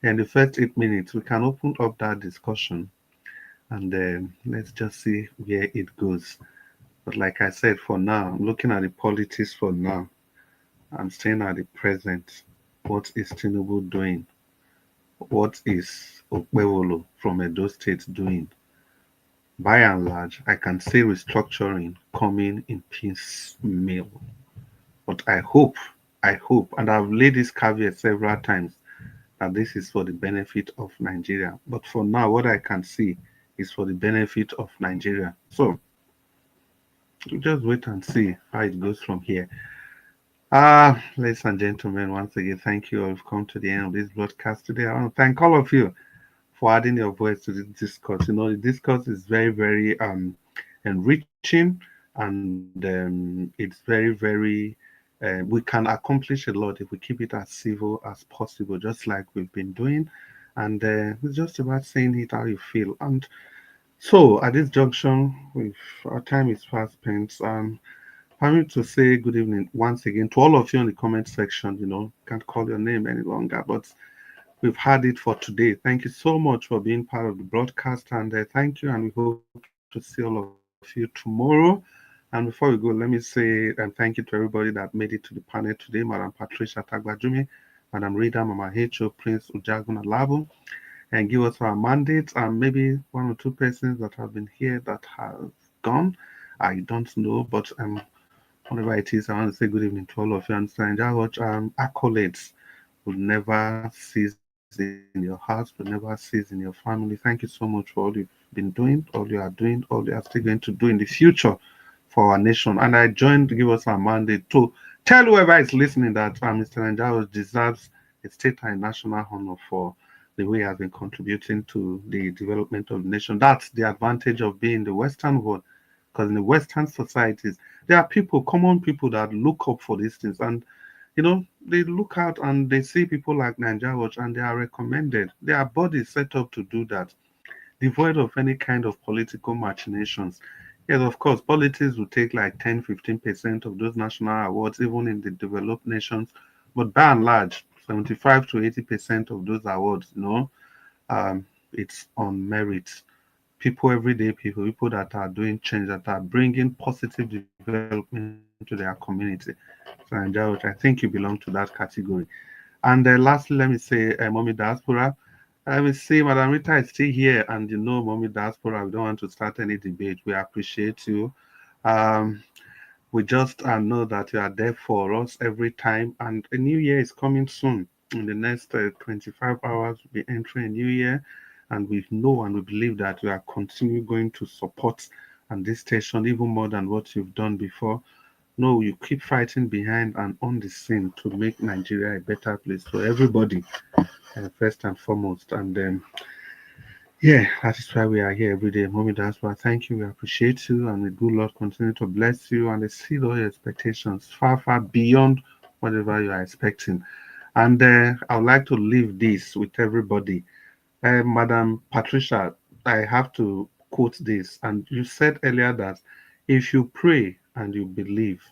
in the first 8 minutes, we can open up that discussion and then let's just see where it goes. But like I said, for now, I'm looking at the politics for now. I'm staying at the present. What is Tinubu doing? What is Okpewolo from Edo State doing? by and large, I can see restructuring coming in piecemeal. But I hope, and I've laid this caveat several times, that this is for the benefit of Nigeria. But for now, what I can see is for the benefit of Nigeria. So we just wait and see how it goes from here. Ladies and gentlemen, once again, thank you all for come to the end of this broadcast today. I want to thank all of you for adding your voice to the discourse. You know, the discourse is very, very enriching, and it's very, very we can accomplish a lot if we keep it as civil as possible, just like we've been doing. And it's just about saying it how you feel. And so at this junction, our time is fast spent. Permit to say good evening once again to all of you in the comment section. You know, can't call your name any longer, but we've had it for today. Thank you so much for being part of the broadcast, and thank you, and we hope to see all of you tomorrow. And before we go, let me say thank you to everybody that made it to the panel today. Madam Patricia Tagbajumi, Madam Rita, Mama Hecho, Prince Ujagun Alabu, and give us our mandate, and maybe one or two persons that have been here that have gone. I don't know, but whatever it is, I want to say good evening to all of you. And accolades will never cease in your house, will never cease in your family. Thank you so much for all you've been doing, all you are doing, all you are still going to do in the future for our nation. And I joined to give us our mandate to tell whoever is listening that Mr. Nanjawo deserves a state and national honor for the way he has been contributing to the development of the nation. That's the advantage of being in the Western world, because in the Western societies, there are people, common people that look up for these things. And, you know, they look out and they see people like Ninja Watch and they are recommended. There are bodies set up to do that, devoid of any kind of political machinations. Yes, of course, politics will take like 10-15% of those national awards, even in the developed nations. But by and large, 75 to 80% of those awards, you know, it's on merit. People, everyday people that are doing change, that are bringing positive development to their community. So, I think you belong to that category. And lastly, let me say, Mommy Diaspora, let me see, Madam Rita is still here, and you know, Mommy Diaspora, we don't want to start any debate. We appreciate you. We just know that you are there for us every time, and a new year is coming soon. In the next 25 hours, we'll be entering a new year. And we know and we believe that we are continuing going to support and this station even more than what you've done before. No, you keep fighting behind and on the scene to make Nigeria a better place for everybody, first and foremost. And yeah, that is why we are here every day. Mommy Diaspora, thank you. We appreciate you, and the good Lord continue to bless you and exceed all your expectations, far, far beyond whatever you are expecting. And I would like to leave this with everybody. Madam Patricia, I have to quote this, and you said earlier that if you pray and you believe,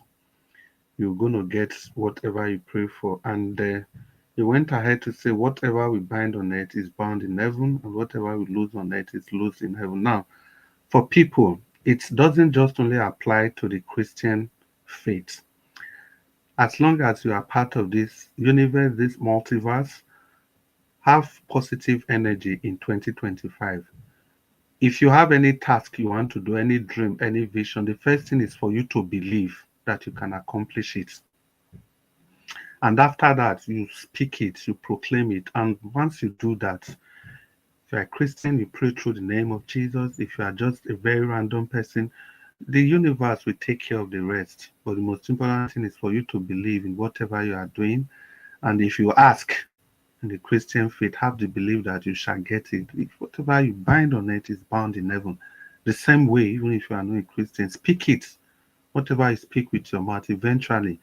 you're going to get whatever you pray for. And you went ahead to say whatever we bind on earth is bound in heaven, and whatever we lose on earth is loosed in heaven. Now, for people, it doesn't just only apply to the Christian faith. As long as you are part of this universe, this multiverse, have positive energy in 2025. If you have any task you want to do, any dream, any vision, the first thing is for you to believe that you can accomplish it. And after that, you speak it, you proclaim it. And once you do that, if you're a Christian, you pray through the name of Jesus. If you are just a very random person, the universe will take care of the rest. But the most important thing is for you to believe in whatever you are doing. And if you ask, in the Christian faith, have the belief that you shall get it. If whatever you bind on earth is bound in heaven. The same way, even if you are not a Christian, speak it. Whatever you speak with your mouth, eventually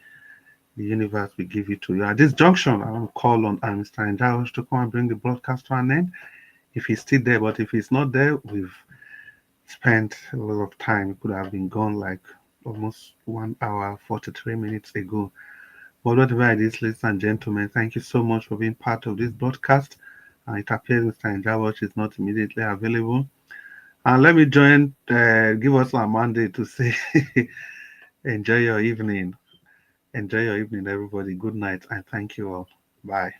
the universe will give it to you. At this junction, I want to call on Mr. Njawo to come and bring the broadcast to an end. If he's still there, but if he's not there, we've spent a lot of time. It could have been gone like almost 1 hour, 43 minutes ago. But whatever it is, ladies and gentlemen, thank you so much for being part of this broadcast. It appears Mr. Njawo is not immediately available. And let me join, give us our mandate to say, enjoy your evening. Enjoy your evening, everybody. Good night, and thank you all. Bye.